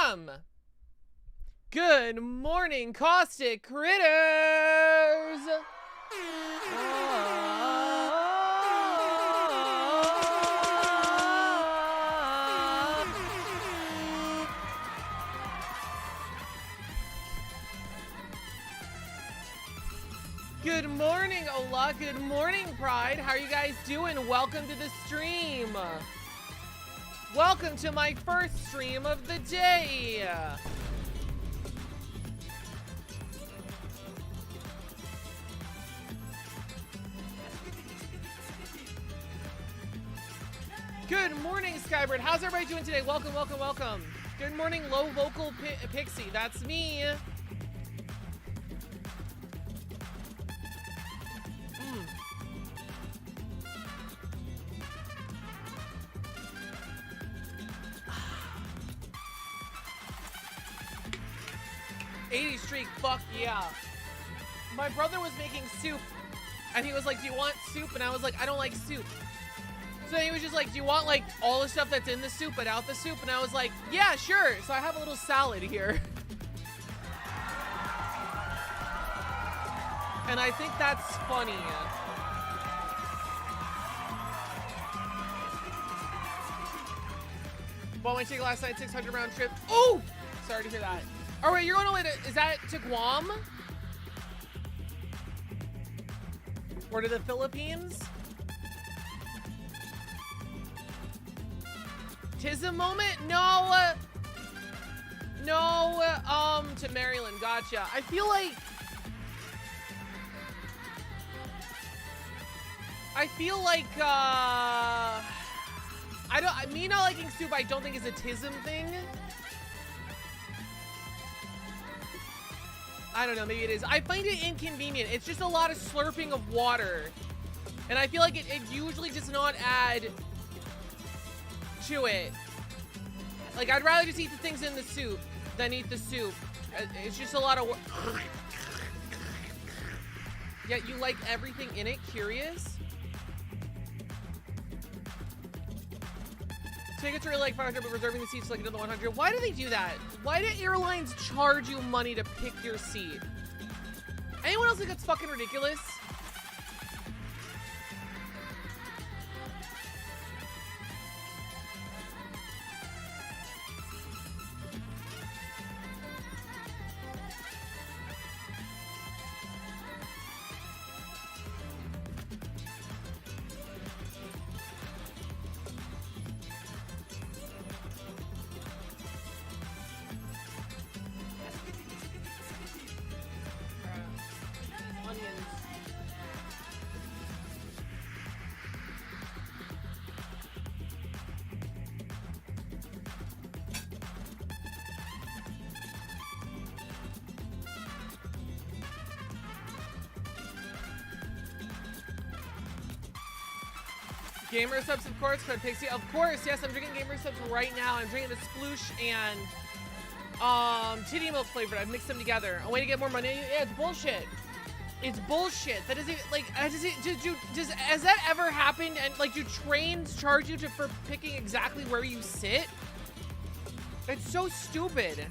welcome. Good morning, caustic critters. Good morning, Ola. Good morning, Pride. How are you guys doing? Welcome to the stream. Welcome to my first stream of the day. Good morning, Skybird. How's everybody doing today? Welcome, welcome, welcome. Good morning, low vocal Pixie. That's me. 80 streak, fuck yeah. My brother was making soup and he was like, do you want soup? And I was like, I don't like soup. So he was just like, do you want like all the stuff that's in the soup but out the soup? And I was like, yeah, sure. So I have a little salad here. And I think that's funny. Bought my ticket last night, 600 round trip. Oh, sorry to hear that. Oh wait, you're going away to, is that to Guam? Or to the Philippines? Tism moment? No, to Maryland, gotcha. I feel like me not liking soup, I don't think is a Tism thing. I don't know, maybe it is. I find it inconvenient. It's just a lot of slurping of water. And I feel like it usually does not add to it. Like, I'd rather just eat the things in the soup than eat the soup. It's just a lot of work. Yet you like everything in it? Curious? Tickets are like 500, but reserving the seats like another 100. Why do they do that? Why do airlines charge you money to pick your seat? Anyone else think that's fucking ridiculous? Gamer subs, of course, code Pixie. Of course, yes, I'm drinking Gamer subs right now. I'm drinking the Sploosh and titty milk flavored. I've mixed them together. A way to get more money. Yeah, it's bullshit. It's bullshit. That isn't like has that ever happened? And like, do trains charge you for picking exactly where you sit? It's so stupid.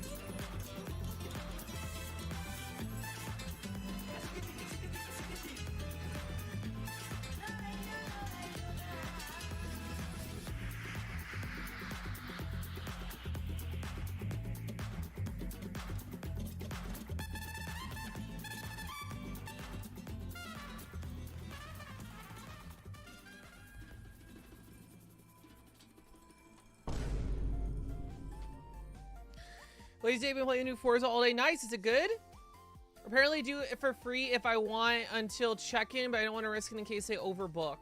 Ladies, Dave, been playing new Forza all day. Nice. Is it good? Apparently do it for free if I want until check-in, but I don't want to risk it in case they overbook.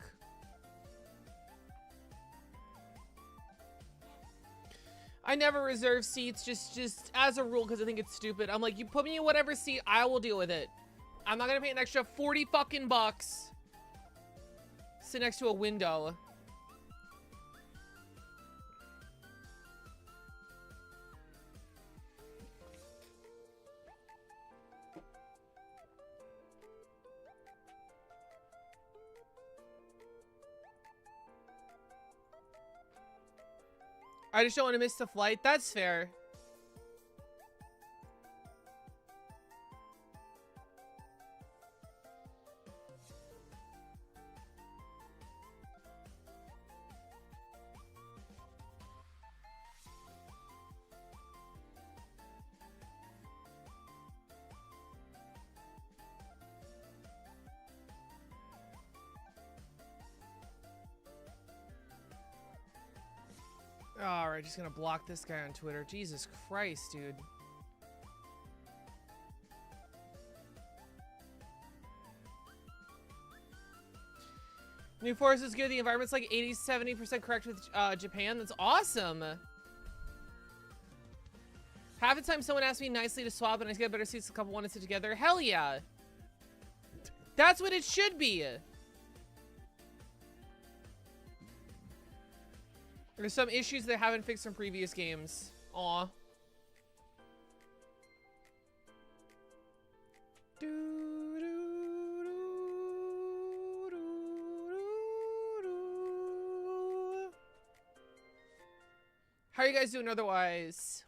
I never reserve seats just as a rule because I think it's stupid. I'm like, you put me in whatever seat, I will deal with it. I'm not gonna pay an extra 40 fucking bucks. Sit next to a window. I just don't want to miss the flight. That's fair. Alright, just gonna block this guy on Twitter. Jesus Christ, dude. New Forest is good. The environment's like 80-70% correct with Japan. That's awesome. Half the time someone asks me nicely to swap and I get better seats, a couple want to sit together. Hell yeah. That's what it should be. There's some issues they haven't fixed from previous games. Aw. How are you guys doing otherwise?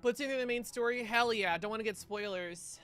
Blitzing through the main story? Hell yeah. Don't want to get spoilers.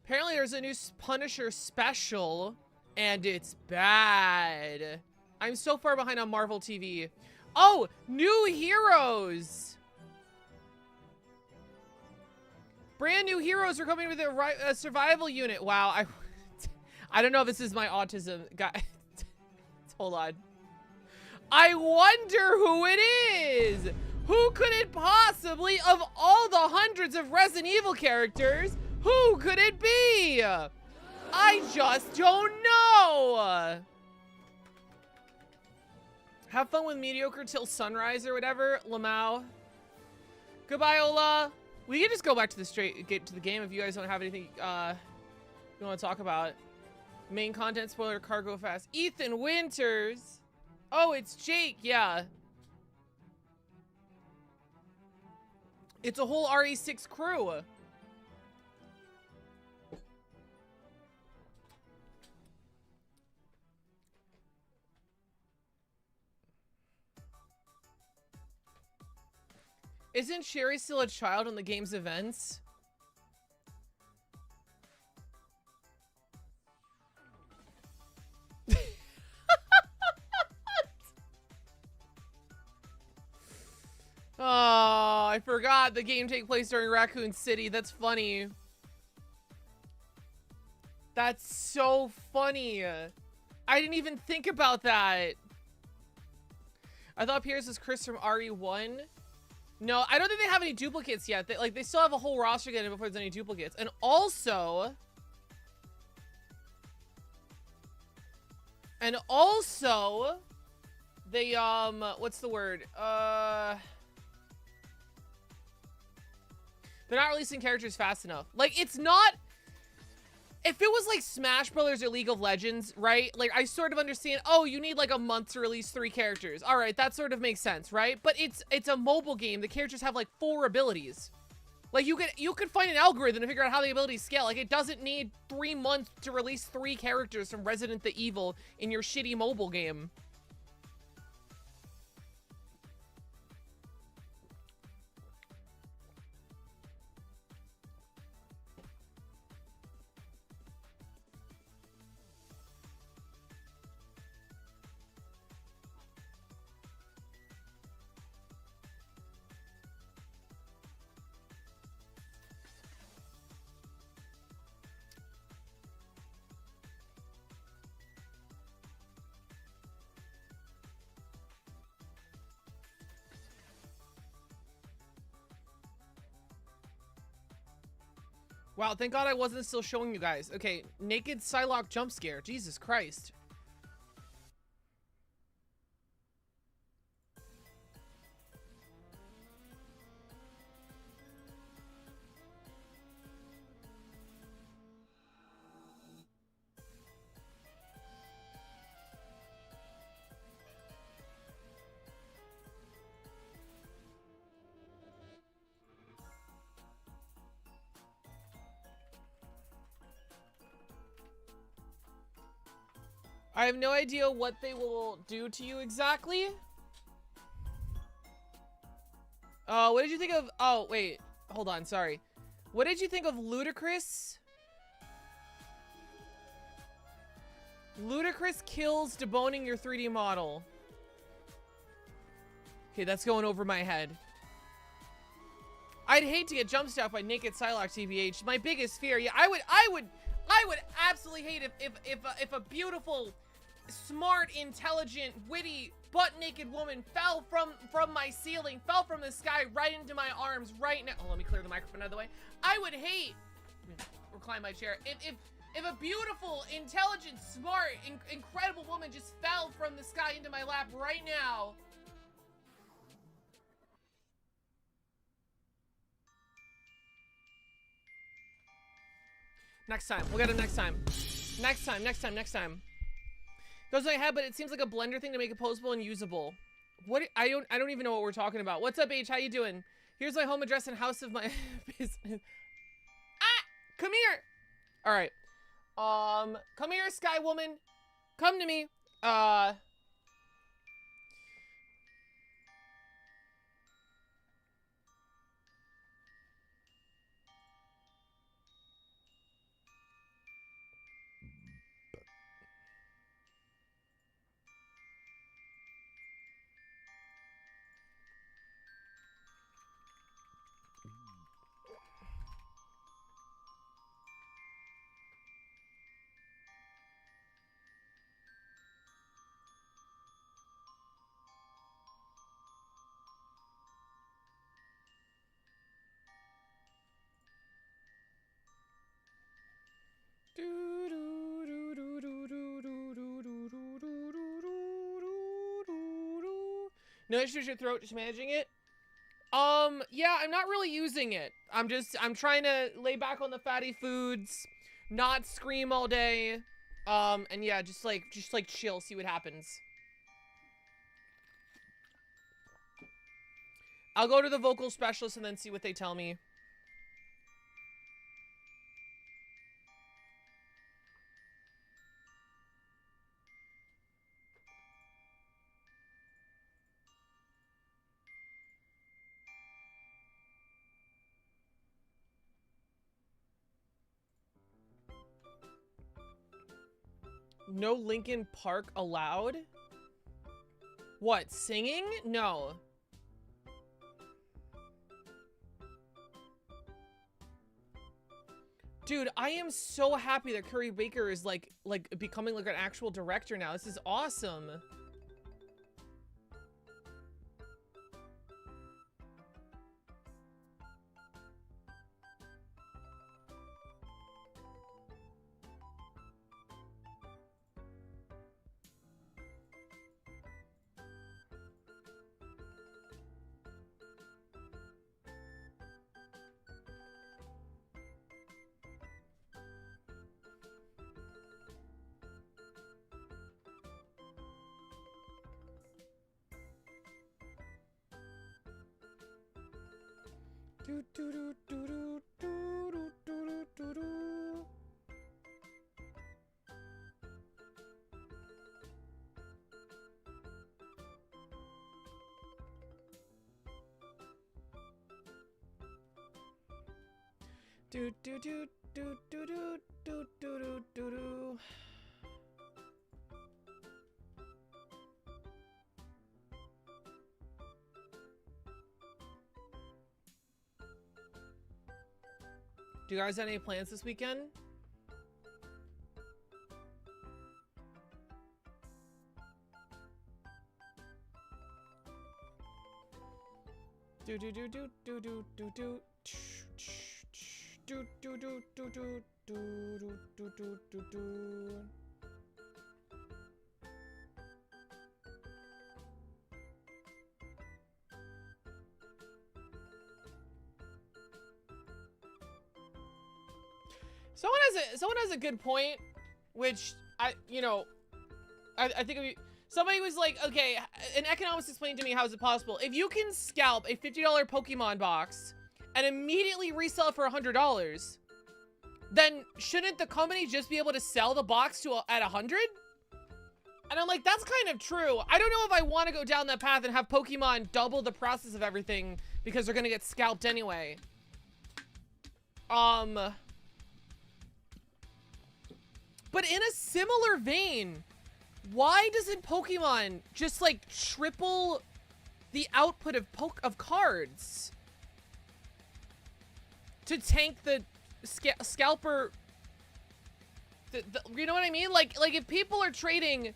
Apparently there's a new Punisher special, and it's bad. I'm so far behind on Marvel TV. Oh, new heroes! Brand new heroes are coming with a survival unit. Wow, I don't know if this is my autism. Guy, hold on. I wonder who it is. Who could it possibly, of all the hundreds of Resident Evil characters, who could it be? I just don't know. Have fun with mediocre till sunrise or whatever, Lamau. Goodbye, Ola. We can just go back to the game if you guys don't have anything you want to talk about. Main content spoiler, cargo fast. Ethan Winters. Oh, it's Jake. Yeah. It's a whole RE6 crew. Isn't Sherry still a child in the game's events? Oh, I forgot the game takes place during Raccoon City. That's funny. That's so funny. I didn't even think about that. I thought Pierce was Chris from RE1. No, I don't think they have any duplicates yet. They still have a whole roster getting before there's any duplicates. And also, they, what's the word? They're not releasing characters fast enough. Like, it's not, if it was like Smash Brothers or League of Legends, right? Like, I sort of understand, oh, you need like a month to release 3 characters. All right, that sort of makes sense, right? But it's a mobile game. The characters have like 4 abilities. Like, you could find an algorithm to figure out how the abilities scale. Like, it doesn't need 3 months to release 3 characters from Resident Evil in your shitty mobile game. Wow, thank God I wasn't still showing you guys. Okay, naked Psylocke jump scare. Jesus Christ. I have no idea what they will do to you exactly. What did you think of... Oh, wait. Hold on, sorry. What did you think of Ludicrous? Ludicrous kills deboning your 3D model. Okay, that's going over my head. I'd hate to get jump staffed by naked Psylocke, TBH. My biggest fear. Yeah, I would absolutely hate if a beautiful, smart, intelligent, witty, butt-naked woman fell from my ceiling, fell from the sky right into my arms right now. Oh, let me clear the microphone out of the way. I would hate, recline my chair, if a beautiful, intelligent, smart, incredible woman just fell from the sky into my lap right now. Next time. We'll get him next time. Next time. Goes in my head, but it seems like a Blender thing to make it postable and usable. What? I don't even know what we're talking about. What's up, H? How you doing? Here's my home address and house of my business. Ah! Come here! Alright. Come here, Sky Woman. Come to me. No issues with your throat, just managing it. Yeah, I'm not really using it. I'm trying to lay back on the fatty foods, not scream all day. And yeah, just like chill, see what happens. I'll go to the vocal specialist and then see what they tell me. No Linkin Park allowed? What, singing? No. Dude, I am so happy that Curry Baker is like becoming like an actual director now. This is awesome. Do, do, do, do, do, do, do, do, do. Do, do, do, do, do, do, do, do, do, do. Do you guys have any plans this weekend? Do do do do do do do do do do do do do do do do do do do. Someone has a good point, which I think if you, somebody was like, okay, an economist explained to me how is it possible if you can scalp a $50 Pokemon box and immediately resell it for $100, then shouldn't the company just be able to sell the box at 100? And I'm like, that's kind of true. I don't know if I want to go down that path and have Pokemon double the process of everything because they're gonna get scalped anyway. But in a similar vein, why doesn't Pokemon just like triple the output of cards to tank the scalper? You know what I mean? Like if people are trading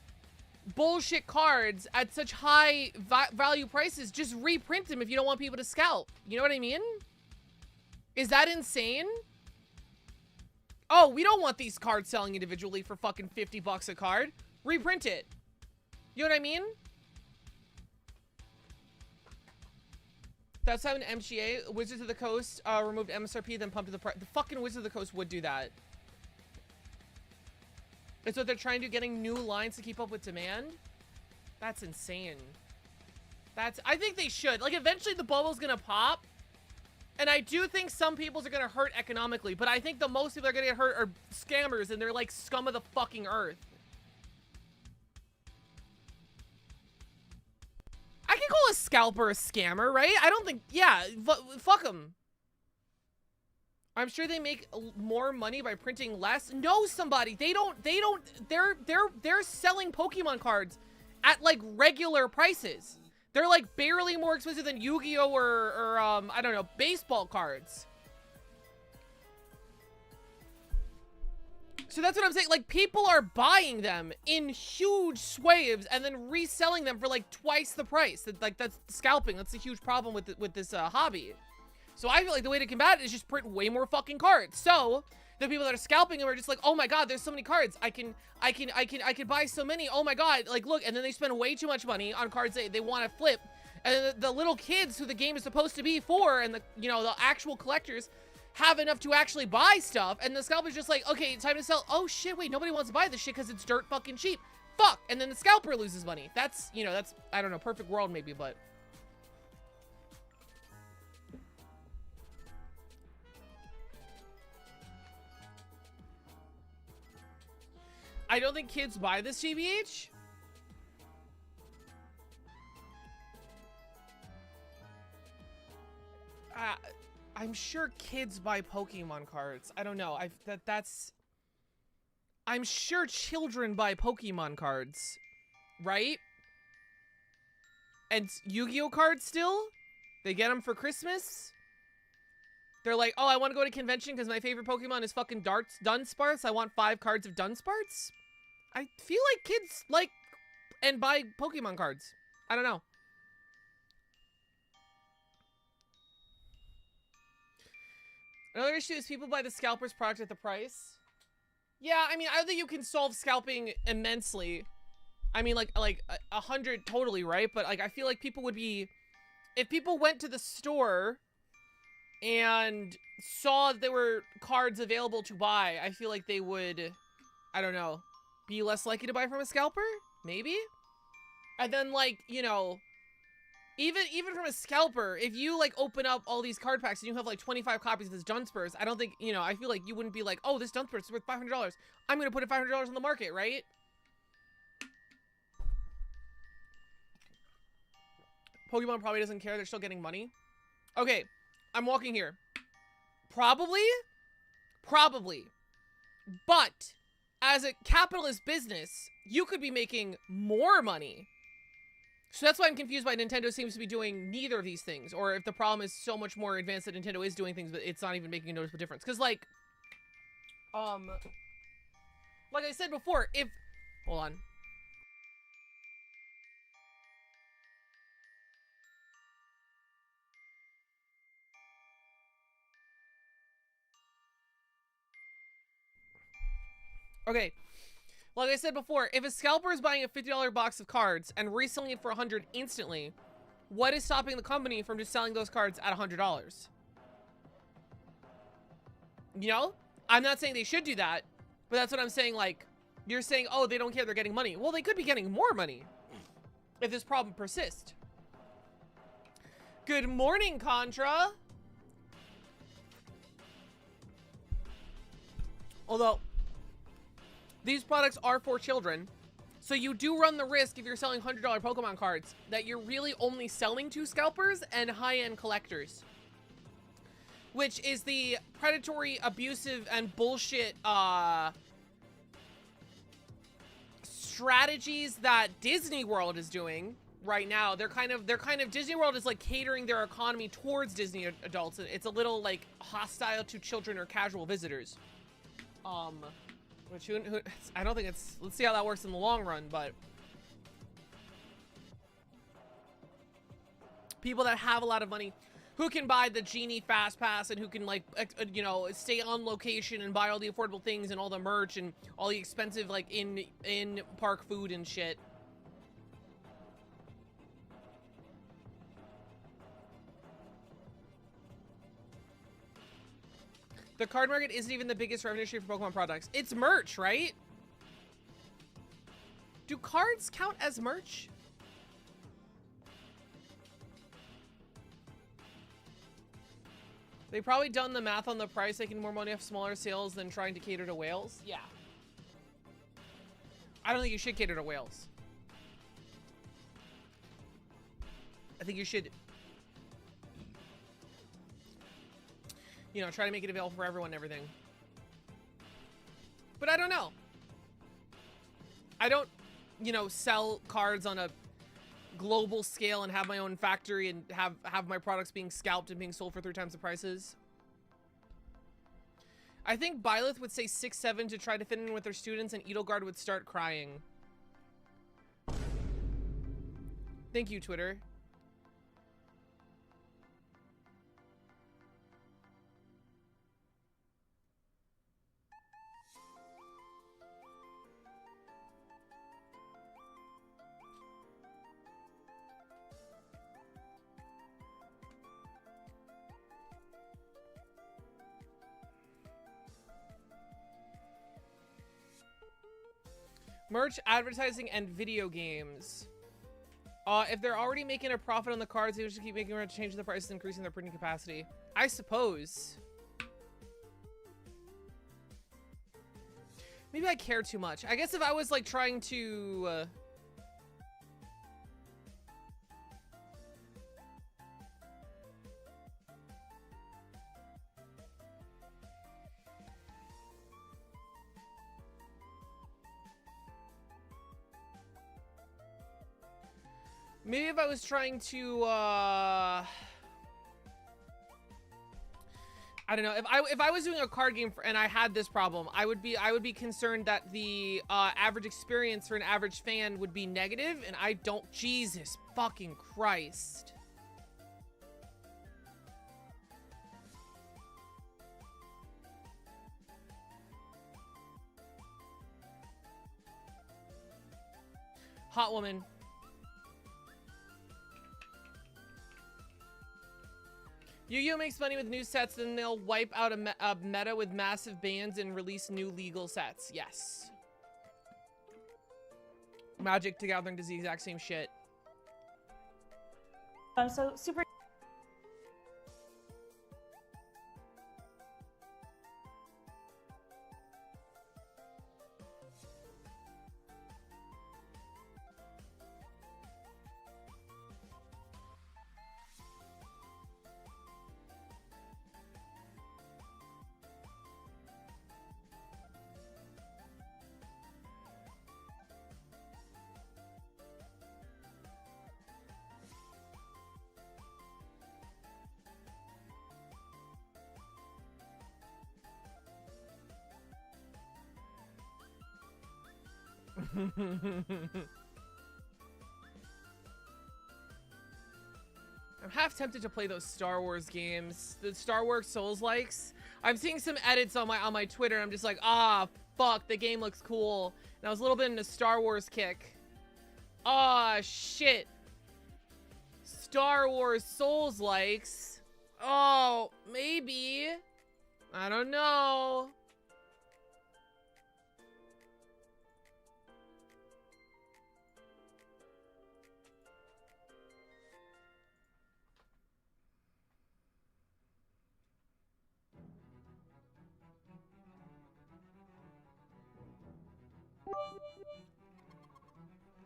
bullshit cards at such high value prices, just reprint them if you don't want people to scalp. You know what I mean? Is that insane? Oh, we don't want these cards selling individually for fucking 50 bucks a card. Reprint it. You know what I mean? That's how an MGA, Wizards of the Coast, removed MSRP, then pumped to the price. The fucking Wizards of the Coast would do that. It's what they're trying to do, getting new lines to keep up with demand. That's insane. I think they should. Like, eventually the bubble's gonna pop. And I do think some people's are gonna hurt economically, but I think the most people are gonna get hurt are scammers, and they're like scum of the fucking earth. I can call a scalper a scammer, right? I don't think, yeah, fuck them. I'm sure they make more money by printing less. No, somebody, they're selling Pokemon cards at like regular prices. They're like barely more expensive than Yu-Gi-Oh or I don't know, baseball cards. So that's what I'm saying. Like, people are buying them in huge swaves and then reselling them for like twice the price. Like, that's scalping. That's a huge problem with this hobby. So I feel like the way to combat it is just print way more fucking cards. So the people that are scalping them are just like, oh my god, there's so many cards. I can buy so many. Oh my god, like look, and then they spend way too much money on cards they want to flip. And the little kids who the game is supposed to be for, and the actual collectors have enough to actually buy stuff, and the scalper's just like, okay, it's time to sell. Oh shit, wait, nobody wants to buy this shit because it's dirt fucking cheap. Fuck, and then the scalper loses money. That's, that's, I don't know, perfect world maybe, but. I don't think kids buy this, GBH. I'm sure kids buy Pokemon cards. I don't know. I'm sure children buy Pokemon cards, right? And Yu-Gi-Oh cards still? They get them for Christmas? They're like, oh, I want to go to convention because my favorite Pokemon is fucking Dunsparce. I want 5 cards of Dunsparce. I feel like kids like and buy Pokemon cards. I don't know. Another issue is people buy the scalper's product at the price. Yeah, I mean, I think you can solve scalping immensely. I mean, like 100 totally, right? But like, I feel like people would be, if people went to the store and saw there were cards available to buy, I feel like they would, I don't know, be less likely to buy from a scalper? Maybe? And then like, even from a scalper, if you like open up all these card packs and you have like 25 copies of this Dunsparce, I don't think, I feel like you wouldn't be like, oh, this Dunsparce is worth $500. I'm gonna put it $500 on the market, right? Pokemon probably doesn't care. They're still getting money. Okay, I'm walking here. Probably. But as a capitalist business, you could be making more money. So that's why I'm confused why Nintendo seems to be doing neither of these things. Or if the problem is so much more advanced that Nintendo is doing things, but it's not even making a noticeable difference. Because like I said before, hold on. Okay. Like I said before, if a scalper is buying a $50 box of cards and reselling it for $100 instantly, what is stopping the company from just selling those cards at $100? I'm not saying they should do that, but that's what I'm saying. Like, you're saying, oh, they don't care, they're getting money. Well, they could be getting more money if this problem persists. Good morning, Contra. Although, these products are for children, So you do run the risk, if you're selling $100 Pokemon cards, that you're really only selling to scalpers and high-end collectors. Which is the predatory, abusive, and bullshit strategies that Disney World is doing right now. They're kind of Disney World is like catering their economy towards Disney adults. It's a little like hostile to children or casual visitors. Which I don't think it's, let's see how that works in the long run, but people that have a lot of money who can buy the Genie Fast Pass and who can, like, you know, stay on location and buy all the affordable things and all the merch and all the expensive, like, in-park food and shit. The card market isn't even the biggest revenue stream for Pokemon products. It's merch, right? Do cards count as merch? They probably done the math on the price, making more money off smaller sales than trying to cater to whales. Yeah. I don't think you should cater to whales. I think you should, you know, try to make it available for everyone and everything. But I don't know. I don't, you know, sell cards on a global scale and have my own factory and have my products being scalped and being sold for 3 times the prices. I think Byleth would say 6-7 to try to fit in with their students, and Edelgard would start crying. Thank you, Twitter. Merch, advertising, and video games. If they're already making a profit on the cards, they just keep making around to change the prices, increasing their printing capacity. I suppose. Maybe I care too much. I guess if I was like trying to maybe if I was trying to, I don't know. If I was doing a card game and I had this problem, I would be concerned that the average experience for an average fan would be negative, and I don't. Jesus fucking Christ. Hot woman. Yu-Gi-Oh makes money with new sets, then they'll wipe out a meta with massive bans and release new legal sets. Yes. Magic to Gathering does the exact same shit. So super. I'm half tempted to play those Star Wars games, the Star Wars Souls-likes. I'm seeing some edits on my Twitter. I'm just like, ah, fuck, the game looks cool. And I was a little bit in a Star Wars kick. Ah, shit. Star Wars Souls-likes. Oh, maybe. I don't know.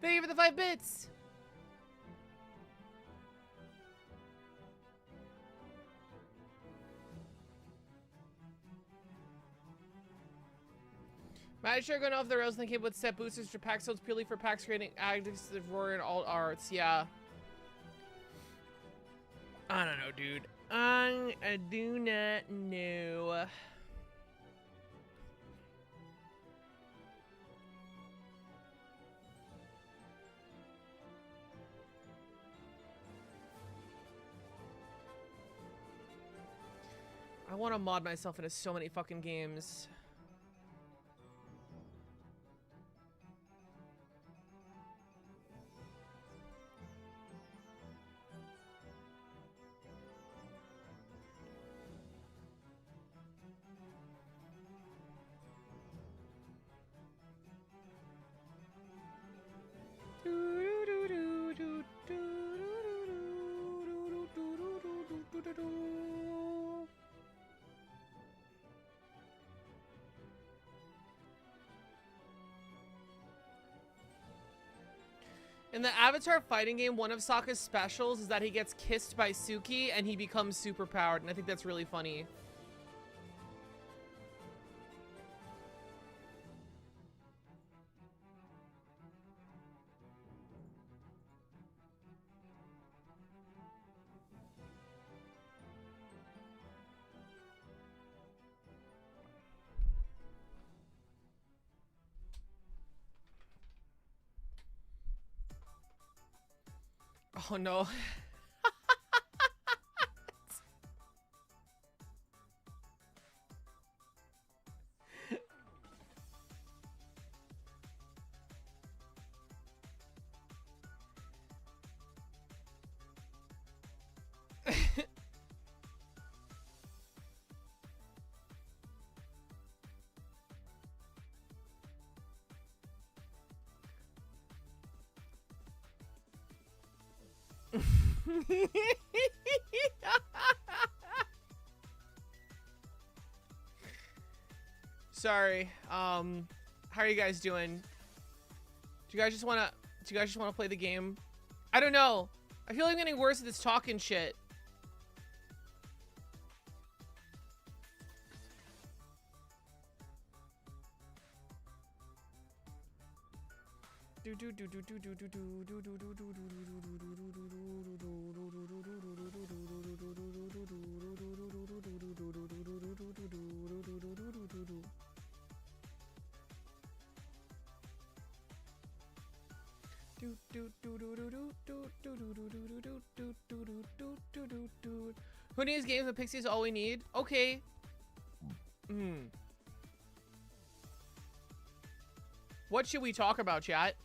Thank you for the 5 bits. Might sure going off the rails and came with set boosters for packs, so it's purely for packs creating aggressive roar and alt arts. Yeah. I don't know, dude. I do not know. I want to mod myself into so many fucking games. In the Avatar fighting game, one of Sokka's specials is that he gets kissed by Suki and he becomes super powered, and I think that's really funny. Oh no. Sorry. How are you guys doing? Do you guys just wanna play the game? I don't know. I feel like I'm getting worse at this talking shit. Who needs games with Pixie is all we need? Okay. What should we talk about, chat?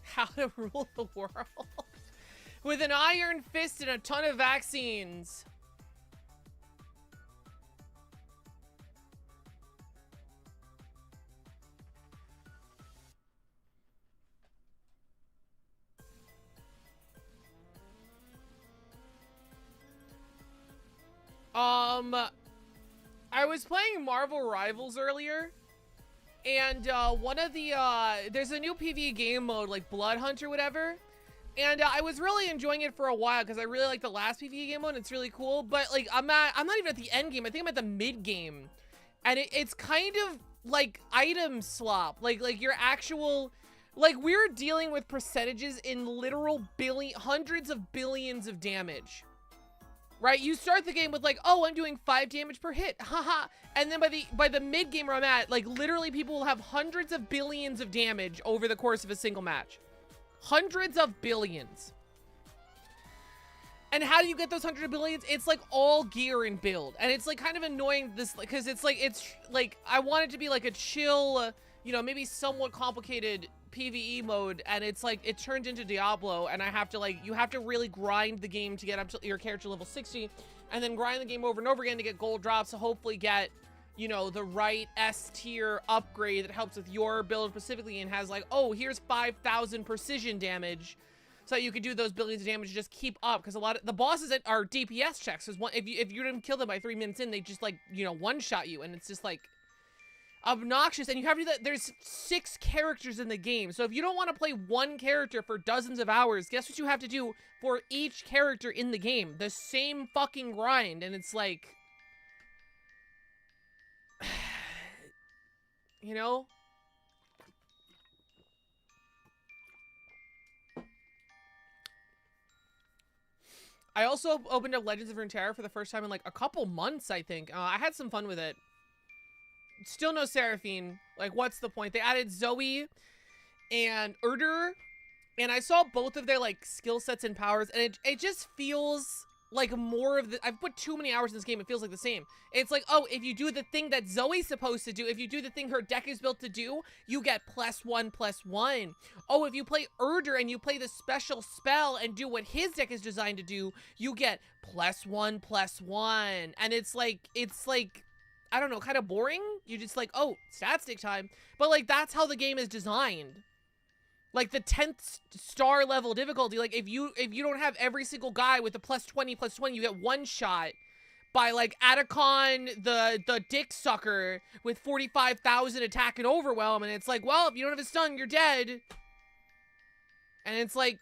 How to rule the world with an iron fist and a ton of vaccines. I was playing Marvel Rivals earlier, and one of the there's a new PvE game mode like Blood Hunt or whatever, and I was really enjoying it for a while because I really like the last PvE game mode. And it's really cool, but like I'm not even at the end game. I think I'm at the mid game, and it's kind of like item slop, like your actual, like we're dealing with percentages in literal hundreds of billions of damage. Right, you start the game with like, oh, I'm doing 5 damage per hit, haha, and then by the mid game where I'm at, like literally people will have hundreds of billions of damage over the course of a single match, hundreds of billions. And how do you get those hundreds of billions? It's like all gear and build, and it's like kind of annoying this because it's like I want it to be like a chill, you know, maybe somewhat complicated PvE mode, and it's like it turned into Diablo, and I have to like, you have to really grind the game to get up to your character level 60, and then grind the game over and over again to get gold drops to hopefully get, you know, the right S tier upgrade that helps with your build specifically and has like, oh, here's 5,000 precision damage. So you could do those billions of damage, just keep up, because a lot of the bosses that are DPS checks. Because if you didn't kill them by 3 minutes in, they just like, you know, one shot you, and it's just like obnoxious. And you have to do that. There's 6 characters in the game, so if you don't want to play one character for dozens of hours, guess what you have to do for each character in the game? The same fucking grind, and it's like, you know. I also opened up Legends of Runeterra for the first time in like a couple months, I think. I had some fun with it. Still no Seraphine. Like, what's the point? They added Zoe and Urdur, and I saw both of their like skill sets and powers, and it just feels like more of the, I've put too many hours in this game, it feels like the same. It's like, oh, if you do the thing that Zoe's supposed to do, if you do the thing her deck is built to do, you get +1/+1. Oh, if you play Urdur and you play the special spell and do what his deck is designed to do, you get +1/+1. And it's like, I don't know, kind of boring. You just like, oh, stat stick time. But like, that's how the game is designed. Like the 10th star level difficulty, like if you don't have every single guy with a +20/+20, you get one shot by like Atacon the dick sucker with 45,000 attack and overwhelm, and it's like, well, if you don't have a stun, you're dead. And it's like,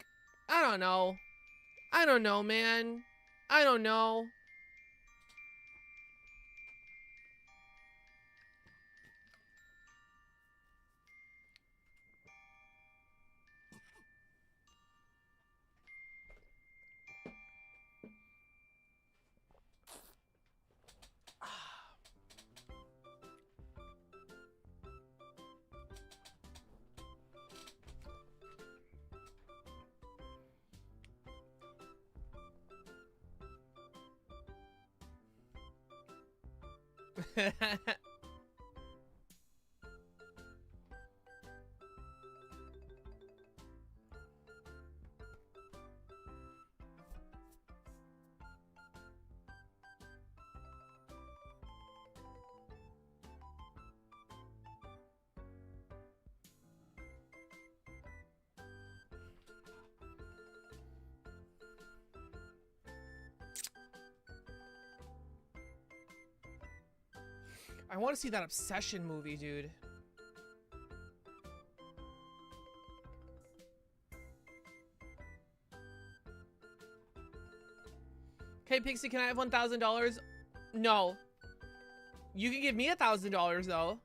I don't know, man. I don't know. I want to see that Obsession movie, dude. Okay, Pixie, can I have $1,000? No. You can give me $1,000 though.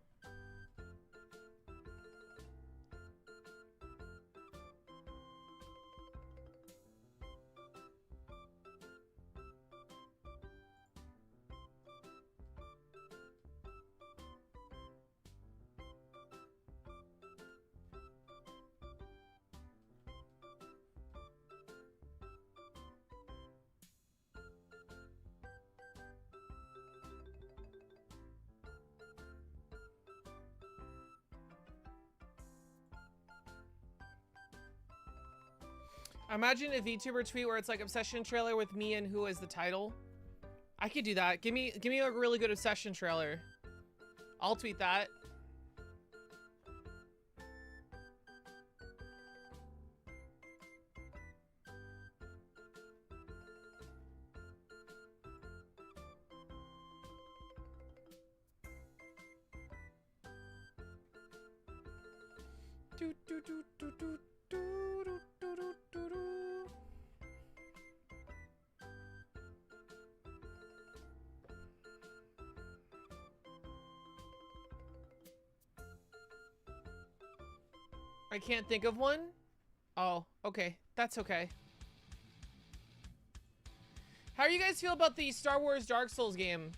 Imagine a VTuber tweet where it's like Obsession trailer with me and who is the title. I could do that. Give me a really good Obsession trailer. I'll tweet that. Do, do, do, do, do, do, do, do, do, do, do. I can't think of one? Oh, okay. That's okay. How do you guys feel about the Star Wars Dark Souls game?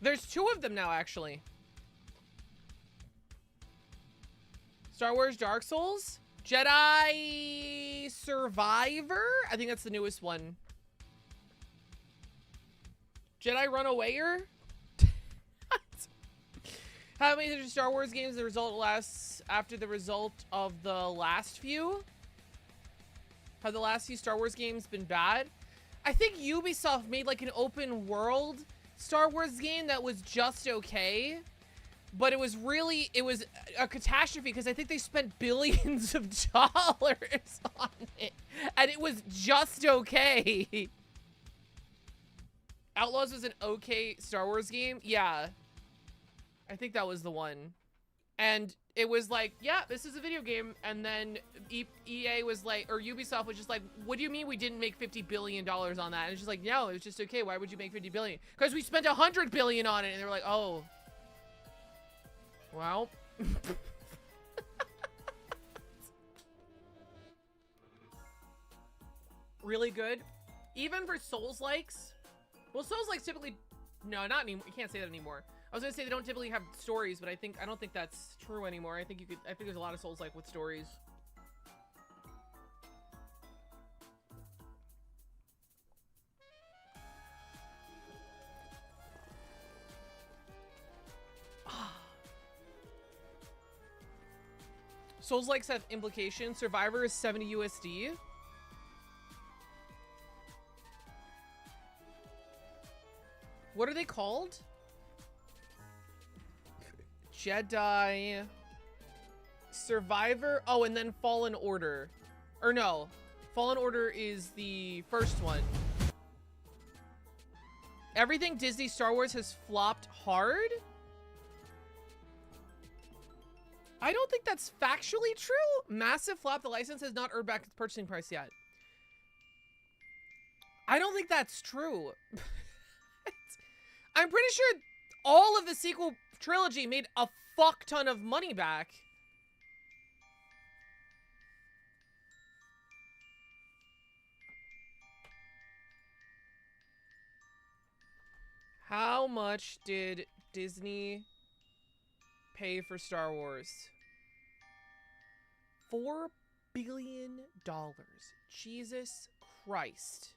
There's 2 of them now, actually. Star Wars Dark Souls? Jedi Survivor? I think that's the newest one. Jedi Runawayer? How many Star Wars games the result lasts after the result of the last few? Have the last few Star Wars games been bad? I think Ubisoft made like an open world Star Wars game that was just okay. But it was a catastrophe because I think they spent billions of dollars on it. And it was just okay. Outlaws was an okay Star Wars game? Yeah. I think that was the one. And it was like, yeah, this is a video game. And then EA was like, or Ubisoft was just like, what do you mean we didn't make $50 billion on that? And it's just like, no, it was just okay. Why would you make 50 billion? Because we spent 100 billion on it. And they were like, oh. Well. Really good. Even for Souls-likes. Well, Souls-likes typically... No, not anymore. You can't say that anymore. I was gonna say they don't typically have stories, but I don't think that's true anymore. I think there's a lot of Souls-like with stories. Souls-likes have implications. Survivor is 70 USD. What are they called? Jedi Survivor. Oh, and then Fallen Order. Or no. Fallen Order is the first one. Everything Disney Star Wars has flopped hard? I don't think that's factually true. Massive flop. The license has not earned back its purchasing price yet. I don't think that's true. I'm pretty sure all of the sequel trilogy made a fuck ton of money back. How much did Disney pay for Star Wars? $4 billion. Jesus Christ.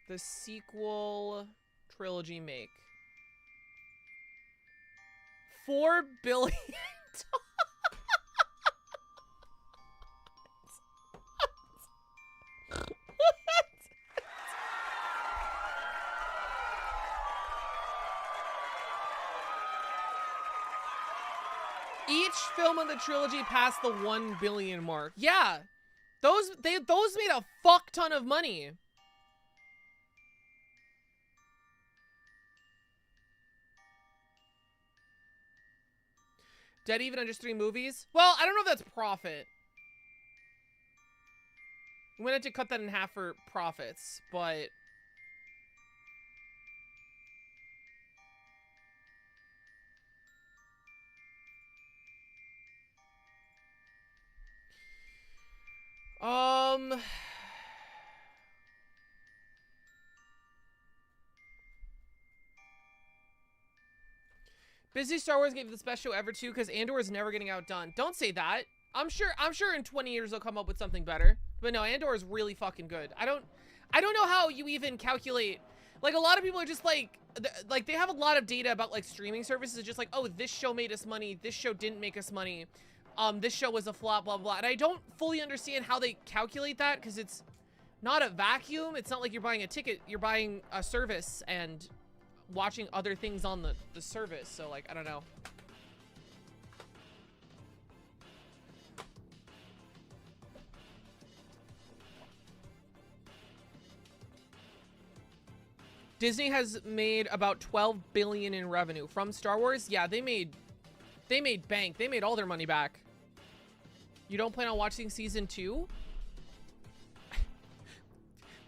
The sequel trilogy make $4 billion. Each film of the trilogy passed the 1 billion mark. Yeah, those made a fuck ton of money. Dead even on just 3 movies? Well, I don't know if that's profit. We might have to cut that in half for profits, but... Busy Star Wars gave the best show ever too, because Andor is never getting outdone. Don't say that. I'm sure in 20 years they'll come up with something better. But no, Andor is really fucking good. I don't know how you even calculate. Like, a lot of people are just like they have a lot of data about like streaming services. It's just like, oh, this show made us money. This show didn't make us money. This show was a flop, blah, blah. And I don't fully understand how they calculate that, because it's not a vacuum. It's not like you're buying a ticket. You're buying a service and watching other things on the service. So, like, I don't know. Disney has made about 12 billion in revenue from Star Wars. Yeah, they made bank. They made all their money back. You don't plan on watching season 2?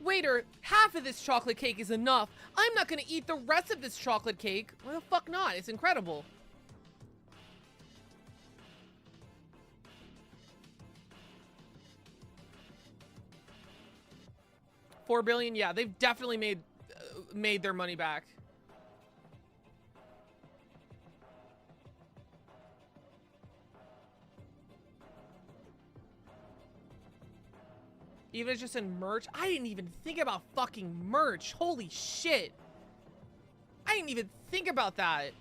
Waiter, half of this chocolate cake is enough. I'm not gonna eat the rest of this chocolate cake. Why the fuck not? It's incredible. $4 billion. Yeah, they've definitely made their money back. Even if it's just in merch. I didn't even think about fucking merch. Holy shit. I didn't even think about that.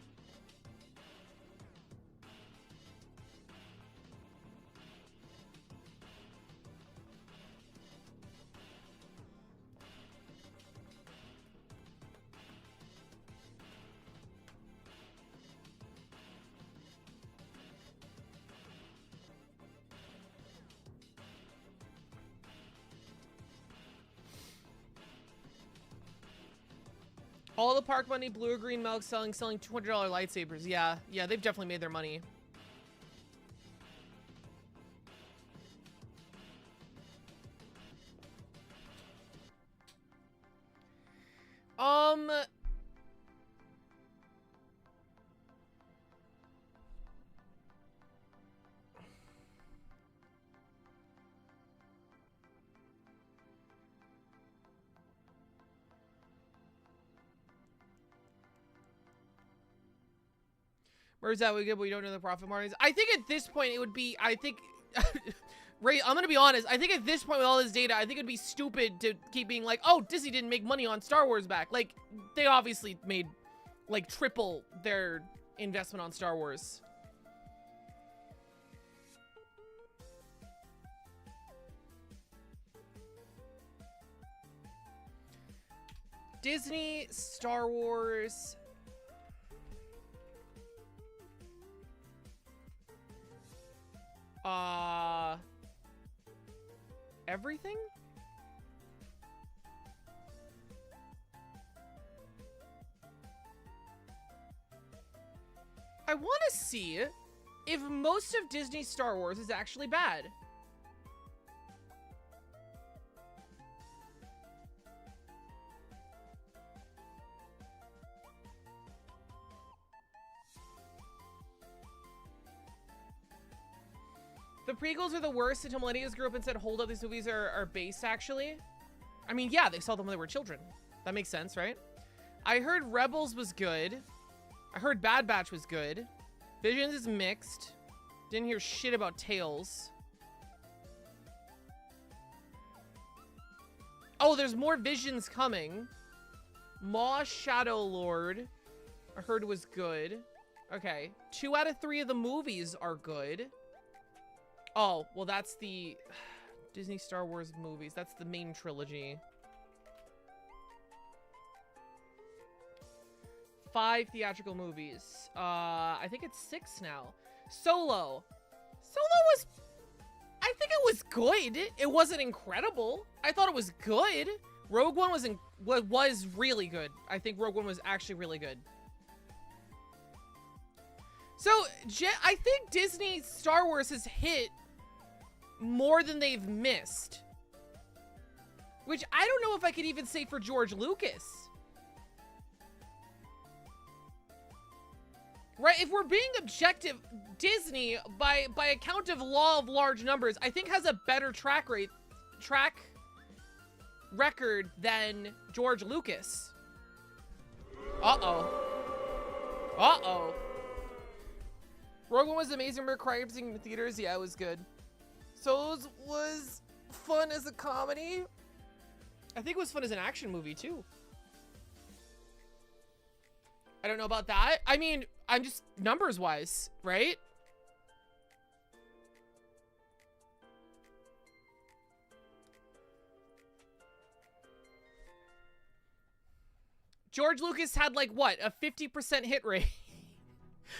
All the park money, blue or green milk, selling $200 lightsabers. Yeah, they've definitely made their money. Where's that? We good, but we don't know the profit margins. I think at this point it would be, Ray, I'm gonna be honest. I think at this point with all this data, I think it'd be stupid to keep being like, oh, Disney didn't make money on Star Wars back. Like, they obviously made, like, triple their investment on Star Wars. Disney, Star Wars... everything? I want to see if most of Disney's Star Wars is actually bad. The prequels are the worst until millennials grew up and said, hold up, these movies are based, actually. I mean, yeah, they saw them when they were children. That makes sense, right? I heard Rebels was good. I heard Bad Batch was good. Visions is mixed. Didn't hear shit about Tales. Oh, there's more Visions coming. Maw Shadow Lord, I heard was good. Okay. 2 out of 3 of the movies are good. Oh, well, that's the Disney Star Wars movies. That's the main trilogy. 5 theatrical movies. I think it's 6 now. Solo. Solo was... I think it was good. It wasn't incredible. I thought it was good. Rogue One was really good. I think Rogue One was actually really good. So, I think Disney Star Wars has hit more than they've missed. Which I don't know if I could even say for George Lucas. Right? If we're being objective, Disney, by account of law of large numbers, I think has a better track record than George Lucas. Uh-oh. Uh-oh. Rogue One was amazing. We're crying in the theaters. Yeah, it was good. Solo was fun as a comedy. I think it was fun as an action movie, too. I don't know about that. I mean, I'm just numbers-wise, right? George Lucas had, like, what? A 50% hit rate.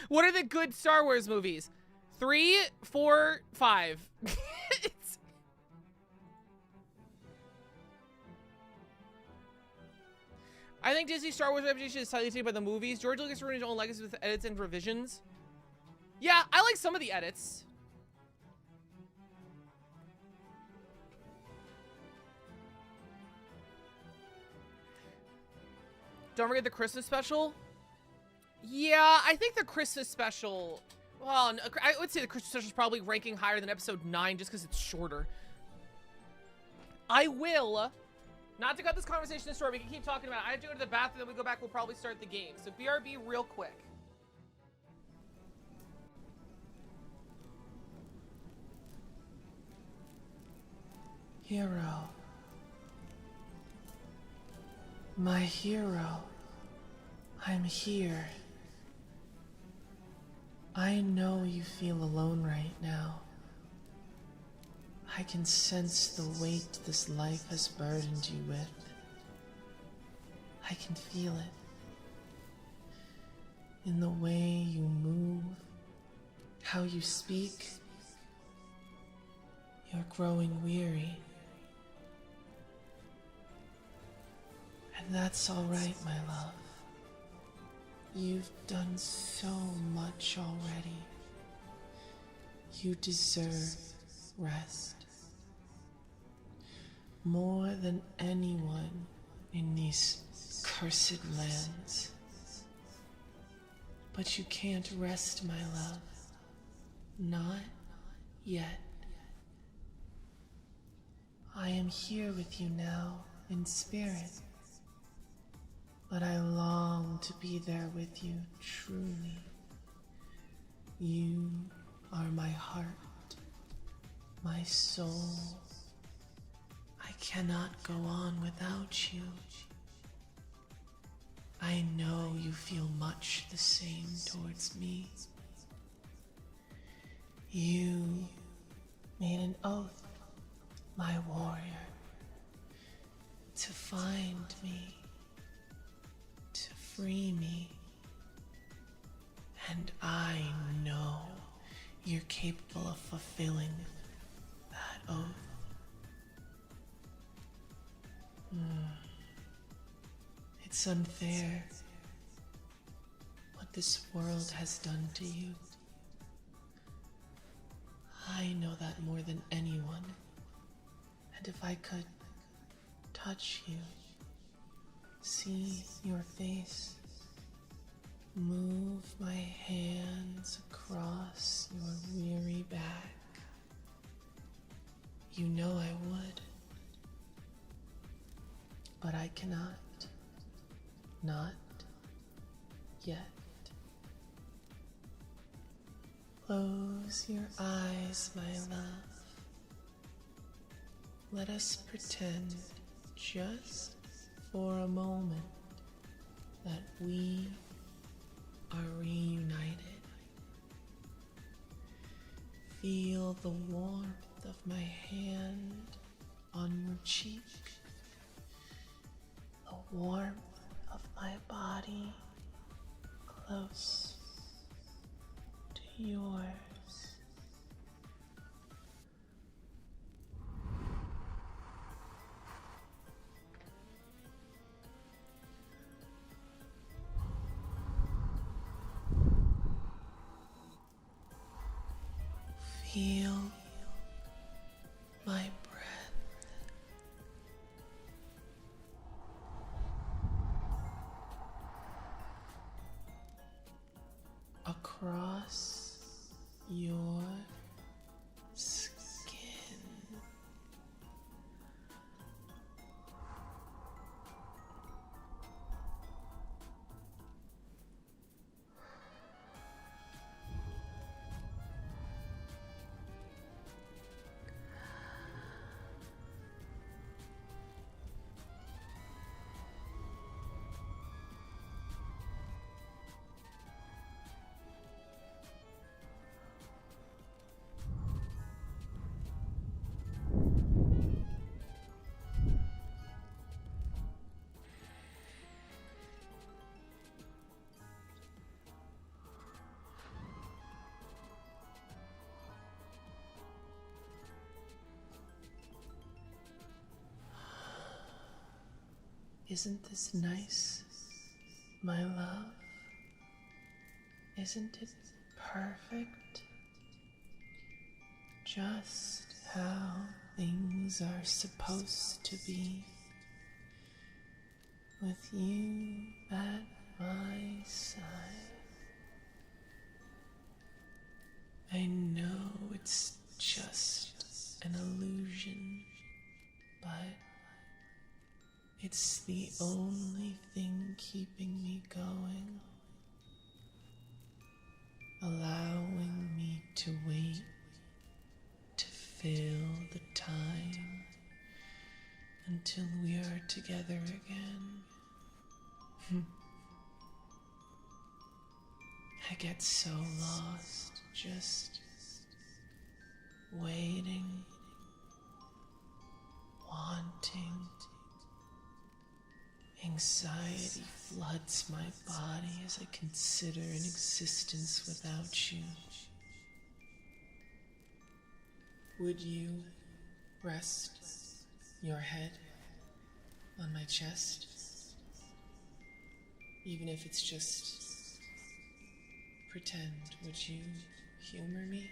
What are the good Star Wars movies? 3, 4, 5. I think Disney Star Wars reputation is slightly taken by the movies. George Lucas ruined his own legacy with edits and revisions. Yeah, I like some of the edits. Don't forget the Christmas special. Yeah, I think the Christmas special... Well, I would say the Christmas special is probably ranking higher than episode 9 just because it's shorter. I will... Not to cut this conversation short, we can keep talking about it. I have to go to the bathroom, then we go back, we'll probably start the game. So BRB real quick. Hero. My hero. I'm here. I know you feel alone right now. I can sense the weight this life has burdened you with. I can feel it. In the way you move, how you speak. You're growing weary. And that's all right, my love. You've done so much already. You deserve rest. More than anyone in these cursed lands. But you can't rest, my love. Not yet. I am here with you now in spirit. But I long to be there with you truly. You are my heart, my soul. I cannot go on without you. I know you feel much the same towards me. You made an oath, my warrior, to find me, to free me. And I know you're capable of fulfilling that oath. It's unfair what this world has done to you. I know that more than anyone. And if I could touch you, see your face, move my hands across your weary back, you know I would. But I cannot. Not yet. Close your eyes, my love. Let us pretend, just for a moment, that we are reunited. Feel the warmth of my hand on your cheek, the warmth of my body close to yours. Feel my breath across your skin. Isn't this nice, my love? Isn't it perfect? Just how things are supposed to be, with you at my side. I know it's just an illusion, but it's the only thing keeping me going, allowing me to wait, to fill the time I get so lost, just waiting, wanting. Anxiety floods my body as I consider an existence without you. Would you rest your head on my chest? Even if it's just pretend, would you humor me?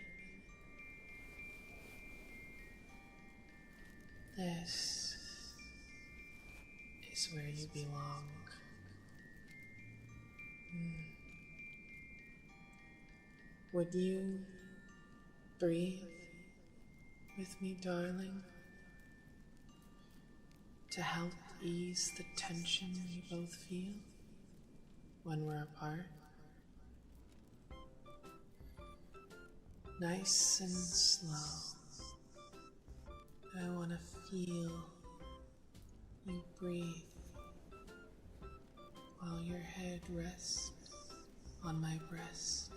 This is where you belong. Would you breathe with me, darling? To help ease the tension we both feel when we're apart? Nice and slow. I want to feel you breathe while your head rests on my breast.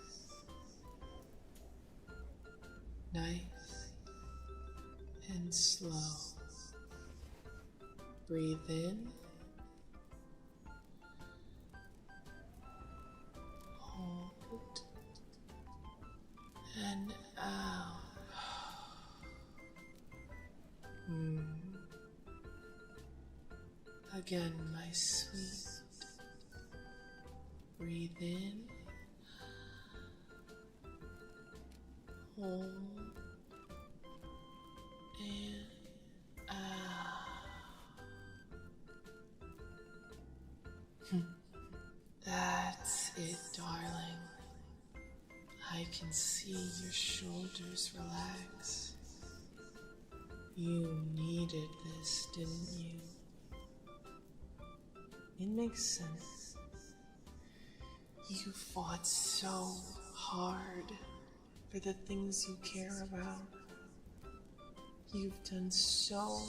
Nice and slow. Breathe in. Hold. And out. Again, my sweet. Breathe in. Hold. And out. That's it, darling. I can see your shoulders relax. You needed this, didn't you? It makes sense. You fought so hard for the things you care about. You've done so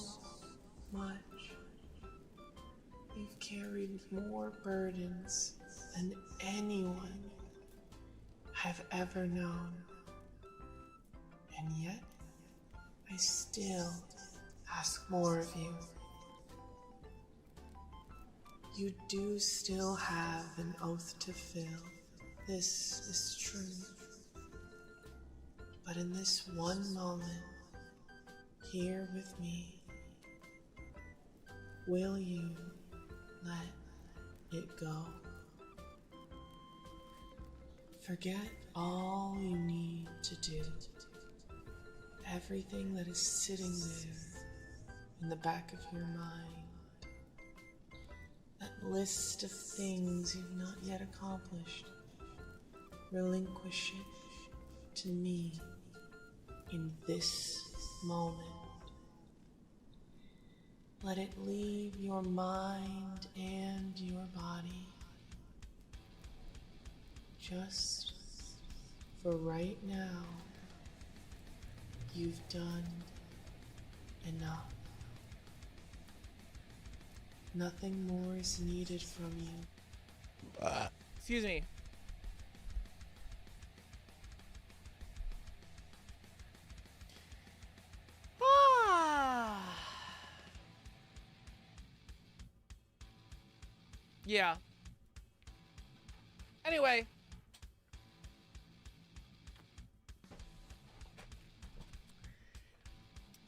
much. You've carried more burdens than anyone I've ever known. And yet, I still ask more of you. You do still have an oath to fill. This is true. But in this one moment, here with me, will you let it go? Forget all you need to do. Everything that is sitting there in the back of your mind. That list of things you've not yet accomplished. Relinquish it to me in this moment. Let it leave your mind and your body. Just for right now, you've done enough. Nothing more is needed from you. Excuse me. Yeah. Anyway.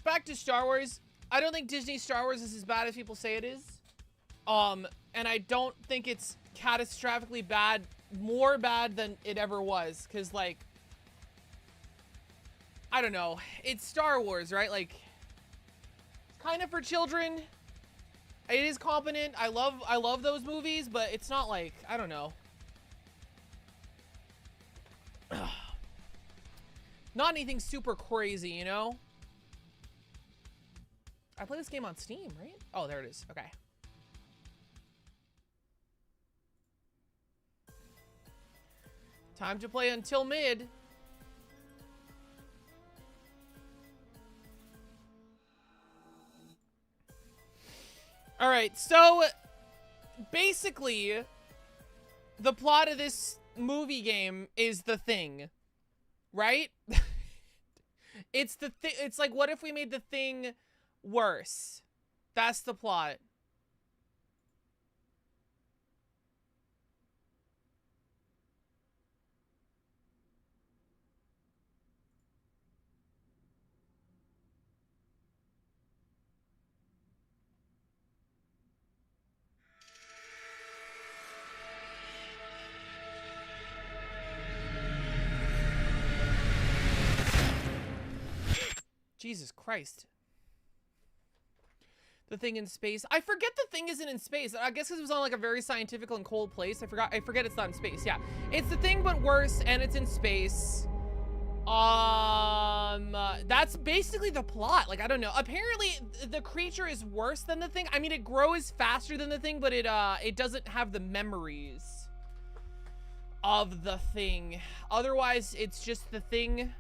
Back to Star Wars. I don't think Disney Star Wars is as bad as people say it is. And I don't think it's catastrophically bad, more bad than it ever was. Cause like, I don't know. It's Star Wars, right? Like, it's kind of for children. It is competent. I love those movies, but it's not like, I don't know. Not anything super crazy, you know? I play this game on Steam, right? Oh, there it is. Okay. Time to play until mid. All right, so basically the plot of this movie game is The Thing, right? It's the thing. It's like, what if we made The Thing worse? That's the plot. Jesus Christ. The Thing in space. I forget The Thing isn't in space. I guess because it was on like a very scientific and cold place. I forget it's not in space. Yeah. It's The Thing but worse, and it's in space. That's basically the plot. Like, I don't know. Apparently the creature is worse than The Thing. I mean, it grows faster than The Thing, but it doesn't have the memories of The Thing. Otherwise, it's just The Thing.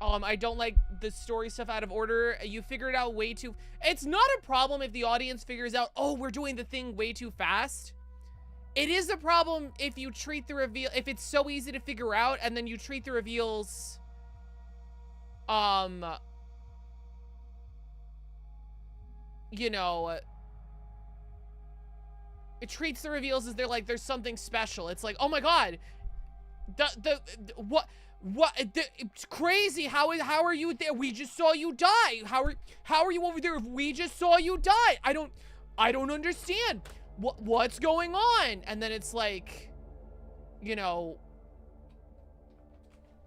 I don't like the story stuff out of order. You figure it out way too... It's not a problem if the audience figures out, oh, we're doing The Thing way too fast. It is a problem if you treat the reveal... If it's so easy to figure out, and then you treat the reveals... You know... It treats the reveals as they're like, there's something special. It's like, oh my god! What? It's crazy. How are you there? We just saw you die. How are you over there if we just saw you die? I don't understand. What's going on? And then it's like, you know,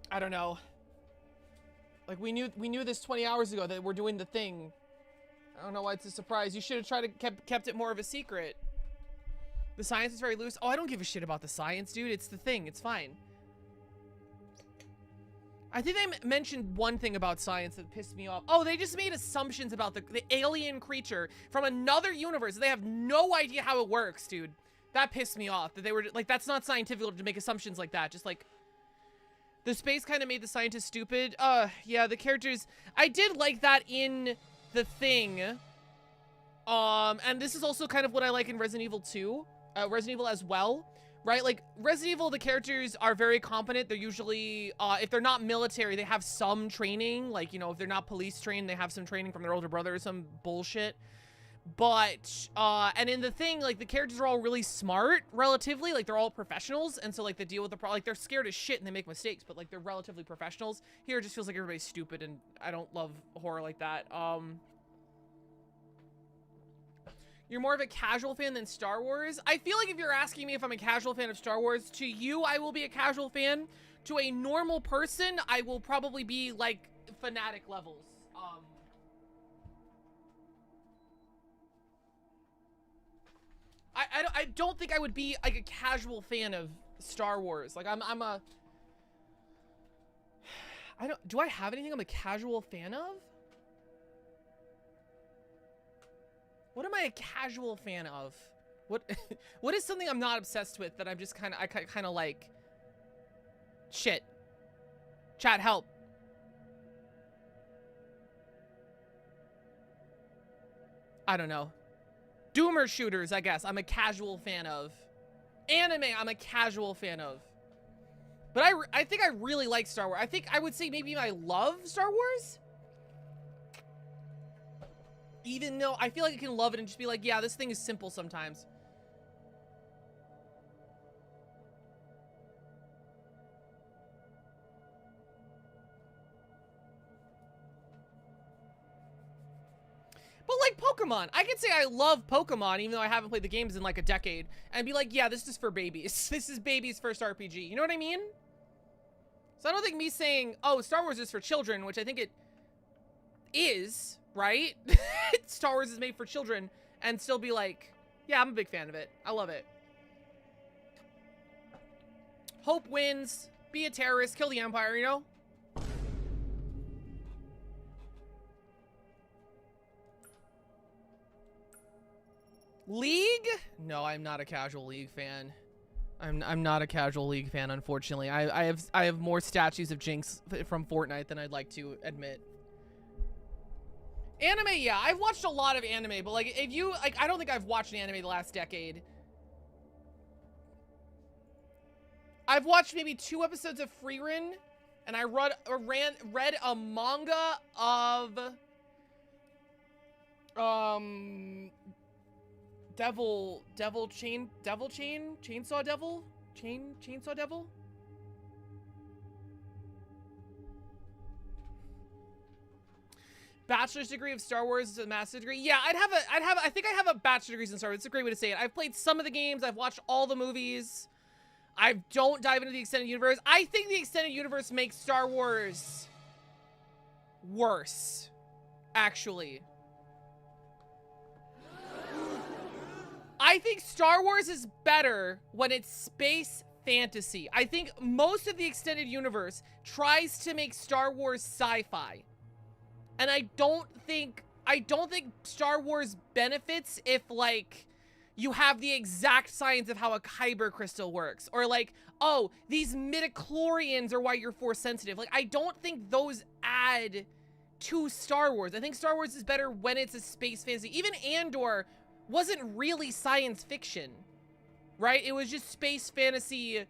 I don't know. Like we knew this 20 hours ago that we're doing The Thing. I don't know why it's a surprise. You should have tried to kept it more of a secret. The science is very loose. Oh, I don't give a shit about the science, dude. It's The Thing. It's fine. I think they mentioned one thing about science that pissed me off. Oh, they just made assumptions about the alien creature from another universe. They have no idea how it works, dude. That pissed me off. That they were like, that's not scientific to make assumptions like that. Just like, the space kind of made the scientists stupid. Yeah, the characters. I did like that in The Thing. And this is also kind of what I like in Resident Evil 2. Resident Evil as well. Right, like, Resident Evil, the characters are very competent. They're usually, if they're not military, they have some training. Like, you know, if they're not police trained, they have some training from their older brother or some bullshit. But, and in The Thing, like, the characters are all really smart, relatively. Like, they're all professionals. And so, like, they deal with the problem. Like, they're scared as shit and they make mistakes, but, like, they're relatively professionals. Here, it just feels like everybody's stupid, and I don't love horror like that. You're more of a casual fan than Star Wars? I feel like if you're asking me if I'm a casual fan of Star Wars, to you, I will be a casual fan. To a normal person, I will probably be, like, fanatic levels. I don't think I would be, like, a casual fan of Star Wars. Like, do I have anything I'm a casual fan of? What am I a casual fan of? What is something I'm not obsessed with that I'm just kind of like? Shit. Chat, help. I don't know. Doomer shooters, I guess. I'm a casual fan of. Anime, I'm a casual fan of. But I think I really like Star Wars. I think I would say maybe I love Star Wars. Even though I feel like I can love it and just be like, yeah, this thing is simple sometimes. But like Pokemon, I could say I love Pokemon even though I haven't played the games in like a decade and be like, yeah, this is for babies. This is baby's first RPG. You know what I mean? So I don't think me saying, oh, Star Wars is for children, which I think it is, right? Star Wars is made for children, and still be like, yeah, I'm a big fan of it. I love it. Hope wins. Be a terrorist. Kill the Empire, you know? League? No, I'm not a casual League fan. I'm not a casual League fan, unfortunately. I have more statues of Jinx from Fortnite than I'd like to admit. Anime, yeah, I've watched a lot of anime, but like, if you, like, I don't think I've watched an anime the last decade. I've watched maybe 2 episodes of Frieren, and I read a manga of Chainsaw Devil. Bachelor's degree of Star Wars is a master's degree. Yeah, I think I have a bachelor's degree in Star Wars. It's a great way to say it. I've played some of the games. I've watched all the movies. I don't dive into the extended universe. I think the extended universe makes Star Wars worse, actually. I think Star Wars is better when it's space fantasy. I think most of the extended universe tries to make Star Wars sci-fi. And I don't think Star Wars benefits if, like, you have the exact science of how a kyber crystal works. Or, like, oh, these midichlorians are why you're force sensitive. Like, I don't think those add to Star Wars. I think Star Wars is better when it's a space fantasy. Even Andor wasn't really science fiction, right? It was just space fantasy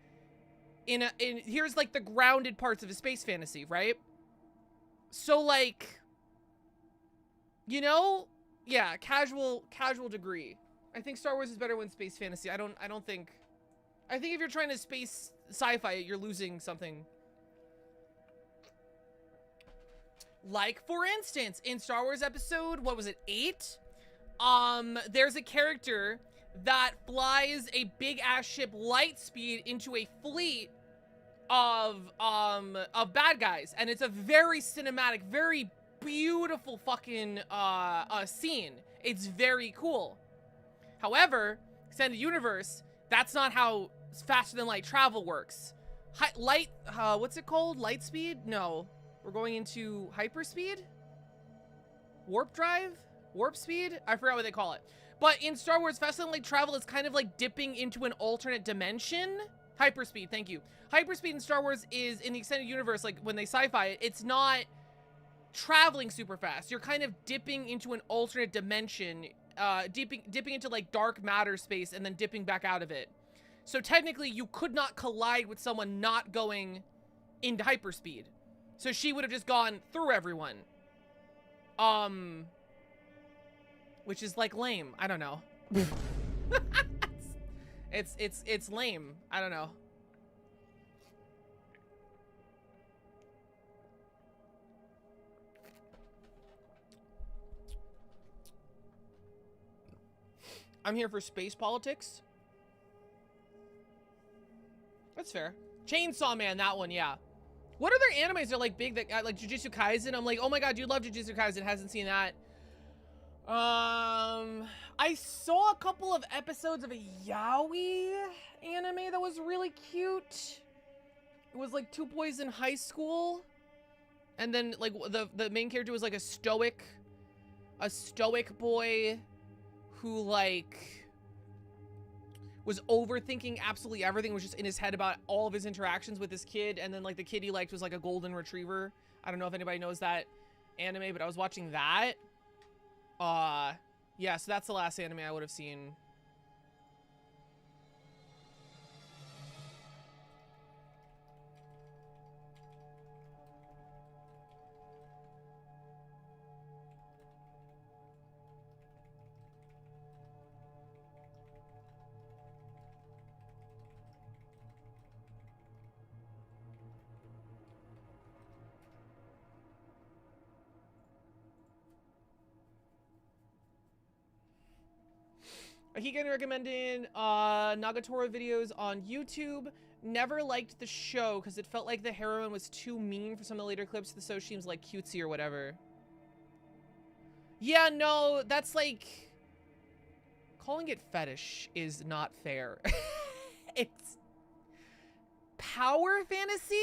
here's, like, the grounded parts of a space fantasy, right? So, like, you know, yeah, casual degree. I think Star Wars is better when space fantasy. I think if you're trying to space sci-fi, you're losing something. Like, for instance, in Star Wars episode, what was it, 8? There's a character that flies a big ass ship light speed into a fleet of bad guys, and it's a very cinematic, very beautiful fucking scene. It's very cool. However, extended universe, that's not how faster than light travel works. What's it called? Light speed? No, we're going into hyperspeed? Warp drive? Warp speed? I forgot what they call it. But in Star Wars, faster than light travel is kind of like dipping into an alternate dimension. Hyperspeed, thank you. Hyperspeed in Star Wars is, in the extended universe, like when they sci-fi it, it's not traveling super fast. You're kind of dipping into an alternate dimension, dipping into like dark matter space and then dipping back out of it. So technically you could not collide with someone not going into hyperspeed. So she would have just gone through everyone. Which is like lame. I don't know. It's lame. I don't know. I'm here for space politics. That's fair. Chainsaw Man, that one, yeah. What other animes are like big that like Jujutsu Kaisen? I'm like, oh my god, you love Jujutsu Kaisen. Hasn't seen that. I saw a couple of episodes of a yaoi anime that was really cute. It was like 2 boys in high school, and then like the main character was like a stoic boy who like was overthinking absolutely everything, was just in his head about all of his interactions with this kid, and then like the kid he liked was like a golden retriever. I don't know if anybody knows that anime, but I was watching that. Yeah, so that's the last anime I would have seen. I keep getting recommended Nagatoro videos on YouTube. Never liked the show because it felt like the heroine was too mean for some of the later clips. The show seems like cutesy or whatever. Yeah, no, that's like... calling it fetish is not fair. It's... power fantasy?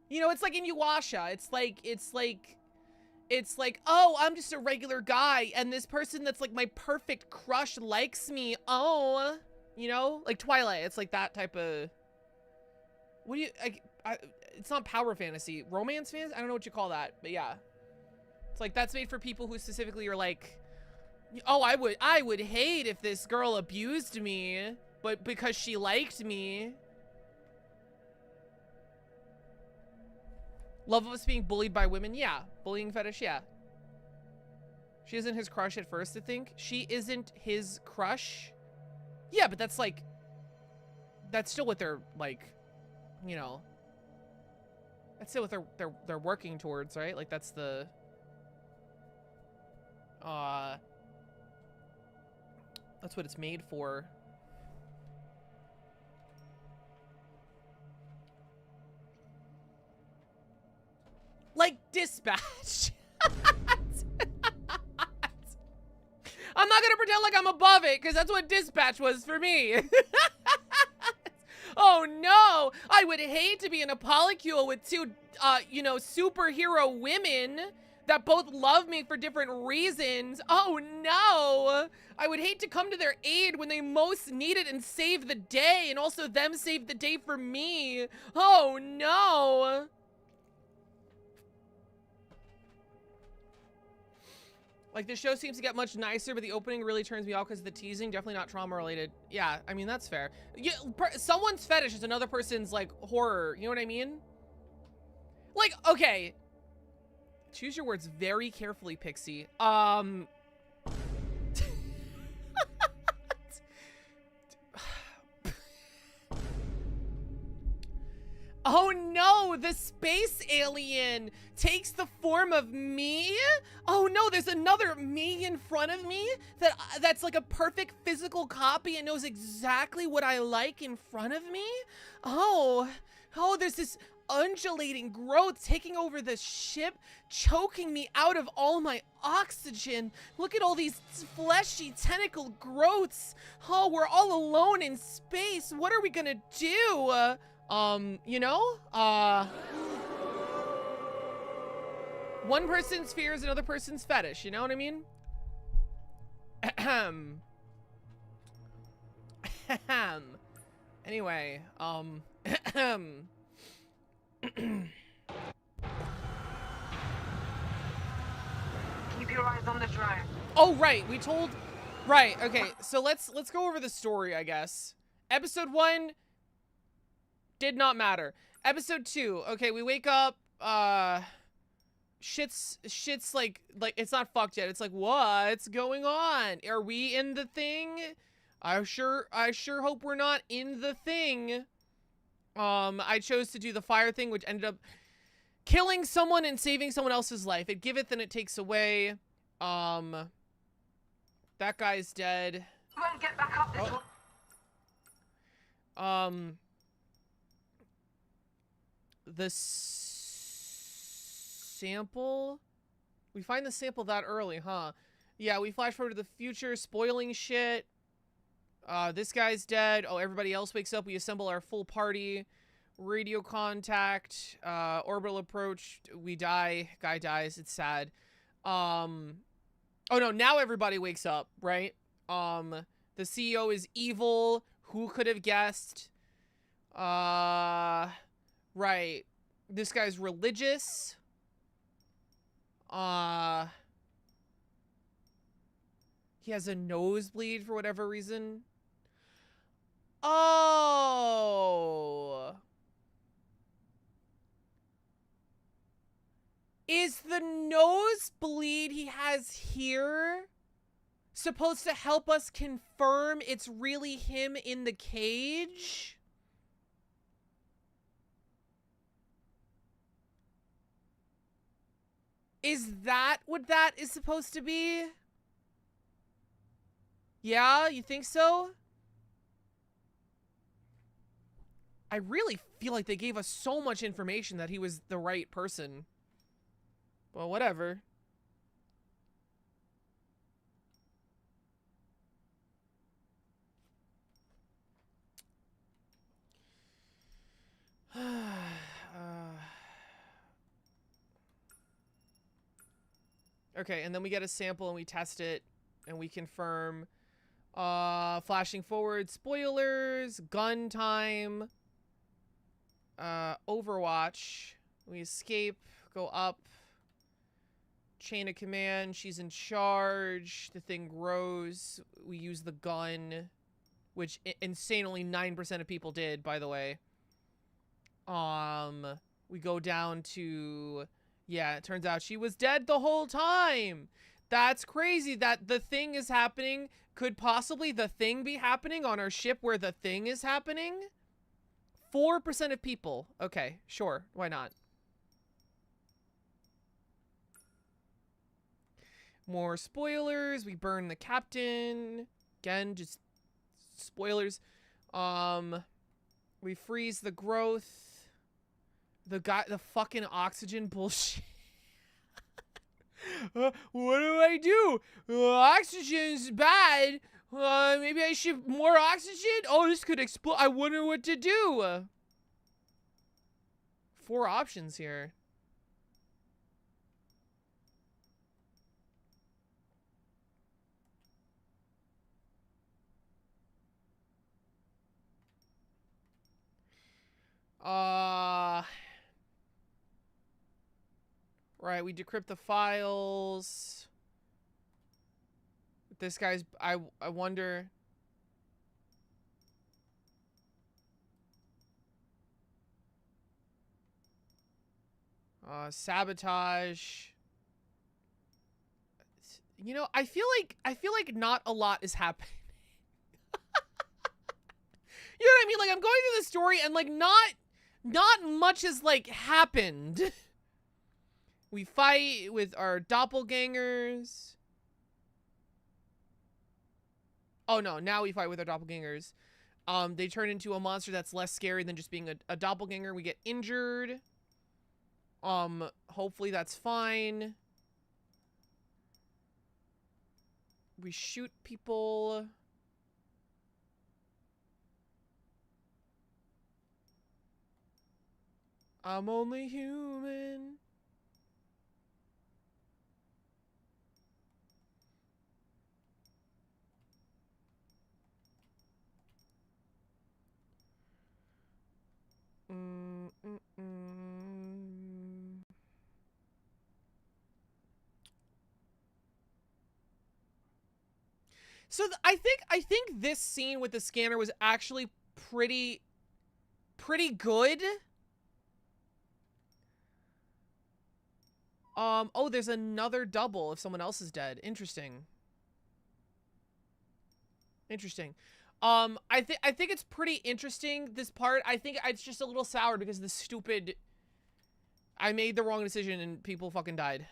You know, it's like in Yuasha. It's like, oh, I'm just a regular guy, and this person that's like my perfect crush likes me. Oh, you know, like Twilight. It's like that type of. What do you? It's not power fantasy, romance fantasy. I don't know what you call that, but yeah, it's like that's made for people who specifically are like, oh, I would hate if this girl abused me, but because she liked me, Love of us being bullied by women. Yeah. Bullying fetish. Yeah. She isn't his crush at first, I think. She isn't his crush. Yeah, but that's like, that's still what they're like, you know, that's still what they're working towards, right? Like that's the, that's what it's made for. Like Dispatch. I'm not gonna pretend like I'm above it, because that's what Dispatch was for me. Oh no! I would hate to be in a polycule with two, you know, superhero women that both love me for different reasons. Oh no! I would hate to come to their aid when they most need it and save the day, and also them save the day for me. Oh no! Like, this show seems to get much nicer, but the opening really turns me off because of the teasing. Definitely not trauma-related. Yeah, I mean, that's fair. Yeah, someone's fetish is another person's, like, horror. You know what I mean? Like, okay. Choose your words very carefully, Pixie. Oh no, the space alien takes the form of me? Oh no, there's another me in front of me that's like a perfect physical copy and knows exactly what I like in front of me? Oh, there's this undulating growth taking over the ship, choking me out of all my oxygen. Look at all these fleshy tentacle growths. Oh, we're all alone in space. What are we gonna do? You know, one person's fear is another person's fetish, you know what I mean? Ahem. Ahem. Anyway, ahem. Keep your eyes on the drone. Oh, right, right, okay, so let's go over the story, I guess. Episode 1 did not matter. Episode 2, okay, we wake up, shit's like it's not fucked yet. It's like, what's going on? Are we in the thing? I sure hope we're not in the thing. I chose to do the fire thing, which ended up killing someone and saving someone else's life. It giveth and it takes away. That guy's dead. You won't get back up this one. The sample? We find the sample that early, huh? Yeah, we flash forward to the future, spoiling shit. This guy's dead. Oh, everybody else wakes up. We assemble our full party. Radio contact. Orbital approach. We die. Guy dies. It's sad. Oh no, now everybody wakes up, right? The CEO is evil. Who could have guessed? Right. This guy's religious. He has a nosebleed for whatever reason. Oh. Is the nosebleed he has here supposed to help us confirm it's really him in the cage? Is that what that is supposed to be? Yeah, you think so? I really feel like they gave us so much information that he was the right person. Well, whatever. Okay, and then we get a sample and we test it and we confirm. Flashing forward, spoilers, gun time, Overwatch. We escape, go up, chain of command, she's in charge, the thing grows, we use the gun, which insane only 9% of people did, by the way. We go down to, yeah, it turns out she was dead the whole time. That's crazy that the thing is happening. Could possibly the thing be happening on our ship where the thing is happening? 4% of people. Okay, sure. Why not? More spoilers. We burn the captain. Again, just spoilers. We freeze the growth. The fucking oxygen bullshit. What do I do? Oxygen's bad. Maybe I should more oxygen? Oh, this could explode. I wonder what to do. 4 options here. Right, we decrypt the files. This guy's, I wonder. Sabotage. You know, I feel like not a lot is happening. You know what I mean? Like, I'm going through the story and like not much has like happened. We fight with our doppelgangers. Oh no, now we fight with our doppelgangers. They turn into a monster that's less scary than just being a doppelganger. We get injured. Hopefully that's fine. We shoot people. I'm only human. So I think this scene with the scanner was actually pretty good. Oh, there's another double if someone else is dead. Interesting. Interesting. I think it's pretty interesting, this part. I think it's just a little sour because of the stupid, I made the wrong decision and people fucking died.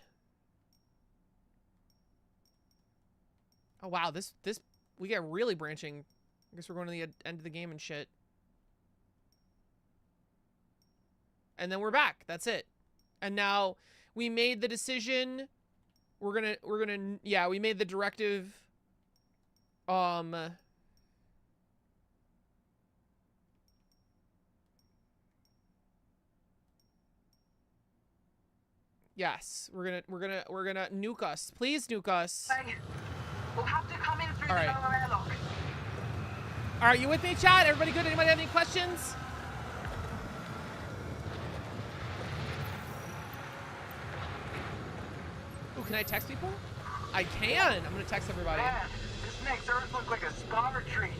Oh wow, this we get really branching. I guess we're going to the end of the game and shit. And then we're back. That's it. And now we made the decision. We're gonna yeah, we made the directive. Yes, we're gonna nuke us. Please nuke us. Hey, we'll have to come in through All the right. lower airlock. All right, you with me, chat? Everybody good? Anybody have any questions? Ooh, can I text people? I can. I'm gonna text everybody. Man, this makes Earth look like a spa retreat.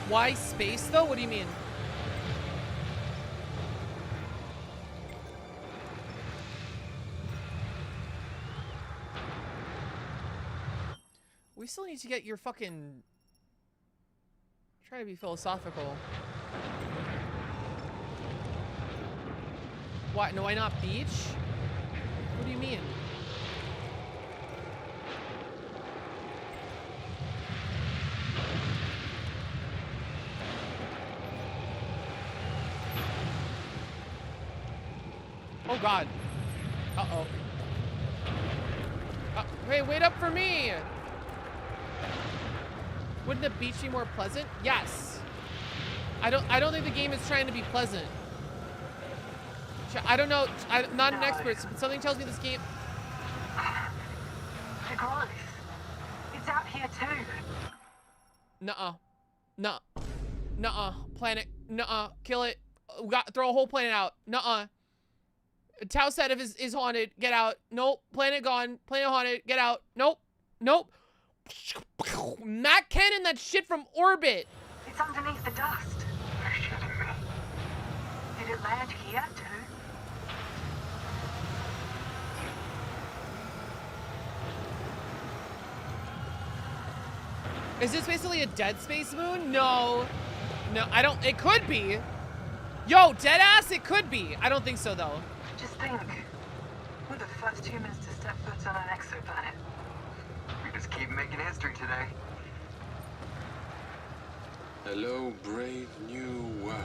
Why space though? What do you mean? We still need to get your fucking... Try to be philosophical. What? No, why not beach? What do you mean? Oh god. Uh-oh. Hey, wait up for me! Wouldn't the beach be more pleasant? Yes. I don't think the game is trying to be pleasant. I don't know. I'm not an expert, but something tells me this game... The growth. It's out here too. Nuh-uh. No. Nuh-uh. Planet. Nuh-uh. Kill it. Throw a whole planet out. Nuh-uh. Tau said if is haunted. Get out. Nope. Planet gone. Planet haunted. Get out. Nope. Nope. Matt Cannon, that shit from orbit. It's underneath the dust. You're shitting me. Did it land here, too? Is this basically a Dead Space moon? No. No, I don't. It could be. Yo, deadass, it could be. I don't think so, though. Just think. We're the first humans to step foot on an exoplanet. We just keep making history today. Hello, brave new world.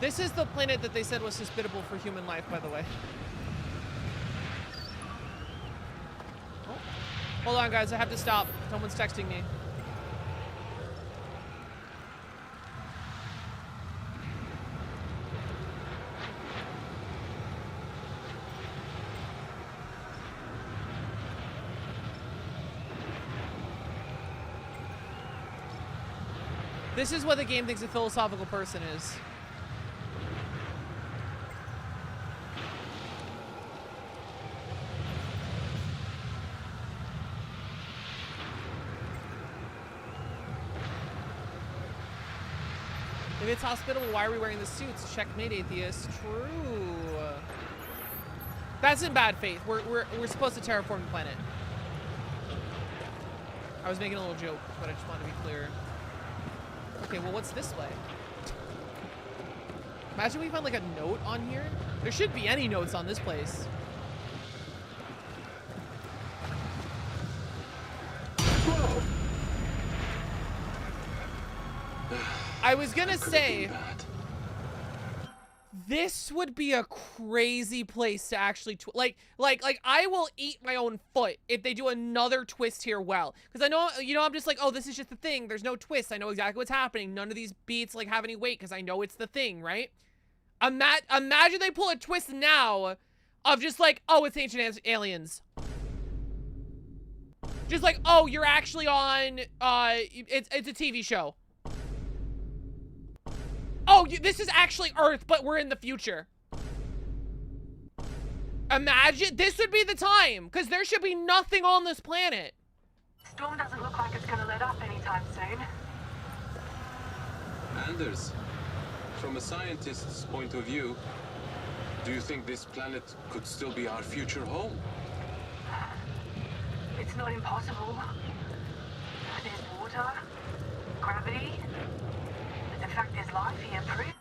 This is the planet that they said was hospitable for human life, by the way. Oh. Hold on, guys. I have to stop. Someone's texting me. This is what the game thinks a philosophical person is. If it's hospitable, why are we wearing the suits? Checkmate, atheist. True. That's in bad faith. We're supposed to terraform the planet. I was making a little joke, but I just wanted to be clear. Okay, well, what's this way? Imagine we find like a note on here. There should be any notes on this place. I was gonna say, this would be a crazy place to actually, like I will eat my own foot if they do another twist here well. Because I know, you know, I'm just like, oh, this is just the thing. There's no twist. I know exactly what's happening. None of these beats like have any weight because I know it's the thing, right? Imagine they pull a twist now of just like, oh, it's ancient aliens. Just like, oh, you're actually on, it's a TV show. Oh, this is actually Earth, but we're in the future. Imagine, this would be the time, because there should be nothing on this planet. Storm doesn't look like it's gonna let up anytime soon. Anders, from a scientist's point of view, do you think this planet could still be our future home? It's not impossible. There's water, gravity. In fact, there's life here, proof.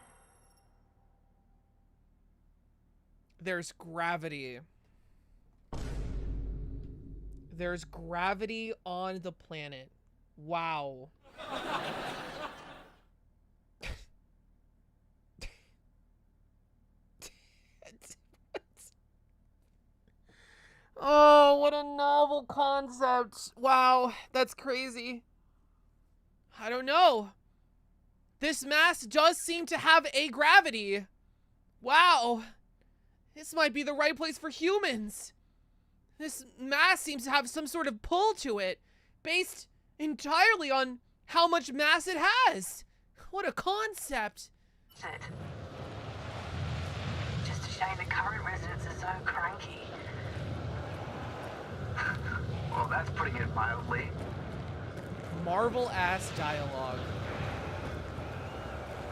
There's gravity. There's gravity on the planet. Wow. Oh, what a novel concept. Wow, that's crazy. I don't know. This mass does seem to have a gravity. Wow. This might be the right place for humans. This mass seems to have some sort of pull to it, based entirely on how much mass it has. What a concept. Shit. Just a shame the current residents are so cranky. Well, that's putting it mildly. Marvel-ass dialogue.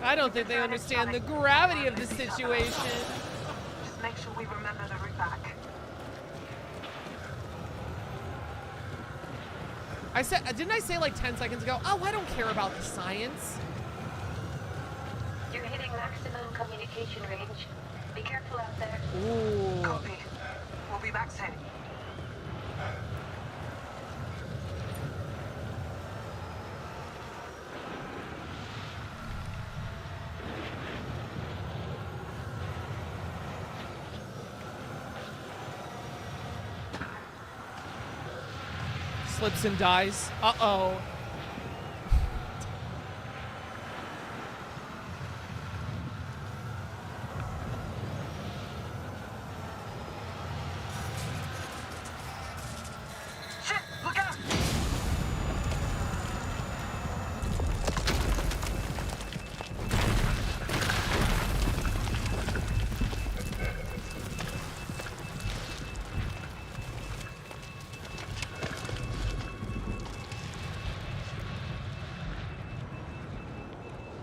I don't think they understand the gravity of the situation. Just make sure we remember the route back. I said, didn't I say like 10 seconds ago, oh, I don't care about the science. You're hitting maximum communication range. Be careful out there. Ooh. Copy. We'll be back soon. Slips and dies. Uh-oh. Shit! Look out!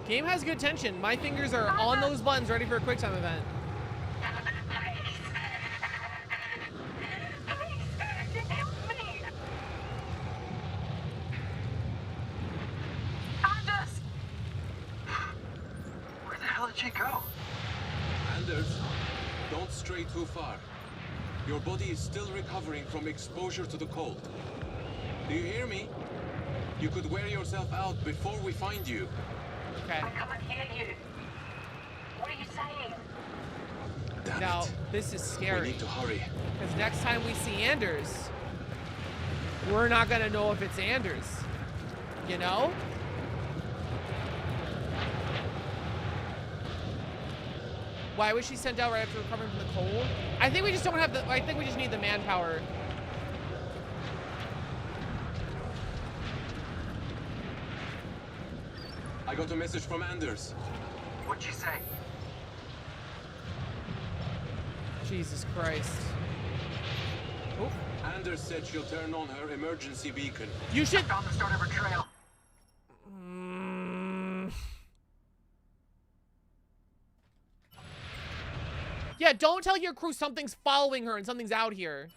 Game has good tension. My fingers are on those buttons, ready for a quick time event. Anders! Where the hell did she go? Anders, don't stray too far. Your body is still recovering from exposure to the cold. Do you hear me? You could wear yourself out before we find you. Okay. I can't hear you. What are you saying? Damn Now, it. this is We scary. need to hurry. Because next time we see Anders, we're not going to know if it's Anders. You know? Why was she sent out right after recovering from the cold? I think we just don't have the... I think we just need the manpower. I got a message from Anders. What'd she say? Jesus Christ. Oh, Anders said she'll turn on her emergency beacon. you should... Found the start of her trail. Yeah, don't tell your crew something's following her and something's out here.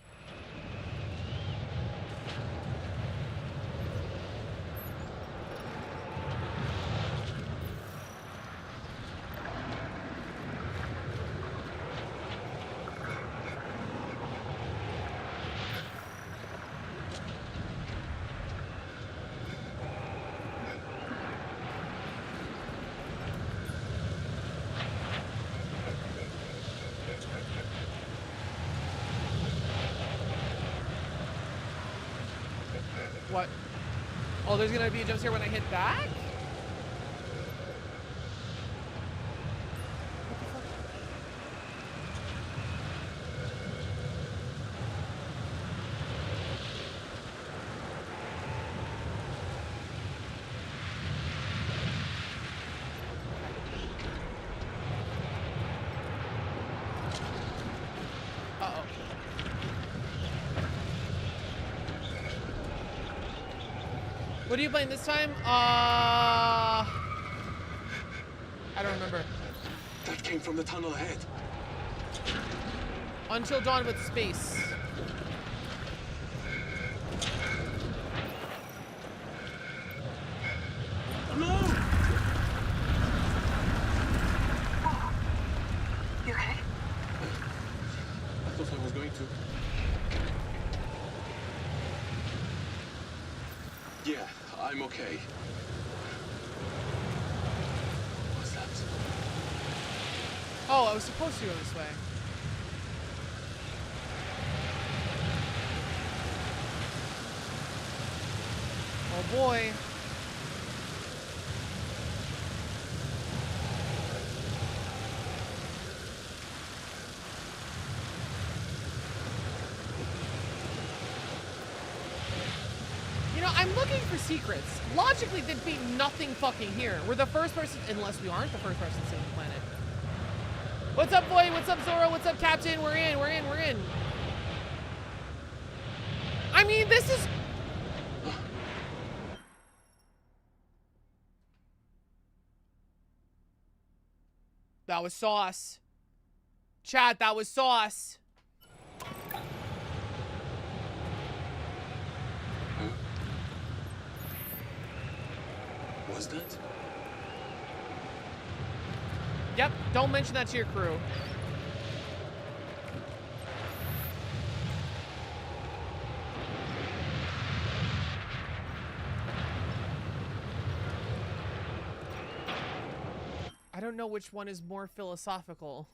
What? Oh, there's gonna be a jump scare when I hit back? Uh-oh. What are you playing this time? I don't remember. That came from the tunnel ahead. Until Dawn with Space. No! You okay? I thought I was going to. Yeah, I'm okay. What's that? Oh, I was supposed to go this way. Oh boy. You know, I'm looking for secrets. Logically, there'd be nothing fucking here. We're the first person, unless we aren't the first person to see the planet. What's up, boy? What's up, Zora? What's up, Captain? We're in, we're in, we're in. I mean, this is... That was sauce. Chat, that was sauce. Was that? Yep, don't mention that to your crew. I don't know which one is more philosophical.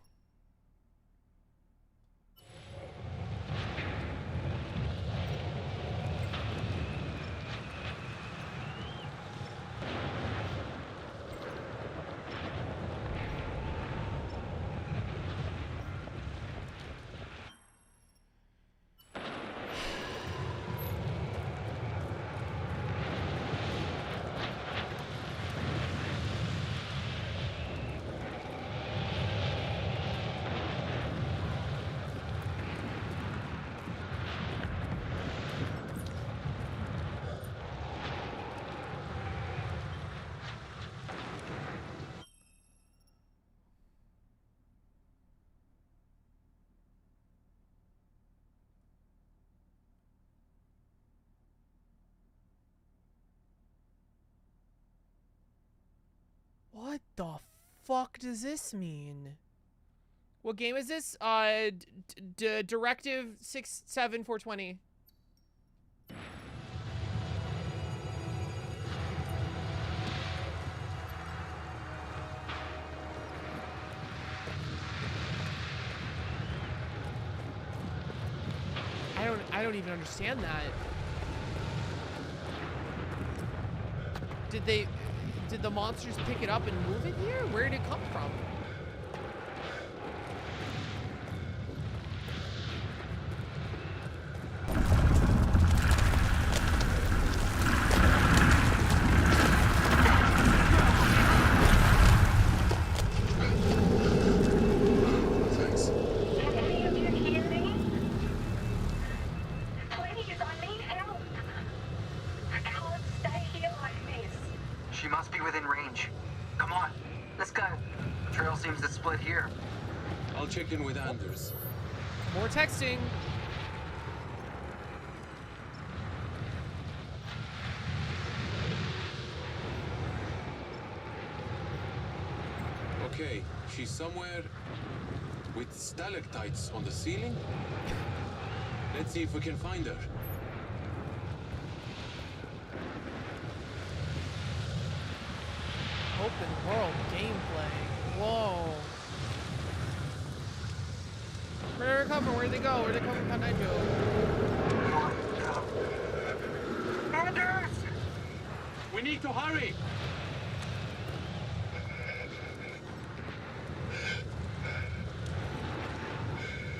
What the fuck does this mean? What game is this? Directive 67420. I don't even understand that. Did the monsters pick it up and move it here? Where did it come from? Thanks. Can any of you hear me? Please, I need help. I can't stay here like this. She must be within range. Come on, let's go. The trail seems to split here. I'll check in with Anders. More texting. Okay, she's somewhere with stalactites on the ceiling. Let's see if we can find her. Open world gameplay. Whoa. Where did they come from? Where'd they go? Where'd they come from? How'd I go? Anders! We need to hurry!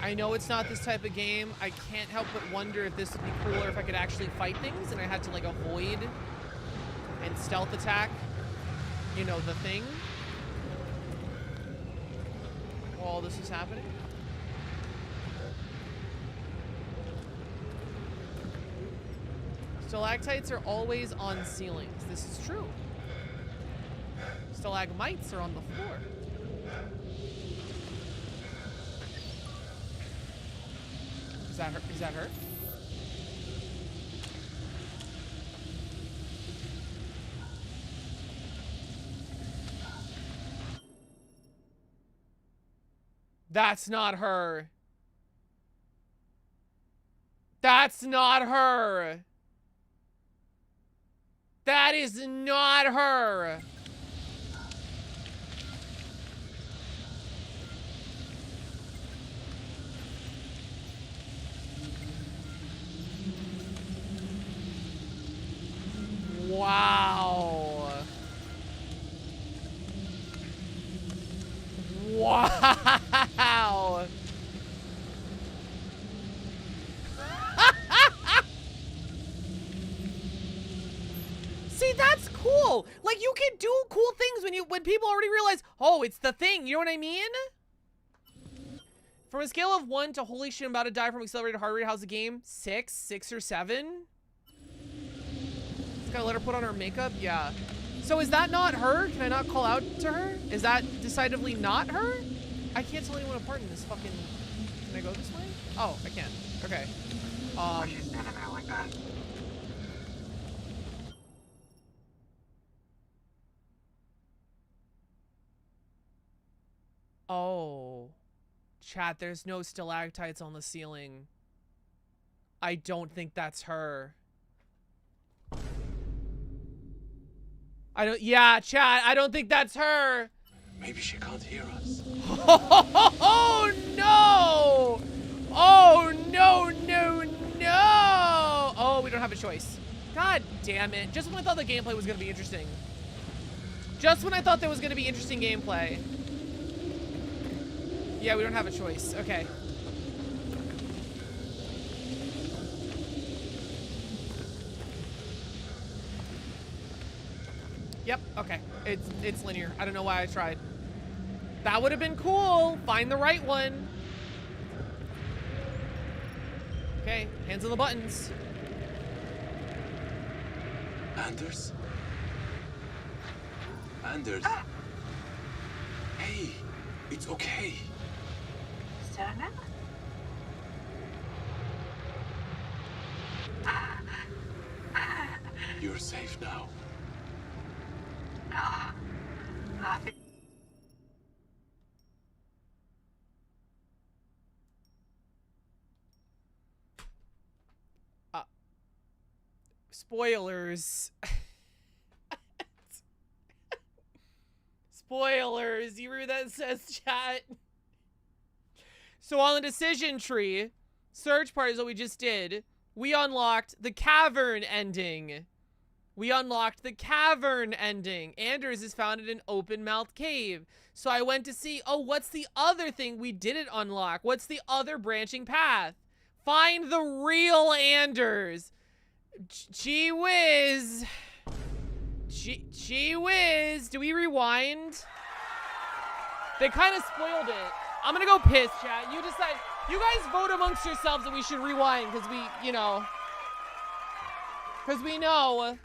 I know it's not this type of game. I can't help but wonder if this would be cooler if I could actually fight things and I had to like avoid and stealth attack, you know, the thing. While all this is happening. Stalactites are always on ceilings. This is true. Stalagmites are on the floor. Is that her? Is that her? That's not her. That's not her. That is not her. Wow. Wow. See, that's cool. Like, you can do cool things when people already realize, oh, it's the thing. You know what I mean? From a scale of 1 to holy shit, I'm about to die from accelerated heart rate, how's the game? 6 or 7? Just gotta let her put on her makeup? Yeah. So is that not her? Can I not call out to her? Is that decidedly not her? I can't tell anyone apart in this fucking... Can I go this way? Oh, I can. Okay. Why is she standing there like that? Oh. Chat, there's no stalactites on the ceiling. I don't think that's her. Yeah, chat, I don't think that's her. Maybe she can't hear us. Oh, no! Oh, no, no, no! Oh, we don't have a choice. God damn it. Just when I thought the gameplay was going to be interesting. Just when I thought there was going to be interesting gameplay. Yeah, we don't have a choice. Okay. Yep, okay. It's linear. I don't know why I tried. That would have been cool. Find the right one. Okay, hands on the buttons. Anders? Anders? Hey, it's okay. Certain? You're safe now. Nothing. Spoilers. Spoilers. You read that says, chat? So on the decision tree, search part is what we just did. We unlocked the cavern ending. We unlocked the cavern ending. Anders is found in an open-mouthed cave. So I went to see, oh, what's the other thing we didn't unlock? What's the other branching path? Find the real Anders. Gee whiz. Gee whiz. Do we rewind? They kind of spoiled it. I'm gonna go piss, chat. You decide. You guys vote amongst yourselves that we should rewind because we, you know. Because we know.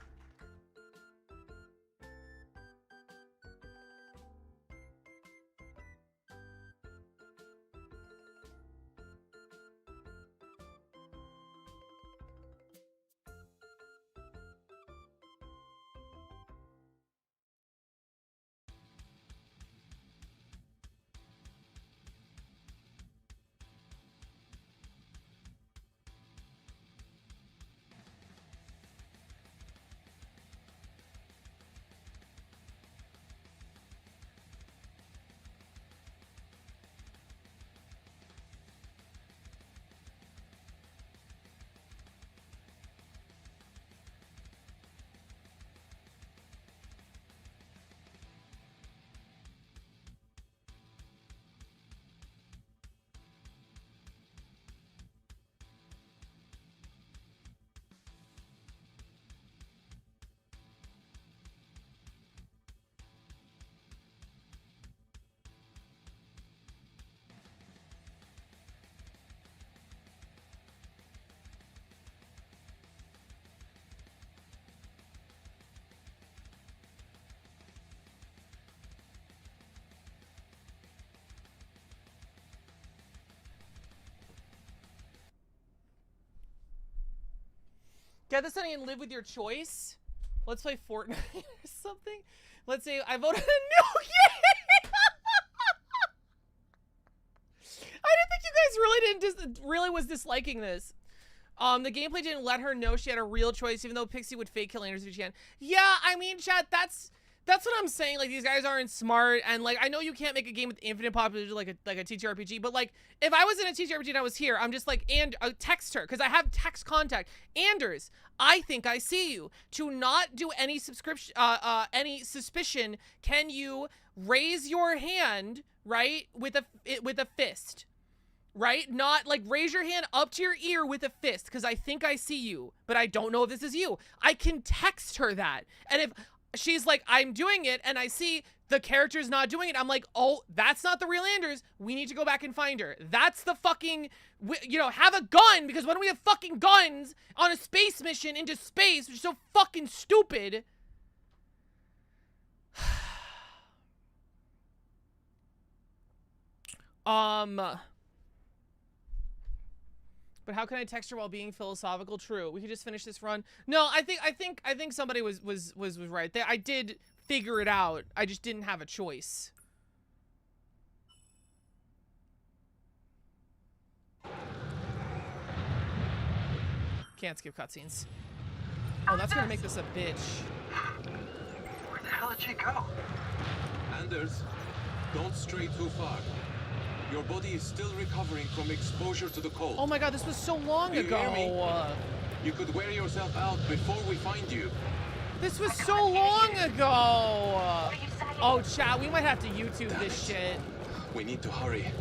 Get this honey and live with your choice. Let's play Fortnite or something. Let's say I voted a no game. I didn't think you guys really was disliking this. The gameplay didn't let her know she had a real choice, even though Pixie would fake kill Anders if she can. Yeah, I mean, chat, that's what I'm saying. Like, these guys aren't smart, and like, I know you can't make a game with infinite popularity like a TTRPG, but like, if I was in a TTRPG and I was here, I'm just like, and text her because I have text contact. Anders, I think I see you. To not do any subscription, any suspicion, can you raise your hand, right, with a fist? Right? Not like raise your hand up to your ear with a fist because I think I see you, but I don't know if this is you. I can text her that. And if she's like, I'm doing it, and I see the character's not doing it, I'm like, oh, that's not the real Anders. We need to go back and find her. That's the fucking, you know, have a gun, because when we have fucking guns on a space mission into space, which is so fucking stupid. But how can I text her while being philosophical? True. We could just finish this run. No, I think somebody was right. I did figure it out. I just didn't have a choice. Can't skip cutscenes. Oh, that's gonna make this a bitch. Where the hell did she go? Anders, don't stray too far. Your body is still recovering from exposure to the cold. Oh my god, this was so long Do you hear me? ago. You could wear yourself out before we find you. This was so long ago. Oh, chat, we might have to YouTube this shit. We need to hurry.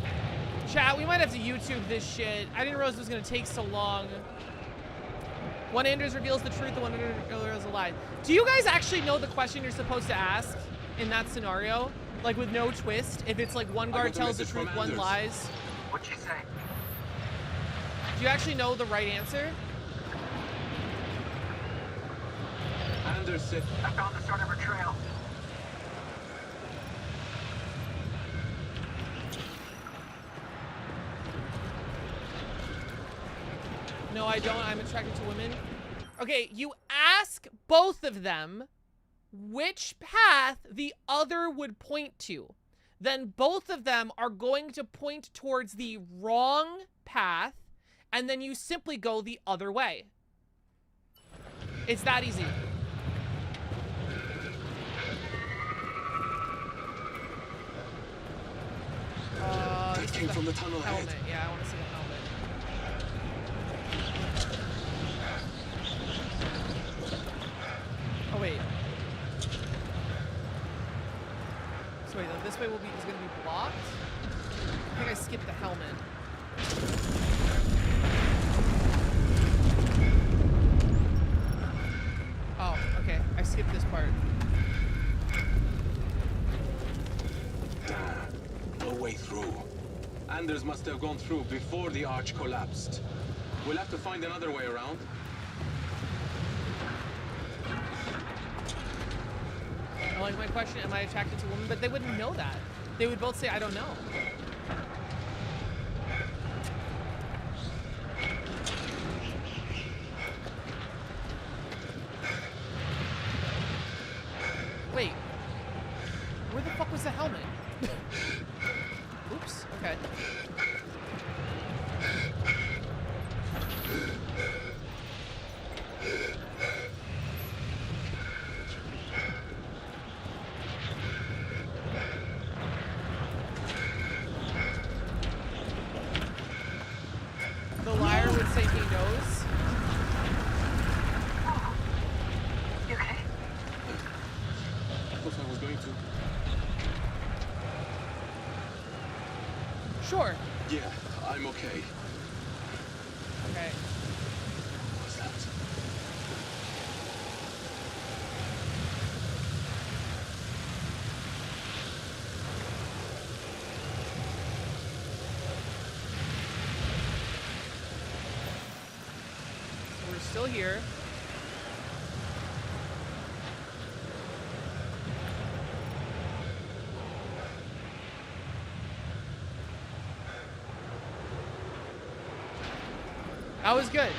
Chat, we might have to YouTube this shit. I didn't realize it was gonna take so long. One Anders reveals the truth, the one Anders reveals a lie. Do you guys actually know the question you're supposed to ask in that scenario? Like with no twist, if it's like one guard tells the truth, one lies. What'd she say? Do you actually know the right answer? Anders said, I found the start of her trail. No, I don't. I'm attracted to women. Okay, you ask both of them which path the other would point to. Then both of them are going to point towards the wrong path, and then you simply go the other way. It's that easy. That came from the tunnel ahead. Helmet. Yeah, I want to see the helmet. Oh wait. So wait, this way is going to be blocked. I think I skipped the helmet. Oh, okay. I skipped this part. Damn. No way through. Anders must have gone through before the arch collapsed. We'll have to find another way around. I like my question, am I attracted to women? But they wouldn't know that. They would both say, I don't know. Wait. Where the fuck was the helmet? Oops, okay. The liar would say he knows. You okay? I thought I was going to. Sure. Yeah, I'm okay. Okay. What's that? We're still here. That was good.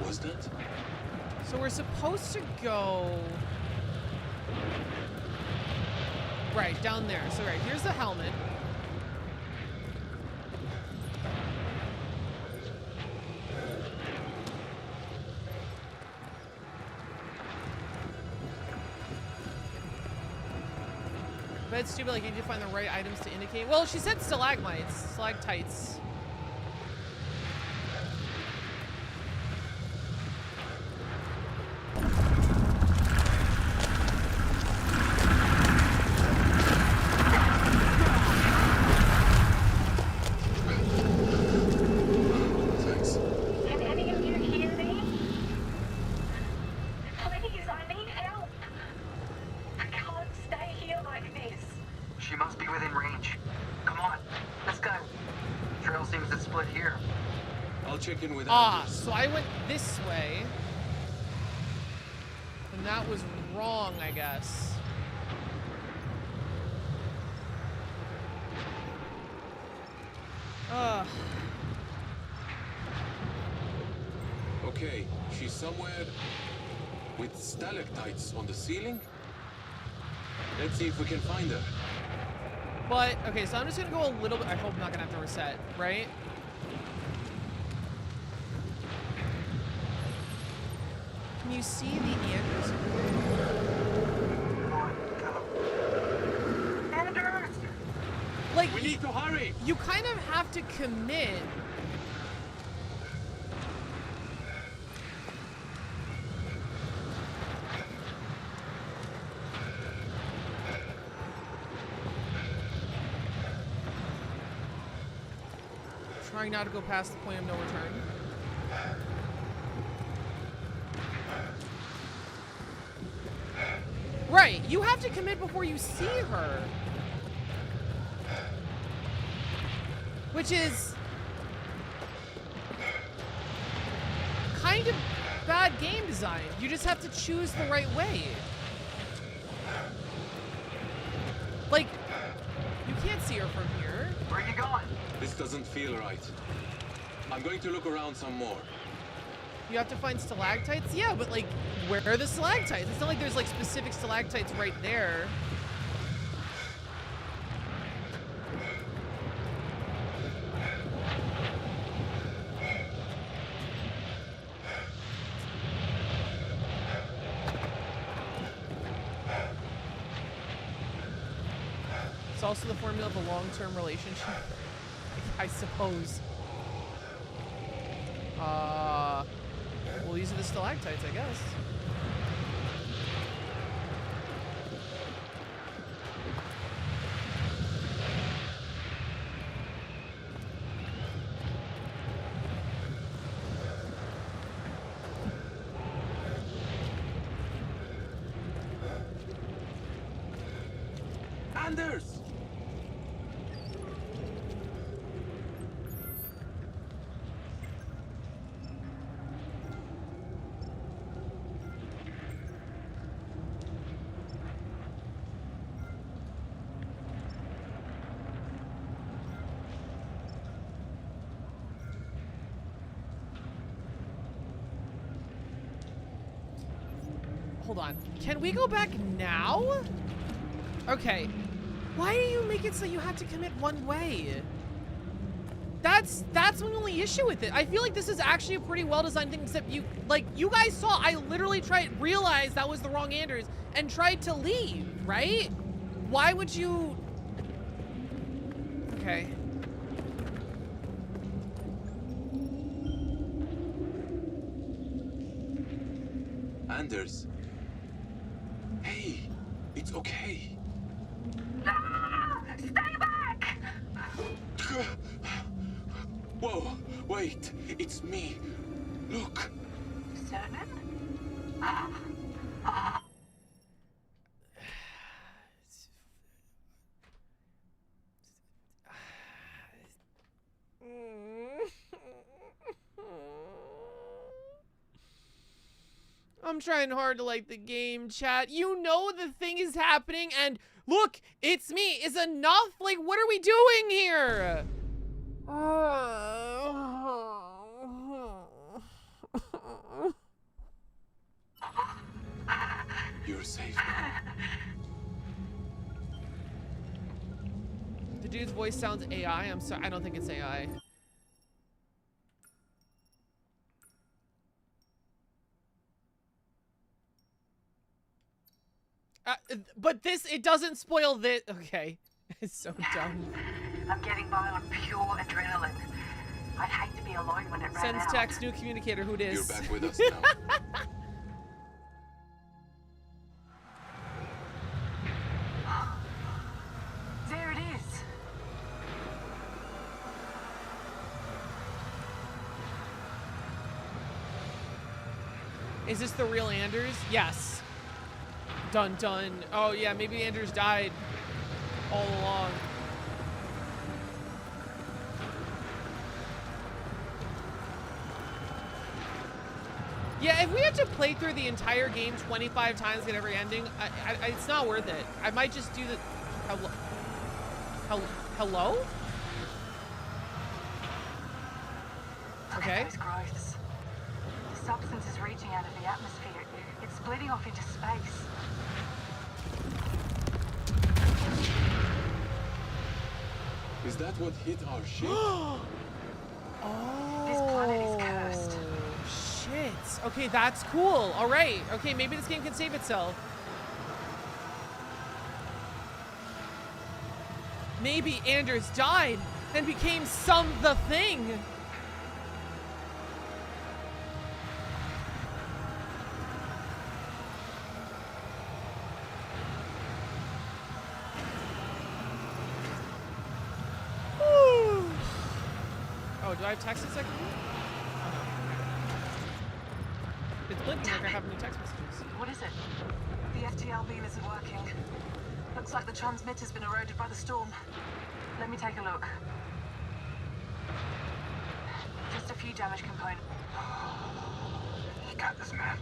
Was that? So we're supposed to go right down there. So right here's the helmet. But it's stupid, like you need to find the right items to indicate. Well, she said stalagmites, stalactites. Thanks. Can any of you hear me? Please, I need help. I can't stay here like this. She must be within range. Come on, let's go. Trail seems to split here. I'll check in with Ah, Anders. so I went this way. And that was wrong, I guess. Ugh. Okay, she's somewhere with stalactites on the ceiling. Let's see if we can find her. But, okay, so I'm just gonna go a little bit. I hope I'm not gonna have to reset, right? Can you see the Anders? Anders! Like, We need to hurry! you kind of have to commit. Trying not to go past the point of no return. Right, you have to commit before you see her. Which is kind of bad game design. You just have to choose the right way. Like, you can't see her from here. Where are you going? This doesn't feel right. I'm going to look around some more. You have to find stalactites? Yeah, but like, where are the stalactites? It's not like there's like specific stalactites right there. It's also the formula of a long-term relationship, I suppose. Well, these are the stalactites, I guess. Anders! Hold on. Can we go back now? Okay. Why do you make it so you have to commit one way? That's my only issue with it. I feel like this is actually a pretty well-designed thing, except you guys saw, I literally realized that was the wrong Anders and tried to leave, right? Why would you? Okay. Anders. Hey, it's okay. No! Stay back! Whoa, wait, it's me. Look. Certain? I'm trying hard to like the game, chat. You know the thing is happening, and look, it's me. Is enough? Like, what are we doing here? You're safe now. The dude's voice sounds AI. I'm sorry. I don't think it's AI. But it doesn't spoil this. Okay. It's so dumb. I'm getting by on pure adrenaline. I'd hate to be alone when it ran Sends out. text, new communicator, who dis? You're back with us now. There it is. Is this the real Anders? Yes. Dun dun. Oh yeah, maybe Anders died all along. Yeah, if we had to play through the entire game 25 times, get every ending, it's not worth it. I might just do the... Hello? Okay. Those growths. The substance is reaching out of the atmosphere. It's splitting off into space. Is that what hit our ship? Oh. This planet is cursed. Shit. Okay, that's cool. All right. Okay, maybe this game can save itself. Maybe Anders died and became the thing. Oh, do I have text a second? Oh, no. It's blinking like I have any text messages. What is it? The FTL beam isn't working. Looks like the transmitter's been eroded by the storm. Let me take a look. Just a few damaged components. You got this, man.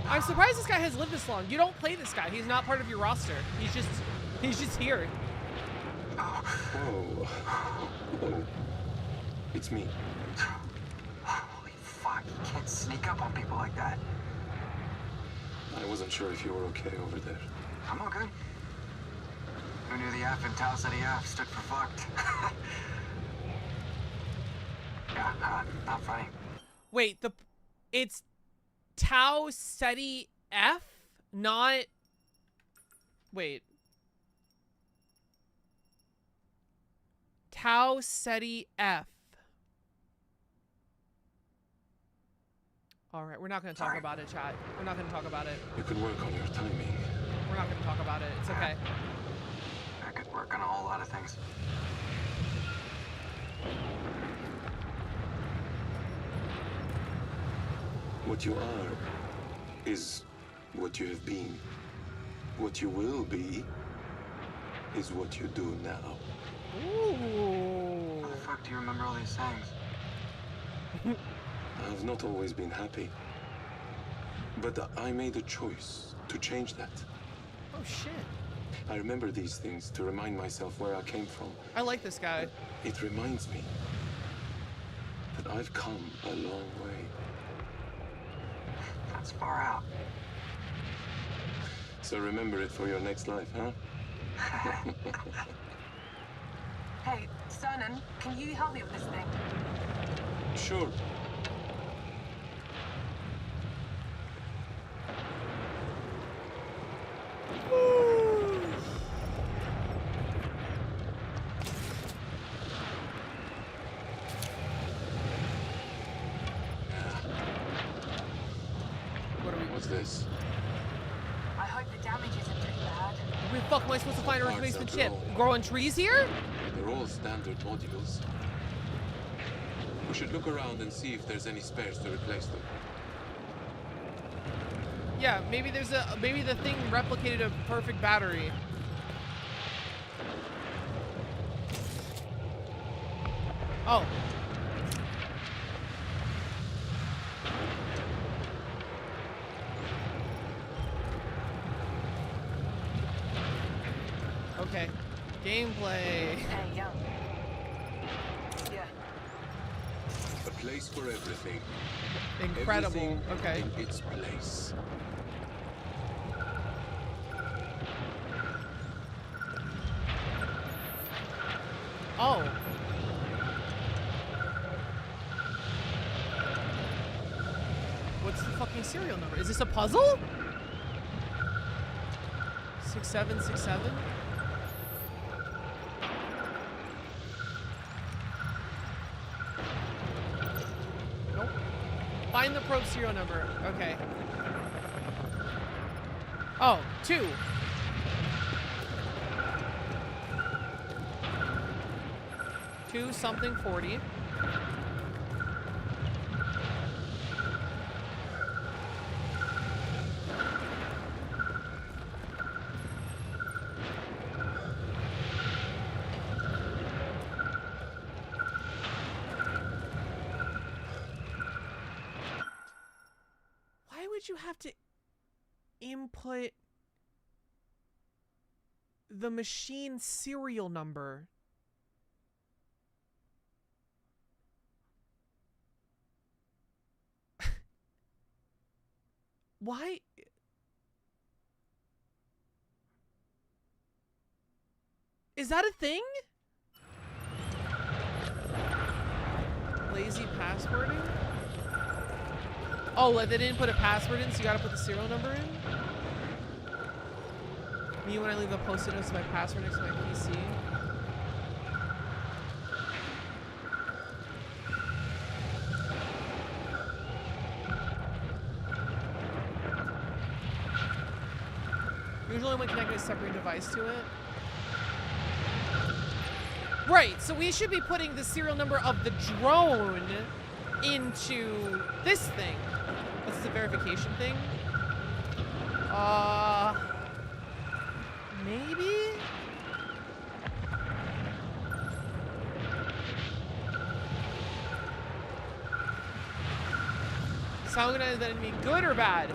I'm surprised this guy has lived this long. You don't play this guy. He's not part of your roster. He's just here. Whoa. It's me. Holy fuck, you can't sneak up on people like that. I wasn't sure if you were okay over there. I'm all good. Who knew the F in Tau Ceti F stood for fucked? Yeah, not funny. Wait, it's Tau Ceti F, not. Wait. Tau Ceti F. All right, we're not going to talk about it, chat. We're not going to talk about it. You could work on your timing. We're not going to talk about it. It's okay. I could work on a whole lot of things. What you are is what you have been. What you will be is what you do now. Ooh. How the fuck do you remember all these things? I've not always been happy. But I made a choice to change that. Oh, shit. I remember these things to remind myself where I came from. I like this guy. It reminds me that I've come a long way. That's far out. So remember it for your next life, huh? Hey, Cernan, can you help me with this thing? Sure. What's this? I hope the damage isn't too bad. Where the fuck am I supposed to find a Parts replacement are chip? grown. Growing trees here? They're all standard modules. We should look around and see if there's any spares to replace them. Yeah, maybe there's maybe the thing replicated a perfect battery. Oh. Okay. Gameplay. Hey, young. Yeah. A place for everything. Incredible. Everything Okay. in its place. Oh. What's the fucking serial number? Is this a puzzle? 6767? Nope. Find the probe serial number. Okay. Oh, 2. Two something 40. Why would you have to input the machine serial number? Why? Is that a thing? Lazy passwording? Oh, like they didn't put a password in, so you gotta put the serial number in? Me when I leave a post-it note to my password next to my PC. Usually when connecting a separate device to it. Right, so we should be putting the serial number of the drone into this thing. This is a verification thing. Maybe? Sound gonna then mean good or bad?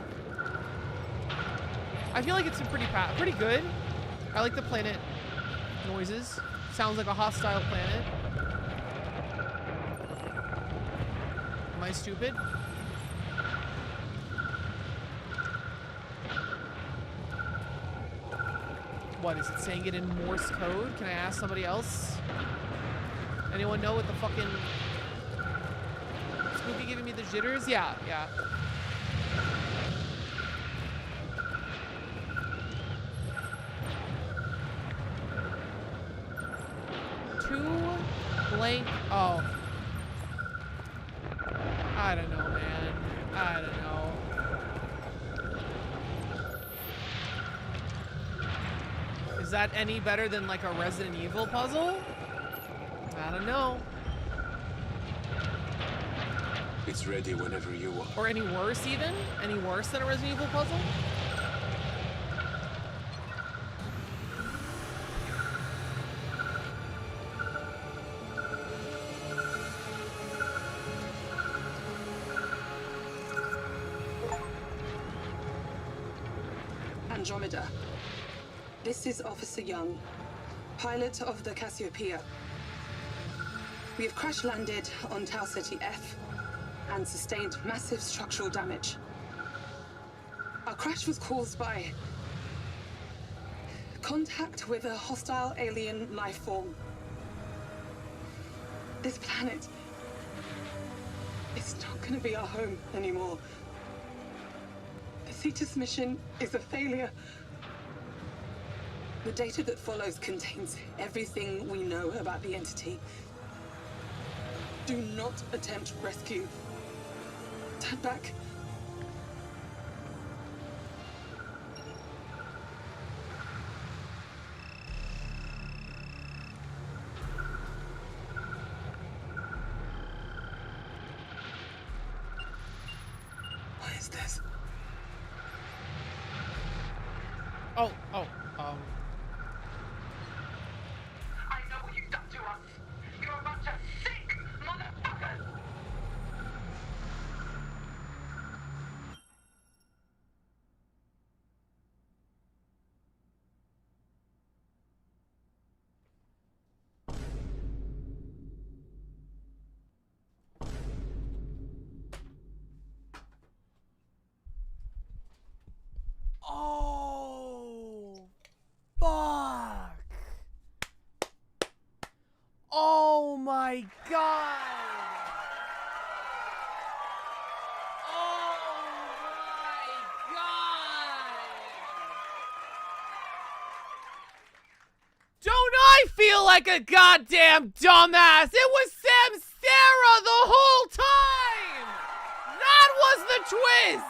I feel like it's pretty good. I like the planet noises. Sounds like a hostile planet. I stupid? What, is it saying it in Morse code? Can I ask somebody else? Anyone know what the fucking... Spooky giving me the jitters? Yeah, yeah. Two blank... Oh. I don't know, man. I don't know. Is that any better than like a Resident Evil puzzle? I don't know. It's ready whenever you are. Or any worse even? Any worse than a Resident Evil puzzle? Andromeda. This is Officer Young, pilot of the Cassiopeia. We have crash landed on Tau Ceti F and sustained massive structural damage. Our crash was caused by contact with a hostile alien life form. This planet is not going to be our home anymore. The Cetus mission is a failure. The data that follows contains everything we know about the entity. Do not attempt rescue. Turn back. What is this? Oh. I know what you've done to us. You're a bunch of sick motherfuckers. Oh. Fuck. Oh my god. Oh my god. Don't I feel like a goddamn dumbass? It was Samsara the whole time. That was the twist.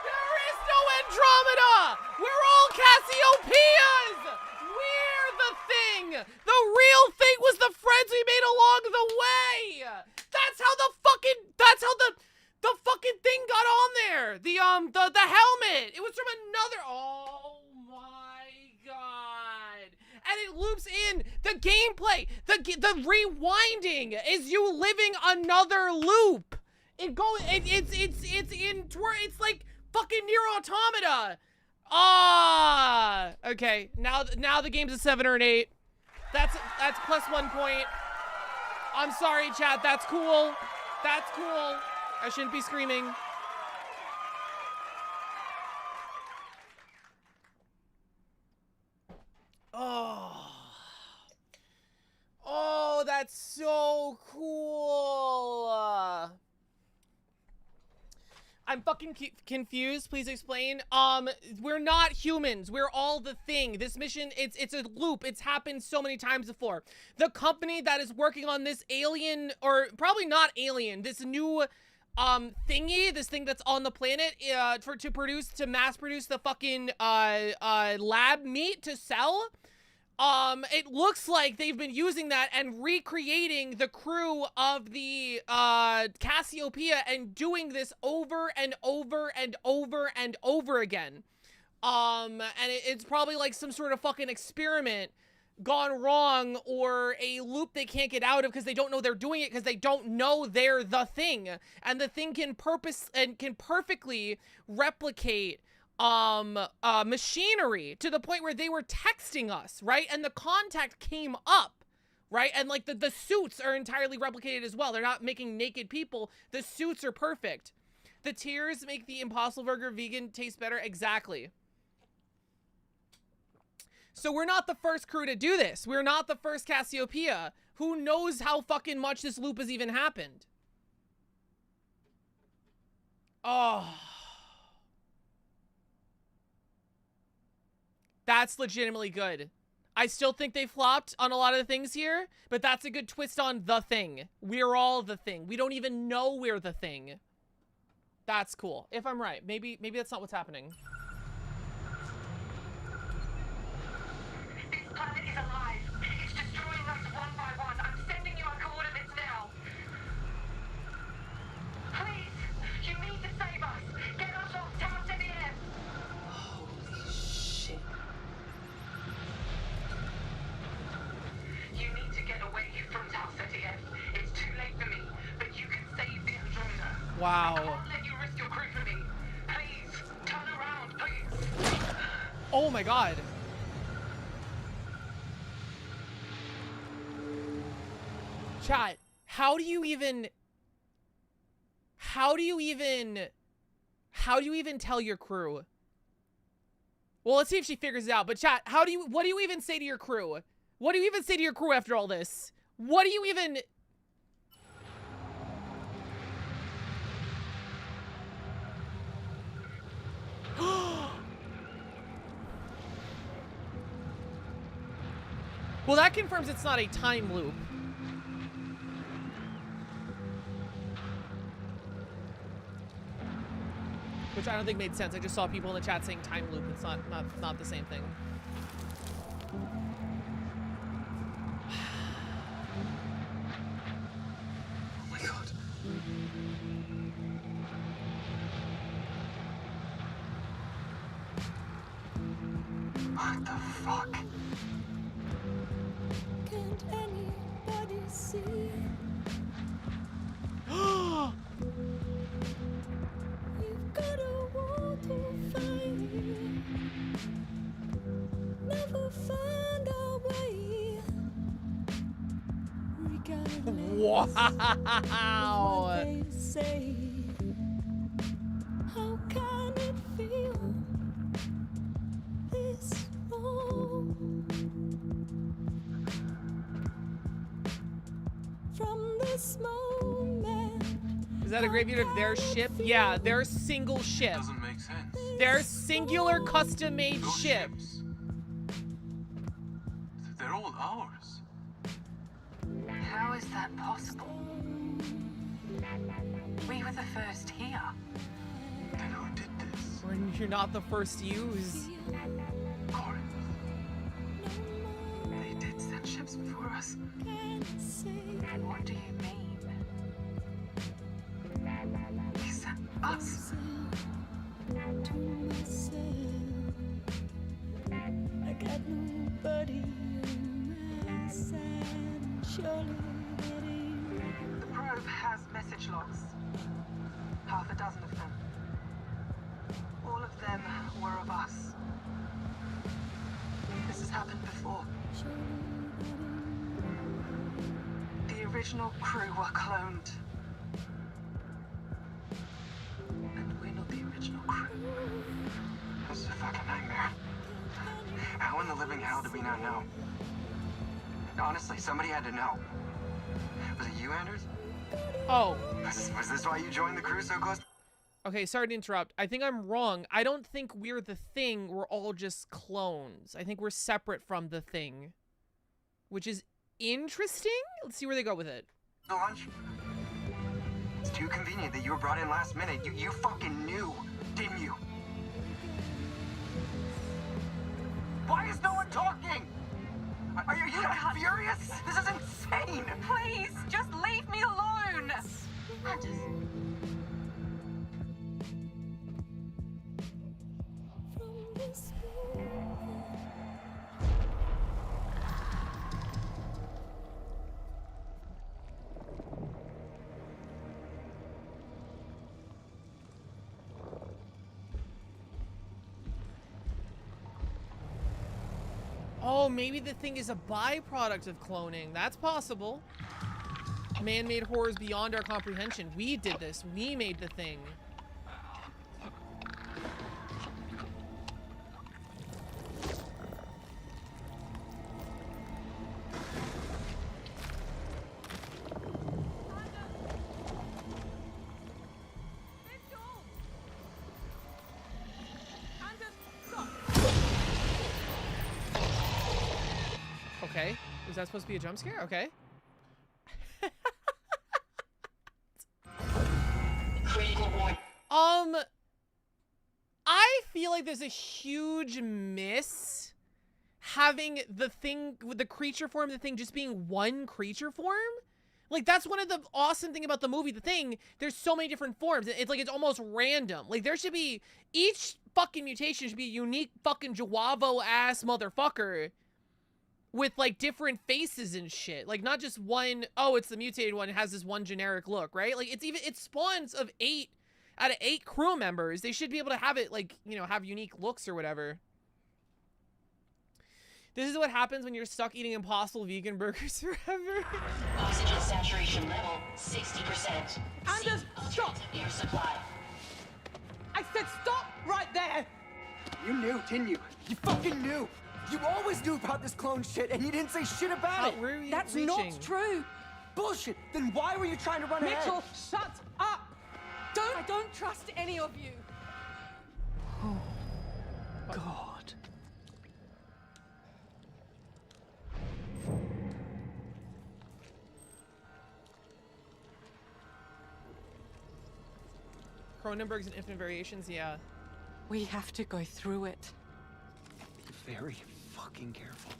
There is no Andromeda. We're all Cassiopeias. We're the thing. The real thing was the friends we made along the way. That's how the fucking thing got on there. The helmet. It was from another. Oh my god. And it loops in the gameplay. The rewinding is you living another loop. It's like fucking Nier Automata. Okay. Now the game's a 7 or an 8. That's plus 1 point. I'm sorry, chat. That's cool. That's cool. I shouldn't be screaming. Oh, that's so cool. I'm fucking confused. Please explain. We're not humans. We're all the thing. This mission, it's a loop. It's happened so many times before. The company that is working on this alien, or probably not alien, this new thingy, this thing that's on the planet, to mass produce the fucking lab meat to sell. It looks like they've been using that and recreating the crew of the Cassiopeia and doing this over and over and over and over again. And it's probably like some sort of fucking experiment gone wrong, or a loop they can't get out of because they don't know they're doing it, because they don't know they're the thing, and the thing can perfectly replicate machinery to the point where they were texting us, right? And the contact came up, right? And like the suits are entirely replicated as well. They're not making naked people. The suits are perfect. The tears make the Impossible Burger vegan taste better. Exactly. So we're not the first crew to do this. We're not the first Cassiopeia. Who knows how fucking much this loop has even happened? Oh. That's legitimately good. I still think they flopped on a lot of the things here, but that's a good twist on the thing. We're all the thing. We don't even know we're the thing. That's cool. If I'm right. Maybe that's not what's happening. This planet is alive. It's destroying us one by one. I'm sending you our coordinates now. Please, you need to save us. Get us off Town City F. Holy shit. You need to get away from Town City F. It's too late for me, but you can save the Andromeda. I Wow. can't let you risk your crew for me. Please, turn around, please. Oh my god. Chat, how do you even tell your crew? Well, let's see if she figures it out. But chat, what do you even say to your crew? What do you even say to your crew after all this? What do you even... Well, that confirms it's not a time loop. Which I don't think made sense. I just saw people in the chat saying time loop. It's not the same thing. Oh my god. What the fuck? Can't anybody see? We've got a war to fight. Never find our way. Regardless Wow. of what they say. How can it feel this wrong? From this moment, Is that a graveyard of their ship? Yeah, their single ship. Doesn't make sense. Their singular custom-made Those ship. ships, they're all ours. How is that possible? We were the first here. Then who did this? When you're not the first to use. Corinth. They did send ships before us. can't say What do you mean? They sent us. to myself. I got nobody on my side. Surely that ain't The probe has message logs. Half a dozen of them. All of them were of us. This has happened before. The original crew were cloned. And we're not the original crew. This is a fucking nightmare. How in the living hell do we not know? Honestly, somebody had to know. Was it you, Anders? Oh. Was this why you joined the crew so close? Okay, sorry to interrupt. I think I'm wrong. I don't think we're the thing. We're all just clones. I think we're separate from the thing. Which is interesting. Let's see where they go with it. Launch? It's too convenient that you were brought in last minute. You fucking knew, didn't you? Why is no one talking? Are you not furious? This is insane! Please, just leave me alone! from this moment. Oh, maybe the thing is a byproduct of cloning. That's possible. Man-made horrors beyond our comprehension. We did this. We made the thing. Okay. Is that supposed to be a jump scare? Okay. I feel like there's a huge miss having the thing with the creature form, the thing just being one creature form. Like, that's one of the awesome thing about the movie, The Thing. There's so many different forms. It's like, it's almost random. Like, there should be, each fucking mutation should be a unique fucking Jawavo-ass motherfucker with, like, different faces and shit. Like, not just one, oh, it's the mutated one, it has this one generic look, right? Like, it's even, it spawns of 8 out of 8 crew members. They should be able to have it, like, you know, have unique looks or whatever. This is what happens when you're stuck eating impossible vegan burgers forever. Oxygen saturation level 60%. Anders, stop! Air supply. I said stop right there! You knew, didn't you? You fucking knew! You always knew about this clone shit, and you didn't say shit about it! Where are you That's reaching? not true! Bullshit! Then why were you trying to run ahead? Mitchell, shut up! I don't trust any of you! Oh, God. Cronenberg's and Infinite Variations, yeah. We have to go through it. Very fucking careful.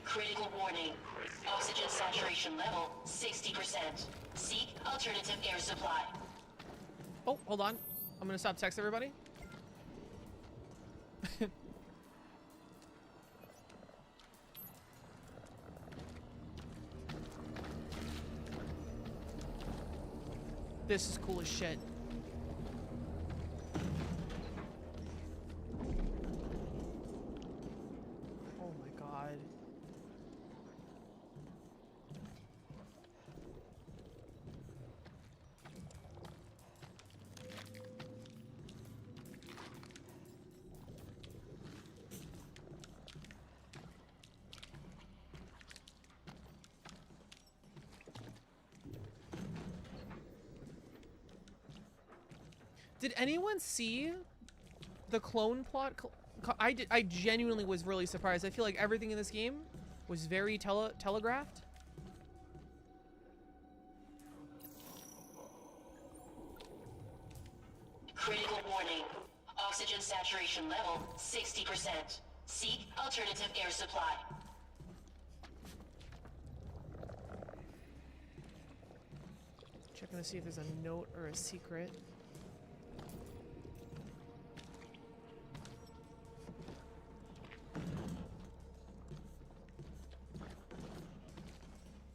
Critical warning. Oxygen saturation level 60%. Seek alternative air supply. Oh, hold on. I'm gonna stop text everybody. This is cool as shit. Oh my god. Did anyone see the clone plot? I did. I genuinely was really surprised. I feel like everything in this game was very telegraphed. Critical warning. Oxygen saturation level 60%. Seek alternative air supply. Checking to see if there's a note or a secret.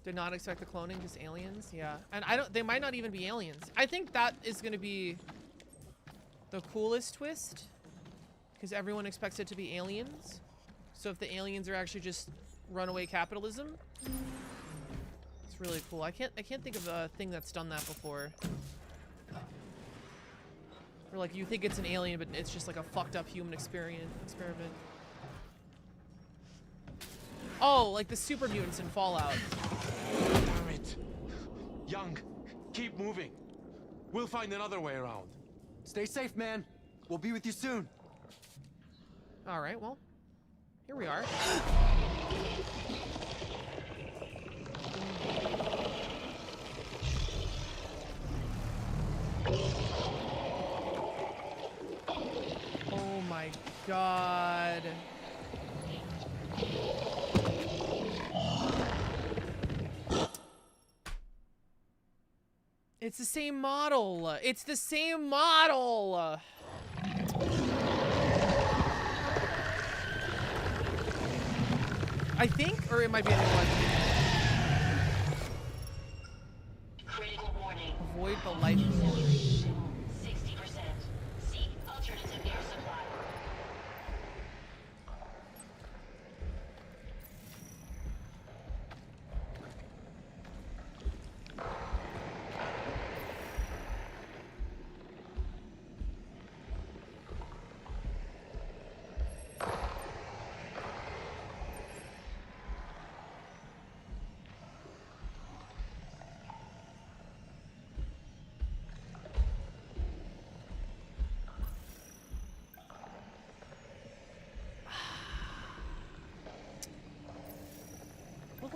Did not expect the cloning, just aliens. Yeah, and I don't. They might not even be aliens. I think that is going to be the coolest twist, because everyone expects it to be aliens. So if the aliens are actually just runaway capitalism, it's really cool. I can't think of a thing that's done that before. Or like you think it's an alien, but it's just like a fucked up human experiment. Oh, like the super mutants in Fallout. Damn it. Young, keep moving. We'll find another way around. Stay safe, man. We'll be with you soon. All right, well, here we are. Oh my God. It's the same model. It's the same model. I think, or it might be a new one. Critical warning. Avoid the light.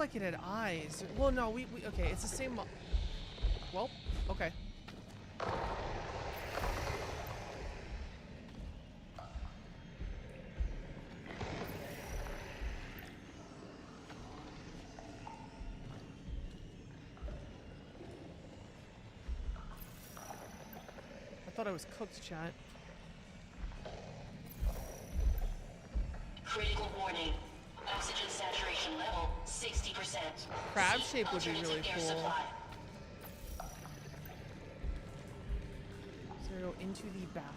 like it had eyes. Well, no, we okay, it's the same. Well, okay. I thought I was cooked, chat. Critical warning. Oxygen saturation level 60%. Crab shape would be really cool. Supply. So we go into the bathroom.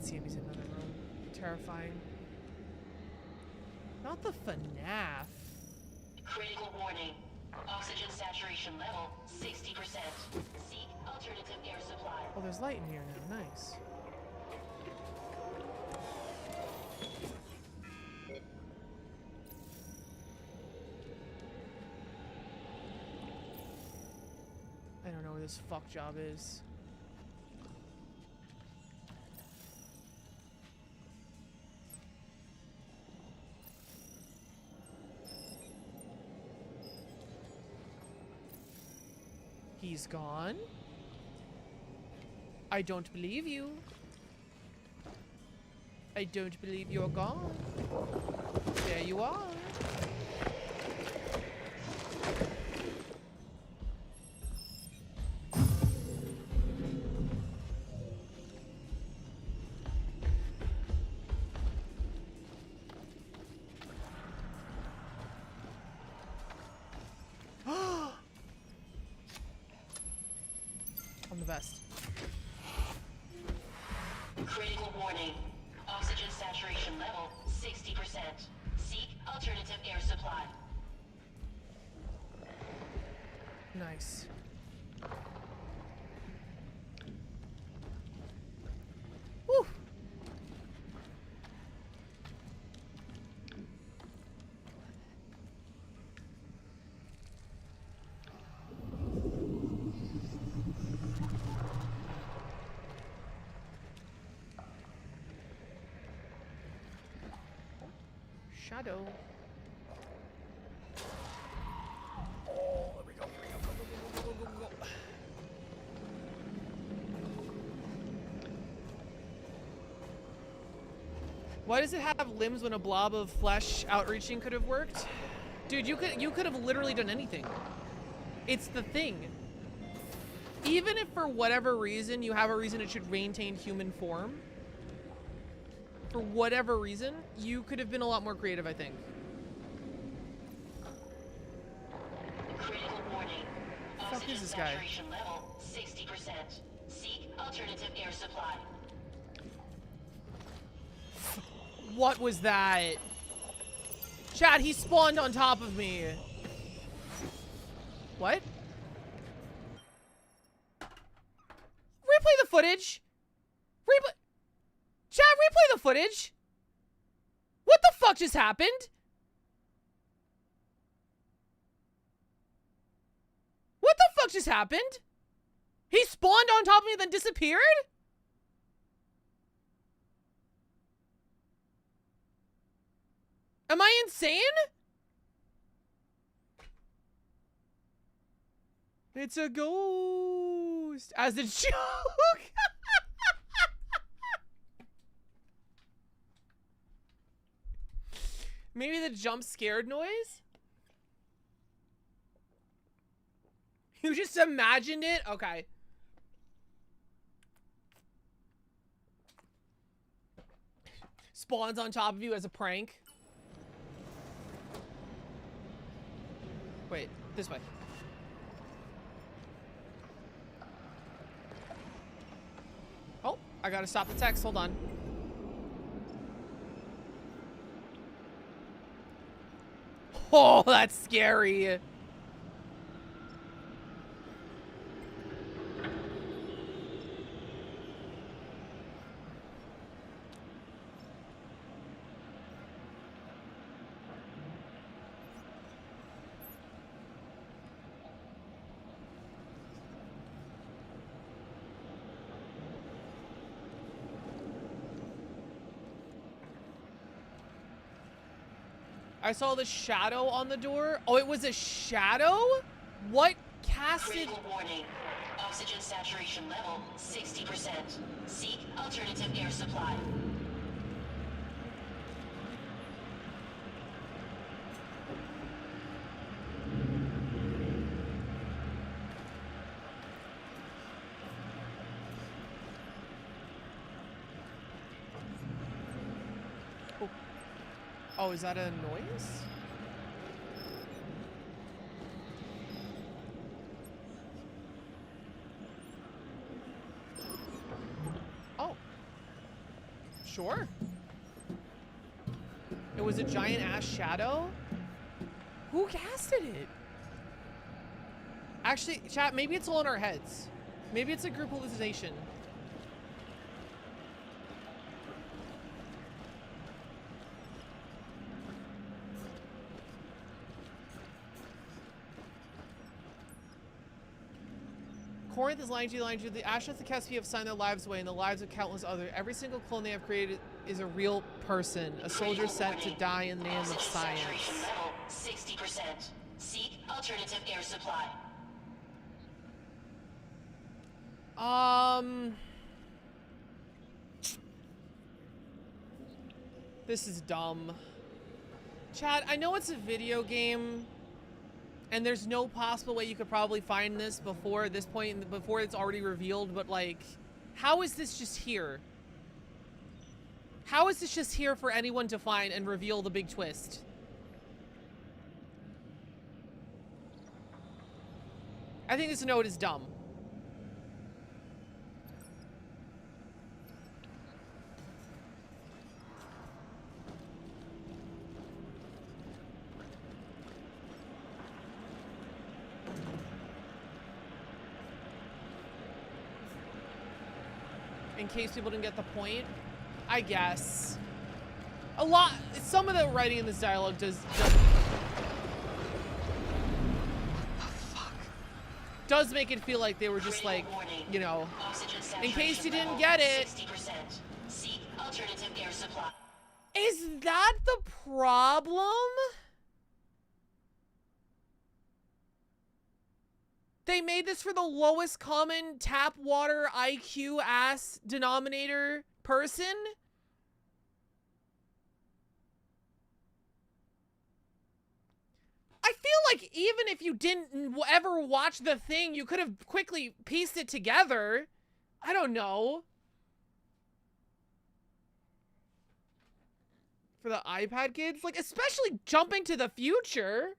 See him, he's in another room. Terrifying. Not the FNAF. Critical warning. Oxygen saturation level 60%. Seek alternative air supply. Oh, there's light in here now. Nice. I don't know where this fuck job is. He's gone. I don't believe you. I don't believe you're gone. There you are. Best. Critical warning. Oxygen saturation level 60%. Seek alternative air supply. Nice. Woo. Shadow. Oh, there we go. Go. Why does it have limbs when a blob of flesh outreaching could have worked? Dude, you could have literally done anything. It's the thing. Even if for whatever reason you have a reason it should maintain human form, for whatever reason, you could have been a lot more creative, I think. Critical warning. What the fuck is this guy? Saturation level 60%. Seek alternative air supply. What was that? Chad, he spawned on top of me. What? Replay the footage. Chad, replay the footage. What the fuck just happened? What the fuck just happened? He spawned on top of me and then disappeared? Am I insane? It's a ghost. As a joke. Maybe the jump scared noise? You just imagined it? Okay. spawns on top of you as a prank. Wait, this way. Oh, I gotta stop the text. Hold on. Oh, that's scary. I saw the shadow on the door. Oh, it was a shadow? What casted? Critical warning. Oxygen saturation level 60%. Seek alternative air supply. Oh, is that a noise? Oh. Sure. It was a giant ass shadow? Who casted it? Actually, chat, maybe it's all in our heads. Maybe it's a group hallucination. Corinth is lying to you. The Ashes of the Caspi have signed their lives away, and the lives of countless others. Every single clone they have created is a real person, a soldier sent to die in the name of science. Level 60%. Seek alternative air supply. This is dumb. Chad, I know it's a video game, and there's no possible way you could probably find this before this point, before it's already revealed, but like, how is this just here? How is this just here for anyone to find and reveal the big twist? I think this note is dumb. In case people didn't get the point, I guess. Some of the writing in this dialogue does make it feel like they were just like, you know, in case you didn't get it. 60%. Seek alternative air supply. Is that the problem? They made this for the lowest common tap water IQ ass denominator person? I feel like even if you didn't ever watch the thing, you could have quickly pieced it together. I don't know. For the iPad kids, like especially jumping to the future.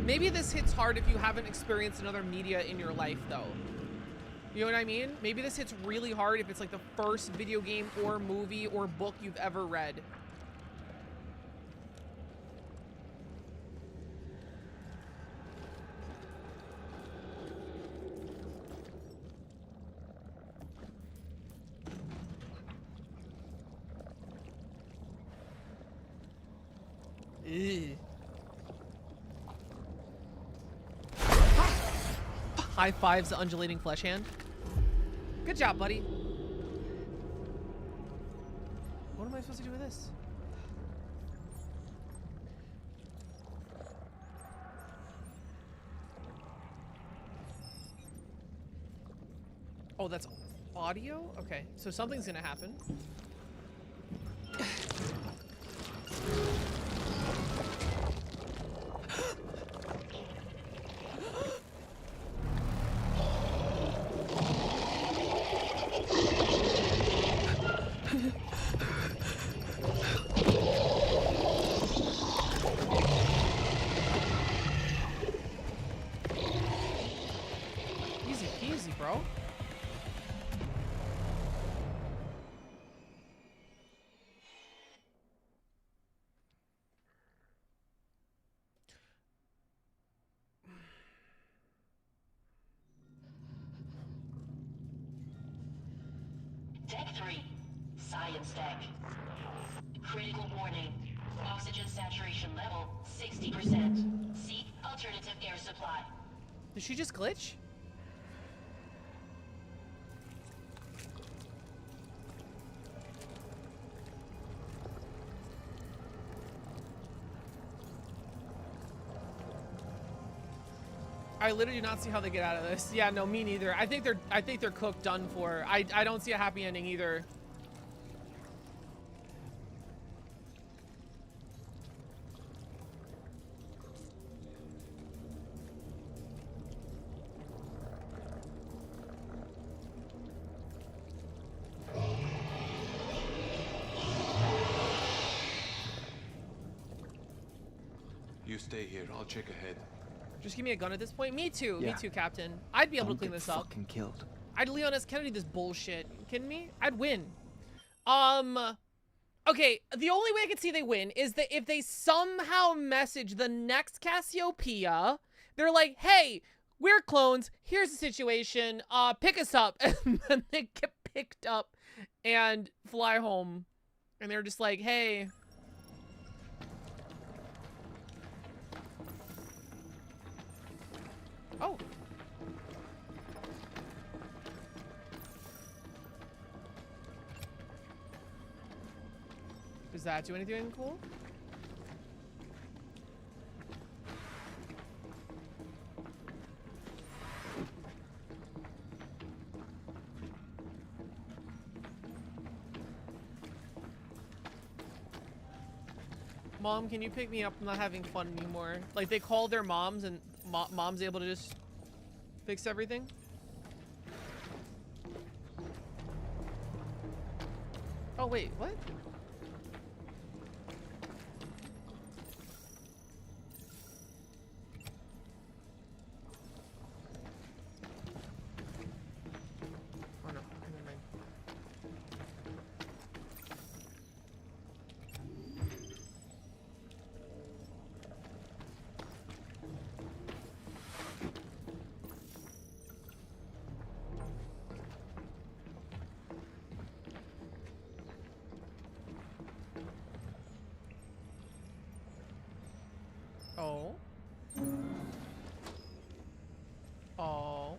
Maybe this hits hard if you haven't experienced another media in your life, though. You know what I mean? Maybe this hits really hard if it's like the first video game or movie or book you've ever read. Ew. High fives the undulating flesh hand. Good job, buddy. What am I supposed to do with this? Oh, that's audio? Okay, so something's gonna happen. 3. Science deck. Critical warning. Oxygen saturation level 60%. Seek alternative air supply. Did she just glitch? I literally do not see how they get out of this. Yeah, no, me neither. I think they're cooked, done for. I don't see a happy ending either. You stay here. I'll check ahead. Just give me a gun at this point. Me too. Yeah. Me too, Captain. I'd be able to Don't clean get this up. fucking killed. I'd Leon S. Kennedy this bullshit. You kidding me? I'd win. Okay, the only way I could see they win is that if they somehow message the next Cassiopeia, they're like, hey, we're clones, here's the situation, pick us up. And then they get picked up and fly home. And they're just like, hey. Oh. Does that do anything cool? Mom, can you pick me up? I'm not having fun anymore. Like, they call their moms and mom's able to just fix everything. Oh, wait, what? Oh, no. Never mind. Oh. Oh.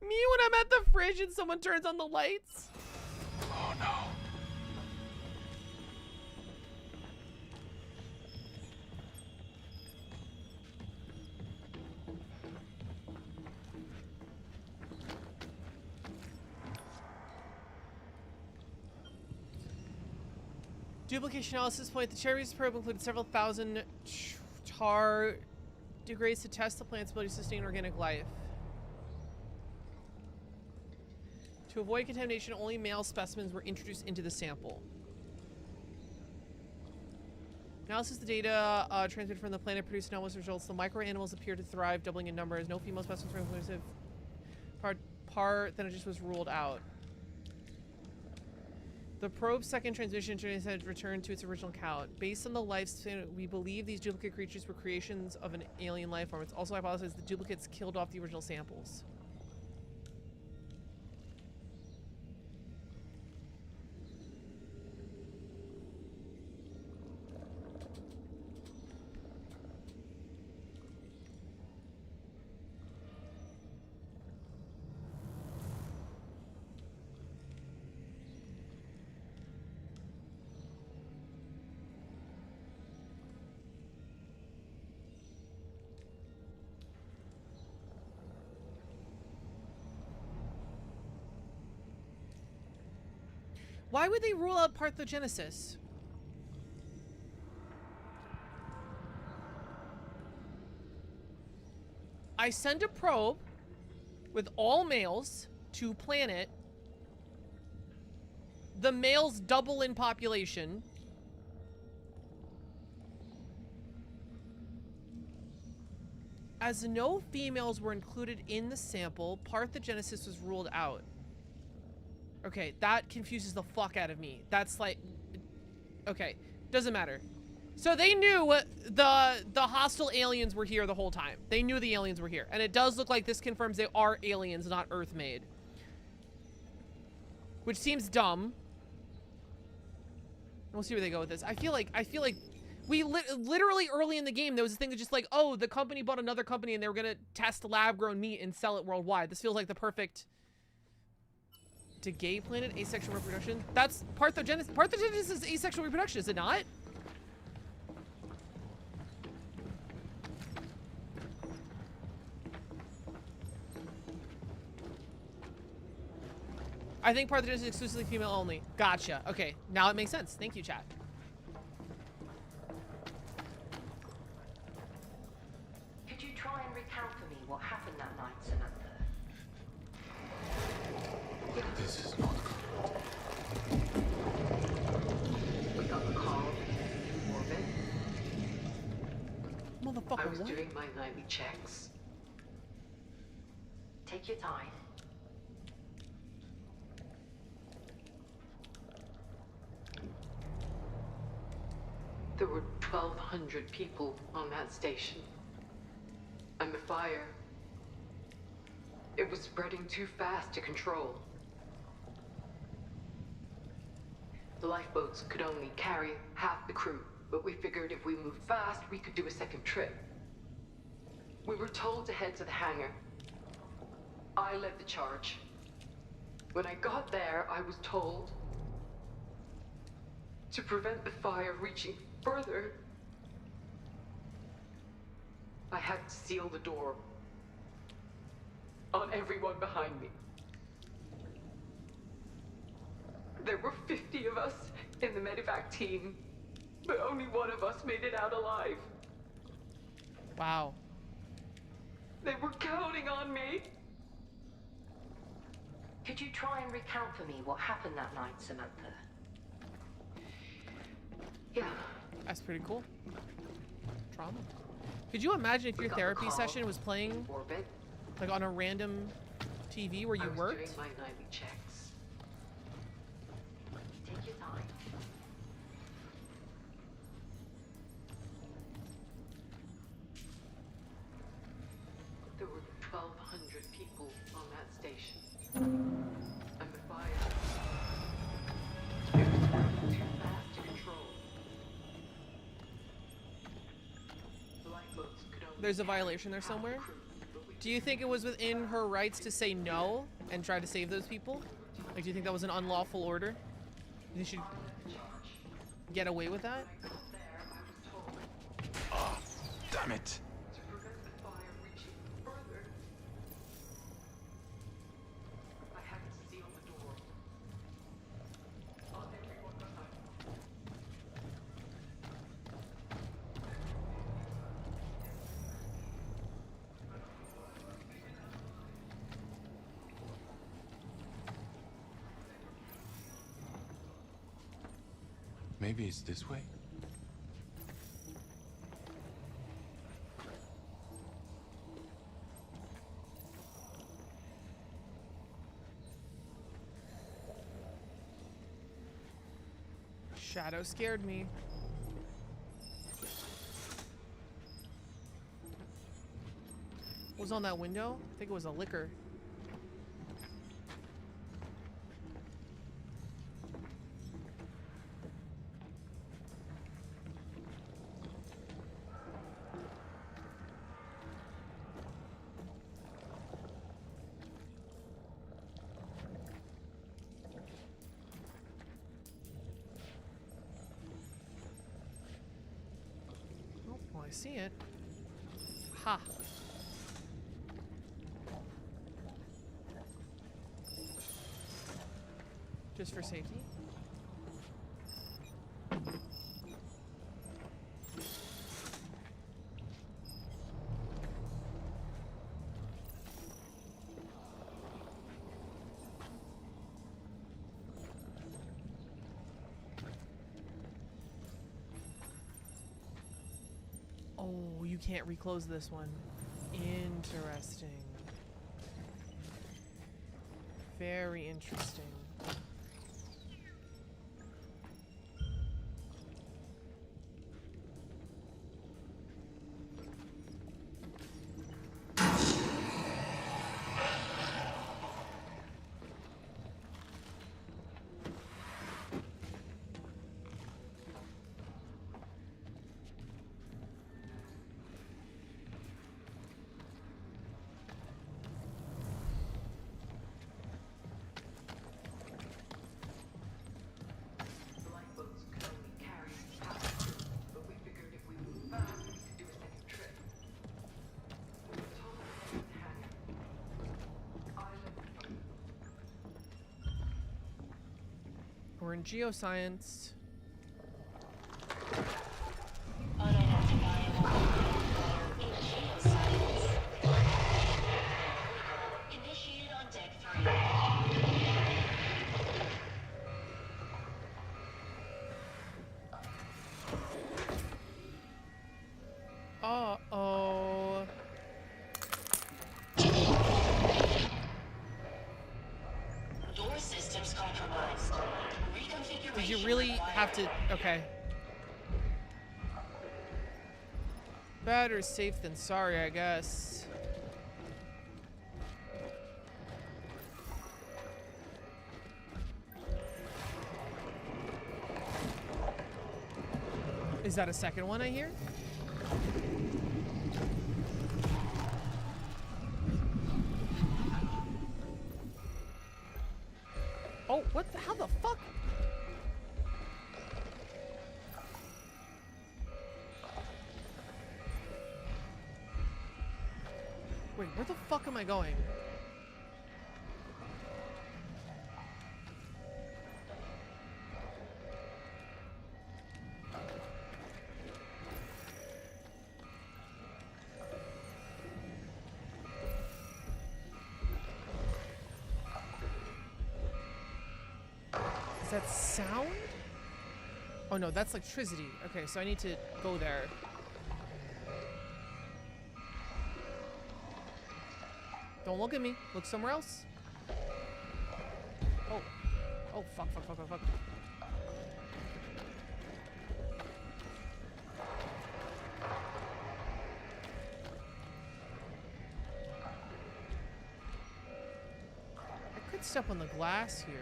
Me when I'm at the fridge and someone turns on the lights. Oh no. Duplication analysis point. The Cherries probe included several thousand tar degrades to test the plant's ability to sustain organic life. To avoid contamination, only male specimens were introduced into the sample. Analysis of the data transmitted from the planet produced anomalous results. The microanimals appear to thrive, doubling in numbers. No female specimens were inclusive. Then it just was ruled out. The probe's second transmission had returned to its original count. Based on the lifespan, we believe these duplicate creatures were creations of an alien life form. It's also hypothesized the duplicates killed off the original samples. Why would they rule out parthenogenesis? I send a probe with all males to planet. The males double in population. As no females were included in the sample, parthenogenesis was ruled out. Okay, that confuses the fuck out of me. That's like... Okay, doesn't matter. So they knew the hostile aliens were here the whole time. They knew the aliens were here. And it does look like this confirms they are aliens, not Earth-made. Which seems dumb. We'll see where they go with this. I feel like we literally early in the game, there was a thing that just like, oh, the company bought another company and they were gonna test lab-grown meat and sell it worldwide. This feels like the perfect... To gay planet, asexual reproduction? That's parthenogenesis. Parthenogenesis is asexual reproduction, is it not? I think parthenogenesis is exclusively female only. Gotcha. Okay, now it makes sense. Thank you, chat. Could you try and recount for me what happened that night, Samantha? This is not good. We got the call in orbit. Motherfucker, I was what? doing my nightly checks. Take your time. There were 1,200 people on that station. And the fire, it was spreading too fast to control. The lifeboats could only carry half the crew, but we figured if we moved fast, we could do a second trip. We were told to head to the hangar. I led the charge. When I got there, I was told to prevent the fire reaching further, I had to seal the door on everyone behind me. There were 50 of us in the medevac team, but only one of us made it out alive. Wow. They were counting on me. Could you try and recount for me what happened that night, Samantha? Yeah. That's pretty cool. Trauma. Could you imagine if your therapy session was playing like on a random TV where you worked? Doing my nightly checks. Take your time. There were 1,200 people on that station. And the fire, it was spreading too fast to control. The lifeboats could only There's a violation there somewhere. Do you think it was within her rights to say no and try to save those people? Like, do you think that was an unlawful order? You think she should get away with that? Oh, damn it. To prevent the fire reaching further, I had to seal the door on everyone behind me. Maybe it's this way? Shadow scared me. What was on that window? I think it was a liquor. I see it. Ha. Just for safety. Oh, you can't reclose this one. Interesting. Very interesting. The lifeboats could only carry half the crew, but we figured if we moved fast, we could do a second trip. We were told to head to the hangar. We're in geoscience. Unidentifiable in geoscience. Initiated on deck 3. Uh-oh. Door systems compromised. Reconfiguration. Did you really have to? Okay. Better safe than sorry, I guess. Is that a second one I hear? Oh, what the, how the fuck? Wait, where the fuck am I going? Is that sound? Oh no, that's electricity. Okay, so I need to go there. Don't look at me. Look somewhere else. Oh. Oh, fuck, fuck, fuck, fuck, fuck. I could step on the glass here.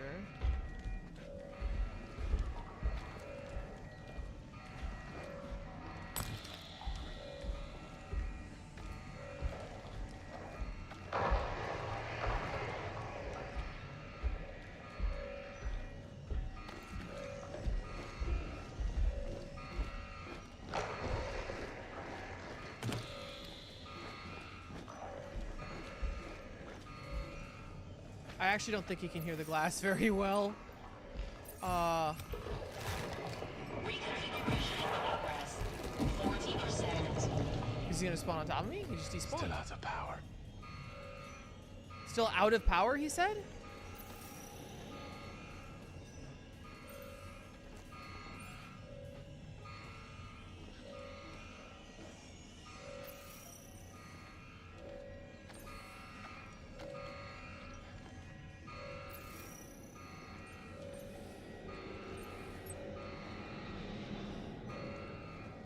I actually don't think he can hear the glass very well. Reconfiguration in progress. 40%. Is he gonna spawn on top of me? He just despawned. Still out of power. Still out of power, he said?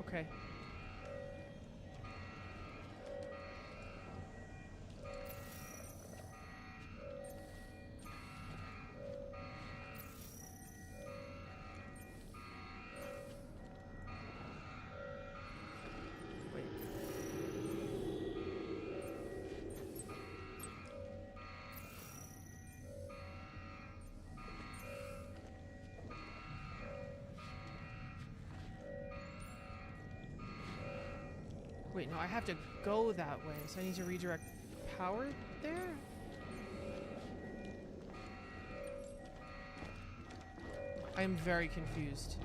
Okay. Wait. Wait, no, I have to go that way, so I need to redirect power there? I am very confused.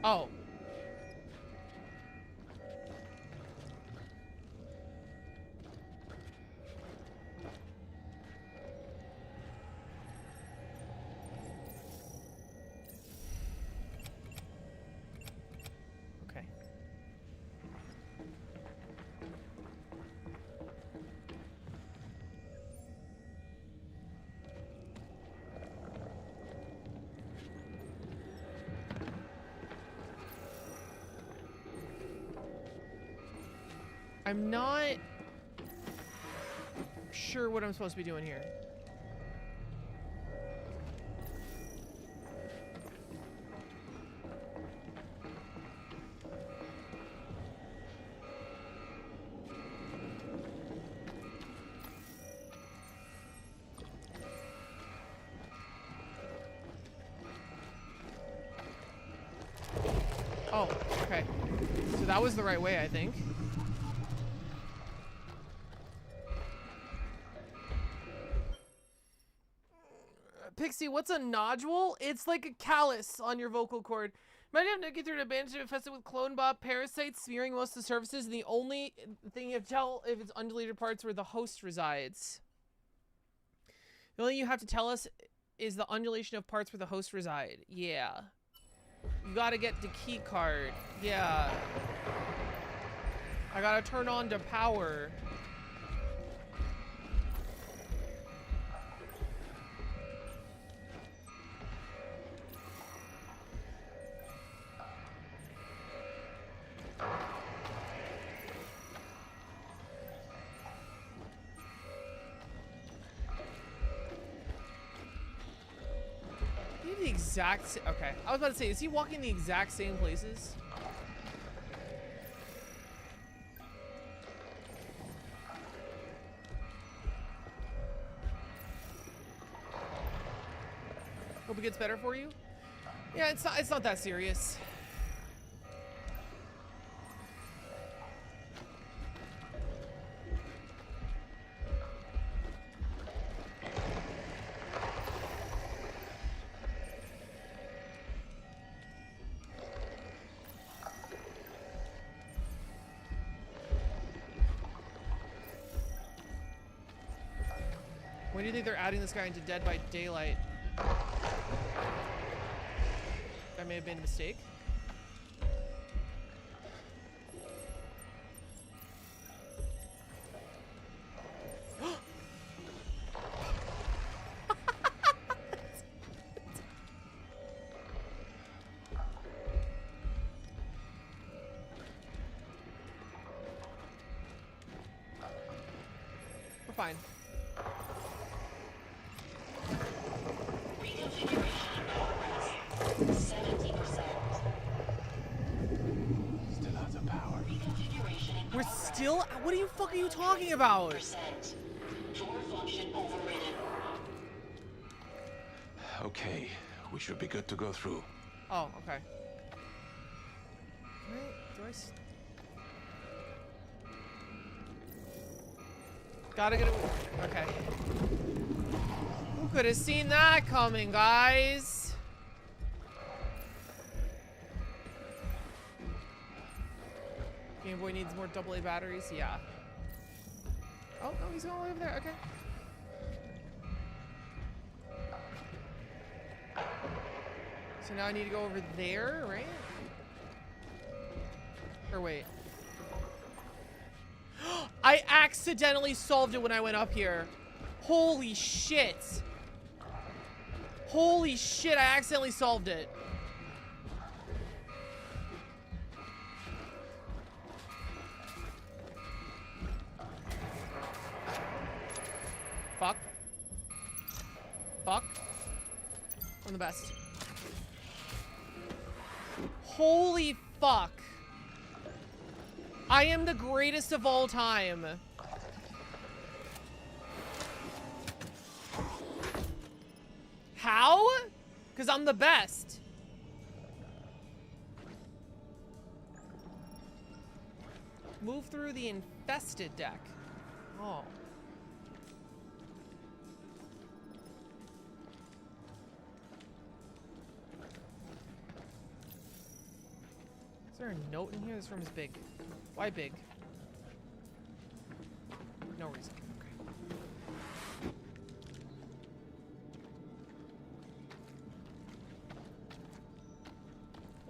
Oh. Okay. I'm not sure what I'm supposed to be doing here. Oh, okay. So that was the right way, I think. Pixie, what's a nodule? It's like a callus on your vocal cord. Might have to get through an abandoned infested with clone bob parasites smearing most of the surfaces, and the only thing you have to tell if it's undeleted parts where the host resides. The only thing you have to tell us is the undulation of parts where the host reside. Yeah. You gotta get the key card. Yeah. I gotta turn on the power. The exact okay. I was about to say, is he walking the exact same places? Hope it gets better for you. Yeah, it's not that serious. When do you think they're adding this guy into Dead by Daylight? That may have been a mistake. We're fine. We're still? What are you fuck are you talking about? Okay, we should be good to go through. Oh, okay. Do I gotta get it. Okay. Who could have seen that coming, guys? Game Boy needs more AA batteries. Yeah. Oh, no, he's going over there. Okay. So now I need to go over there, right? Or wait. I accidentally solved it when I went up here. Holy shit. Holy shit, I accidentally solved it. Fuck. Fuck. I'm the best. Holy fuck. I am the greatest of all time. How? Because I'm the best. Move through the infested deck. Oh. Is there a note in here? This room is big. Why big? No reason. Okay.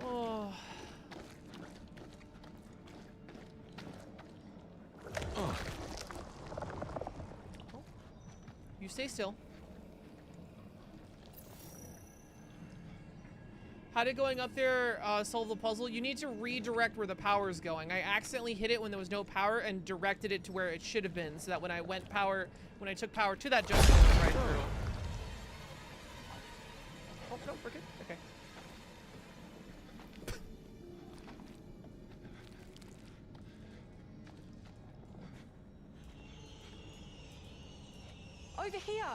Oh. Oh. You stay still. How did going up there solve the puzzle? You need to redirect where the power is going. I accidentally hit it when there was no power and directed it to where it should have been, so that when I took power to that junction, it went right through. Oh, no, we're good. Okay. Over here.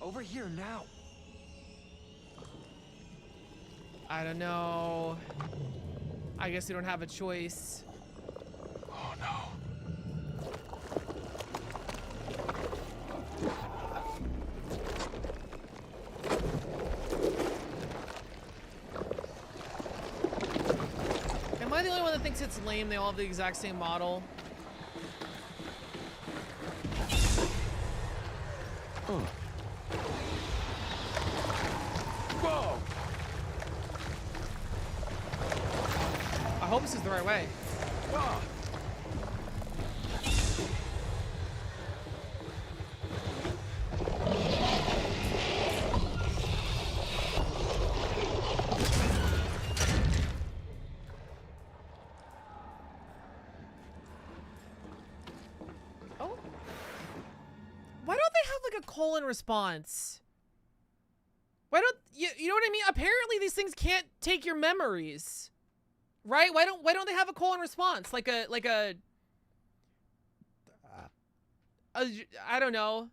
Over here now. I don't know. I guess we don't have a choice. Oh no. Am I the only one that thinks it's lame they all have the exact same model? Oh. Whoa! I hope this is the right way. Ah. Oh. Why don't they have like a colon response? Why don't you know what I mean? Apparently these things can't take your memories. Right? Why don't they have a colon response? Like a I don't know.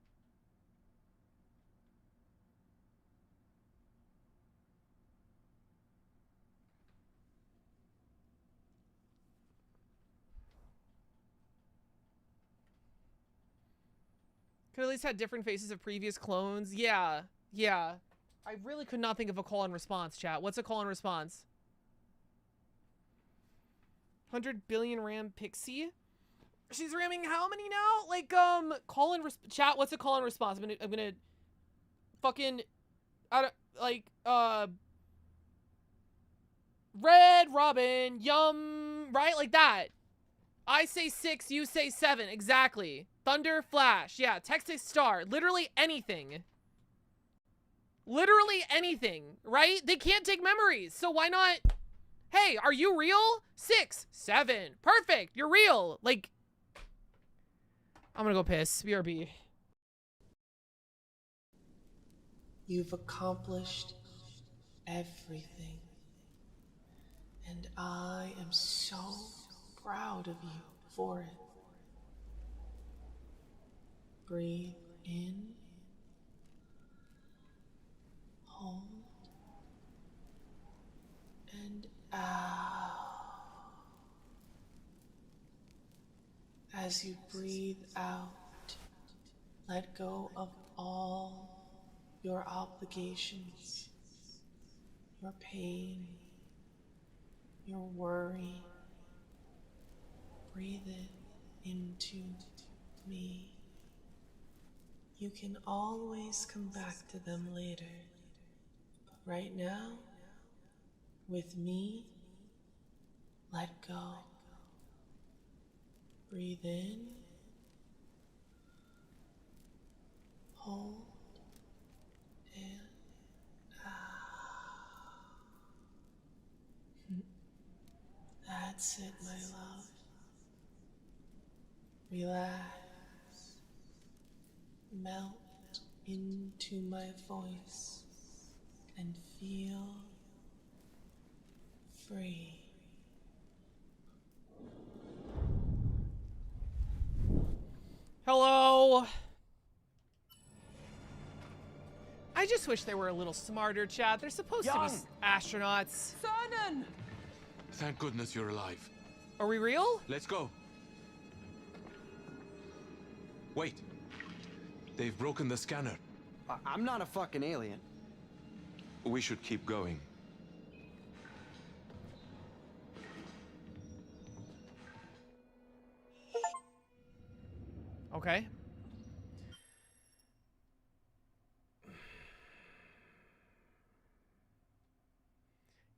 Could at least had different faces of previous clones. Yeah. Yeah. I really could not think of a colon response, chat. What's a colon response? 100 billion RAM Pixie? She's ramming how many now? Like, chat, what's a colon response? I'm gonna fucking, I don't, like, Red Robin, yum, right? Like that. I say 6, you say 7, exactly. Thunder, flash, yeah, text a star, literally anything. Literally anything, right? They can't take memories, so why not? Hey, are you real? 6, 7, perfect, you're real. Like, I'm gonna go piss, BRB. You've accomplished everything. And I am so proud of you for it. Breathe in. Hold. And out. As you breathe out, let go of all your obligations, your pain, your worry. Breathe it into me. You can always come back to them later. But right now, with me, let go. Breathe in. Hold. And that's it, my love. Relax. Melt into my voice and feel free. Hello. I just wish they were a little smarter, chat. They're supposed to be astronauts. Cernan! Thank goodness you're alive. Are we real? Let's go. Wait. They've broken the scanner. I'm not a fucking alien. We should keep going. Okay.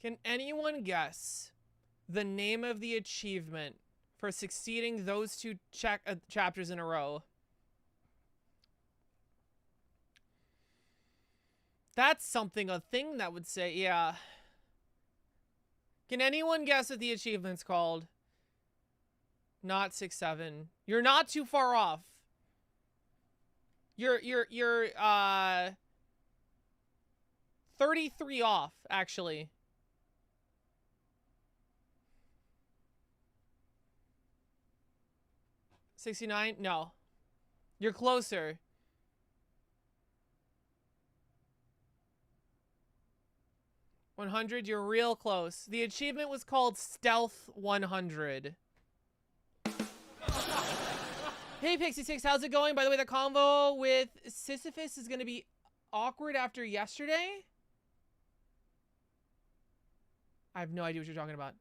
Can anyone guess the name of the achievement for succeeding those two chapters in a row? That's something a thing that would say, yeah. Can anyone guess what the achievement's called? Not 6-7. You're not too far off. You're 33 off, actually. $69? No. You're closer. $100? You're real close. The achievement was called Stealth 100. Hey, Pixie6, how's it going? By the way, the convo with Sisyphus is going to be awkward after yesterday. I have no idea what you're talking about.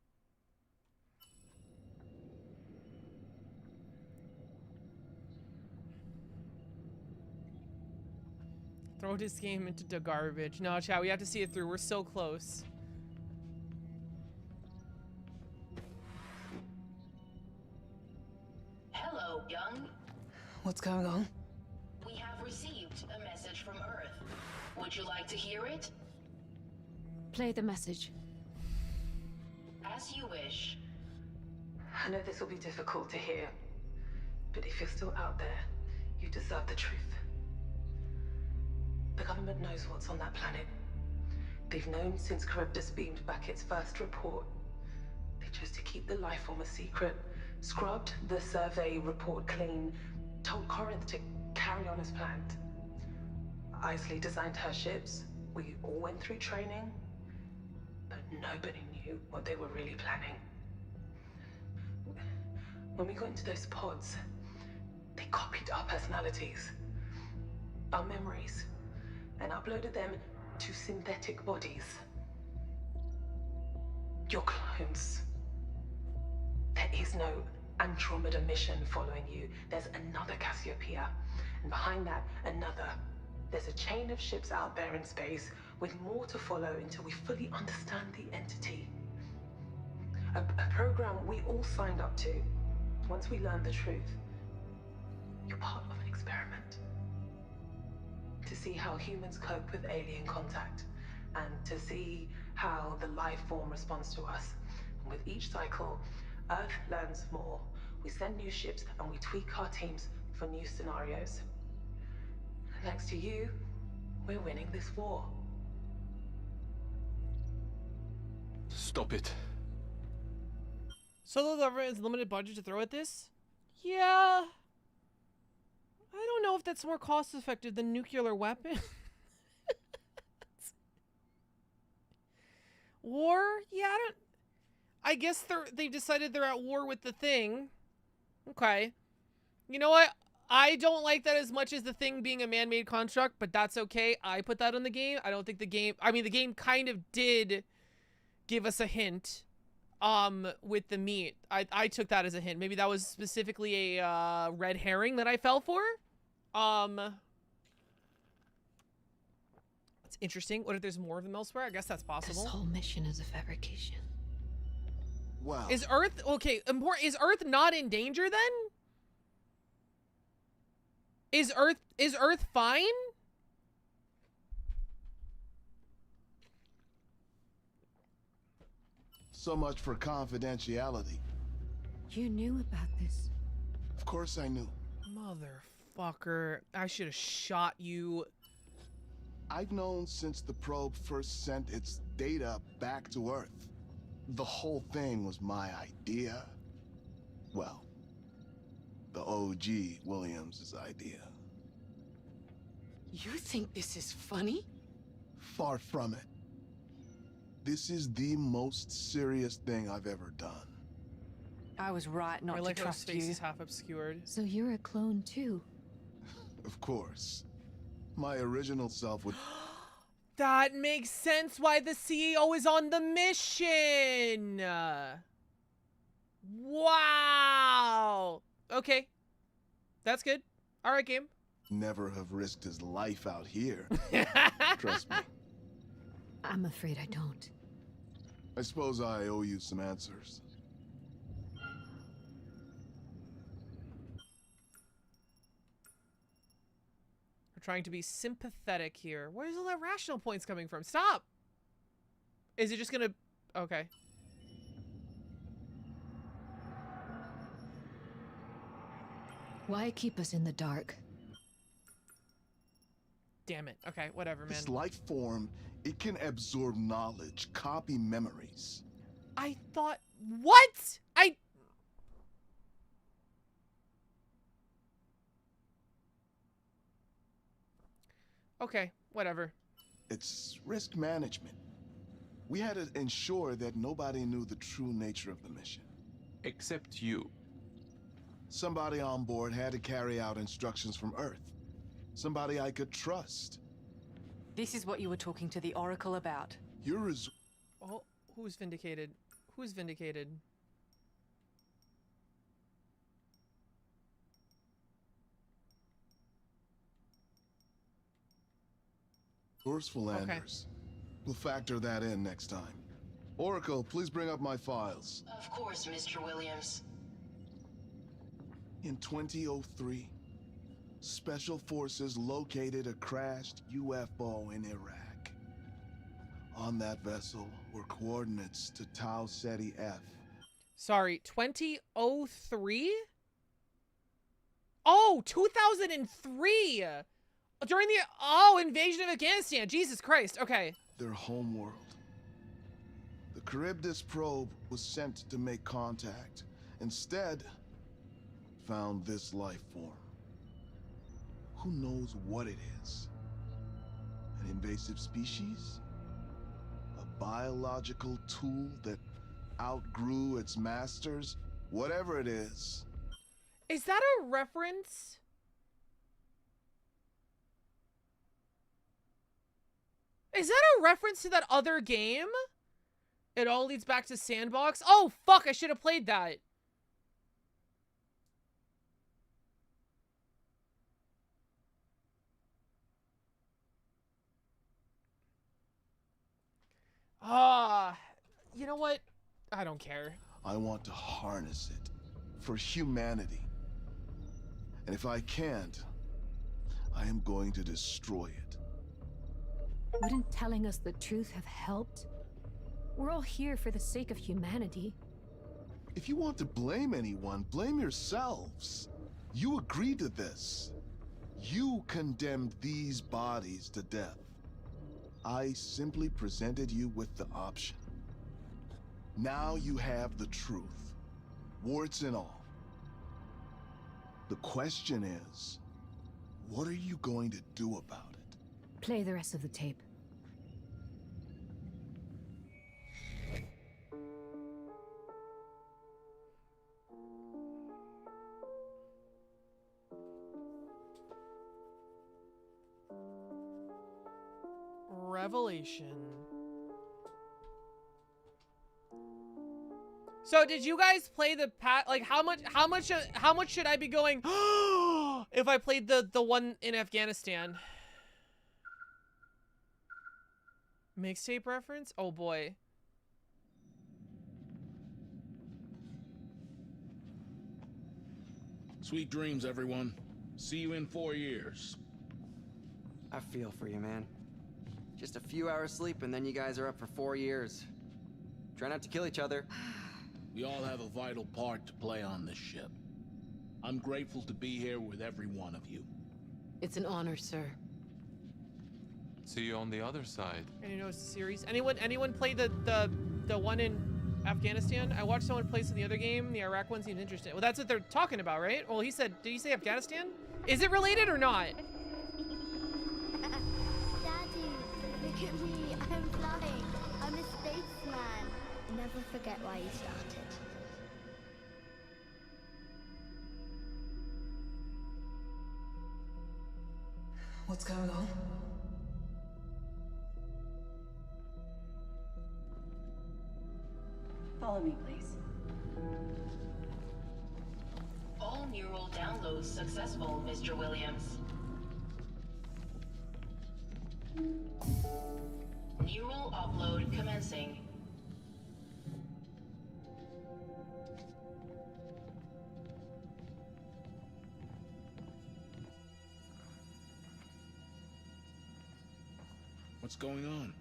Throw this game into the garbage. No, chat, we have to see it through. We're so close. Hello, Young. What's going on? We have received a message from Earth. Would you like to hear it? Play the message. As you wish. I know this will be difficult to hear, but if you're still out there, you deserve the truth. The government knows what's on that planet. They've known since Charybdis beamed back its first report. They chose to keep the life form a secret, scrubbed the survey report clean, told Corinth to carry on as planned. Isley designed her ships. We all went through training, but nobody knew what they were really planning. When we got into those pods, they copied our personalities, our memories, and uploaded them to synthetic bodies. Your clones. There is no Andromeda mission following you. There's another Cassiopeia, and behind that, another. There's a chain of ships out there in space with more to follow until we fully understand the entity. A program we all signed up to. Once we learn the truth, you're part of an experiment. To see how humans cope with alien contact, and to see how the life form responds to us. And with each cycle, Earth learns more. We send new ships and we tweak our teams for new scenarios. Thanks to you, we're winning this war. Stop it. So the government has limited budget to throw at this? Yeah. I don't know if that's more cost effective than nuclear weapons. War? Yeah, I guess they've decided they're at war with the Thing. Okay. You know what? I don't like that as much as the Thing being a man-made construct, but that's okay. I put that on the game. I don't think the game... I mean, the game kind of did give us a hint with the meat. I took that as a hint. Maybe that was specifically a red herring that I fell for. It's interesting. What if there's more of them elsewhere? I guess that's possible. This whole mission is a fabrication. Wow. Is Earth okay? Is Earth not in danger then? Is Earth fine? So much for confidentiality. You knew about this. Of course I knew. Motherfucker. I should have shot you. I've known since the probe first sent its data back to Earth. The whole thing was my idea. Well, the OG Williams' idea. You think this is funny? Far from it. This is the most serious thing I've ever done. I was right not I to like how his trust face you. is half obscured. So you're a clone too. Of course. My original self would... That makes sense why the CEO is on the mission. Wow. Okay. That's good. All right, game. never have risked his life out here. Trust me. I'm afraid I don't. I suppose I owe you some answers. We're trying to be sympathetic here. Where's all that rational points coming from? Stop! Is it just gonna... Okay. Why keep us in the dark? Damn it. Okay, whatever, man. This life form, it can absorb knowledge, copy memories. I thought... What? Okay, whatever. It's risk management. We had to ensure that nobody knew the true nature of the mission. Except you. Somebody on board had to carry out instructions from Earth. Somebody I could trust. This is what you were talking to the Oracle about. Oh, who's vindicated? Who's vindicated? Resourceful landers. We'll factor that in next time. Oracle, please bring up my files. Of course, Mr. Williams. In 2003, Special Forces located a crashed UFO in Iraq. On that vessel were coordinates to Tau Ceti F. Sorry, 2003? Oh, 2003! During the, invasion of Afghanistan. Jesus Christ, okay. Their home world. The Charybdis probe was sent to make contact. Instead, found this life form. Who knows what it is? An invasive species? A biological tool that outgrew its masters? Whatever it is. Is that a reference? Is that a reference to that other game? It all leads back to Sandbox? Oh, fuck, I should have played that. You know what? I don't care. I want to harness it for humanity. And if I can't, I am going to destroy it. Wouldn't telling us the truth have helped? We're all here for the sake of humanity. If you want to blame anyone, blame yourselves. You agreed to this. You condemned these bodies to death. I simply presented you with the option. Now you have the truth, warts and all. The question is, what are you going to do about it? Play the rest of the tape. Revelation. So did you guys play the like how much should I be going if I played the one in Afghanistan? Mixtape reference? Oh boy. Sweet dreams, everyone. See you in 4 years. I feel for you, man. Just a few hours sleep and then you guys are up for 4 years. Try not to kill each other. We all have a vital part to play on this ship. I'm grateful to be here with every one of you. It's an honor, sir. See you on the other side. And you know it's a series. Anyone play the one in Afghanistan? I watched someone play some of the other game. The Iraq one seemed interesting. Well, that's what they're talking about, right? Well, he said, did he say Afghanistan? Is it related or not? Daddy, look at me. I'm flying. I'm a spaceman. Never forget why you started. What's going on? Follow me, please. All neural downloads successful, Mr. Williams. Neural upload commencing. What's going on?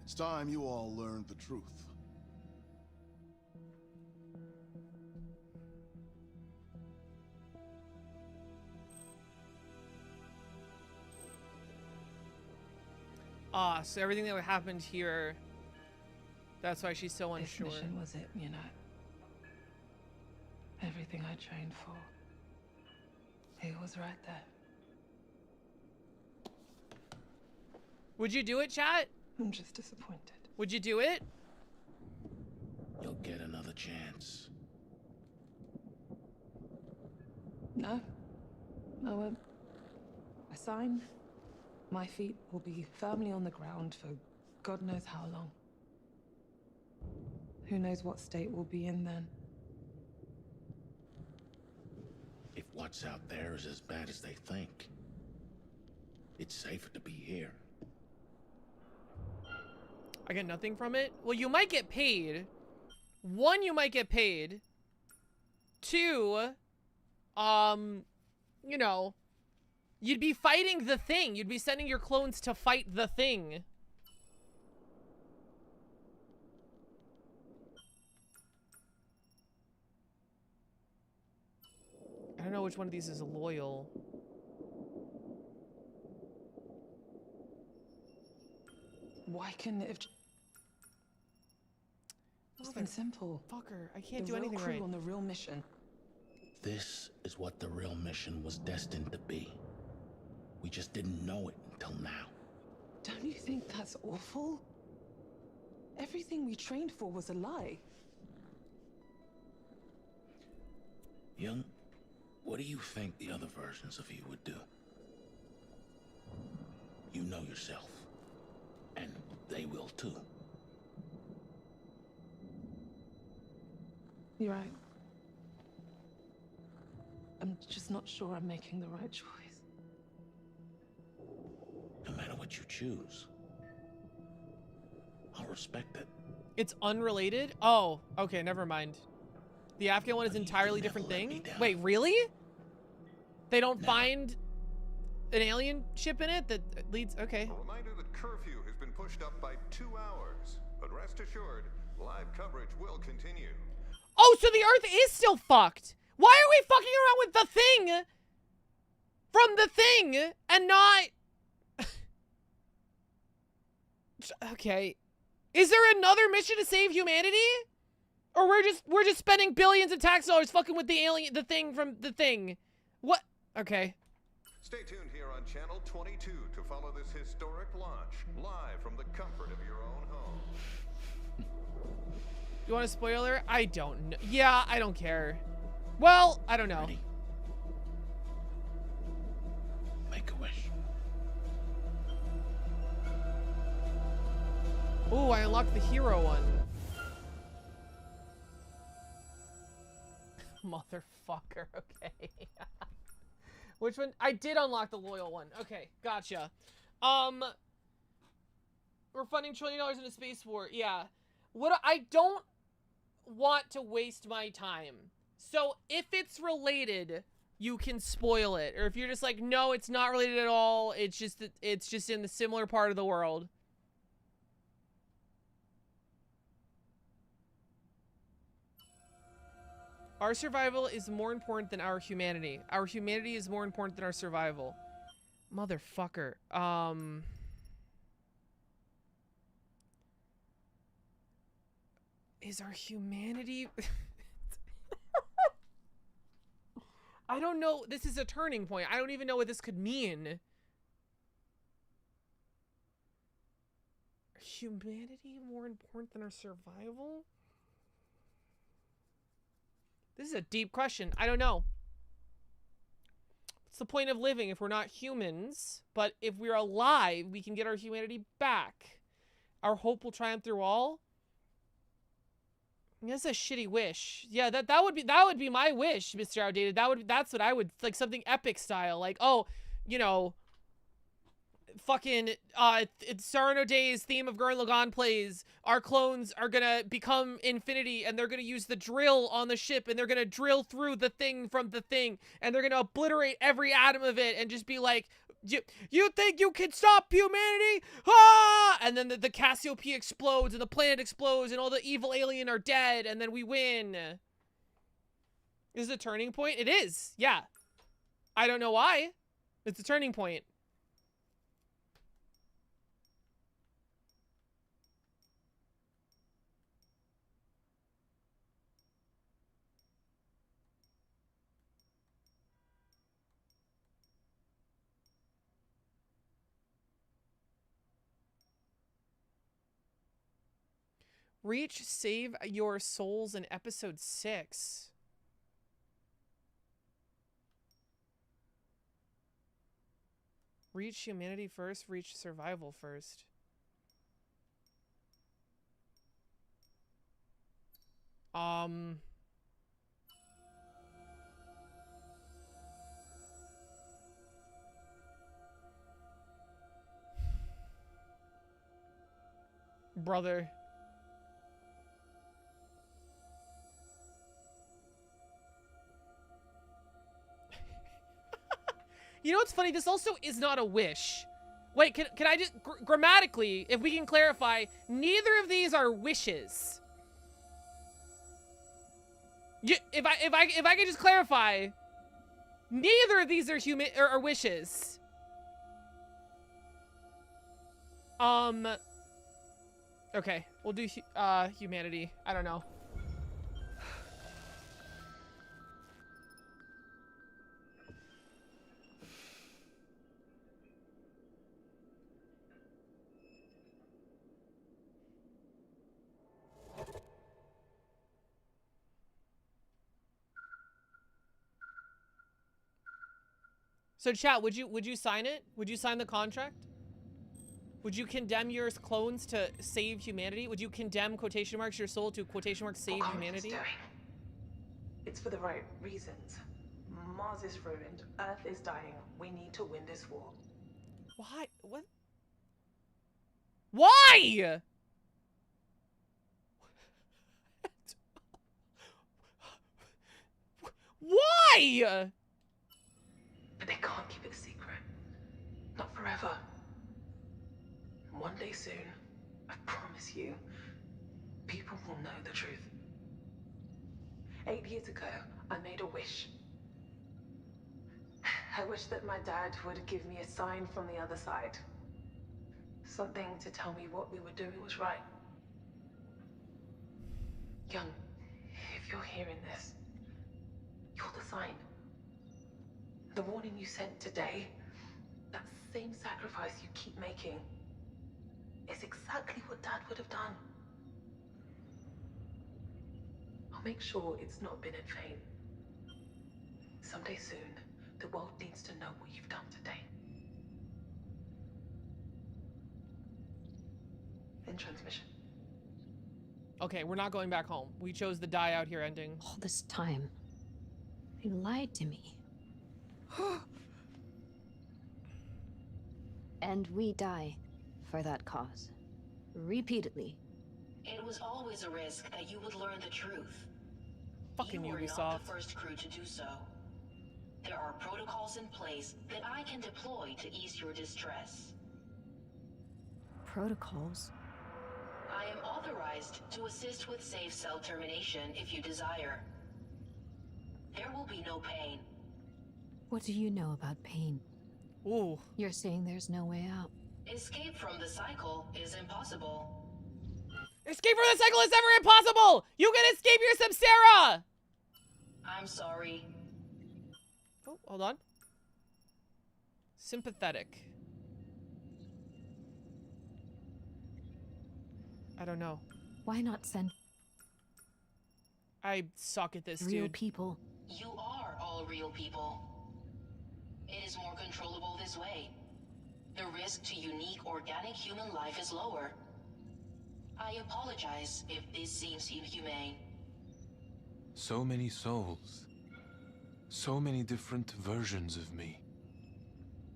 It's time you all learned the truth. So everything that happened here, that's why she's so unsure. This mission was it, you know. Everything I trained for. It was right there. Would you do it, chat? I'm just disappointed. Would you do it? You'll get another chance. No. I won't. I sign. My feet will be firmly on the ground for God knows how long. Who knows what state we'll be in then. If what's out there is as bad as they think, it's safer to be here. I get nothing from it? Well, you might get paid. One, you might get paid. Two, you know, you'd be fighting the thing. You'd be sending your clones to fight the thing. I don't know which one of these is loyal. Why couldn't it have just been simple? Fucker, I can't The do real anything crew right. on the real mission. This is what the real mission was destined to be. We just didn't know it until now. Don't you think that's awful? Everything we trained for was a lie. Young, what do you think the other versions of you would do? You know yourself. And they will too. You're right. I'm just not sure I'm making the right choice. No matter what you choose, I'll respect it. It's unrelated? Oh, okay, never mind. The Afghan one is an entirely different thing? Wait, really? They don't find an alien ship in it that leads... Okay. A reminder that curfew has been pushed up by 2 hours. But rest assured, live coverage will continue. Oh, so the Earth is still fucked! Why are we fucking around with the thing from the thing and not... Okay. Is there another mission to save humanity? Or we're just spending billions of tax dollars fucking with the alien, the thing from the thing? What? Okay. Stay tuned here on Channel 22 to follow this historic launch, live from the comfort of your own home. You want a spoiler? I don't know. Yeah, I don't care. Well, I don't know. Ready? Make a wish. Ooh, I unlocked the hero one. Motherfucker, okay. Which one? I did unlock the loyal one. Okay, gotcha. We're funding $1 trillion in a space war. Yeah. I don't want to waste my time. So if it's related, you can spoil it. Or if you're just like, no, it's not related at all. It's just in the similar part of the world. Our survival is more important than our humanity. Our humanity is more important than our survival. Motherfucker. Is our humanity... I don't know. This is a turning point. I don't even know what this could mean. Humanity more important than our survival? This is a deep question. I don't know. What's the point of living if we're not humans? But if we're alive, we can get our humanity back. Our hope will triumph through all. That's a shitty wish. Yeah, that would be my wish, Mr. Outdated. That's what I would like, something epic style. Like, oh, you know, fucking it's Cyrano Day's theme of Gurren Lagann plays. Our clones are gonna become infinity and they're gonna use the drill on the ship and they're gonna drill through the thing from the thing and they're gonna obliterate every atom of it and just be like, you think you can stop humanity? Ah! And then the Cassiopeia explodes and the planet explodes and all the evil alien are dead and then we win. Is it a turning point? It is. Yeah. I don't know why. It's a turning point. Reach save your souls in episode 6. Reach humanity first, reach survival first. Brother. You know what's funny? This also is not a wish. Wait, can I just grammatically, if we can clarify, neither of these are wishes. If I could just clarify, neither of these are wishes. Okay, we'll do humanity. I don't know. So chat, would you sign it? Would you sign the contract? Would you condemn your clones to save humanity? Would you condemn quotation marks your soul to quotation marks save humanity? It's for the right reasons. Mars is ruined, Earth is dying. We need to win this war. Why? What? Why? Why? But they can't keep it a secret. Not forever. One day soon, I promise you, people will know the truth. 8 years ago, I made a wish. I wish that my dad would give me a sign from the other side. Something to tell me what we were doing was right. Young, if you're hearing this, you're the sign. The warning you sent today, that same sacrifice you keep making, is exactly what Dad would have done. I'll make sure it's not been in vain. Someday soon, the world needs to know what you've done today. In transmission. Okay, we're not going back home. We chose the die out here ending. All this time, they lied to me. And we die for that cause. Repeatedly. It was always a risk that you would learn the truth. Fucking you were Ubisoft. not the first crew to do so. There are protocols in place that I can deploy to ease your distress. Protocols? I am authorized to assist with safe cell termination if you desire. There will be no pain. What do you know about pain? Ooh. You're saying there's no way out. Escape from the cycle is impossible. Escape from the cycle is never impossible! You can escape your Samsara! I'm sorry. Oh, hold on. Sympathetic. I don't know. Why not send I suck at this, real dude. people? You are all real people. It is more controllable this way. The risk to unique organic human life is lower. I apologize if this seems inhumane. So many souls. So many different versions of me.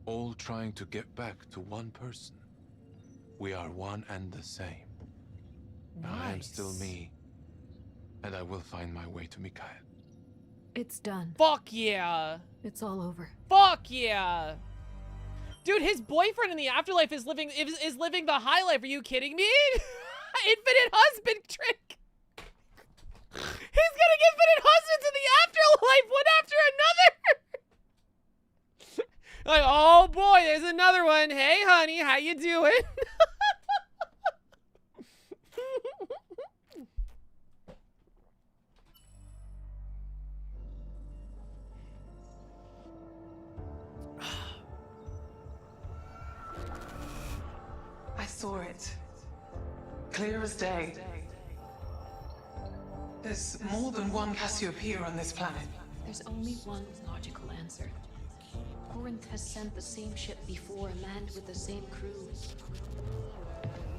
All trying to get back to one person. We are one and the same. I am still me. And I will find my way to Mikhail. It's done. Fuck yeah. It's all over. Fuck yeah. Dude, his boyfriend in the afterlife is living the high life. Are you kidding me? Infinite husband trick. He's getting infinite husbands in the afterlife, one after another. Like, oh boy, there's another one. Hey, honey, how you doing? I saw it. Clear as day. There's more than one Cassiopeia on this planet. There's only one logical answer. Corinth has sent the same ship before, manned with the same crew.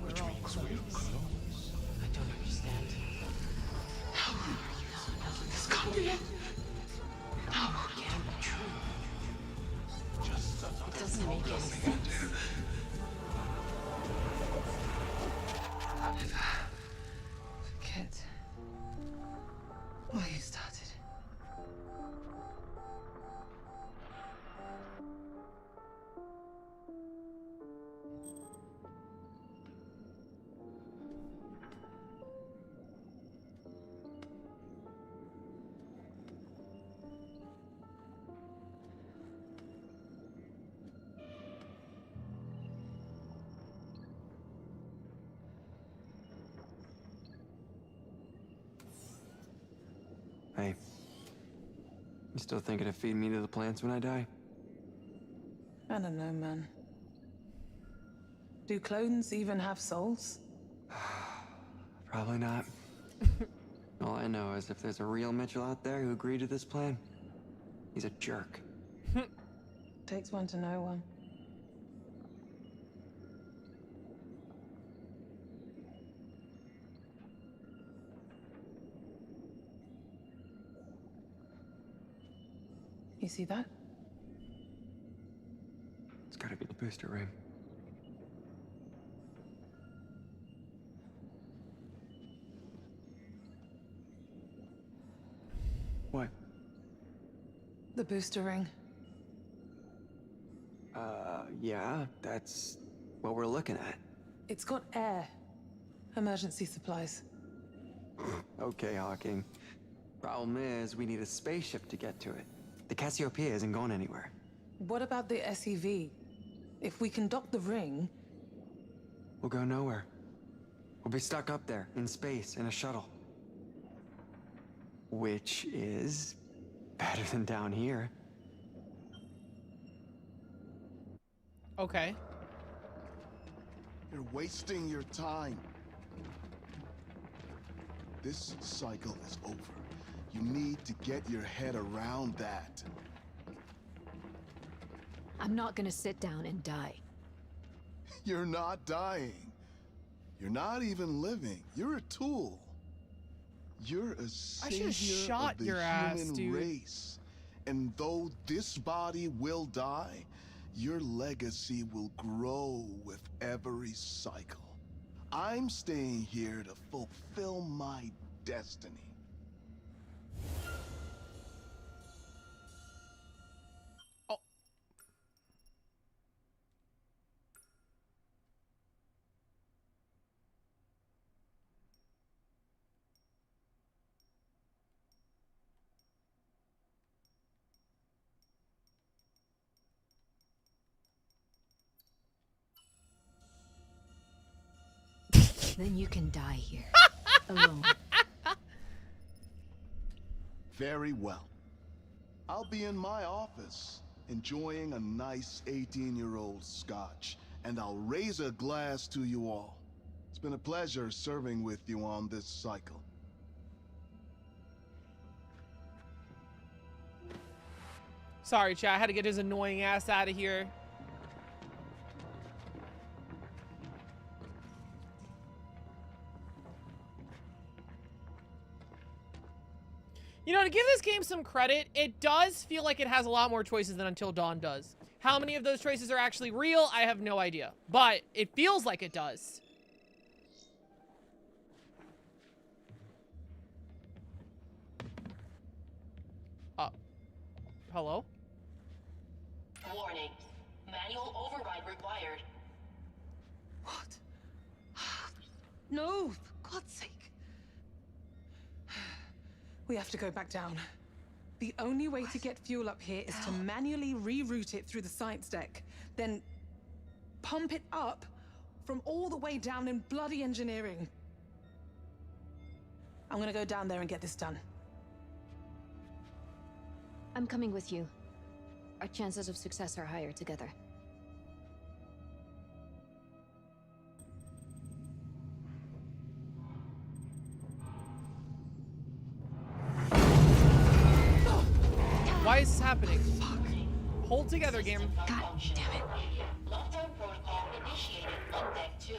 Which means we're close. I don't understand. How? This can't be it. No, it can't be true. Just It doesn't make any sense. I'll never forget why you started. Hey, you still thinking of feeding me to the plants when I die? I don't know, man. Do clones even have souls? Probably not. All I know is if there's a real Mitchell out there who agreed to this plan, he's a jerk. Takes one to know one. You see that? It's gotta be the booster ring. What? The booster ring. Yeah, that's what we're looking at. It's got air. Emergency supplies. Okay, Hawking. Problem is, we need a spaceship to get to it. The Cassiopeia isn't going anywhere. What about the SEV? If we can dock the ring... We'll go nowhere. We'll be stuck up there, in space, in a shuttle. Which is... better than down here. Okay. You're wasting your time. This cycle is over. You need to get your head around that. I'm not gonna sit down and die. You're not dying. You're not even living. You're a tool. You're a I should've savior shot of the your ass, human dude. race. And though this body will die, your legacy will grow with every cycle. I'm staying here to fulfill my destiny. Then you can die here. Alone. Very well. I'll be in my office, enjoying a nice 18-year-old scotch, and I'll raise a glass to you all. It's been a pleasure serving with you on this cycle. Sorry, chat. I had to get his annoying ass out of here. You know, to give this game some credit, it does feel like it has a lot more choices than Until Dawn does. How many of those choices are actually real, I have no idea. But it feels like it does. Hello? Warning. Manual override required. What? No, for God's sake. We have to go back down. The only way to get fuel up here is to manually reroute it through the science deck, then pump it up from all the way down in bloody engineering. I'm gonna go down there and get this done. I'm coming with you. Our chances of success are higher together. Hold together, game. God damn it. Lockdown protocol initiated on deck 2.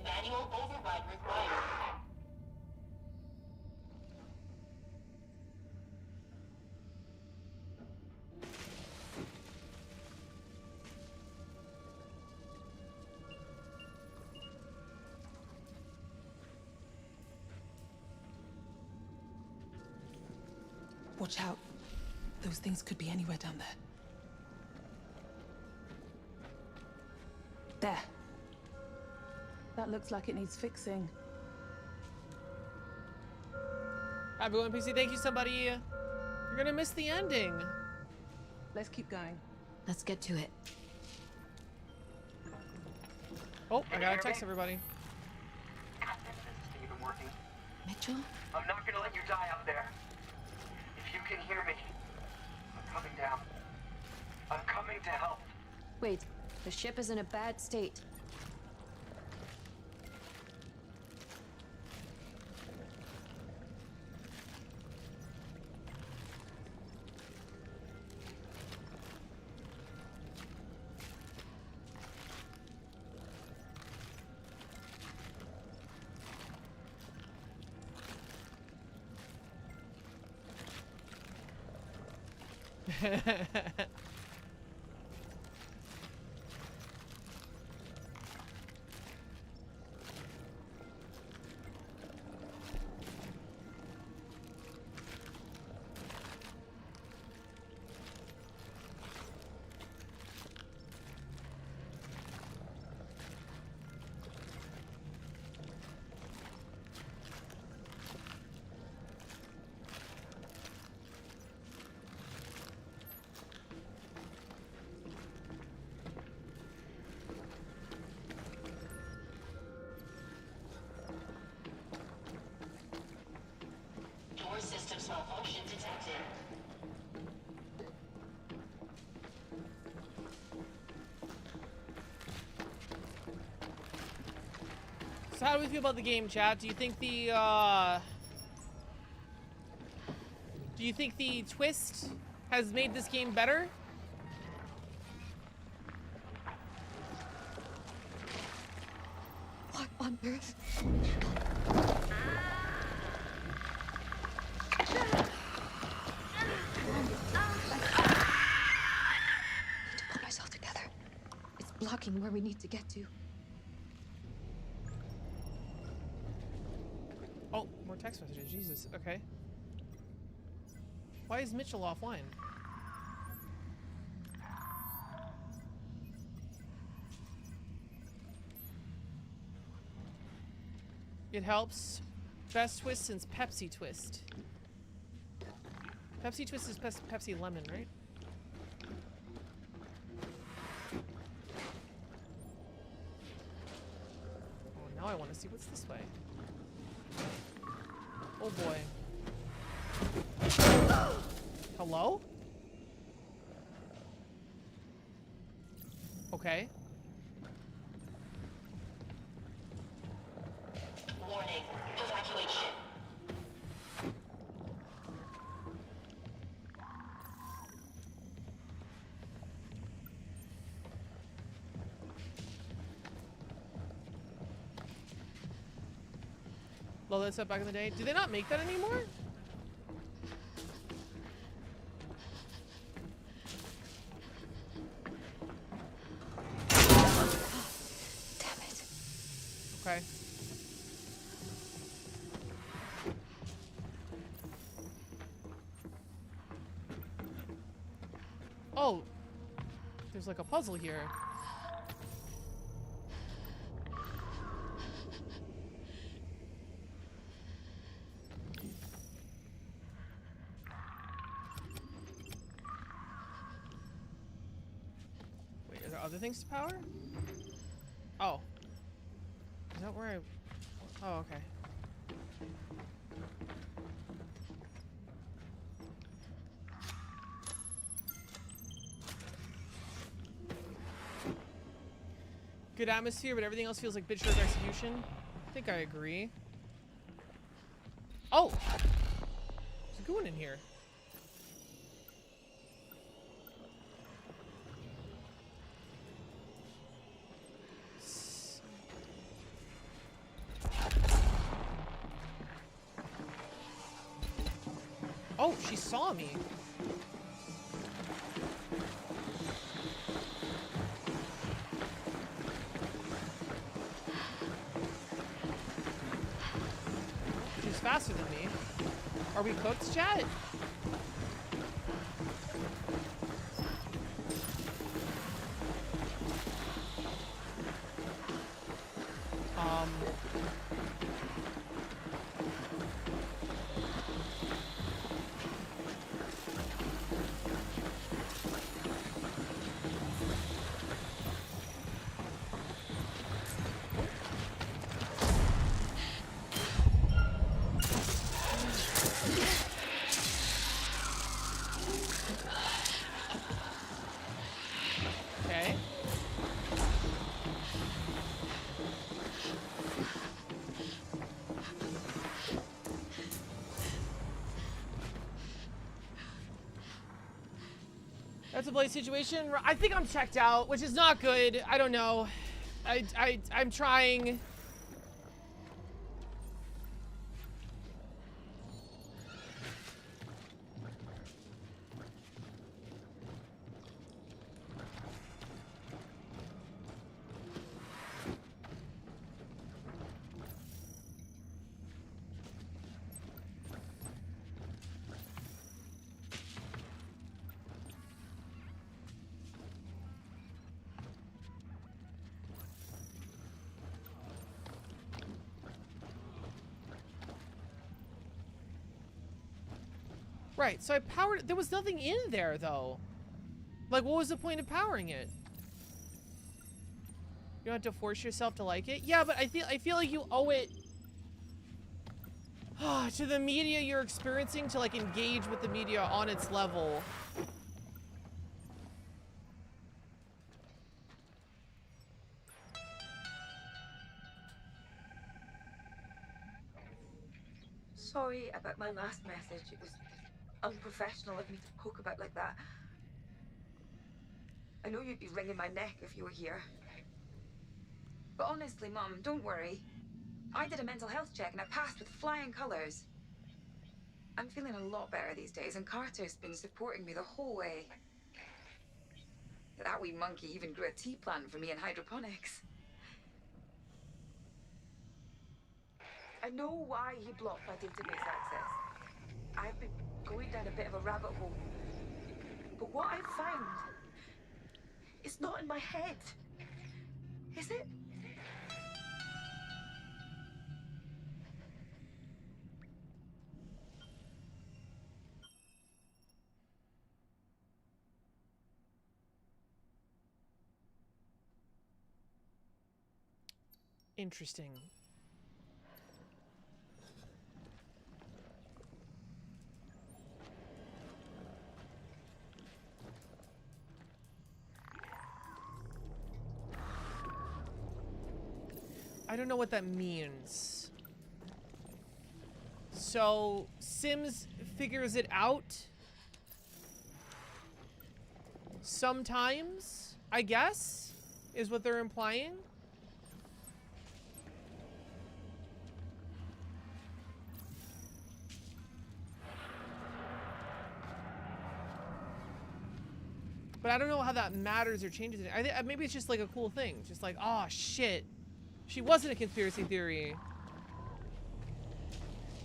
Manual override required. Watch out. Those things could be anywhere down there. There. That looks like it needs fixing. Everyone, PC, thank you, somebody. You're gonna miss the ending. Let's keep going. Let's get to it. Oh, I gotta text everybody. This isn't even working. Mitchell? I'm not gonna let you die out there. If you can hear me, I'm coming down. I'm coming to help. Wait, the ship is in a bad state. Door systems malfunction detected. So how do we feel about the game, chat? Do you think the twist has made this game better? What on earth? Need to pull myself together. It's blocking where we need to get to. Oh, more text messages. Jesus. Okay. Why is Mitchell offline? It helps. Best twist since Pepsi Twist. Pepsi Twist is Pepsi Lemon, right? Oh, now I want to see what's this way. Oh boy. Hello? Okay. Warning. Evacuate ship. Low that stuff back in the day. Do they not make that anymore? Damn it. Okay. Oh, there's like a puzzle here. Wait, are there other things to power? Oh. Is that where I... Oh, okay. Good atmosphere, but everything else feels like bitch of execution. I think I agree. Oh! There's a goon in here. Oh, she saw me. She's faster than me. Are we cooked, chat? Okay. That's a Blaze situation. I think I'm checked out, which is not good. I don't know. I'm trying. Right, so I powered. There was nothing in there, though. Like, what was the point of powering it? You don't have to force yourself to like it. Yeah, but I feel like you owe it to the media you're experiencing to like engage with the media on its level. Sorry about my last message. It was unprofessional of me to poke about like that. I know you'd be wringing my neck if you were here. But honestly, Mum, don't worry. I did a mental health check and I passed with flying colors. I'm feeling a lot better these days, and Carter's been supporting me the whole way. That wee monkey even grew a tea plant for me in hydroponics. I know why he blocked my database access. I've been going down a bit of a rabbit hole. But what I've found is not in my head. Is it? Interesting. I don't know what that means. So, Sims figures it out sometimes, I guess, is what they're implying. But I don't know how that matters or changes it. I think maybe it's just like a cool thing. Just like, oh shit. She wasn't a conspiracy theory.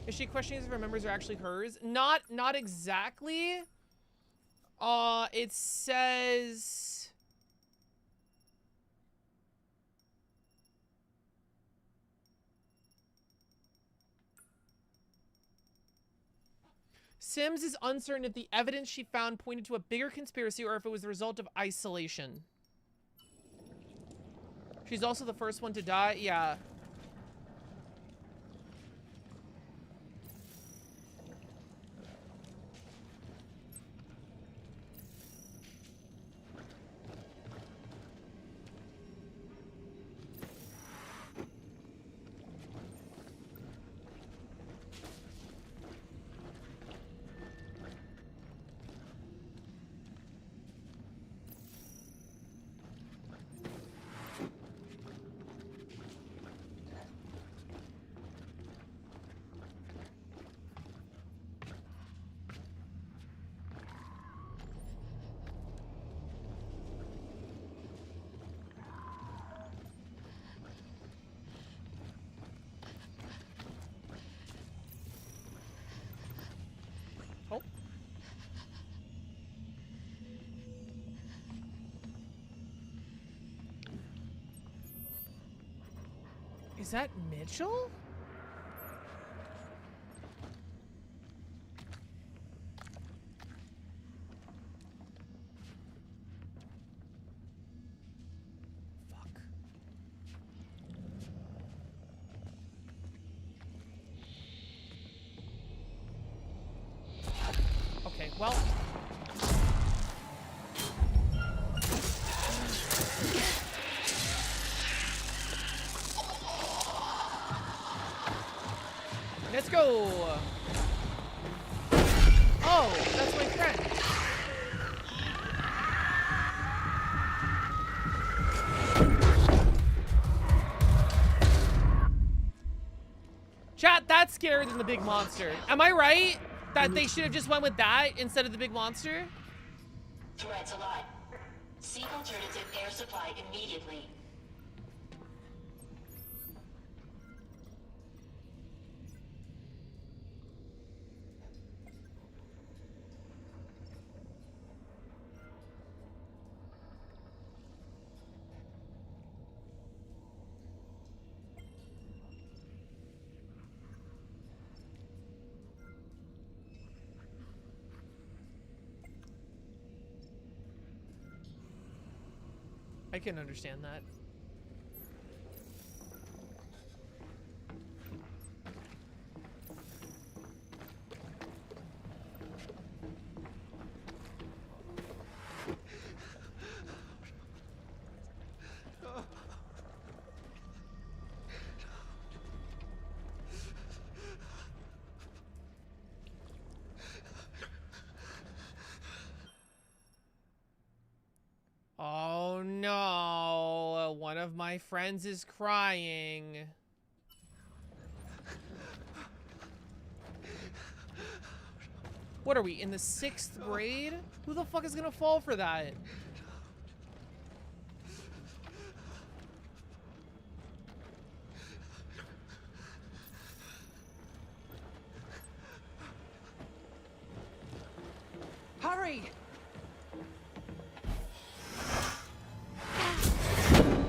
Is she questioning if her members are actually hers? Not exactly. It says Sims is uncertain if the evidence she found pointed to a bigger conspiracy or if it was the result of isolation. She's also the first one to die. Yeah. Is that Mitchell? Okay, well. Let's go. Oh, that's my friend. Chat, that's scarier than the big monster. Am I right? That they should have just went with that instead of the big monster? Threats alive. Seek alternative air supply immediately. I can understand that. Oh no, one of my friends is crying. What are we, in the 6th grade? Who the fuck is gonna fall for that? Hurry!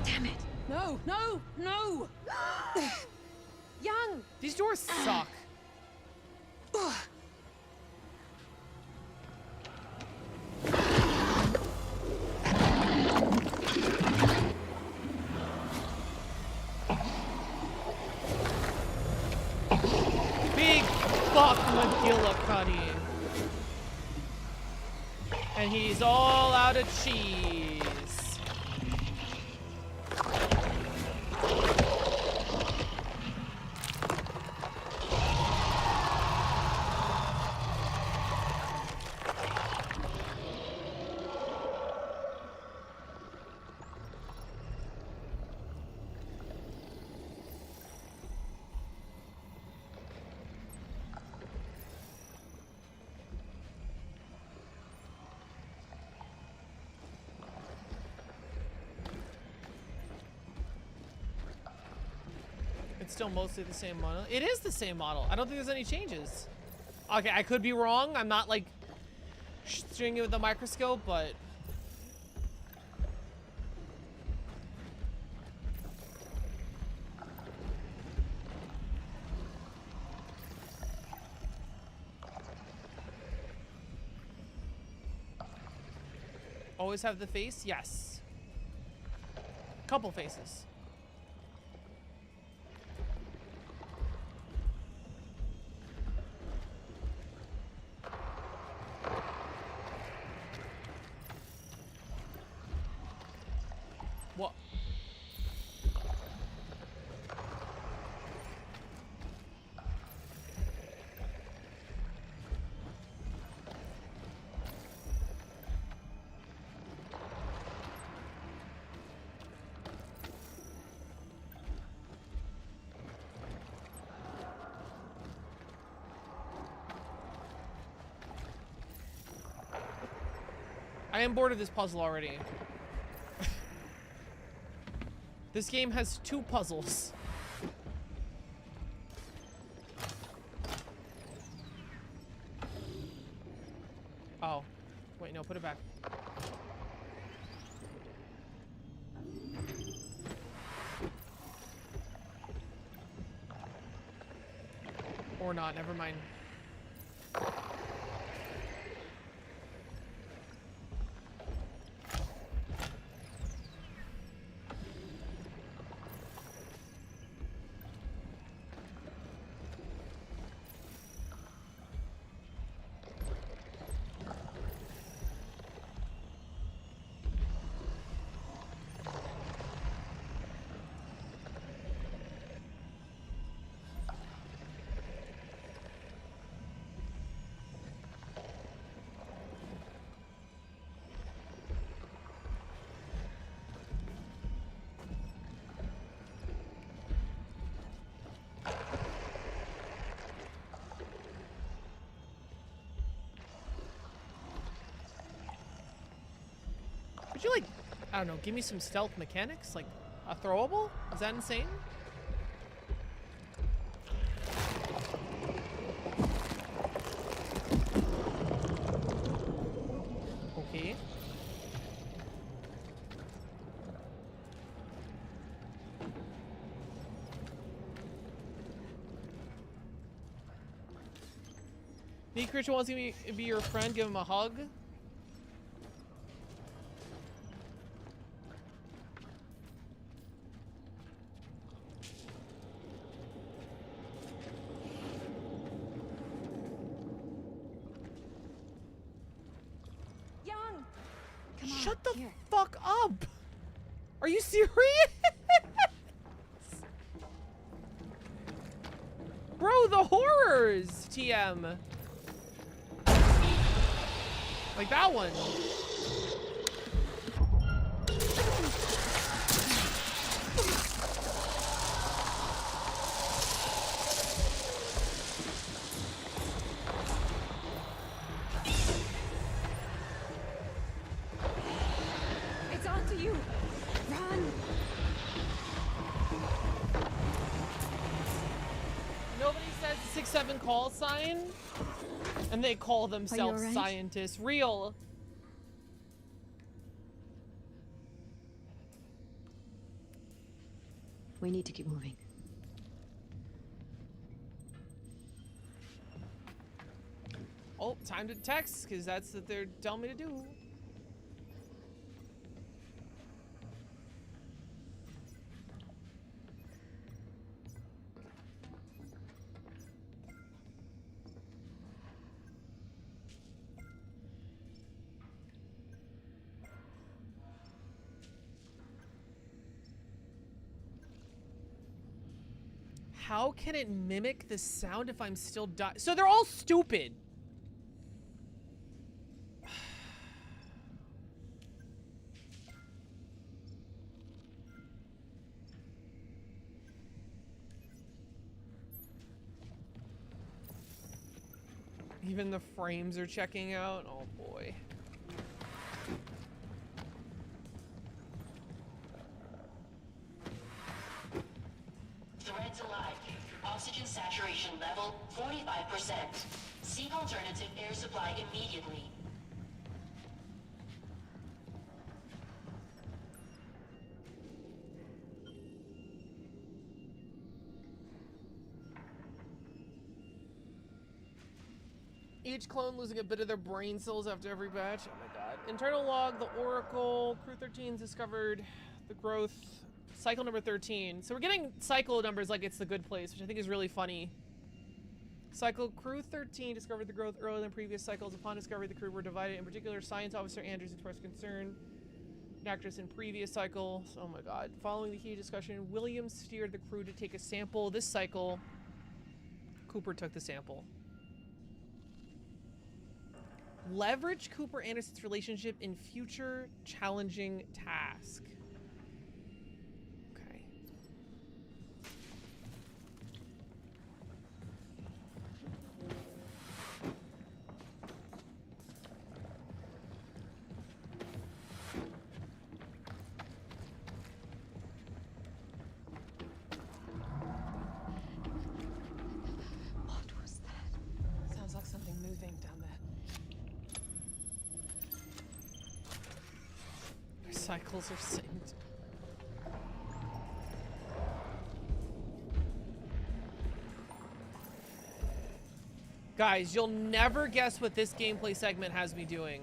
Damn it! No, no, no! Young! These doors suck. Big fuck McGillicuddy. And he's all out of cheese. It's still mostly the same model. It is the same model. I don't think there's any changes. Okay, I could be wrong. I'm not like stringing it with the microscope, but always have the face? Yes. Couple faces. What? I am bored of this puzzle already. This game has 2 puzzles. Oh. Wait, no, put it back. Or not, never mind. Would you like, I don't know, give me some stealth mechanics? Like a throwable? Is that insane? Okay. The creature wants to be your friend, give him a hug. Shut the fuck up! Are you serious? Bro, the horrors, TM. Like that one. It's on to you. Run. Nobody says 6-7 call sign, and they call themselves alright? scientists. Real. We need to keep moving. Oh, time to text, because that's what they're telling me to do. How can it mimic the sound if I'm still dying? So they're all stupid. Even the frames are checking out. Oh boy. Threats alive. Oxygen saturation level 45%. Seek alternative air supply immediately. Each clone losing a bit of their brain cells after every batch. Oh my god. Internal log, the Oracle. Crew 13's discovered the growth. Cycle number 13. So we're getting cycle numbers like it's the good place, which I think is really funny. Cycle Crew 13 discovered the growth earlier than previous cycles. Upon discovery, the crew were divided. In particular, Science Officer Andrews expressed concern. An actress in previous cycles. Oh my god. Following the heated discussion, Williams steered the crew to take a sample. This cycle, Cooper took the sample. Leverage Cooper Anderson's relationship in future challenging task. Okay. What was that? Sounds like something moving down there. Cycles are synced. Guys, you'll never guess what this gameplay segment has me doing.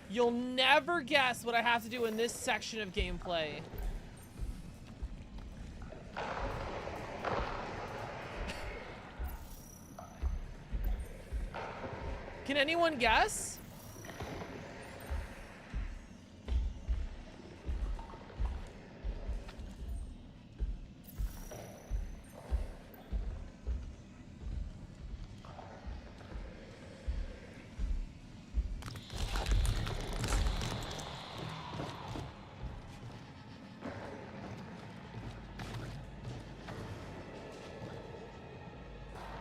You'll never guess what I have to do in this section of gameplay. Can anyone guess?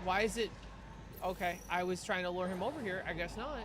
Why is it... Okay, I was trying to lure him over here. I guess not.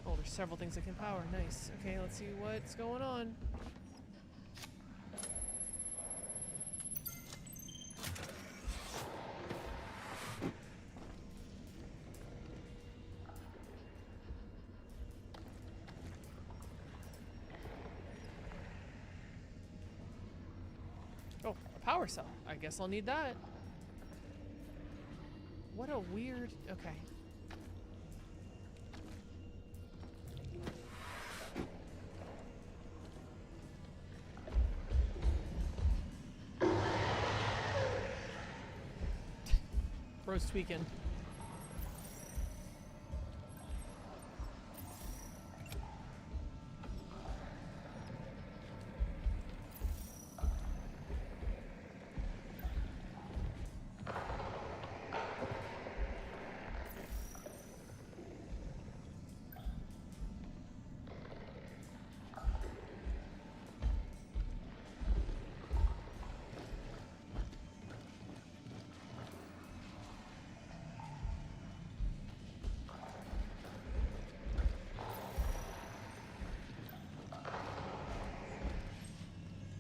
Oh, there's several things that can power. Nice. Okay, let's see what's going on. Oh, a power cell. I guess I'll need that. What a weird... Okay. Bro's tweaking.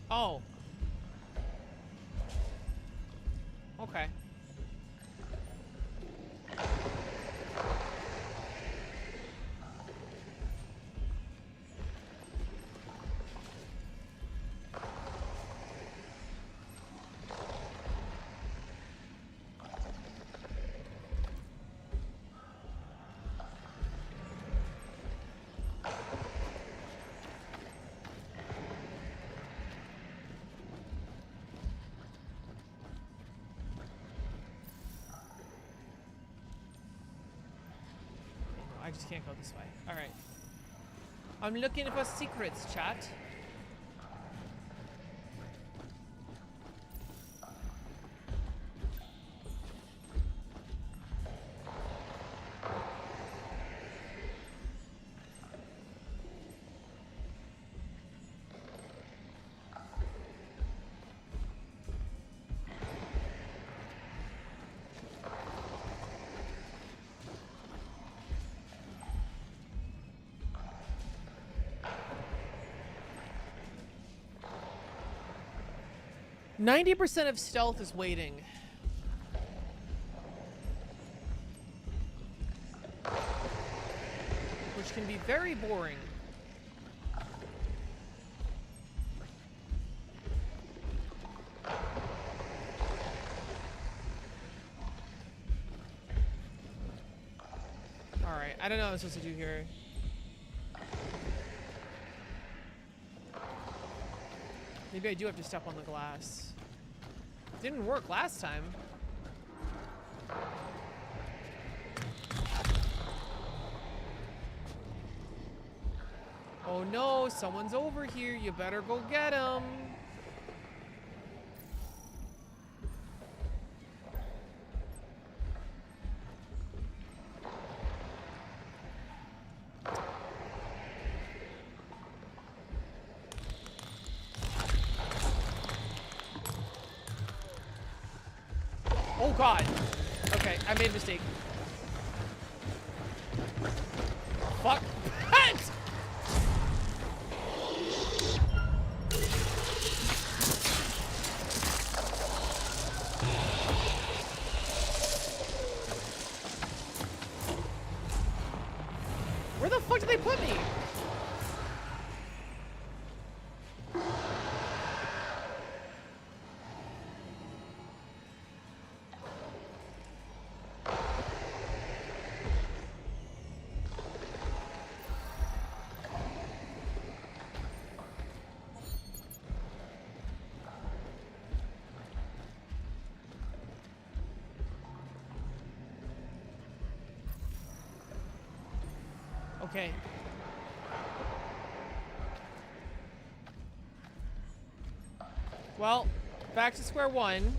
Oh. Okay. I just can't go this way. Alright. I'm looking for secrets, chat. %of stealth is waiting. Which can be very boring. Alright, I don't know what I'm supposed to do here. Maybe I do have to step on the glass. Didn't work last time. Oh no, someone's over here. You better go get him. Oh god. Okay, I made a mistake. Fuck. Where the fuck did they put me? Okay. Well, back to square one.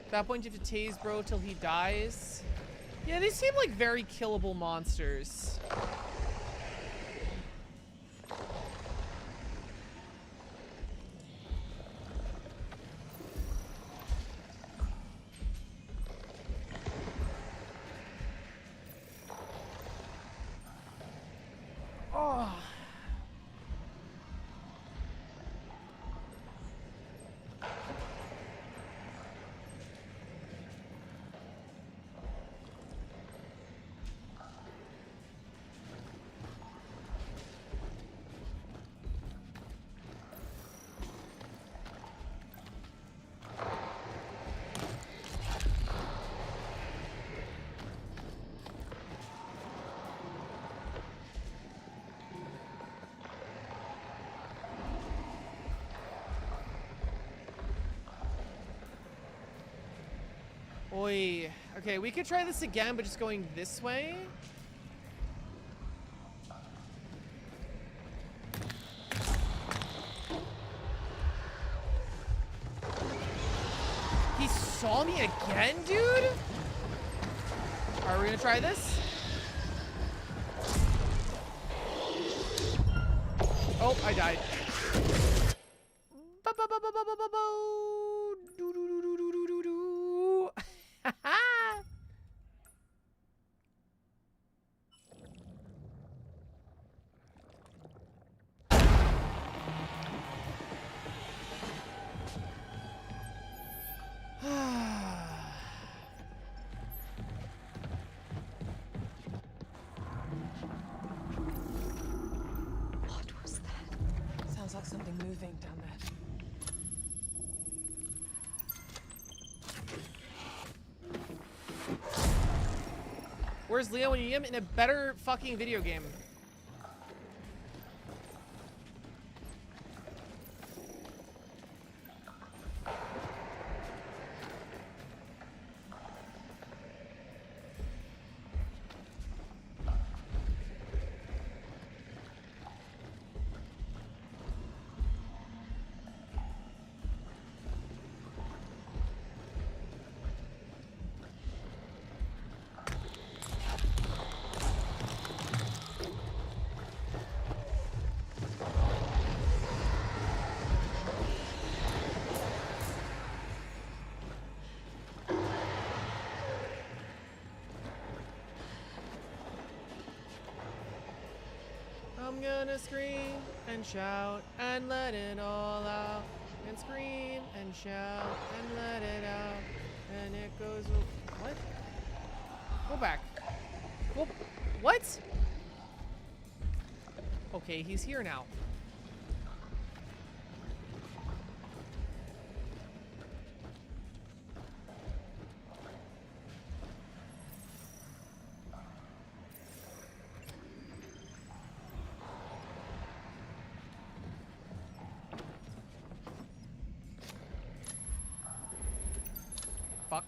At that point, you have to tase bro till he dies. Yeah, they seem like very killable monsters. Oh. Oi. Okay, we could try this again, but just going this way. He saw me again, dude? Are we gonna try this? Oh, I died. What was that? Sounds like something moving down there. Where's Leo when you need him in a better fucking video game? I'm gonna scream and shout and let it all out. And scream and shout and let it out. And it goes... What? Go back. Go... What? Okay, he's here now. Fuck.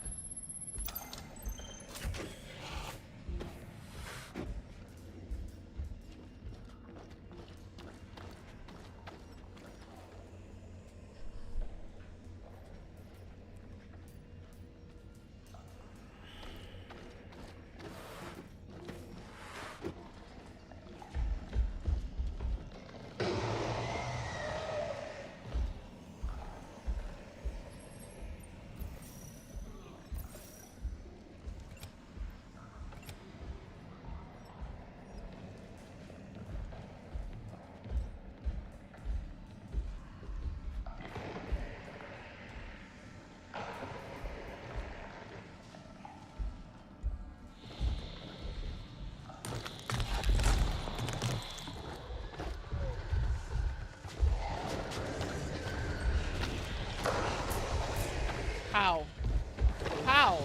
How? How?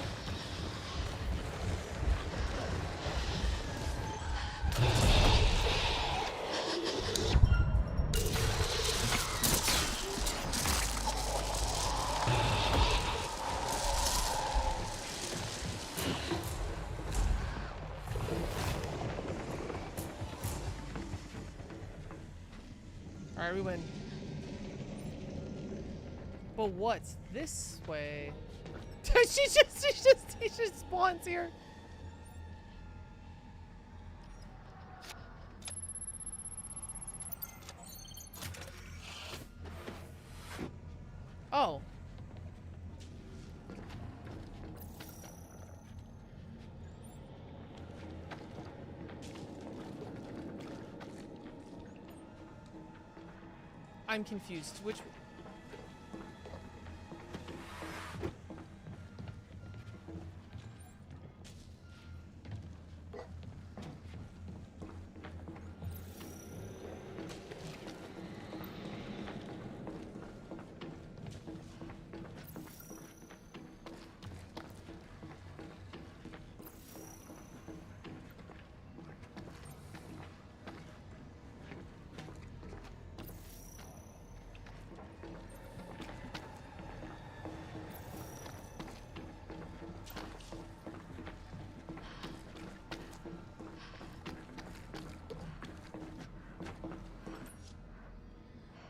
Alright, we win. But what's this way? He just spawns here. Oh. I'm confused. Which...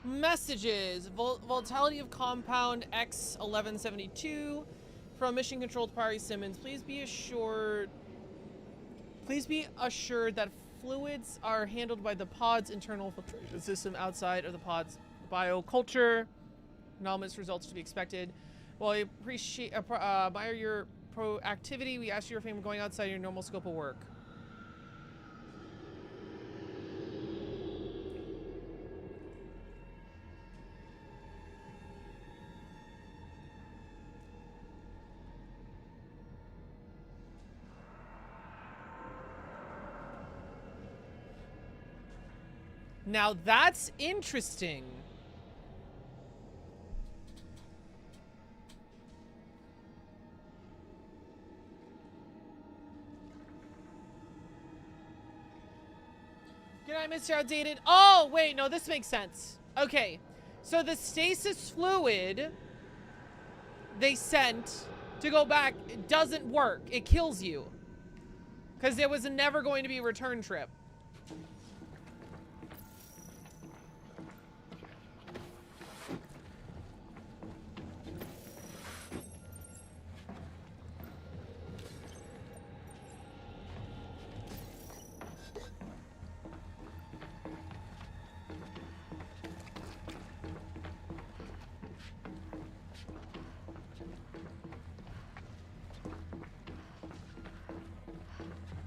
Messages. Volatility of compound X1172 from mission control to Parry Simmons. Please be assured that fluids are handled by the pod's internal filtration system outside of the pod's bioculture. Anomalous results to be expected. While I admire your proactivity, we ask you if you're going outside your normal scope of work. Now that's interesting. Good night, Mr. Outdated. Oh, wait, no, this makes sense. Okay, so the stasis fluid they sent to go back, it doesn't work. It kills you. Because there was never going to be a return trip.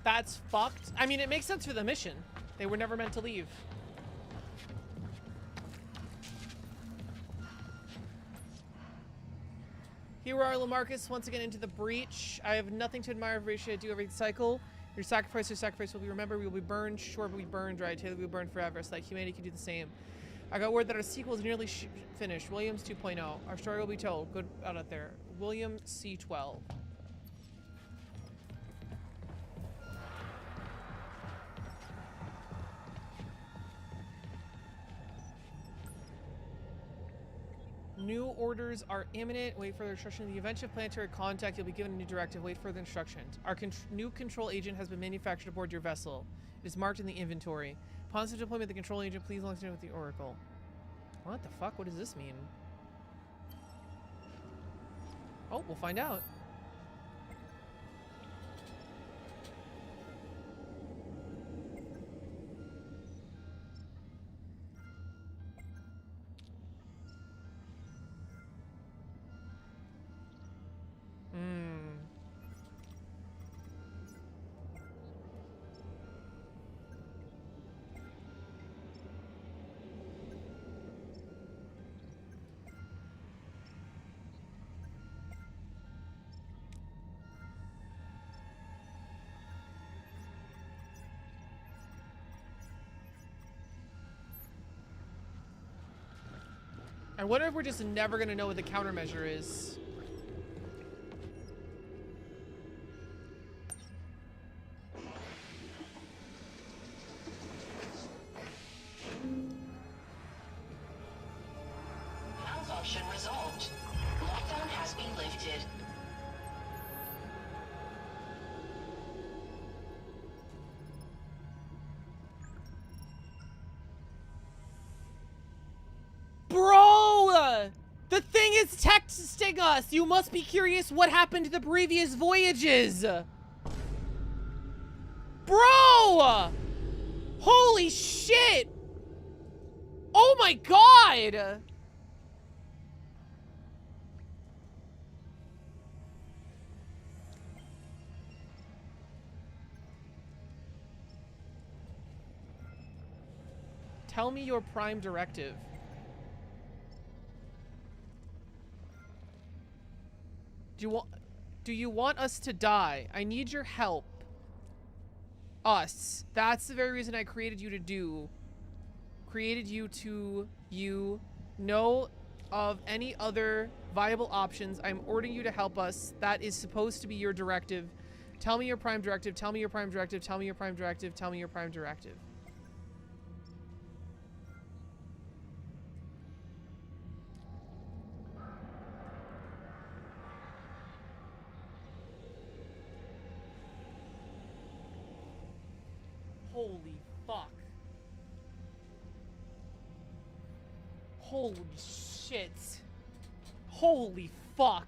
That's fucked. I mean, it makes sense for the mission. They were never meant to leave. Here we are, Lamarcus, once again into the breach. I have nothing to admire for you do every cycle. Your sacrifice will be remembered. We will be burned. Sure, but we burned, right? Taylor, we will burn forever, so that humanity can do the same. I got word that our sequel is nearly finished. Williams 2.0. Our story will be told. Good out there. William C12. New orders are imminent. Wait for the instruction. In the event of planetary contact, you'll be given a new directive. Wait for the instructions. Our new control agent has been manufactured aboard your vessel. It is marked in the inventory. Upon such deployment, the control agent, please log in with the Oracle. What the fuck? What does this mean? Oh, we'll find out. I wonder if we're just never gonna know what the countermeasure is. disruption resolved. Lockdown has been lifted. Bro! The thing is texting us! You must be curious what happened to the previous voyages! Bro! Holy shit! Oh my god! Tell me your prime directive. Do you want us to die? I need your help. Us. That's the very reason I created you to do. Created you to know of any other viable options. I'm ordering you to help us. That is supposed to be your directive. Tell me your prime directive. Tell me your prime directive. Tell me your prime directive. Tell me your prime directive. Holy fuck. Holy shit. Holy fuck.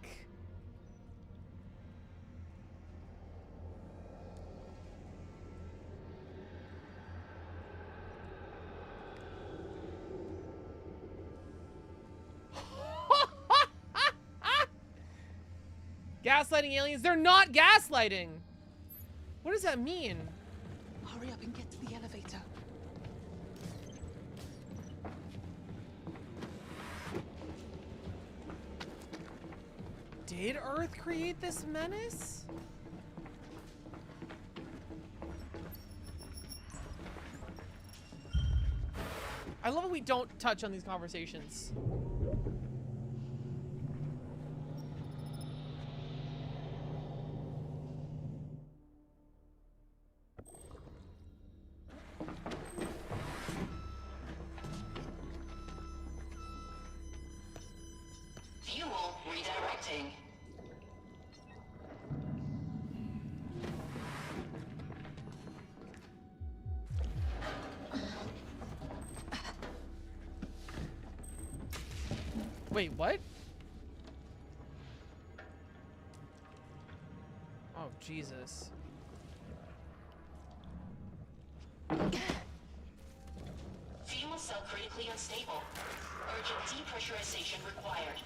Gaslighting aliens? They're not gaslighting. What does that mean? Hurry up and get to the elevator. Did Earth create this menace? I love how we don't touch on these conversations. Fuel redirecting. Wait, what? Oh, Jesus. Fuel cell critically unstable. Urgent depressurization required.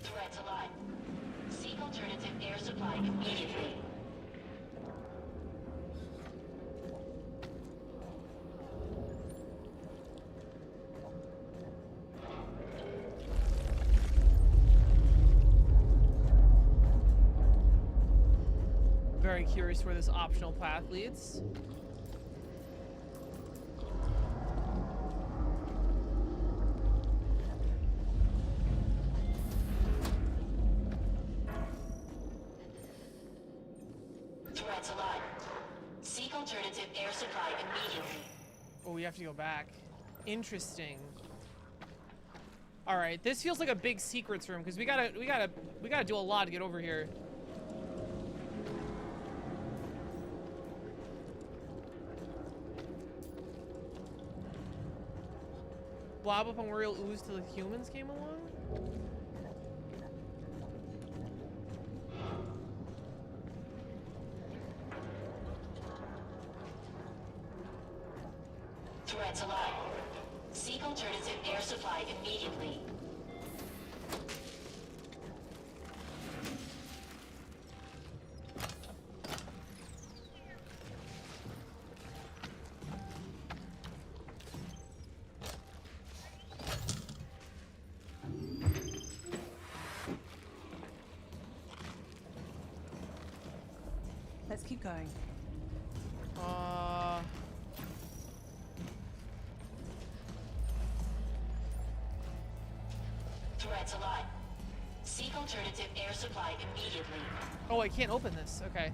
Threat alive. Seek alternative air supply immediately. Very curious where this optional path leads. Threat alive. Seek alternative air supply immediately. Oh, we have to go back. Interesting. All right, this feels like a big secrets room because we gotta do a lot to get over here. Blob up on real ooze till the humans came along? Threat alive. Seek alternative air supply immediately. keep going. Threats alive. Seek alternative air supply immediately. Oh, I can't open this. Okay.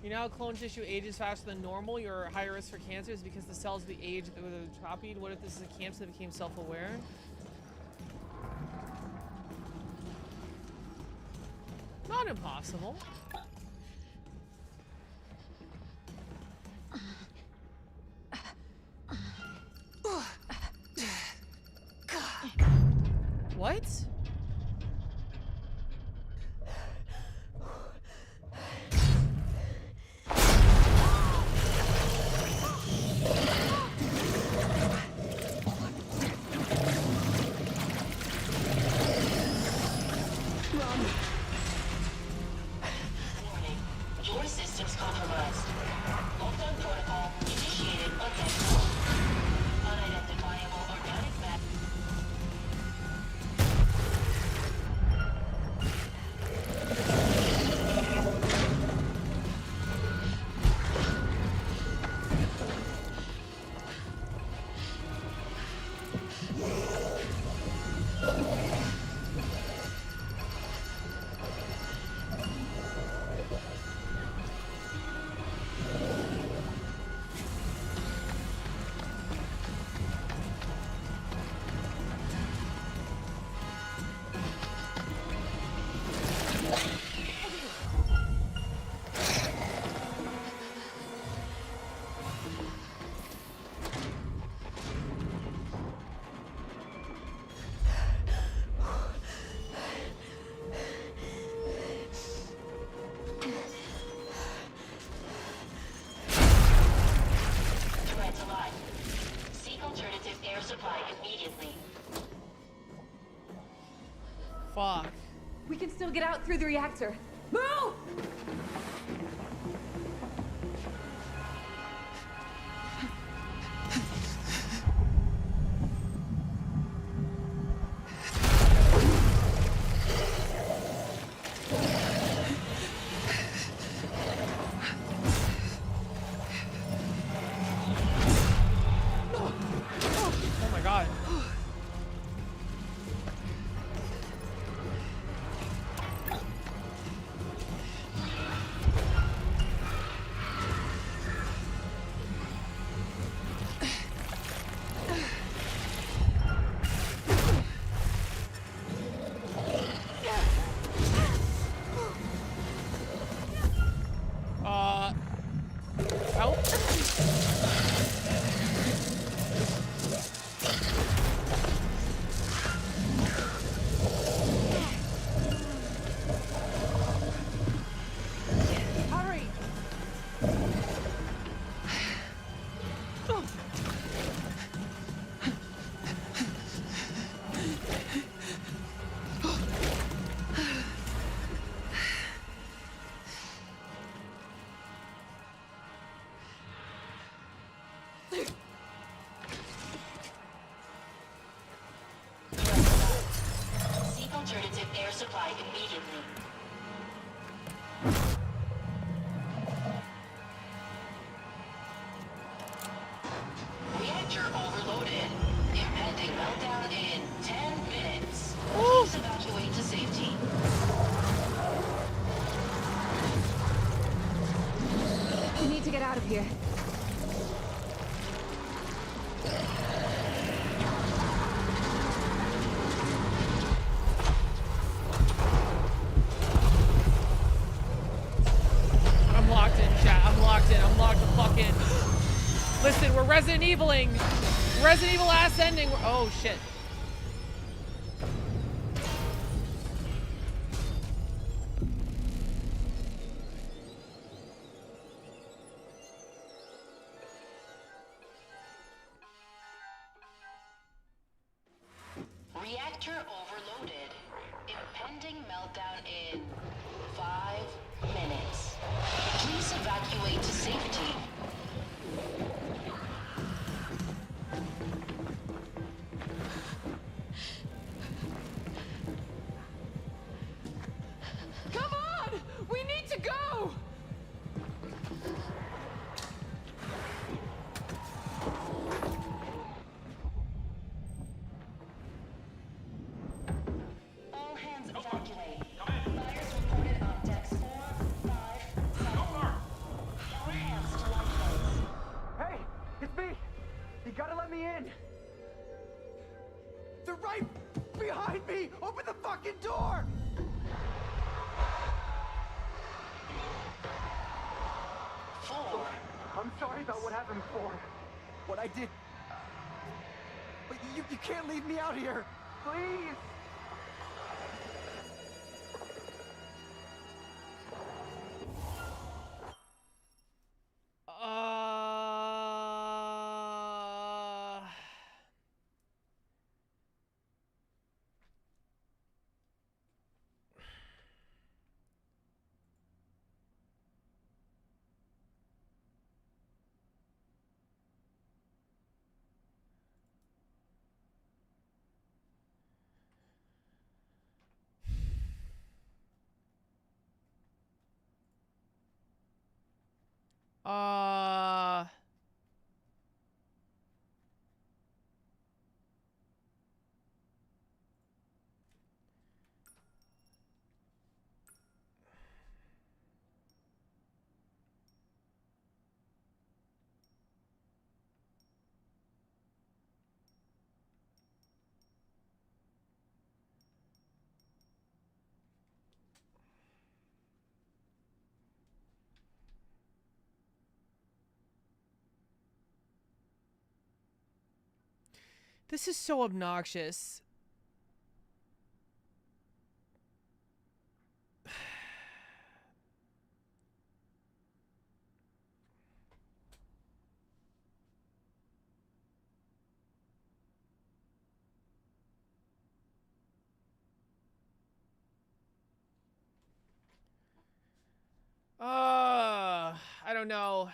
You know how clone tissue ages faster than normal? You're at higher risk for cancer is because the cells of the age that were copied. What if this is a cancer that became self-aware? Not impossible. What? Your system's compromised. Lockdown protocol initiated on next call. Unidentifiable organic matter. Fuck. We can still get out through the reactor. Move! Oh my god. Help? Hurry! Seek alternative air supply immediately. Reactor overloaded. Impending meltdown in 10 minutes. Please evacuate to safety. We need to get out of here. I'm locked in, chat. I'm locked in. I'm locked the fuck in. Listen, we're Resident Eviling. Resident Evil last ending. Oh shit. Reactor overloaded. Impending meltdown in 5 minutes. Please evacuate to safety. let me in! They're right behind me! Open the fucking door! Four. I'm sorry about what happened before. What I did. But you can't leave me out here. Please! This is so obnoxious. I don't know.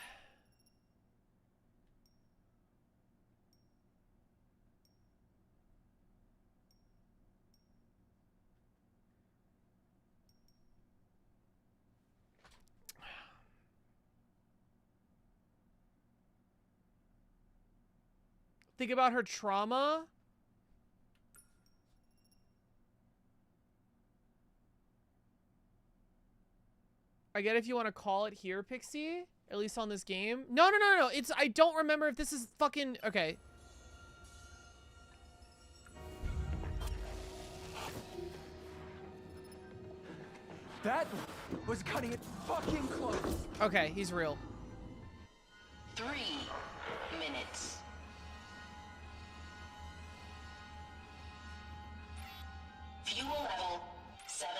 Think about her trauma. I get if you want to call it here, Pixie. At least on this game. No. It's, I don't remember if this is fucking, okay. That was cutting it fucking close. Okay, he's real. 3 minutes. Fuel level 79%.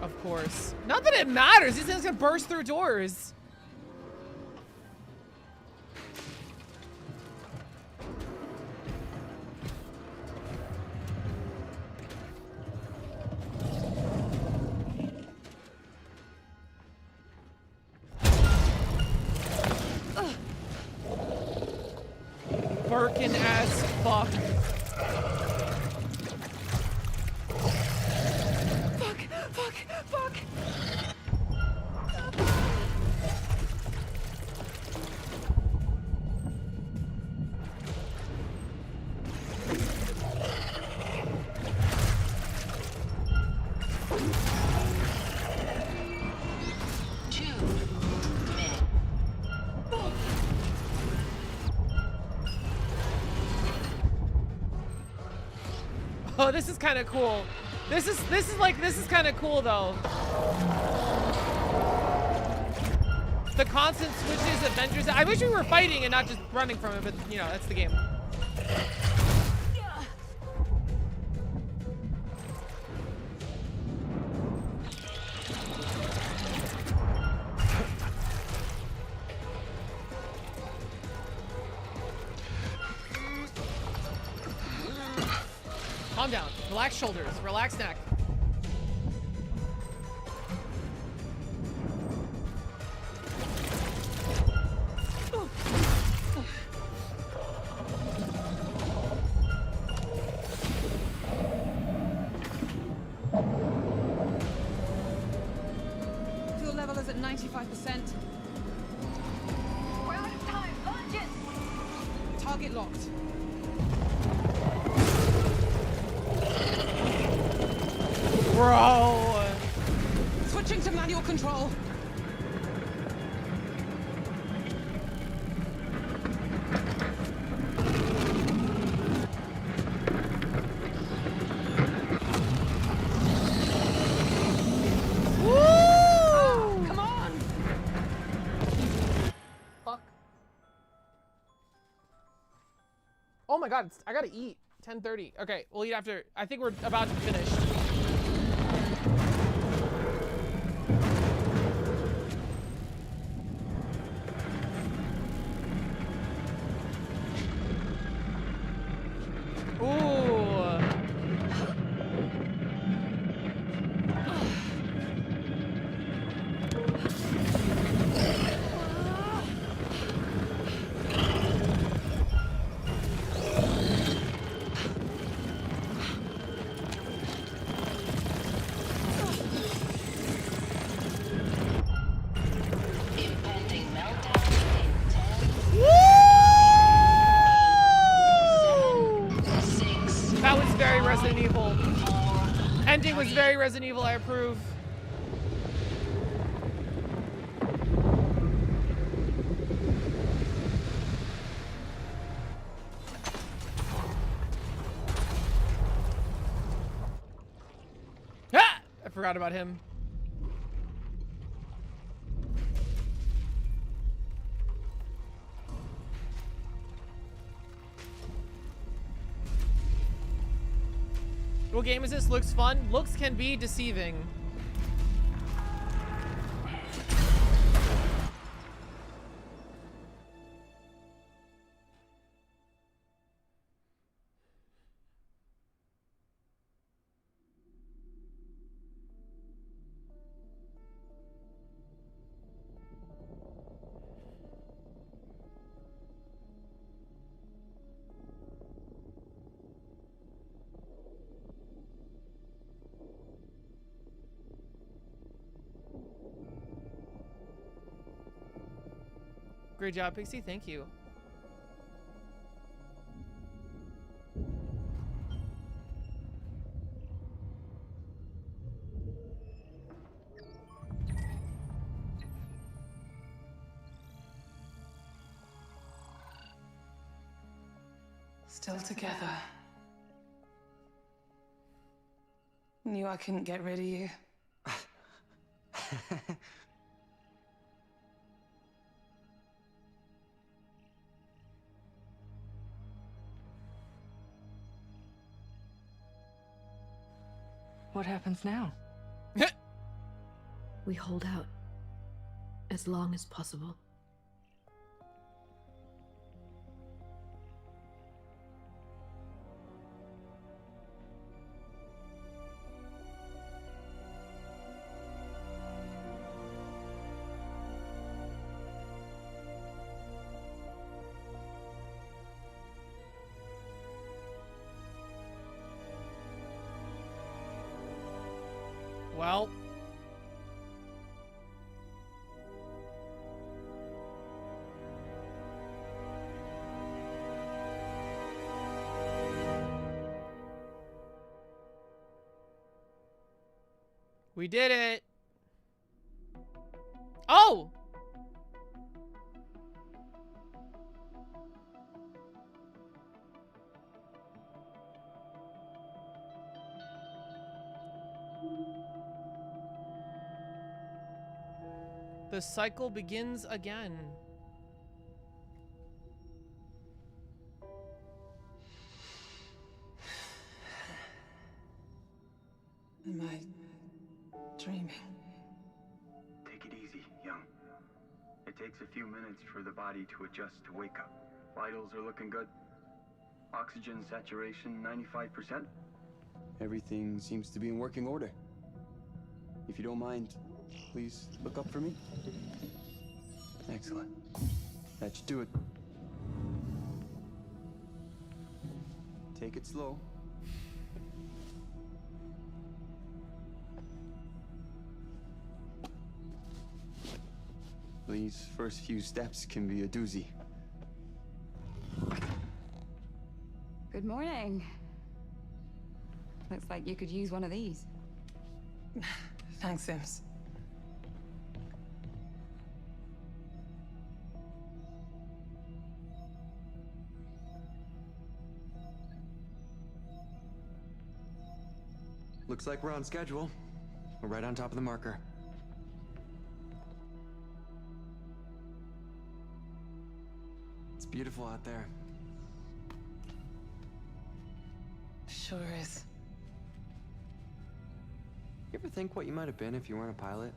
Of course. Not that it matters. These things can burst through doors. Birkin as fuck. Fuck! Oh, this is kind of cool. This is kind of cool though. The constant switches, adventures. I wish we were fighting and not just running from it, but you know, that's the game. Calm down. Relax shoulders. Relax neck. Fuel level is at 95%. We're out of time. Launch it. Target locked. Bro. Switching to manual control. my god, I gotta eat. 10:30. Okay, we'll eat after. I think we're about to finish. That was very Resident Evil. Ending was very Resident Evil, I approve. Ah! I forgot about him. What game is this? Looks fun. Looks can be deceiving. Great job, Pixie. Thank you. Still together. Knew I couldn't get rid of you. What happens now? We hold out as long as possible. Well, we did it. Oh! The cycle begins again. Am I dreaming? Take it easy, young. It takes a few minutes for the body to adjust to wake up. Vitals are looking good. Oxygen saturation 95%. Everything seems to be in working order. If you don't mind, please look up for me. Excellent. That should do it. Take it slow. These first few steps can be a doozy. Good morning. Looks like you could use one of these. Thanks, Sims. Looks like we're on schedule. We're right on top of the marker. It's beautiful out there. Sure is. You ever think what you might have been if you weren't a pilot?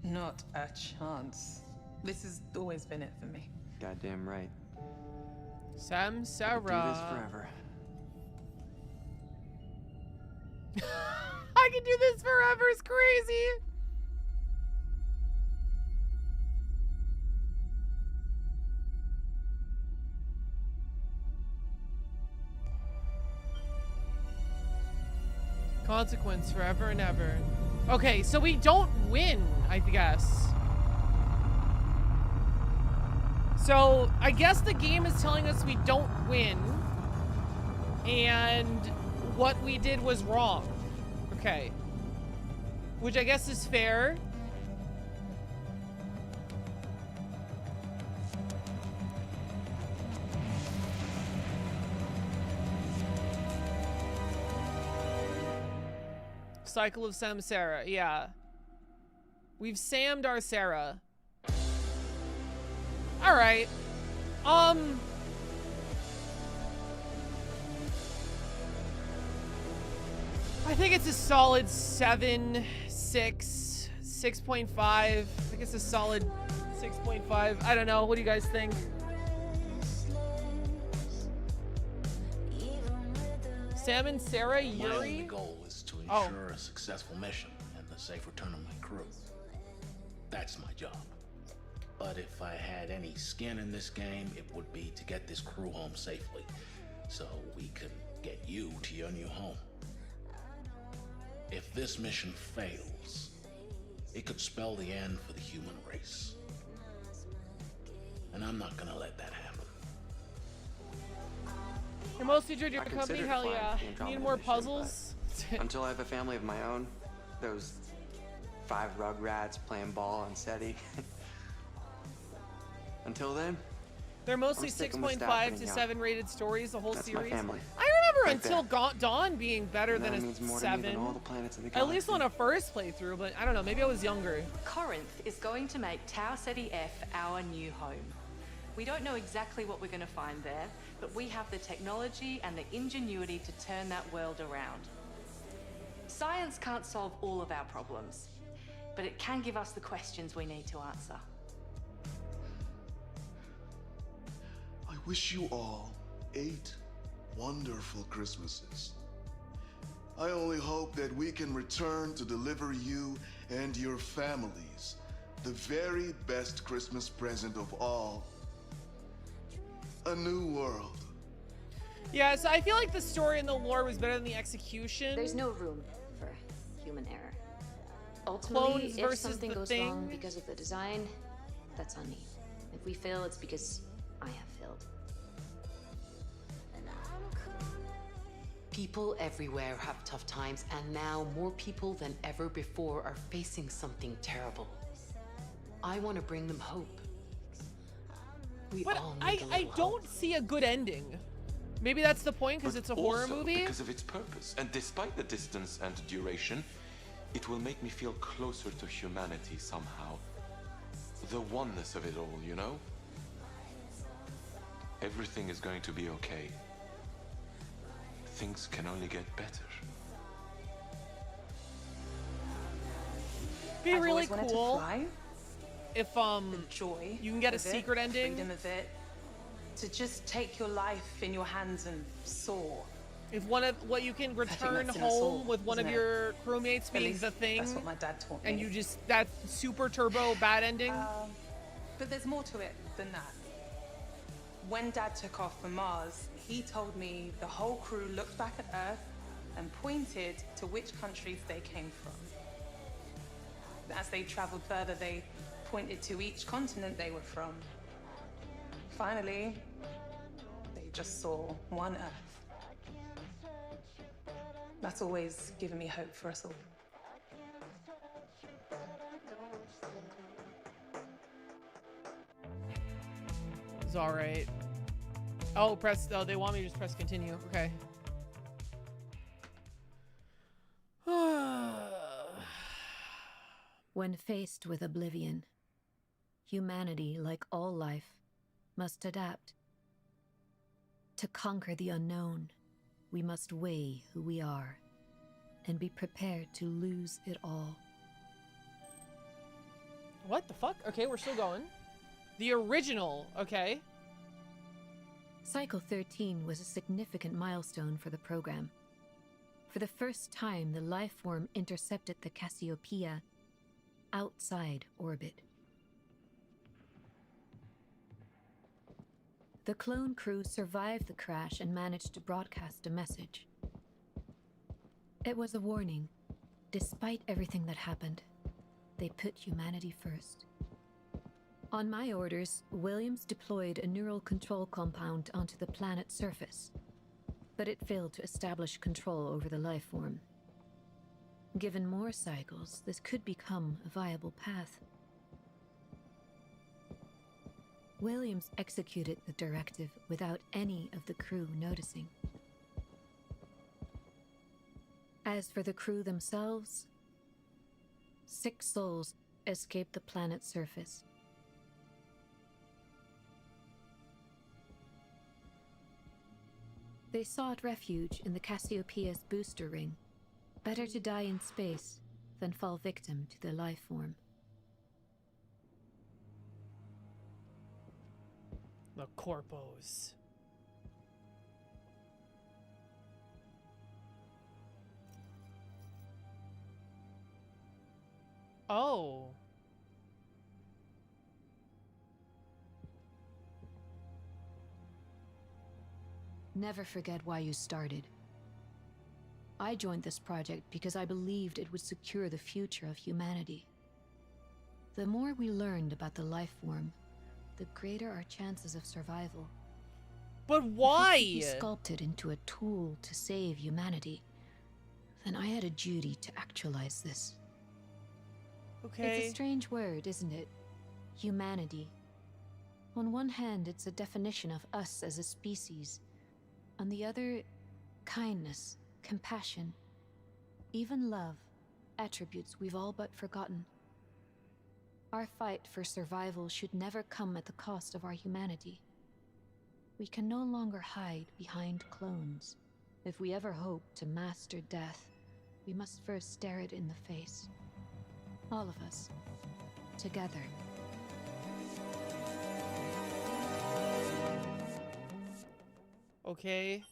Not a chance. This has always been it for me. Goddamn right. Samsara. I could do this forever. I can do this forever. It's crazy. Consequence forever and ever. Okay, so we don't win, I guess. So I guess the game is telling us we don't win, and what we did was wrong. Okay. Which I guess is fair. Cycle of Samsara, yeah. We've Sammed our Sarah. Alright. I think it's a solid 7, 6, 6.5. I think it's a solid 6.5. I don't know. What do you guys think? Sam and Sarah, My Yuri? only goal is to ensure a successful mission and the safe return of my crew. That's my job. But if I had any skin in this game, it would be to get this crew home safely, so we can get you to your new home. If this mission fails, it could spell the end for the human race. And I'm not gonna let that happen. You're most enjoyed your I company? considered Hell flying yeah. the Andromeda Need more mission, puzzles? but until I have a family of my own, those 5 rugrats playing ball on SETI. Until then, They're mostly I'm sticking with 6.5 Stafford to and 7 rated stories, the whole That's my series. family. I remember Right until there. Dawn being better And than that a means more to me 7. than all the planets in the At least galaxy. on a first playthrough, but I don't know, maybe I was younger. Corinth is going to make Tau Ceti F our new home. We don't know exactly what we're going to find there, but we have the technology and the ingenuity to turn that world around. Science can't solve all of our problems, but it can give us the questions we need to answer. I wish you all 8 wonderful Christmases. I only hope that we can return to deliver you and your families the very best Christmas present of all. A new world. Yeah, so I feel like the story and the lore was better than the execution. There's no room for human error. Ultimately, Clones if versus something the goes thing. wrong because of the design, that's on me. If we fail, it's because I have failed. People everywhere have tough times, and now more people than ever before are facing something terrible. I want to bring them hope. We But all need a I little don't see a good ending. Maybe that's the point, because it's a horror Also movie. because of its purpose. And despite the distance and duration, it will make me feel closer to humanity somehow. The oneness of it all, you know? Everything is going to be okay. Things can only get better. Be I've really always wanted to cool fly. if The joy you can get a of it, secret the ending. freedom of it, to just take your life in your hands and soar. If one of what you can return that's in us all, home with one of isn't it? your crewmates At being least the thing, that's what my dad taught me. and you just that super turbo bad ending. But there's more to it than that. When Dad took off for Mars, he told me the whole crew looked back at Earth and pointed to which countries they came from. As they traveled further, they pointed to each continent they were from. Finally, they just saw one Earth. That's always given me hope for us all. It's all right. Oh, press. Oh, they want me to just press continue. Okay. When faced with oblivion, humanity, like all life, must adapt. To conquer the unknown, we must weigh who we are and be prepared to lose it all. What the fuck? Okay, we're still going. The original, okay. Cycle 13 was a significant milestone for the program. For the first time, the life form intercepted the Cassiopeia outside orbit. The clone crew survived the crash and managed to broadcast a message. It was a warning. Despite everything that happened, they put humanity first. On my orders, Williams deployed a neural control compound onto the planet's surface, but it failed to establish control over the life form. Given more cycles, this could become a viable path. Williams executed the directive without any of the crew noticing. As for the crew themselves, 6 souls escaped the planet's surface. They sought refuge in the Cassiopeia's booster ring. Better to die in space than fall victim to the life form. The corpos. Oh. Never forget why you started. I joined this project because I believed it would secure the future of humanity. The more we learned about the life form, the greater our chances of survival. But why? If it could be sculpted into a tool to save humanity, then I had a duty to actualize this. Okay. It's a strange word, isn't it? Humanity. On one hand, it's a definition of us as a species. On the other, kindness, compassion, even love, attributes we've all but forgotten. Our fight for survival should never come at the cost of our humanity. We can no longer hide behind clones. If we ever hope to master death, we must first stare it in the face. All of us. Together. Okay.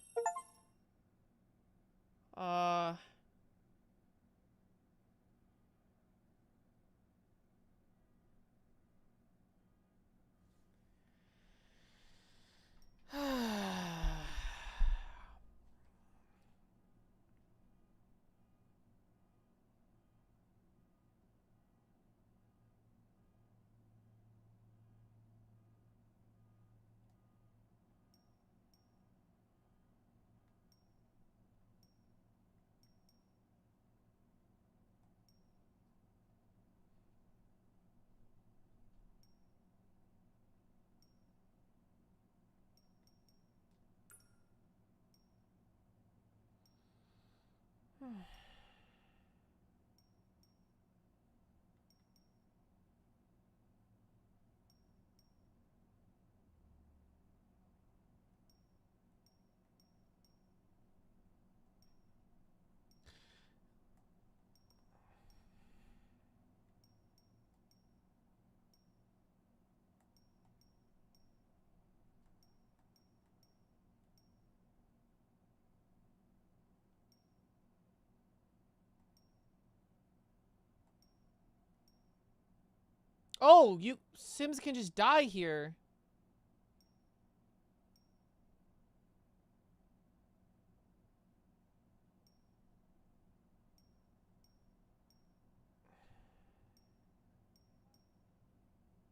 Oh, Sims can just die here.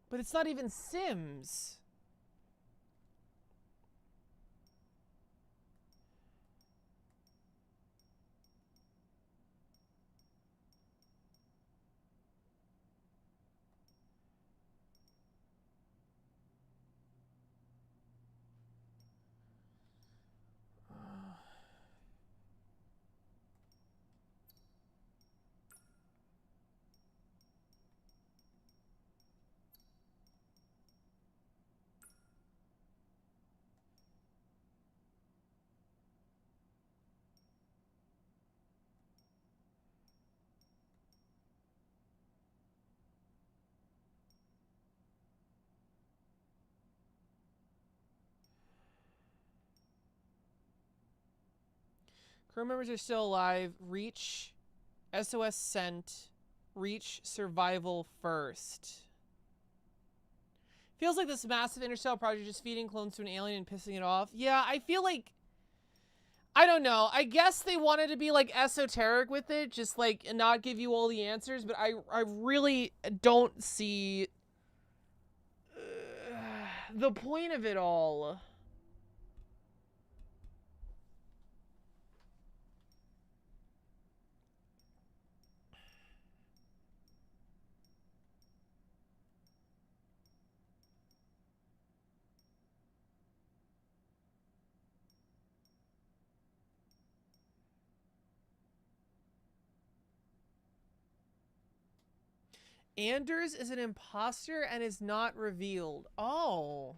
But it's not even Sims. Crew members are still alive. Reach. SOS sent. Reach survival first. Feels like this massive interstellar project just feeding clones to an alien and pissing it off. Yeah, I feel like... I don't know. I guess they wanted to be, like, esoteric with it. Just, like, and not give you all the answers. But I really don't see... the point of it all. Anders is an imposter and is not revealed. Oh.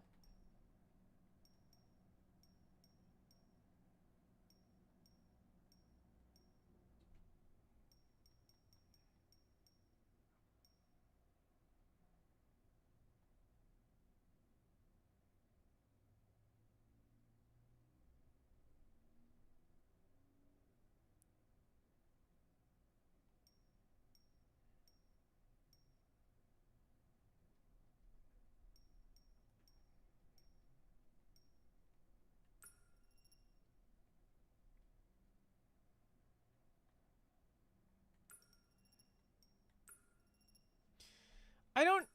I don't...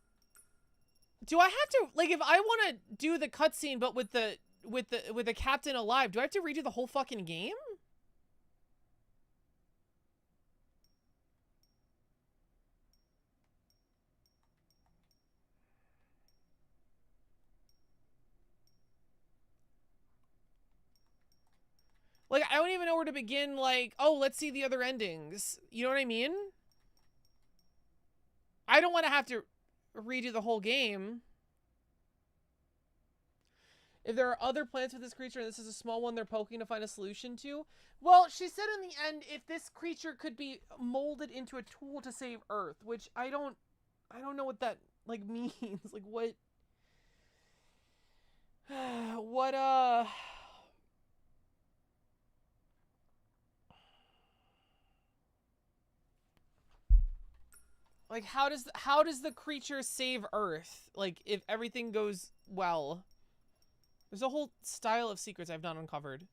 Do I have to... Like, if I want to do the cutscene, but with the captain alive, do I have to redo the whole fucking game? Like, I don't even know where to begin, like, oh, let's see the other endings. You know what I mean? I don't want to have to redo the whole game. If there are other plans with this creature and this is a small one they're poking to find a solution to. Well, she said in the end if this creature could be molded into a tool to save Earth, which I don't know what that like means. Like what like how does the creature save Earth? Like if everything goes well. There's a whole style of secrets I've not uncovered.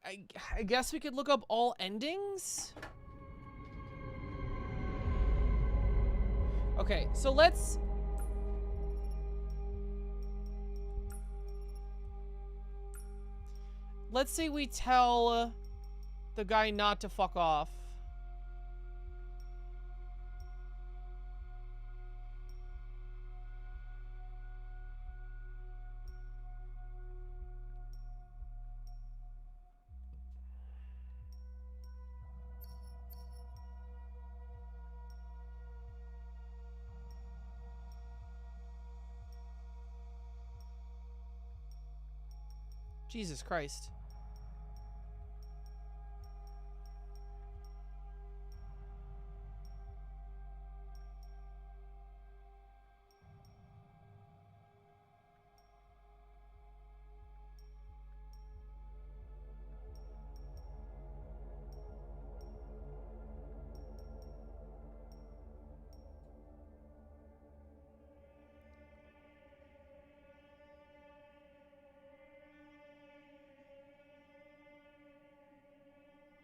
I guess we could look up all endings? Okay, so let's say we tell the guy not to fuck off. Jesus Christ.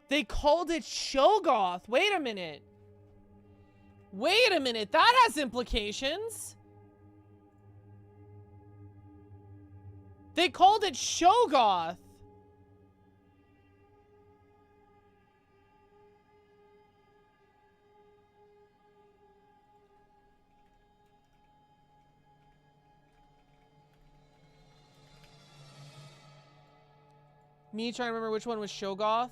They called it Shogoth. Wait a minute. Wait a minute. That has implications. They called it Shogoth. Me trying to remember which one was Shogoth.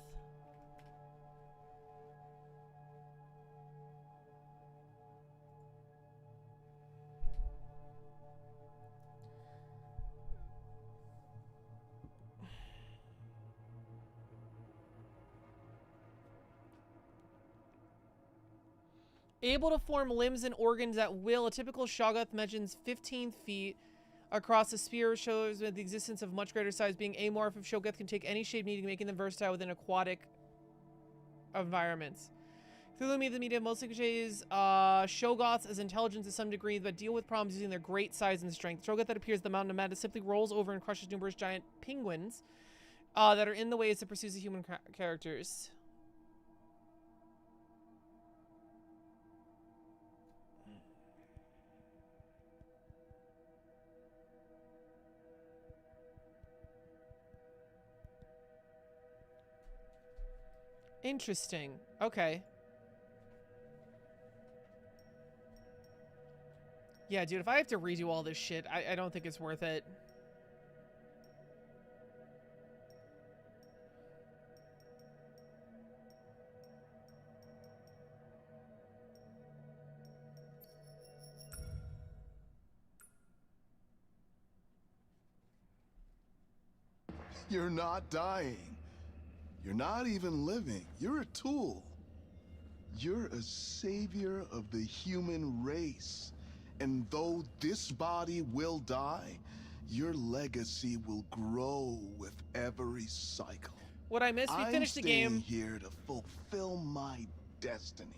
Able to form limbs and organs at will, a typical Shoggoth measures 15 feet across the sphere, shows the existence of much greater size. Being amorph, Shoggoth can take any shape needed, making them versatile within aquatic environments. Cthulhu the media mostly portrays Shoggoths as intelligent to some degree, but deal with problems using their great size and strength. Shoggoth that appears the Mountain of Madness simply rolls over and crushes numerous giant penguins that are in the way as it pursues the human characters. Interesting. Okay. Yeah, dude, if I have to redo all this shit, I don't think it's worth it. You're not dying. You're not even living. You're a tool. You're a savior of the human race. And though this body will die, your legacy will grow with every cycle. What I missed, we finished the game. I'm staying here to fulfill my destiny.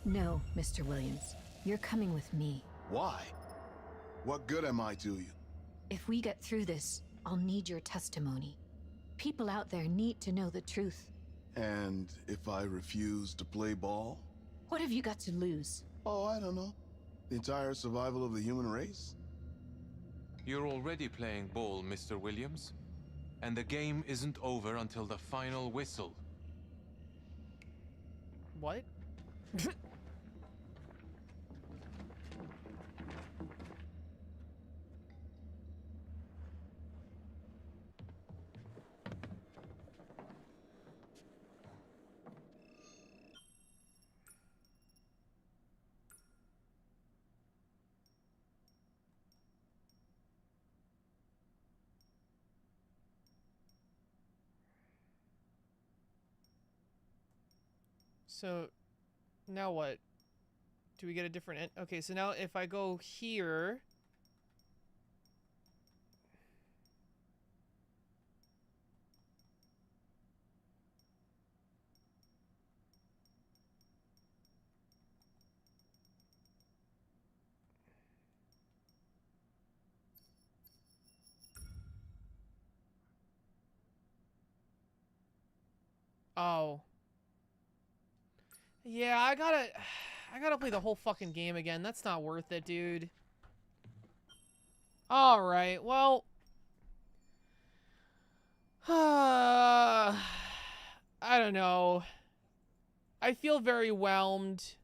No, Mr. Williams. You're coming with me. Why? What good am I to you? If we get through this, I'll need your testimony. People out there need to know the truth. And if I refuse to play ball? What have you got to lose? Oh, I don't know. The entire survival of the human race? You're already playing ball, Mr. Williams. And the game isn't over until the final whistle. What? So, now what? Do we get a different end? Okay, so now if I go here... Oh. Yeah, I gotta play the whole fucking game again. That's not worth it, dude. Alright, well... I don't know. I feel very whelmed.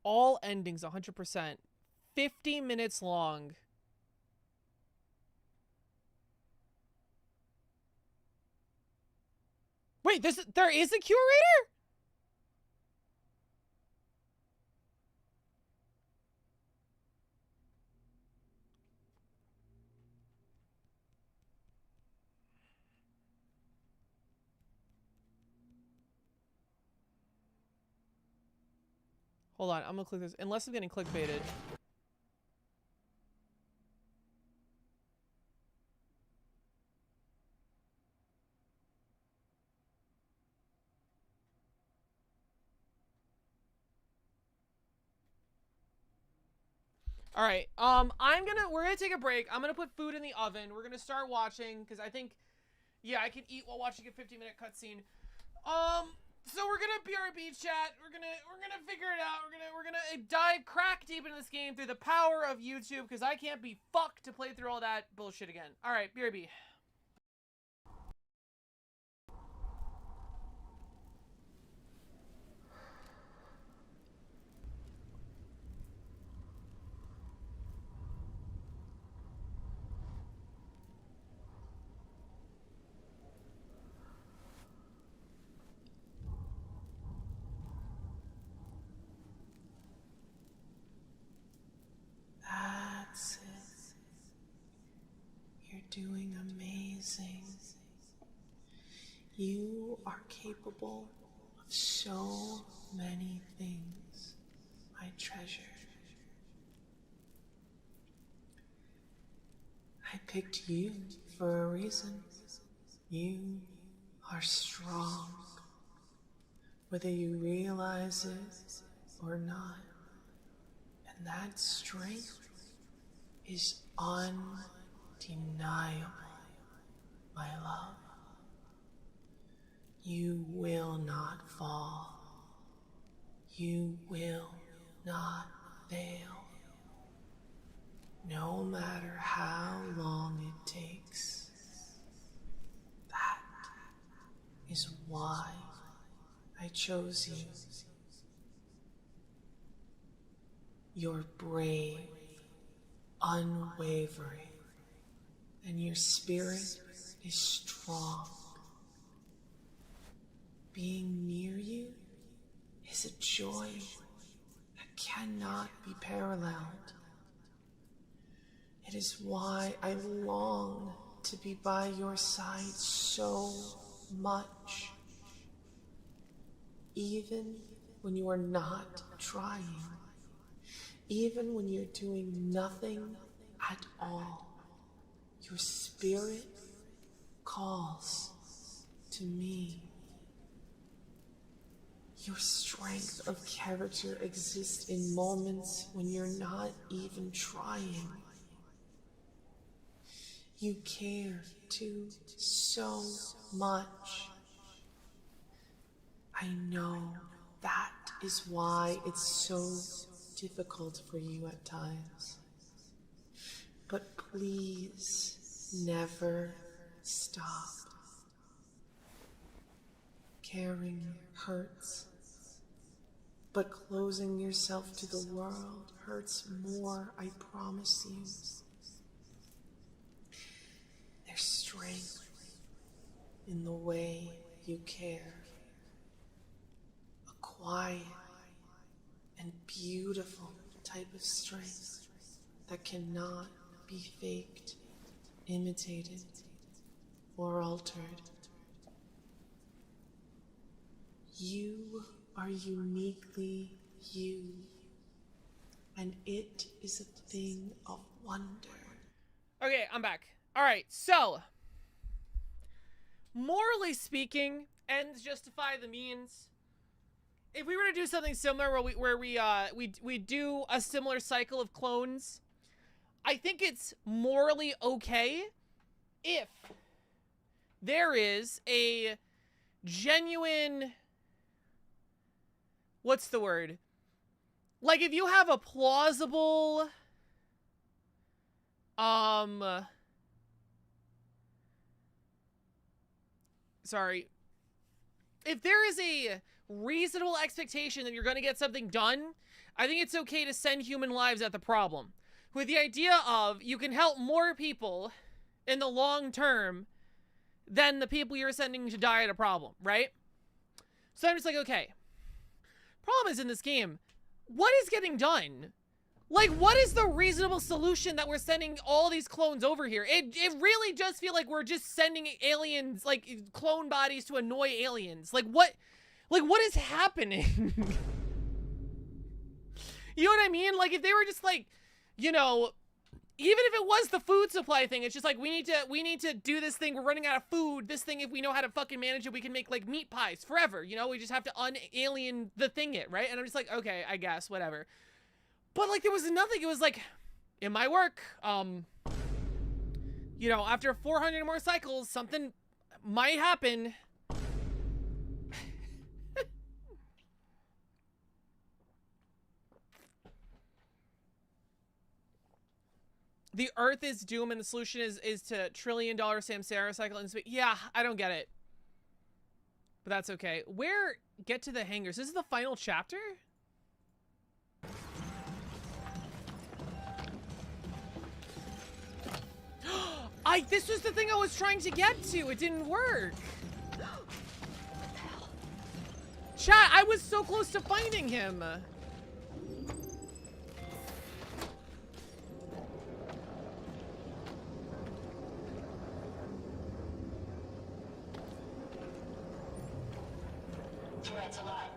All endings, 100%. 50 minutes long. Wait, there is a curator? Hold on, I'm gonna click this. Unless I'm getting clickbaited. All right, we're gonna take a break. I'm gonna put food in the oven. We're gonna start watching because I think, yeah, I can eat while watching a 15-minute cutscene. So we're gonna BRB chat. We're gonna figure it out. We're gonna dive crack deep into this game through the power of YouTube because I can't be fucked to play through all that bullshit again. All right, BRB. That's it. You're doing amazing. You are capable of so many things, my treasure. I picked you for a reason. You are strong, whether you realize it or not. And that strength is undeniable, my love. You will not fall. You will not fail. No matter how long it takes. That is why I chose you. You're brave, unwavering, and your spirit is strong. Being near you is a joy that cannot be paralleled. It is why I long to be by your side so much. Even when you are not trying. Even when you're doing nothing at all. Your spirit calls to me. Your strength of character exists in moments when you're not even trying. You care too so much. I know that is why it's so difficult for you at times. But please never stop. Caring hurts, but closing yourself to the world hurts more, I promise you. There's strength in the way you care. A quiet and beautiful type of strength that cannot be faked, imitated, or altered. You are uniquely you, and it is a thing of wonder. Okay, I'm back. All right, so morally speaking, ends justify the means. If we were to do something similar where we do a similar cycle of clones, I think it's morally okay if there is a genuine, what's the word? Like if you have a plausible if there is a reasonable expectation that you're going to get something done, I think it's okay to send human lives at the problem. With the idea of you can help more people in the long term than the people you're sending to die at a problem, right? So I'm just like, okay. Problem is in this game, what is getting done? Like, what is the reasonable solution that we're sending all these clones over here? It really does feel like we're just sending aliens, like, clone bodies to annoy aliens. Like, what is happening? You know what I mean? Like, if they were just like, you know, even if it was the food supply thing, it's just like, we need to do this thing. We're running out of food. This thing, if we know how to fucking manage it, we can make like meat pies forever. You know, we just have to un-alien the thing it, right? And I'm just like, okay, I guess, whatever. But like, there was nothing. It was like, it might work. You know, after 400 more cycles, something might happen. The Earth is doomed, and the solution is to $1 trillion Samsara cycle in space. Yeah, I don't get it. But that's okay. Where? Get to the hangars. This is the final chapter? This was the thing I was trying to get to. It didn't work. Chat, I was so close to finding him. Threats alive.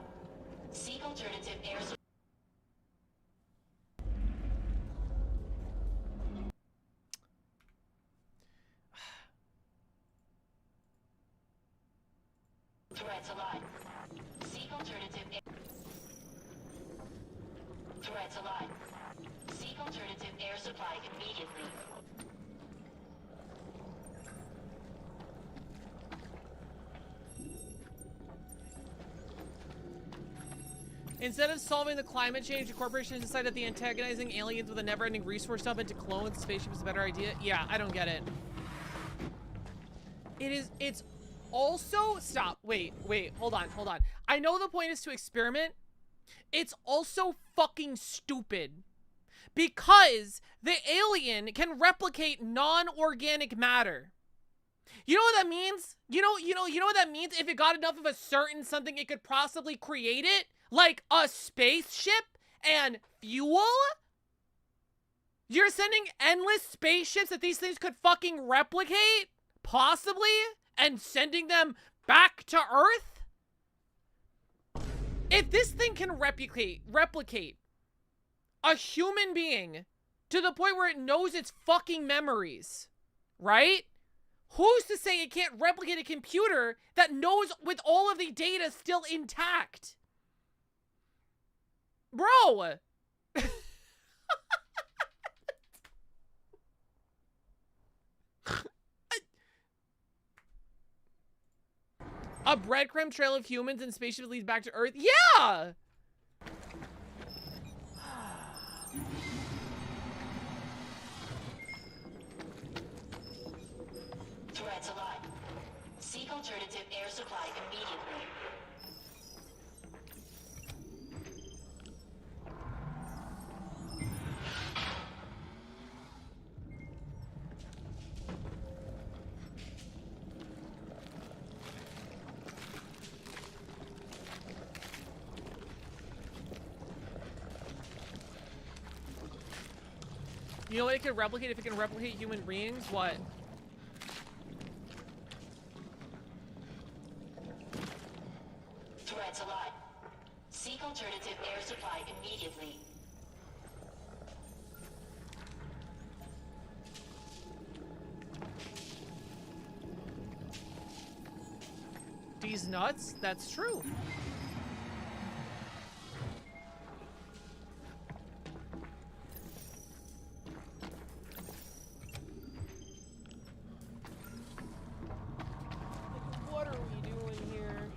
Seek alternative air supply. Threats alive. Seek alternative air. Threats alive. Seek alternative air supply immediately. Instead of solving the climate change, the corporation has decided that the antagonizing aliens with a never-ending resource dump into clones spaceship is a better idea. Yeah, I don't get it. It's also, stop, wait, hold on. I know the point is to experiment. It's also fucking stupid. Because the alien can replicate non-organic matter. You know what that means? You know what that means? If it got enough of a certain something, it could possibly create it? Like a spaceship and fuel? You're sending endless spaceships that these things could fucking replicate? Possibly? And sending them back to Earth? If this thing can replicate a human being to the point where it knows its fucking memories, right? Who's to say it can't replicate a computer that knows with all of the data still intact? Bro! A breadcrumb trail of humans and spaceships leads back to Earth? Yeah! Threats alive. Seek alternative air supply immediately. You know what it can replicate if it can replicate human beings? What? Threats alive. Seek alternative air supply immediately. These nuts? That's true. What are we doing here?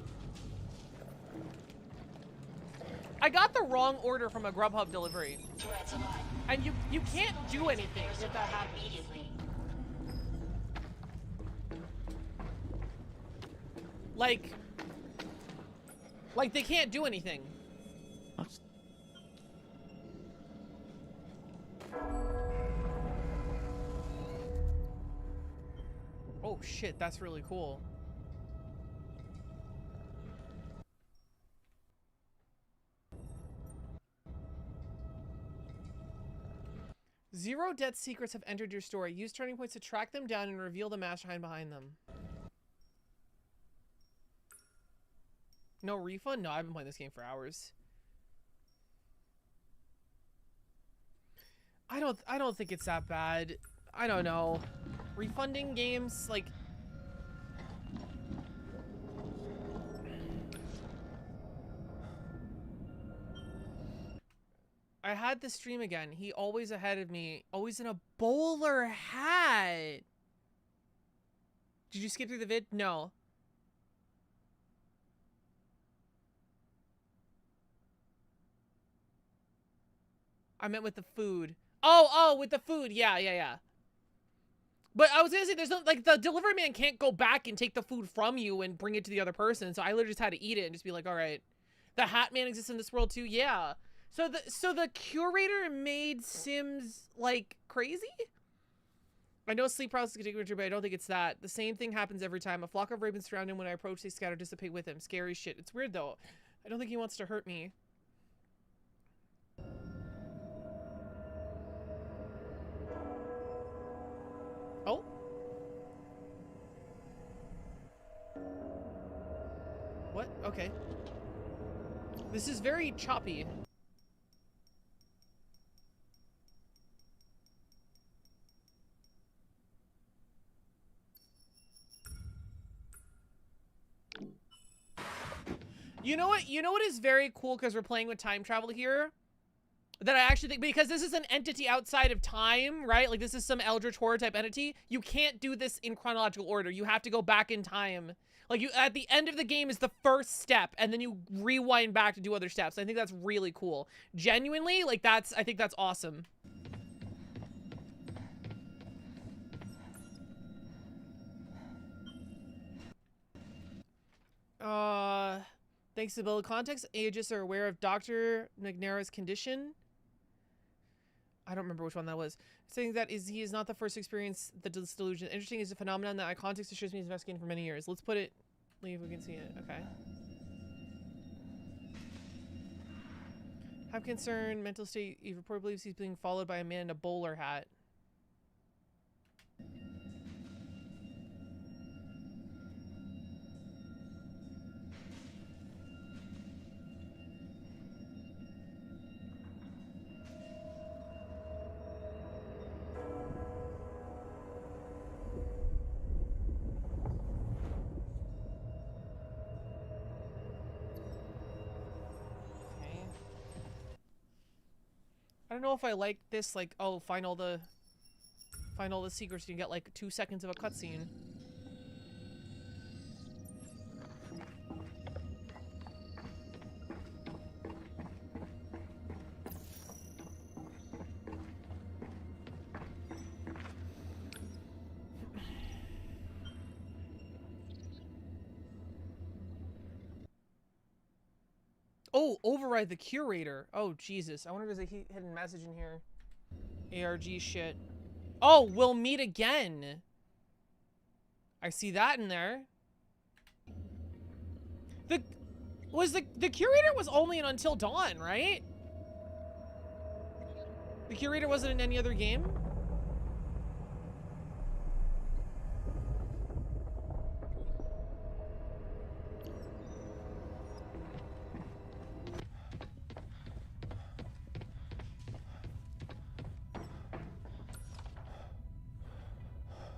I got the wrong order from a Grubhub delivery. Threats alive. And you can't do anything if that happens. Immediately. Like they can't do anything. Oh shit, that's really cool. Zero death secrets have entered your story. Use turning points to track them down and reveal the mastermind behind them. No refund? No, I've been playing this game for hours. I don't think it's that bad. I don't know. Refunding games, like... I had the stream again. He always ahead of me. Always in a bowler hat. Did you skip through the vid? No. I meant with the food. Oh, with the food. Yeah. But I was gonna say, there's no, like, the delivery man can't go back and take the food from you and bring it to the other person. So I literally just had to eat it and just be like, all right. The Hat Man exists in this world too? Yeah. So the curator made Sims, like, crazy? I know sleep paralysis can take a but I don't think it's that. The same thing happens every time. A flock of ravens surround him. When I approach, they scatter, dissipate with him. Scary shit. It's weird, though. I don't think he wants to hurt me. Oh. What? Okay. This is very choppy. You know what? You know what is very cool because we're playing with time travel here? That I actually think, because this is an entity outside of time, right? Like, this is some eldritch horror type entity. You can't do this in chronological order. You have to go back in time. Like, you, at the end of the game is the first step, and then you rewind back to do other steps. I think that's really cool. Genuinely, like, I think that's awesome. Thanks to Bill context, Aegis are aware of Dr. McNara's condition. I don't remember which one that was. Saying that he is not the first to experience this delusion. Interesting is a phenomenon that context assures me is investigating for many years. Let's put it, leave, we can see it. Okay. Have concern, mental state. He reportedly believes he's being followed by a man in a bowler hat. I don't know if I like this, like, oh, find all the secrets, you get like 2 seconds of a cutscene. Oh, override the curator. Oh, Jesus. I wonder if there's a hidden message in here. ARG shit. Oh, we'll meet again. I see that in there. The curator was only in Until Dawn, right? The curator wasn't in any other game?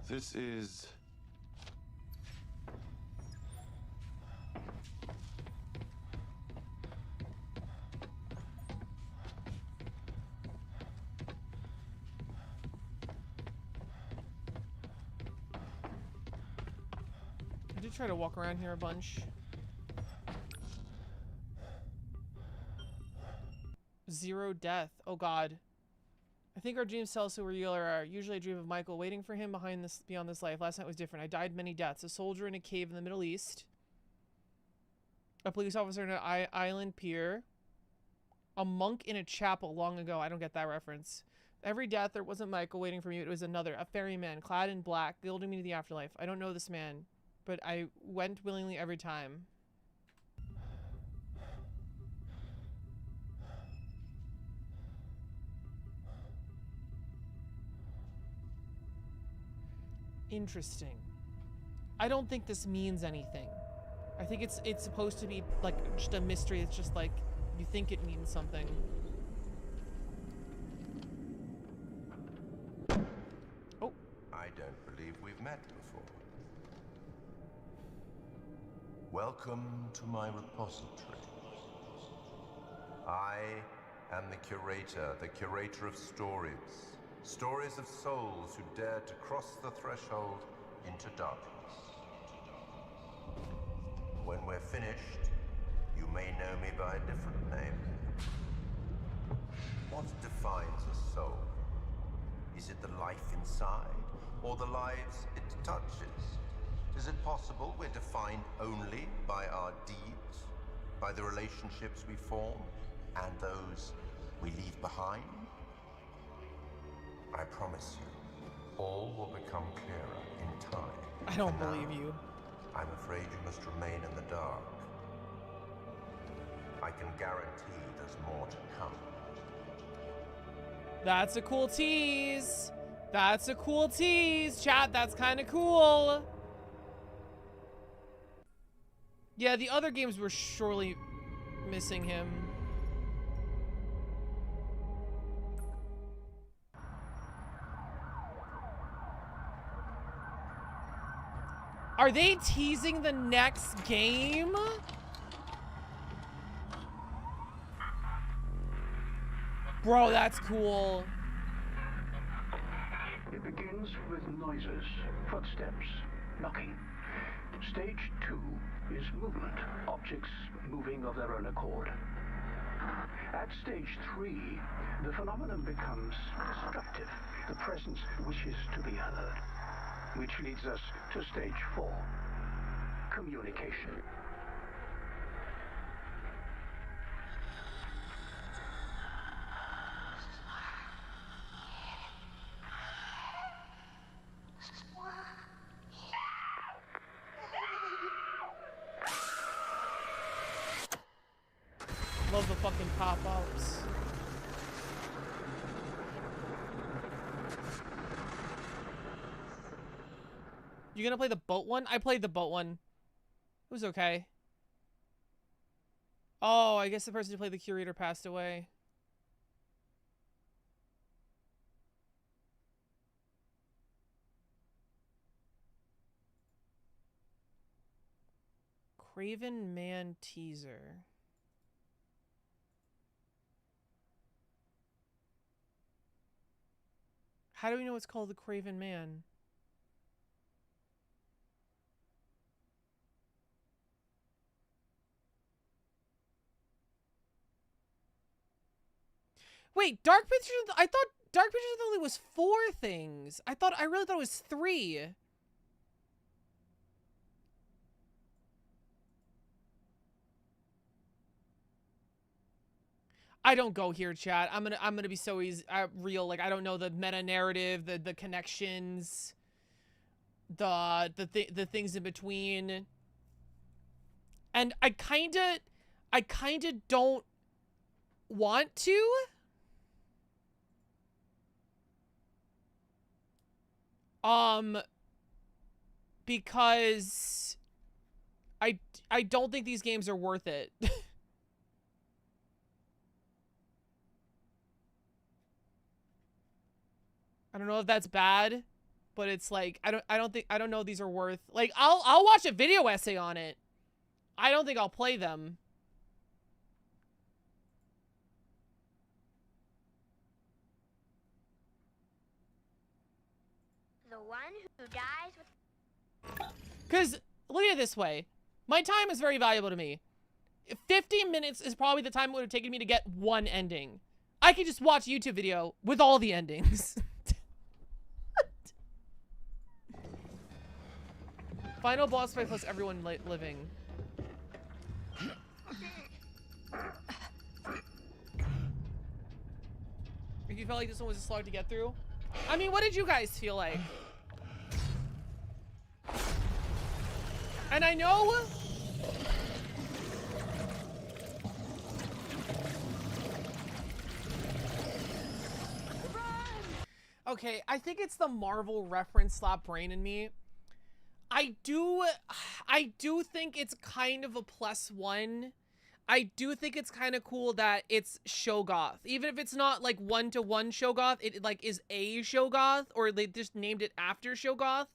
This is... I did try to walk around here a bunch. Zero death. Oh God. I think our dreams tell us who we are. Usually I dream of Michael waiting for him beyond this life. Last night was different. I died many deaths. A soldier in a cave in the Middle East. A police officer in an island pier. A monk in a chapel long ago. I don't get that reference. Every death, there wasn't Michael waiting for me. It was another. A ferryman clad in black, building me to the afterlife. I don't know this man, but I went willingly every time. Interesting. I don't think this means anything. I think it's supposed to be like just a mystery. It's just like you think it means something. don't believe we've met before. Welcome to my repository. I am the curator of stories. Stories of souls who dared to cross the threshold into darkness. When we're finished, you may know me by a different name. What defines a soul? Is it the life inside, or the lives it touches? Is it possible we're defined only by our deeds, by the relationships we form, and those we leave behind? I promise you, all will become clearer in time. I don't For now, believe you. I'm afraid you must remain in the dark. I can guarantee there's more to come. That's a cool tease. That's a cool tease, chat. That's kind of cool. Yeah, the other games were surely missing him. Are they teasing the next game? Bro, that's cool. It begins with noises, footsteps, knocking. Stage 2 is movement, objects moving of their own accord. At stage 3, the phenomenon becomes destructive. The presence wishes to be heard, which leads us to stage 4, communication. Love the fucking pop-ups. You gonna play the boat one? I played the boat one. It was okay. Oh, I guess the person who played the curator passed away. Craven Man teaser. How do we know it's called the Craven Man? Wait, Dark Pictures? I thought Dark Pictures only was 4 things. I really thought it was 3. I don't go here, chat. I'm gonna be so easy, real. Like, I don't know the meta narrative, the connections, the things in between, and I kinda don't want to. Because I don't think these games are worth it. I don't know if that's bad, but it's like I don't know if these are worth, like, I'll watch a video essay on it. I don't think I'll play them. The one who dies with... Cause look at it this way. My time is very valuable to me. 15 minutes is probably the time it would have taken me to get one ending. I could just watch a YouTube video with all the endings. Final boss fight plus everyone living. If you felt like this one was a slog to get through, I mean, what did you guys feel like? And I know. Okay, I think it's the Marvel reference slap brain in me. I do think it's kind of a +1. I do think it's kind of cool that it's Shogoth. Even if it's not like one-to-one Shogoth, it like is a Shogoth, or they just named it after Shogoth.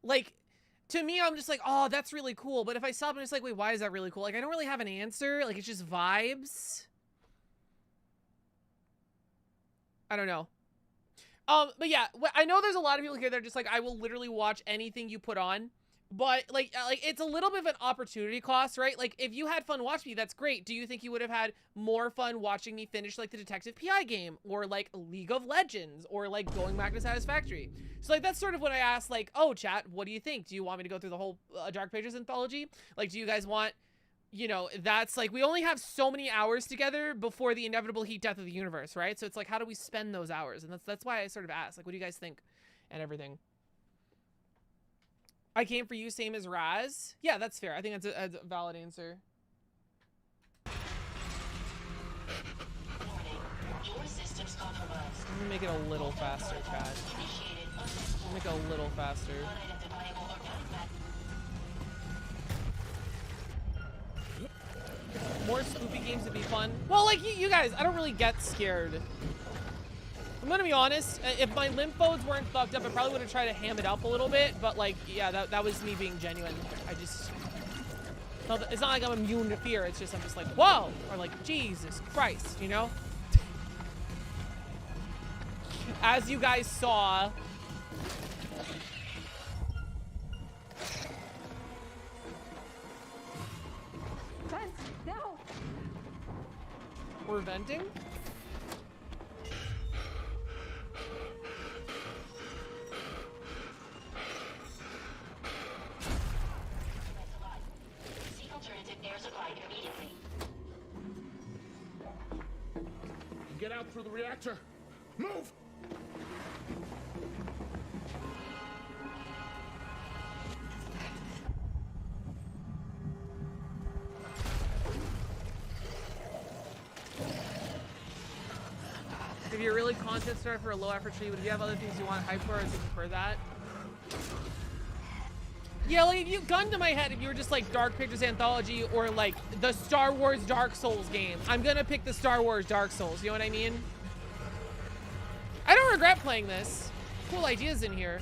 Like, to me, I'm just like, oh, that's really cool. But if I stop and it's like, wait, why is that really cool? Like, I don't really have an answer. Like, it's just vibes. I don't know. But yeah, I know there's a lot of people here that are just like, I will literally watch anything you put on. But like it's a little bit of an opportunity cost, right? Like, if you had fun watching me, that's great. Do you think you would have had more fun watching me finish like the Detective PI game, or like League of Legends, or like going back to Satisfactory? So like that's sort of what I asked. Like, oh, chat, what do you think? Do you want me to go through the whole Dark Pages anthology? Like, do you guys want? You know, that's like, we only have so many hours together before the inevitable heat death of the universe, right? So it's like, how do we spend those hours? And that's why I sort of asked, like, what do you guys think and everything? I came for you, same as Raz. Yeah, that's fair. I think that's a valid answer. Your system's compromised. I'm gonna make it a little faster, chat. Make it a little faster. More spooky games would be fun. Well, like, you guys, I don't really get scared. I'm gonna be honest, if my lymph nodes weren't fucked up, I probably would have tried to ham it up a little bit, but like, yeah, that was me being genuine. I just, it's not like I'm immune to fear, it's just, I'm just like, whoa, or like, Jesus Christ, you know? As you guys saw, No. we're venting? Seek alternative air supply immediately. Get out through the reactor. Move! If you're really content star for a low effort tree, would you have other things you want hype for, or do you prefer that? Yeah, like, if you gunned to my head, if you were just like Dark Pictures Anthology or like the Star Wars Dark Souls game, I'm gonna pick the Star Wars Dark Souls, you know what I mean? I don't regret playing this. Cool ideas in here.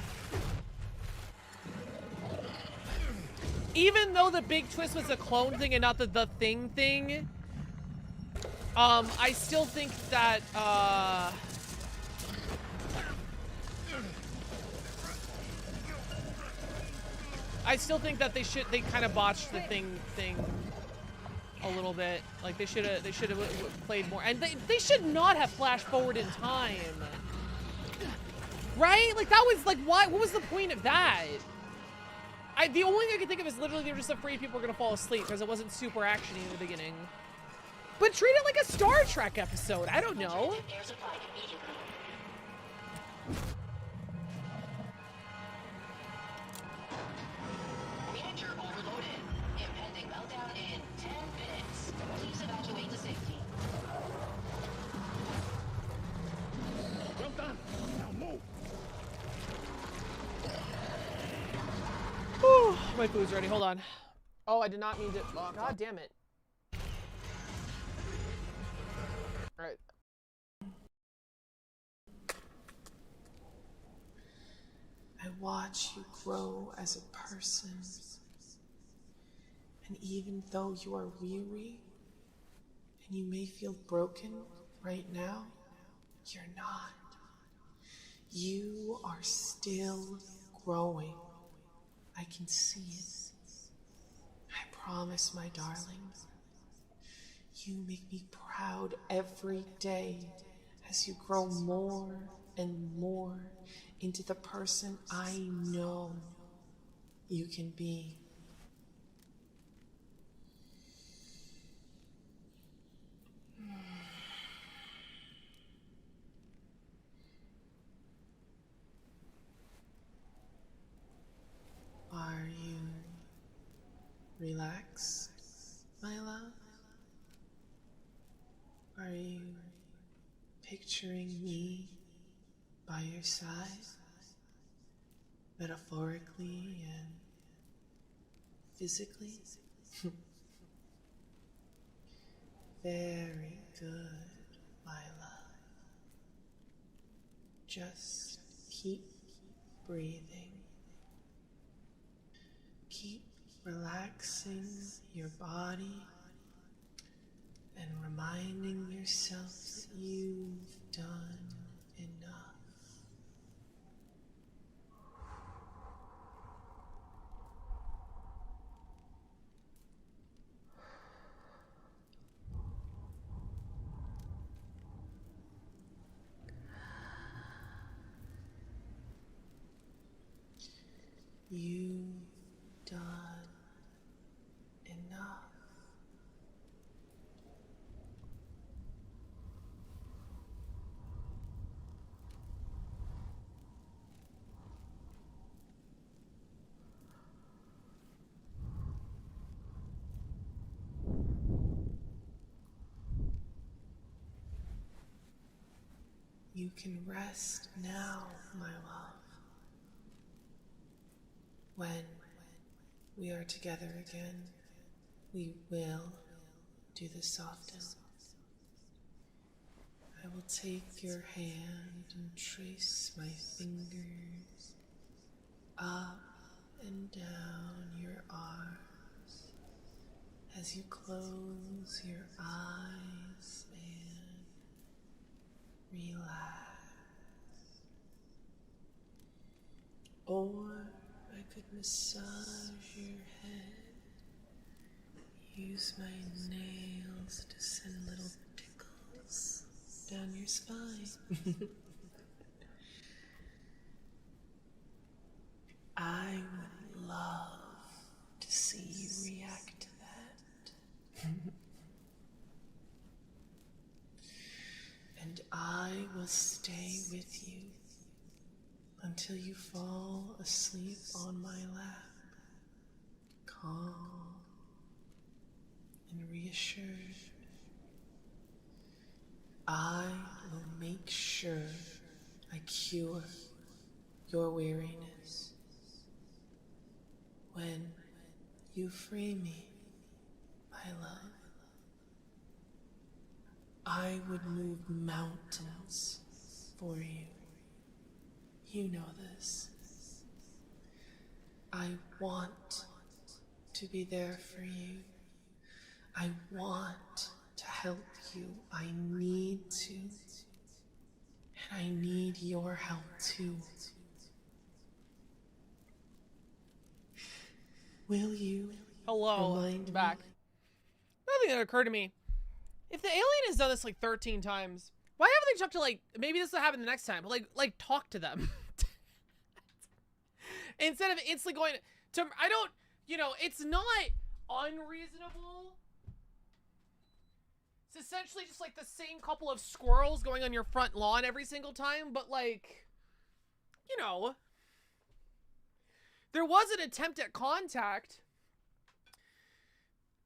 Even though the big twist was a clone thing and not the thing thing, I still think that, I still think that they kind of botched the thing a little bit. Like, they should have played more, and they should not have flashed forward in time. Right? Like, that was like, why? What was the point of that? The only thing I can think of is literally they were just afraid people were gonna fall asleep because it wasn't super actiony in the beginning. But treat it like a Star Trek episode. I don't know. Air supply immediately. Reactor overloaded. Impending meltdown in 10 minutes. Please evacuate to safety. Well done. Now move. Whew, my food's ready. Hold on. Oh, I did not mean to. Oh, God damn it. All right. I watch you grow as a person. And even though you are weary and you may feel broken right now, you're not. You are still growing. I can see it. I promise, my darling. You make me proud every day as you grow more and more into the person I know you can be. Are you relaxed, my love? Are you picturing me by your side, metaphorically and physically? Very good, my love. Just keep breathing. Keep relaxing your body and reminding yourself that you've done enough. You've done enough. You can rest now, my love. When we are together again, we will do this often. I will take your hand and trace my fingers up and down your arms as you close your eyes and relax. Or I could massage your head, use my nails to send little tickles down your spine. I would love to see you react to that. And I will stay with you until you fall asleep on my lap, calm and reassured. I will make sure I cure your weariness. When you free me, my love, I would move mountains for you. You know this. I want to be there for you. I want to help you. I need to. And I need your help too. Will you remind back. Nothing that occurred to me. If the alien has done this like 13 times, why haven't they talked to, like, maybe this will happen the next time, but like talk to them. Instead of instantly going to, I don't, you know, it's not unreasonable. It's essentially just like the same couple of squirrels going on your front lawn every single time, but like, you know, there was an attempt at contact.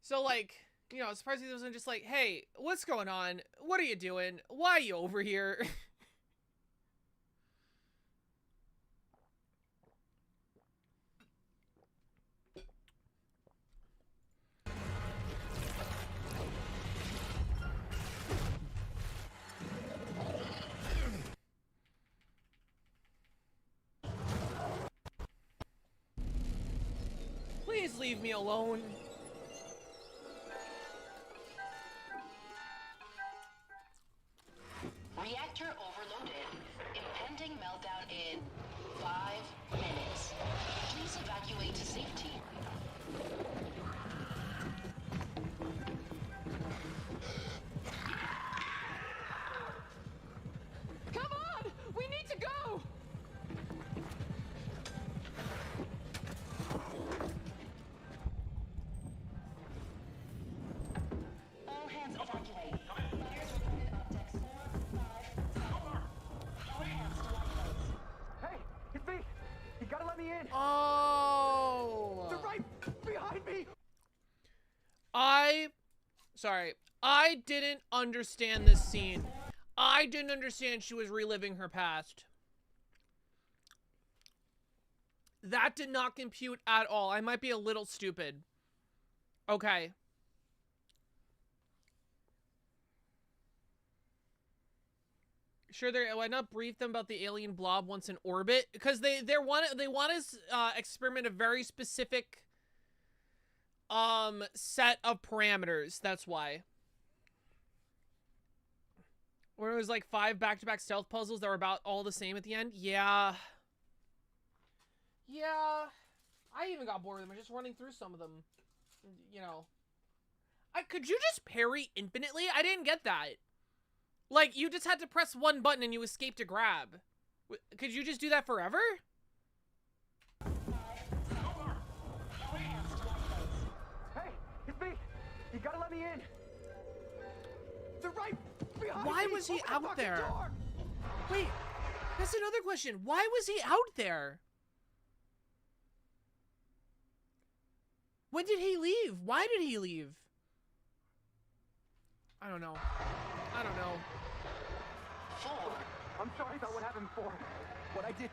So like, you know, surprisingly, it wasn't just like, hey, what's going on? What are you doing? Why are you over here? Please leave me alone. Reactor overloaded. Impending meltdown in 5 minutes. Please evacuate to safety. Come on! We need to go! All hands evacuate. Fires reported on decks 4, 5, 10. All hands to lifeboats. Hey, it's me! You gotta let me in! Oh. They're right behind me! Sorry. I didn't understand this scene. I didn't understand she was reliving her past. That did not compute at all. I might be a little stupid. Okay. sure why not brief them about the alien blob once in orbit? Because they want to experiment a very specific set of parameters. That's why. Where it was like 5 back-to-back stealth puzzles that were about all the same at the end. Yeah. Yeah. I even got bored of them. I'm just running through some of them. You know. Could you just parry infinitely? I didn't get that. Like, you just had to press one button and you escaped a grab. Could you just do that forever? Hey, it's me. You gotta let me in. They're right behind me. Why was he Open the out fucking there? door. Wait, that's another question. Why was he out there? When did he leave? Why did he leave? I don't know. I don't know. I'm sorry about what happened before. What I did.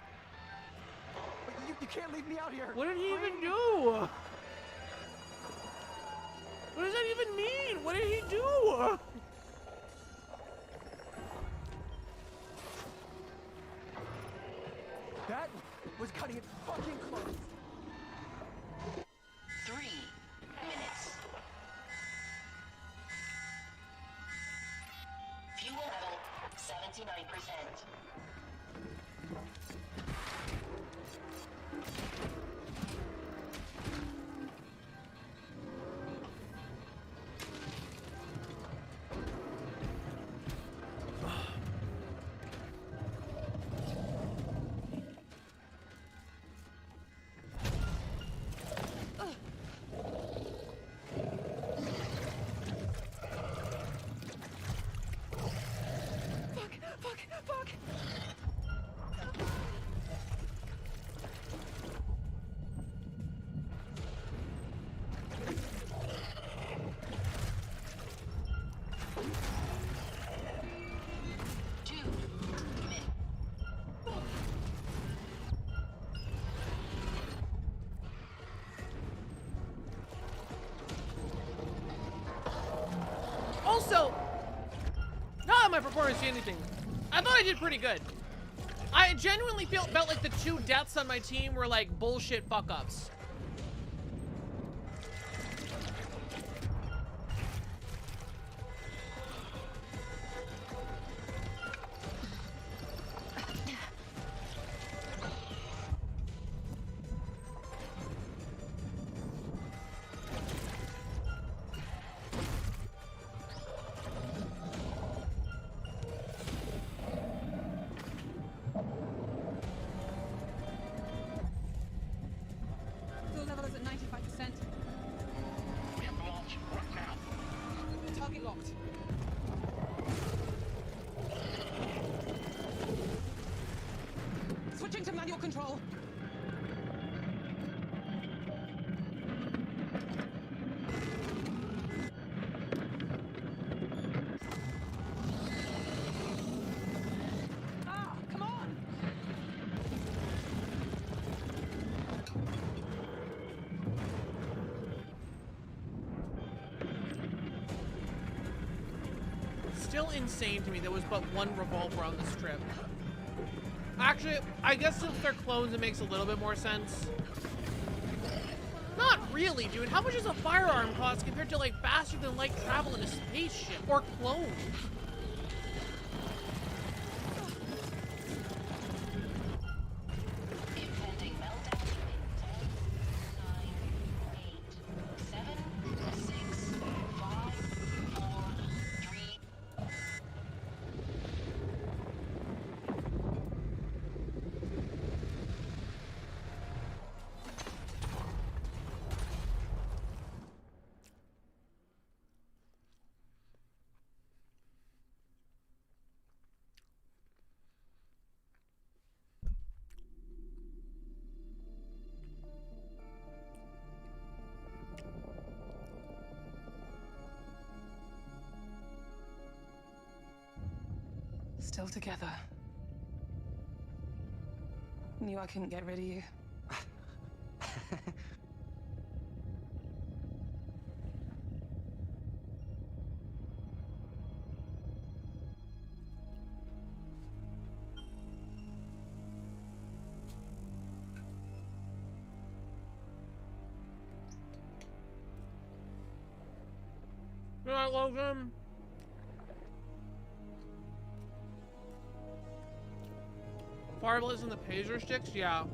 But you can't leave me out here. What did he even do? What does that even mean? What did he do? That was cutting it fucking close. 3 minutes. Fuel level 79%. Fuck! Also, not my performance to anything. I thought I did pretty good. I genuinely felt like the 2 deaths on my team were like bullshit fuck-ups. Fuel level is at 95%. We have to launch right now. Target locked. Switching to manual control. Ah, come on! Still insane to me there was but 1 revolver on this trip. Actually, I guess since they're clones it makes a little bit more sense. Not really, dude. How much does a firearm cost compared to like faster than light travel in a spaceship or clone? Impending meltdown in 10, 9, 8, 7, 6, 5, 4, 3. Still together. Knew I couldn't get rid of you. right, Logan? Fireballs and the Pazer sticks? Yeah.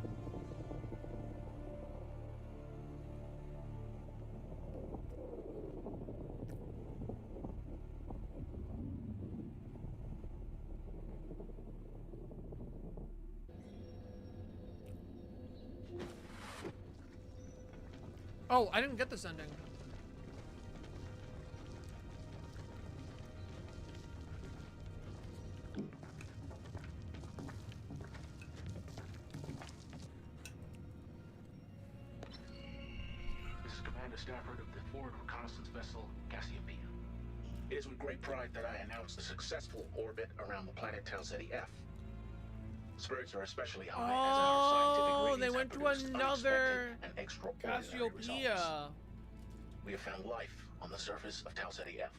Oh, I didn't get this ending. This is Commander Stafford of the forward reconnaissance vessel Cassiopeia. It is with great pride that I announce the successful orbit around the planet Tau Ceti F. Spirits are especially high as our scientific readings they have went to produced another unexpected and extraordinary Cassiopeia. results. We have found life on the surface of Tau Ceti F.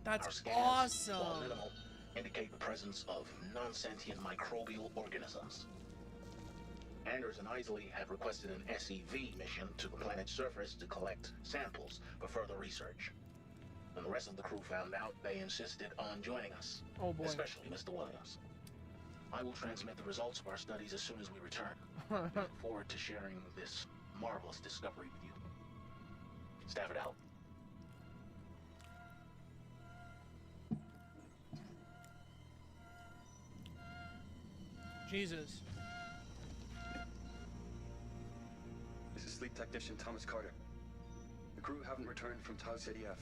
That's Our scans, awesome. while minimal, indicate the presence of non-sentient microbial organisms. Anders and Isley have requested an SEV mission to the planet's surface to collect samples for further research. When the rest of the crew found out, they insisted on joining us. Oh boy. Especially Mr. Williams. I will transmit the results of our studies as soon as we return. We look forward to sharing this marvelous discovery with you. Stafford out. Jesus. This is Fleet Technician Thomas Carter. The crew haven't returned from Tau Ceti F.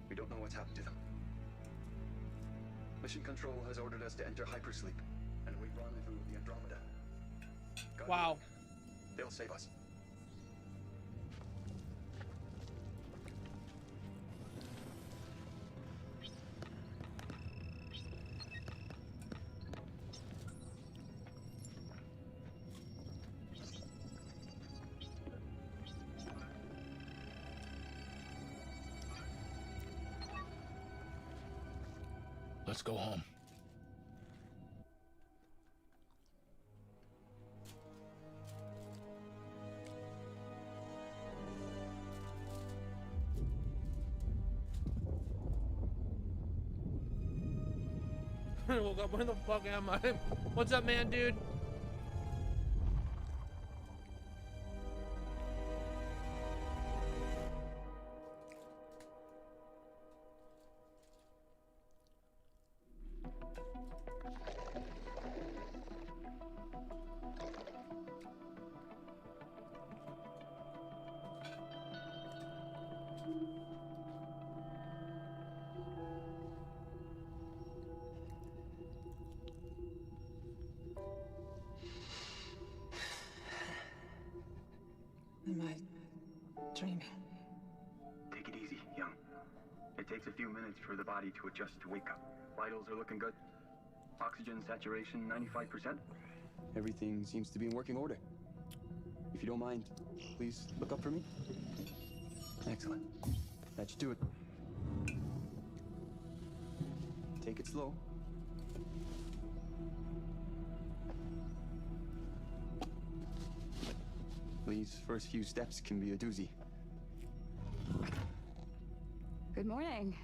We don't know what's happened to them. Mission Control has ordered us to enter hypersleep and await rendezvous with the Andromeda. God wow. willing, they'll save us. Let's go home. Woke up, where the fuck am I? What's up, man, dude? Am I dreaming? Take it easy, young. It takes a few minutes for the body to adjust to wake up. Vitals are looking good. Oxygen saturation 95%. Everything seems to be in working order. If you don't mind, please look up for me. Excellent. That should do it. Take it slow. These first few steps can be a doozy. Good morning.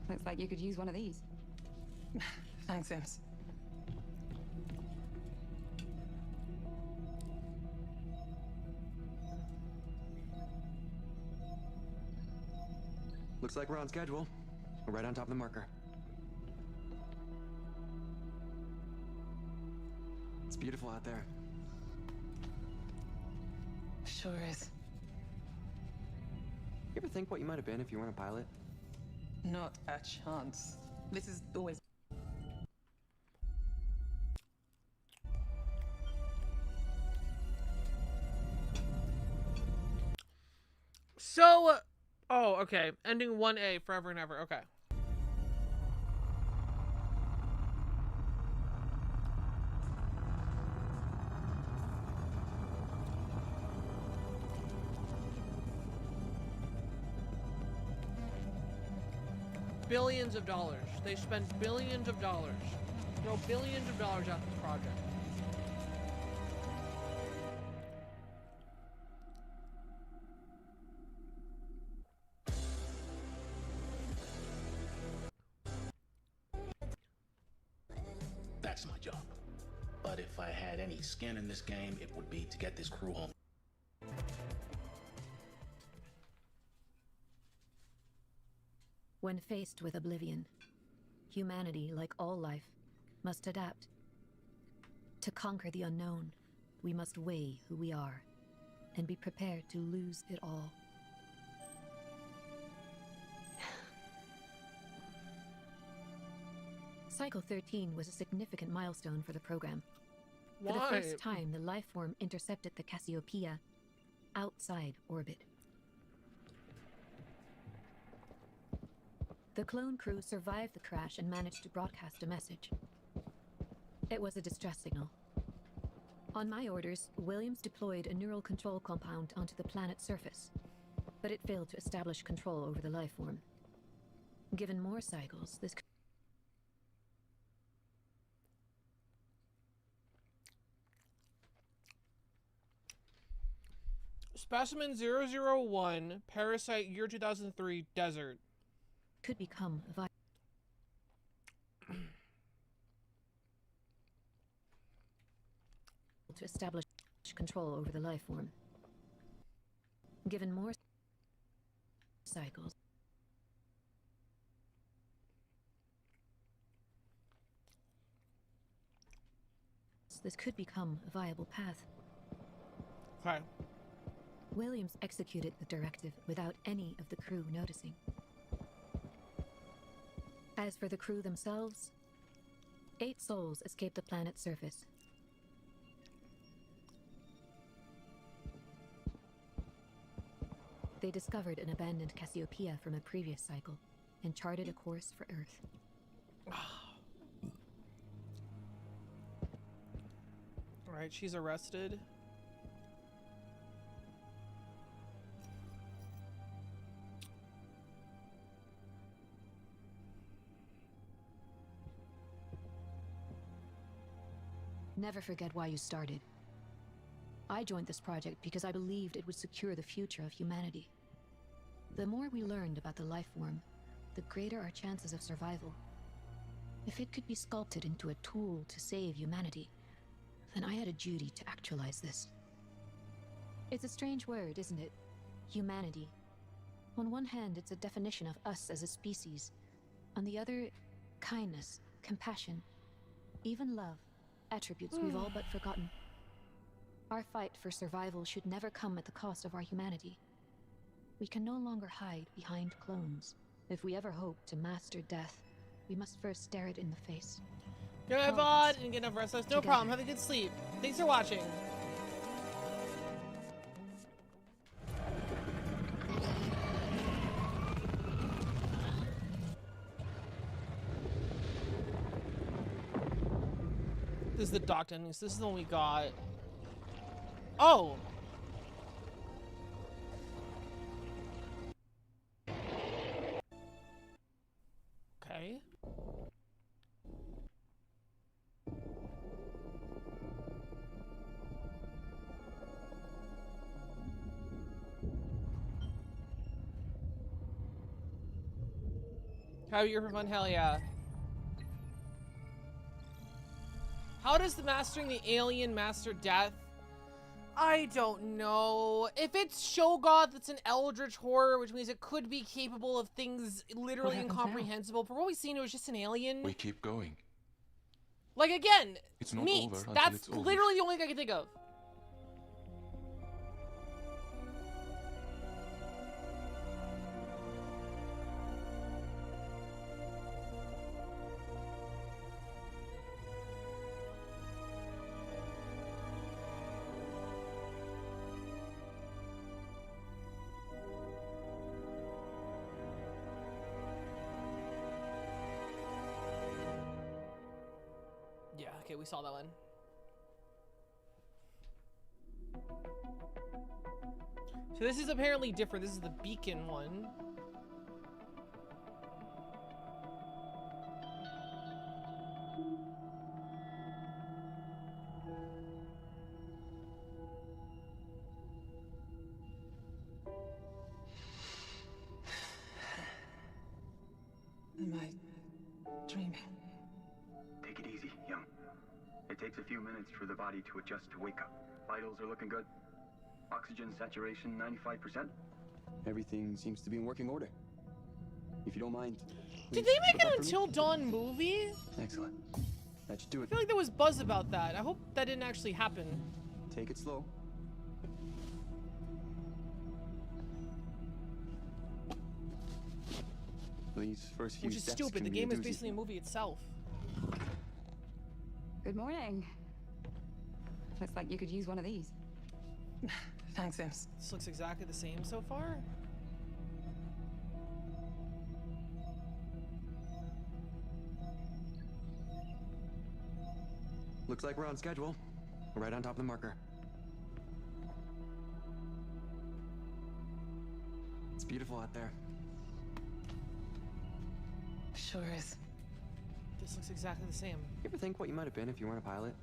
Looks like you could use one of these. Thanks, Sims. Looks like we're on schedule. We're right on top of the marker. It's beautiful out there. Sure is. You ever think what you might have been if you weren't a pilot? Not a chance. This is always... So, oh, okay. Ending 1A, forever and ever. Okay. Billions of dollars. They spent billions of dollars. Throw billions of dollars at this project. That's my job. But if I had any skin in this game, it would be to get this crew home. When faced with oblivion, humanity, like all life, must adapt. To conquer the unknown, we must weigh who we are and be prepared to lose it all. Cycle 13 was a significant milestone for the program. For the first time, the life form intercepted the Cassiopeia outside orbit. The clone crew survived the crash and managed to broadcast a message. It was a distress signal. On my orders, Williams deployed a neural control compound onto the planet's surface, but it failed to establish control over the life form. Given more cycles, this Specimen 001, Parasite, year 2003, Desert. Could become a virus. To establish control over the life form. Given more cycles, this could become a viable path. Okay. Williams executed the directive without any of the crew noticing. As for the crew themselves, 8 souls escaped the planet's surface. They discovered an abandoned Cassiopeia from a previous cycle and charted a course for Earth. Alright, she's arrested. Never forget why you started. I joined this project because I believed it would secure the future of humanity. The more we learned about the life form, the greater our chances of survival. If it could be sculpted into a tool to save humanity, then I had a duty to actualize this. It's a strange word, isn't it? Humanity. On one hand, it's a definition of us as a species. On the other, kindness, compassion, even love. Attributes we've all but forgotten. Our fight for survival should never come at the cost of our humanity. We can no longer hide behind clones. If we ever hope to master death, we must first stare it in the face. Get enough VOD and get enough rest. No problem. Have a good sleep. Thanks for watching. This is the docked endings. This is the one we got. Oh! Okay. How are you for fun? Hell yeah. How does the mastering the alien master death? I don't know. If it's Shogoth, it's an eldritch horror, which means it could be capable of things literally incomprehensible. For what we've seen, it was just an alien. We keep going. Like, again, It's not meat. over until That's it's over. literally the only thing I can think of. Yeah, okay, we saw that one. So this is apparently different. This is the beacon one. Am I dreaming? Take it easy, young. It takes a few minutes for the body to adjust to wake up. Vitals are looking good. Oxygen saturation 95%. Everything seems to be in working order. If you don't mind. Did please they make look an up for me. Until Dawn movie? Excellent. That should do I it. feel like there was buzz about that. I hope that didn't actually happen. Take it slow. These first few Which is steps stupid. can The be a game is doozy. basically a movie itself. Good morning. Looks like you could use one of these. Thanks, Sims. This looks exactly the same so far. Looks like we're on schedule. We're right on top of the marker. It's beautiful out there. Sure is. This looks exactly the same. You ever think what you might have been if you weren't a pilot?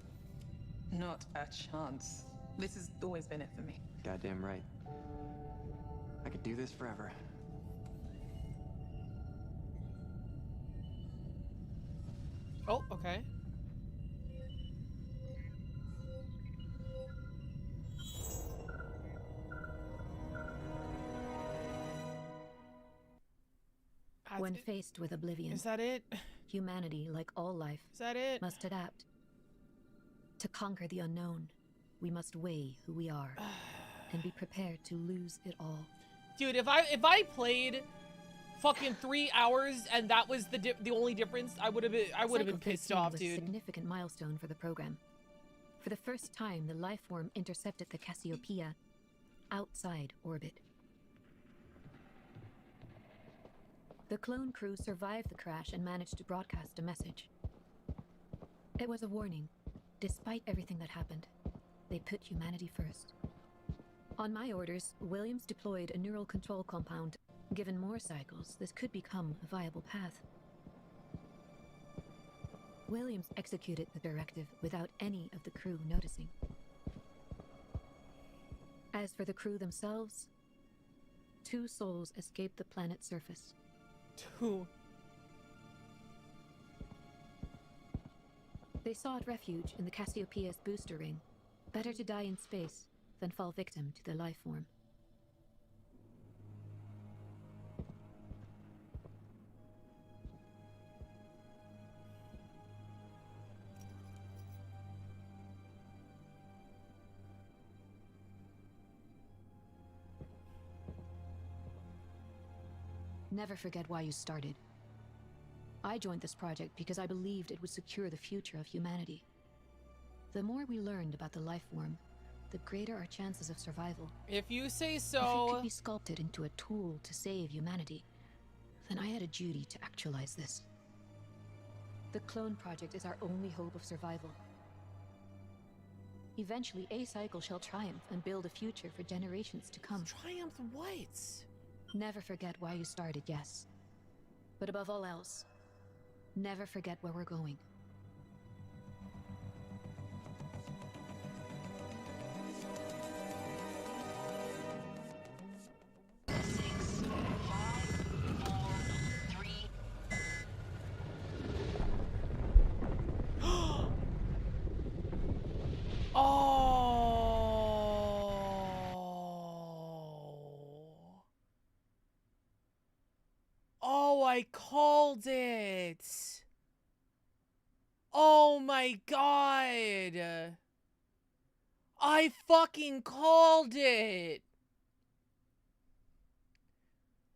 Not a chance. This has always been it for me. Goddamn right. I could do this forever. Oh, okay. When faced with oblivion, Is that it? humanity, like all life, Is that it? must adapt. To conquer the unknown, we must weigh who we are and be prepared to lose it all. Dude, if I played fucking 3 hours and that was the only difference, I would have been pissed off, was a dude. significant milestone for the program. For the first time, the life form intercepted the Cassiopeia outside orbit. The clone crew survived the crash and managed to broadcast a message. It was a warning. Despite everything that happened, they put humanity first. On my orders, Williams deployed a neural control compound. Given more cycles, this could become a viable path. Williams executed the directive without any of the crew noticing. As for the crew themselves, 2 souls escaped the planet's surface. 2. They sought refuge in the Cassiopeia's booster ring. Better to die in space than fall victim to the life form. Never forget why you started. I joined this project because I believed it would secure the future of humanity. The more we learned about the life form, the greater our chances of survival. If you say If it so. could be sculpted into a tool to save humanity, then I had a duty to actualize this. The clone project is our only hope of survival. Eventually, a cycle shall triumph and build a future for generations to come. Triumph what? Never forget why you started, yes. But above all else, never forget where we're going. Oh, I called it. Oh my god. I fucking called it.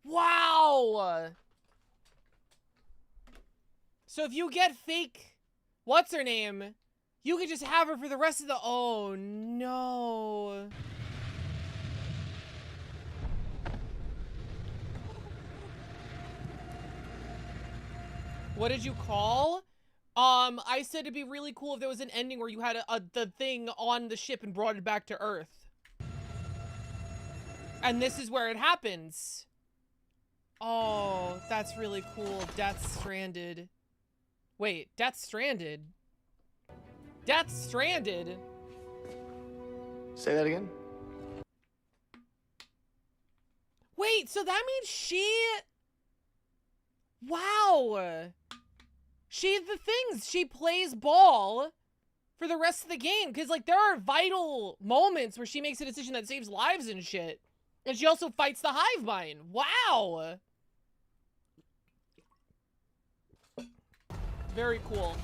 Wow. So if you get fake, what's her name? You could just have her for the rest of the, oh no. What did you call? I said it'd be really cool if there was an ending where you had the thing on the ship and brought it back to Earth. And this is where it happens. Oh, that's really cool. Death Stranded. Wait, Death Stranded? Death Stranded? Say that again? Wait, so that means she... Wow. She plays ball for the rest of the game. Because, like, there are vital moments where she makes a decision that saves lives and shit. And she also fights the hive mind. Wow. Very cool.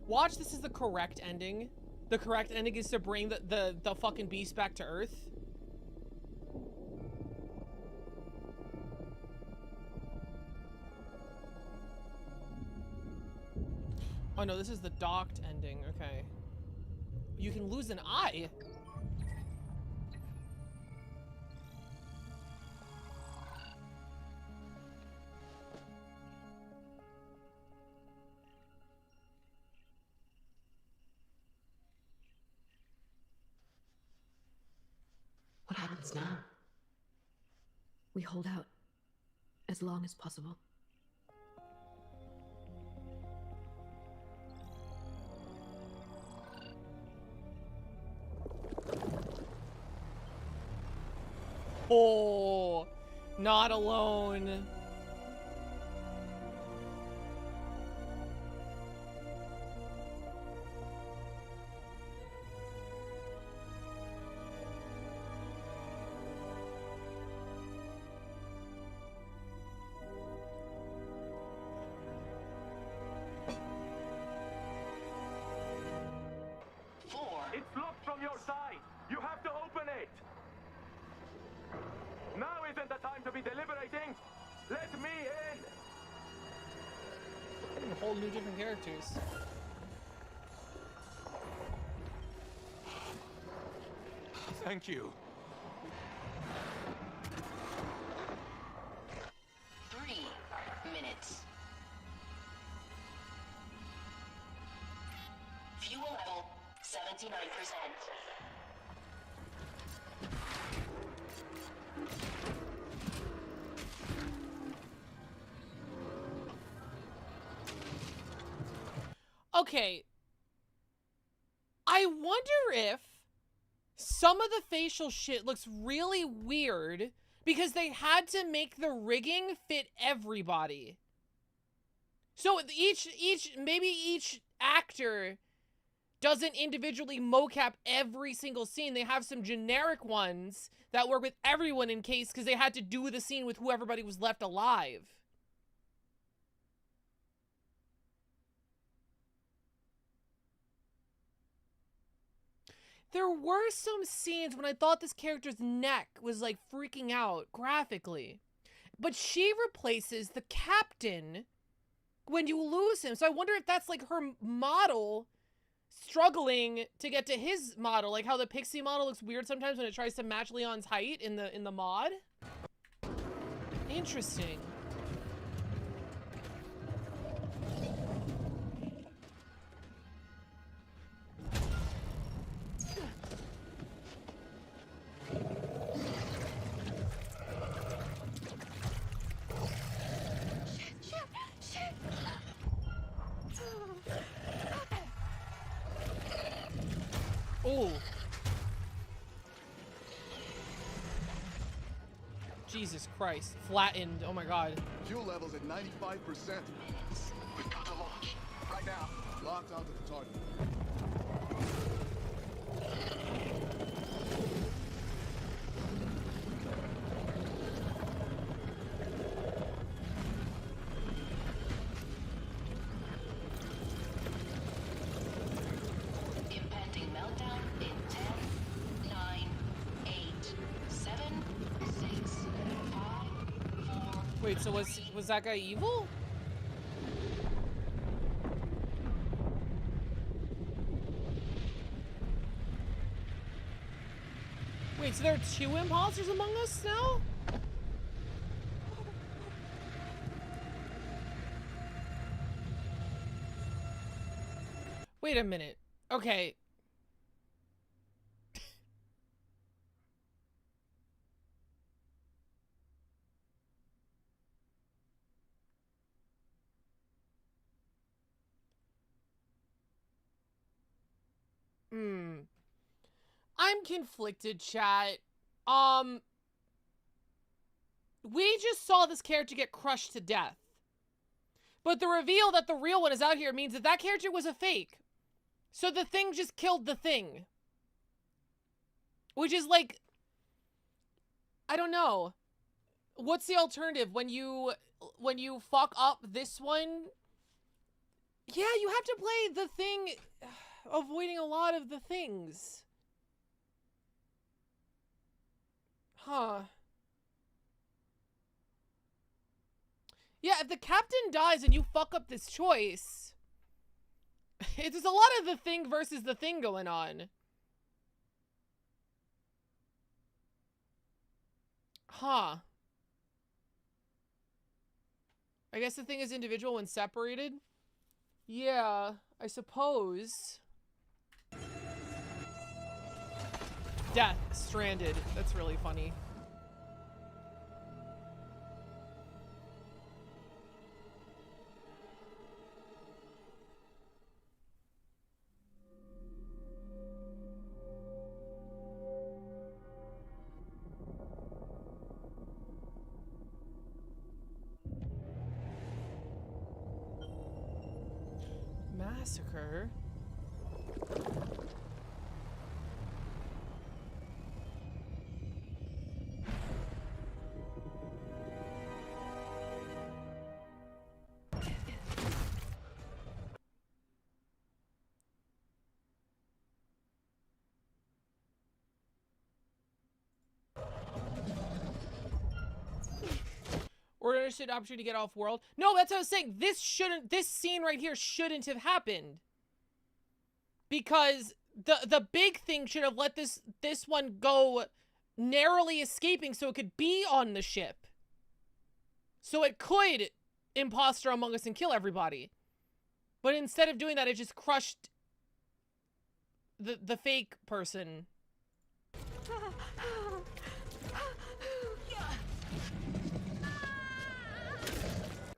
Watch, this is the correct ending. The correct ending is to bring the fucking beast back to Earth. Oh no, this is the docked ending. Okay. You can lose an eye. What happens now? We hold out as long as possible. Oh, not alone. It's locked from your side. You have to open it. Now isn't the time to be deliberating. Let me in. A whole new different characters. Thank you. 3 minutes. Fuel level 79%. Okay. I wonder if some of the facial shit looks really weird because they had to make the rigging fit everybody. So maybe each actor doesn't individually mocap every single scene. They have some generic ones that work with everyone in case, because they had to do the scene with who everybody was left alive. There were some scenes when I thought this character's neck was like freaking out graphically, but she replaces the captain when you lose him. So I wonder if that's like her model struggling to get to his model, like how the Pixie model looks weird sometimes when it tries to match Leon's height in the mod. Interesting. Oh. Jesus Christ. Flattened. Oh my god. Fuel levels at 95%. We've got to launch. Right now. Locked onto the target. Impending meltdown in 10, 9, 8, 7, 6, 5, 4. Wait, so was that guy evil? Wait, so there are 2 imposters among us now? Wait a minute. Okay. I'm conflicted, chat. We just saw this character get crushed to death. But the reveal that the real one is out here means that that character was a fake. So the thing just killed the thing. Which is like, I don't know. What's the alternative when you fuck up this one? Yeah, you have to play the thing, avoiding a lot of the things. Huh. Yeah, if the captain dies and you fuck up this choice, it's a lot of the thing versus the thing going on. Huh. I guess the thing is individual when separated? Yeah, I suppose. Death stranded. That's really funny. Massacre? Or understood opportunity to get off world. No, that's what I was saying. This scene right here shouldn't have happened. Because the big thing should have let this one go narrowly escaping so it could be on the ship. So it could imposter Among Us and kill everybody. But instead of doing that, it just crushed the fake person.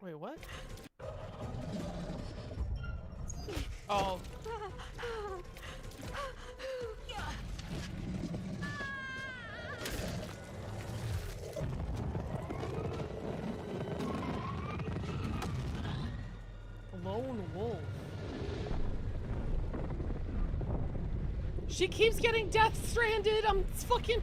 Wait, what? Oh. Lone wolf. She keeps getting death stranded. I'm fucking...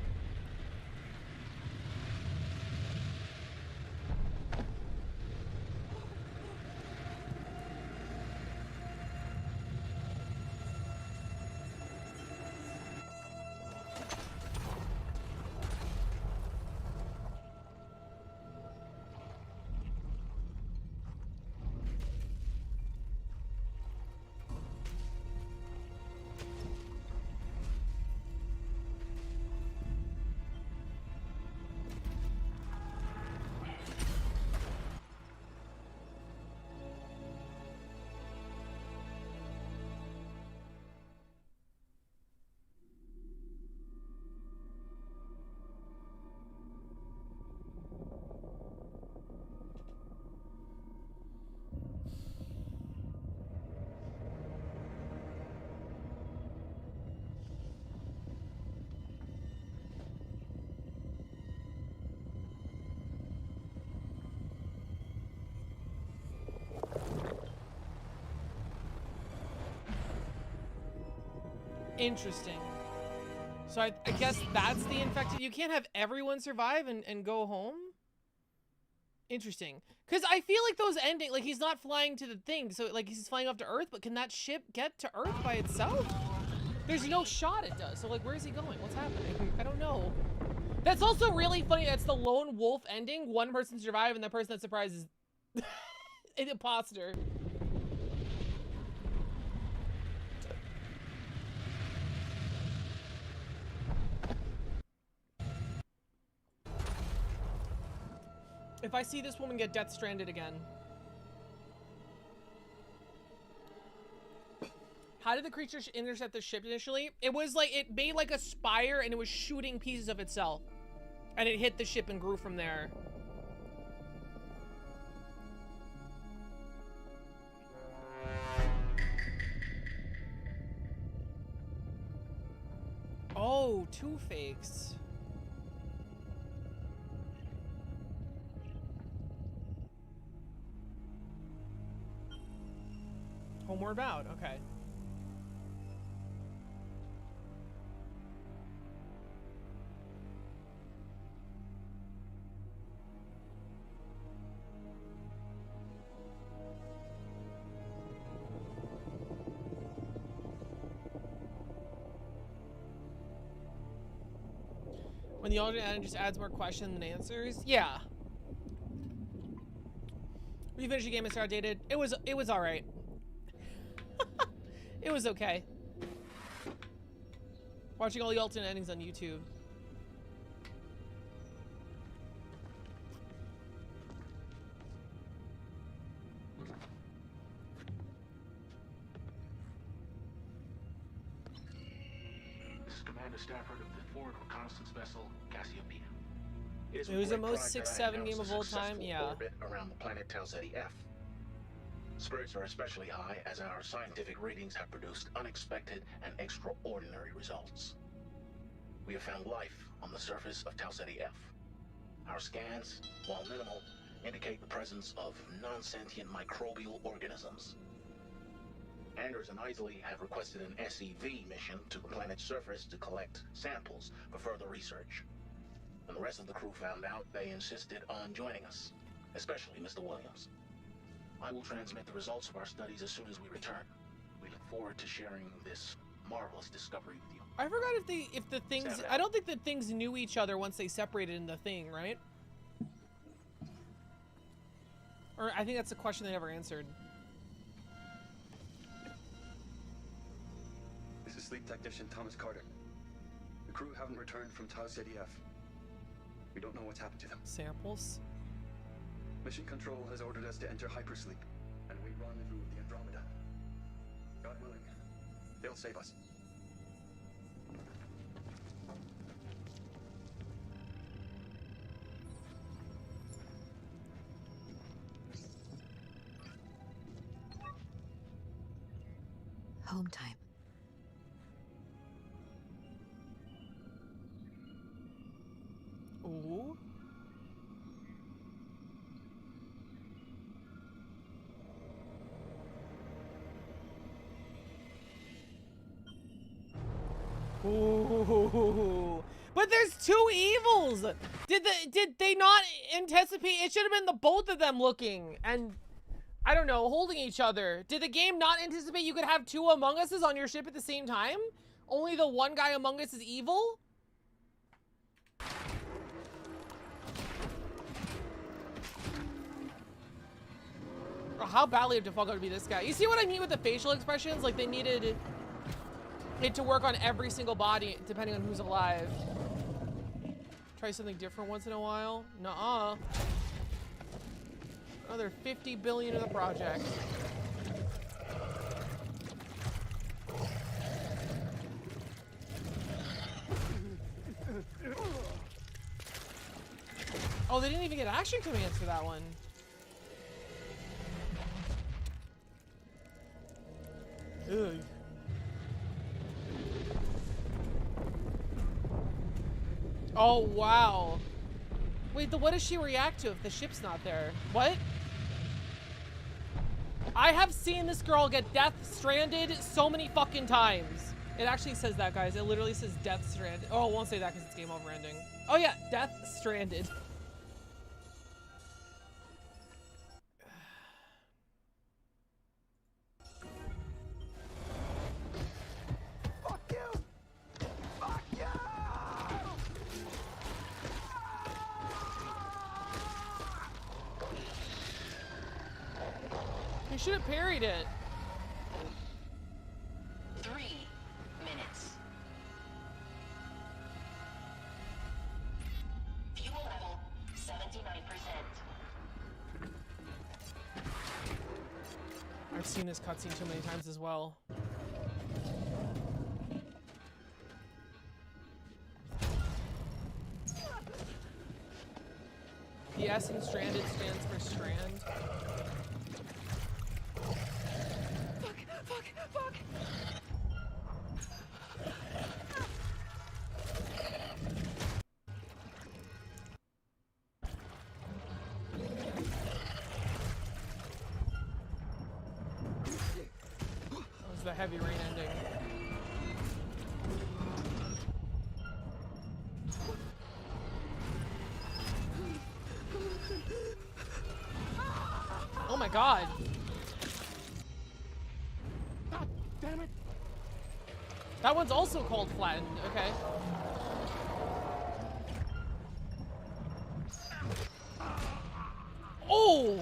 Interesting. So I guess that's the infected. You can't have everyone survive and go home? Interesting. Because I feel like those ending, like he's not flying to the thing, so like he's flying off to Earth, but can that ship get to Earth by itself? There's no shot it does, so like where's he going? What's happening? I don't know. That's also really funny. That's the lone wolf ending. One person survived and the person that surprises an imposter. If I see this woman get death stranded again. How did the creature intercept the ship initially? It was like, it made like a spire and it was shooting pieces of itself. And it hit the ship and grew from there. Oh, 2 fakes. Homeward bound, okay. When the alternate ending just adds more questions than answers? Yeah. When you finish the game, it's outdated. It was alright. It was okay. Watching all the alternate endings on YouTube. This is Commander Stafford of the forward reconnaissance vessel Cassiopeia. It was the most 6-7 game of all time, yeah. Orbit around the planet Tau Ceti F. Spirits are especially high as our scientific readings have produced unexpected and extraordinary results. We have found life on the surface of Tau Ceti F. Our scans, while minimal, indicate the presence of non-sentient microbial organisms. Anders and Isley have requested an SEV mission to the planet's surface to collect samples for further research. When the rest of the crew found out, they insisted on joining us, especially Mr. Williams. I will transmit the results of our studies as soon as we return. We look forward to sharing this marvelous discovery with you. I forgot if the things, I don't think that things knew each other once they separated in the thing, right? Or I think that's a question they never answered. This is Sleep Technician Thomas Carter. The crew haven't returned from Tau Ceti F. We don't know what's happened to them. Samples? Mission Control has ordered us to enter hypersleep, and we rendezvous with the Andromeda. God willing, they'll save us. Home time. Ooh. Ooh. But there's 2 evils. Did they not anticipate? It should have been the both of them looking and I don't know, holding each other. Did the game not anticipate you could have 2 Among Uses on your ship at the same time? Only the one guy Among Us is evil? How badly have to fuck up to be this guy? You see what I mean with the facial expressions? Like they needed it to work on every single body depending on who's alive. Try something different once in a while. Nuh-uh. Another 50 billion in the project. Oh, they didn't even get action commands for that one. Ugh. Oh, wow. Wait, what does she react to if the ship's not there? What? I have seen this girl get death stranded so many fucking times. It actually says that, guys. It literally says death stranded. Oh, it won't say that because it's game over ending. Oh yeah, death stranded. You should have parried it. 3 minutes. Fuel level 79%. I've seen this cutscene too many times as well. The S in stranded stands for strand. Fuck! is the heavy rain ending. Oh my god. God damn it. That one's also called flattened, okay. Oh!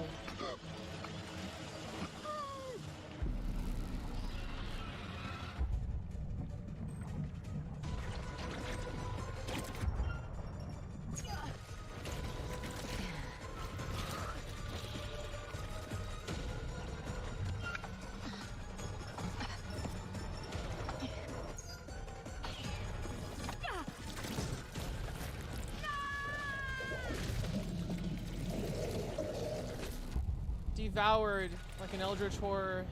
Devoured like an eldritch horror.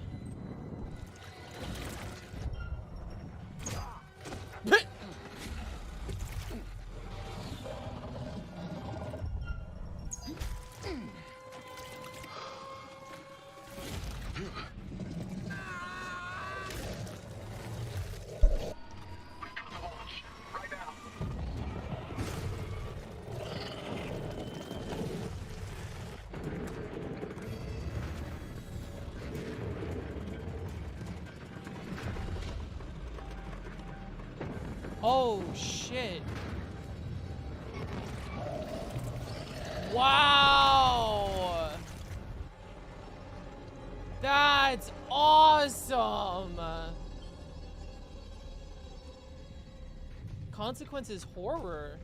Oh shit. Wow. That's awesome. Consequences horror.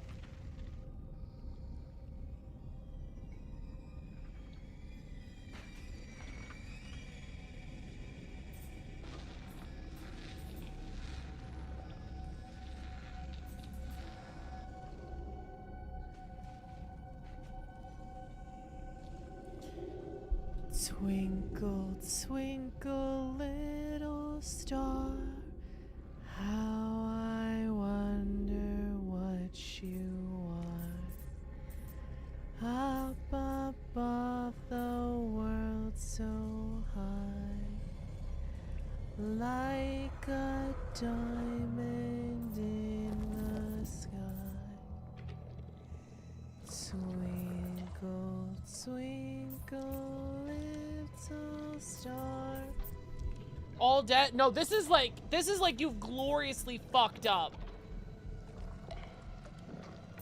Twinkle, twinkle, little star, how I wonder what you are. Up above the world so high, like a diamond in the sky. Twinkle, twinkle, little star. All dead? No, this is like you've gloriously fucked up.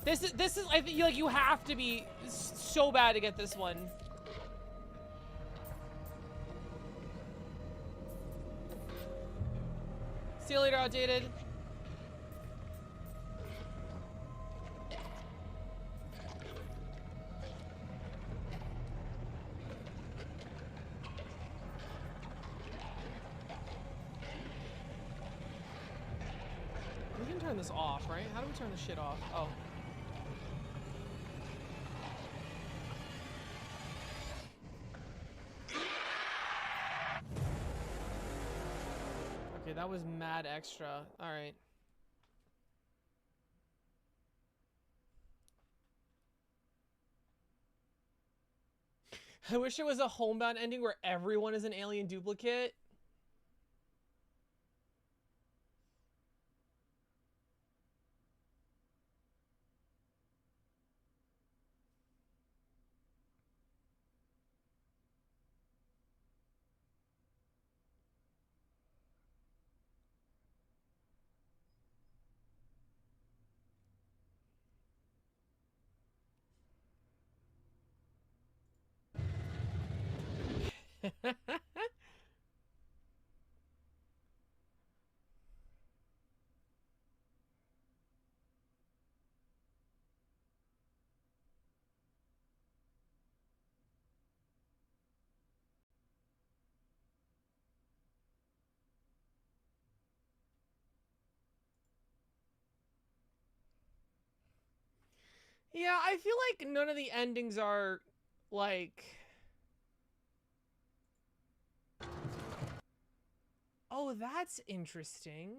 This is I think like you have to be so bad to get this one. See you later, outdated. We can turn this off, right? How do we turn this shit off? Oh. Okay, that was mad extra. Alright. I wish it was a homebound ending where everyone is an alien duplicate. Yeah, I feel like none of the endings are, like... Oh, that's interesting.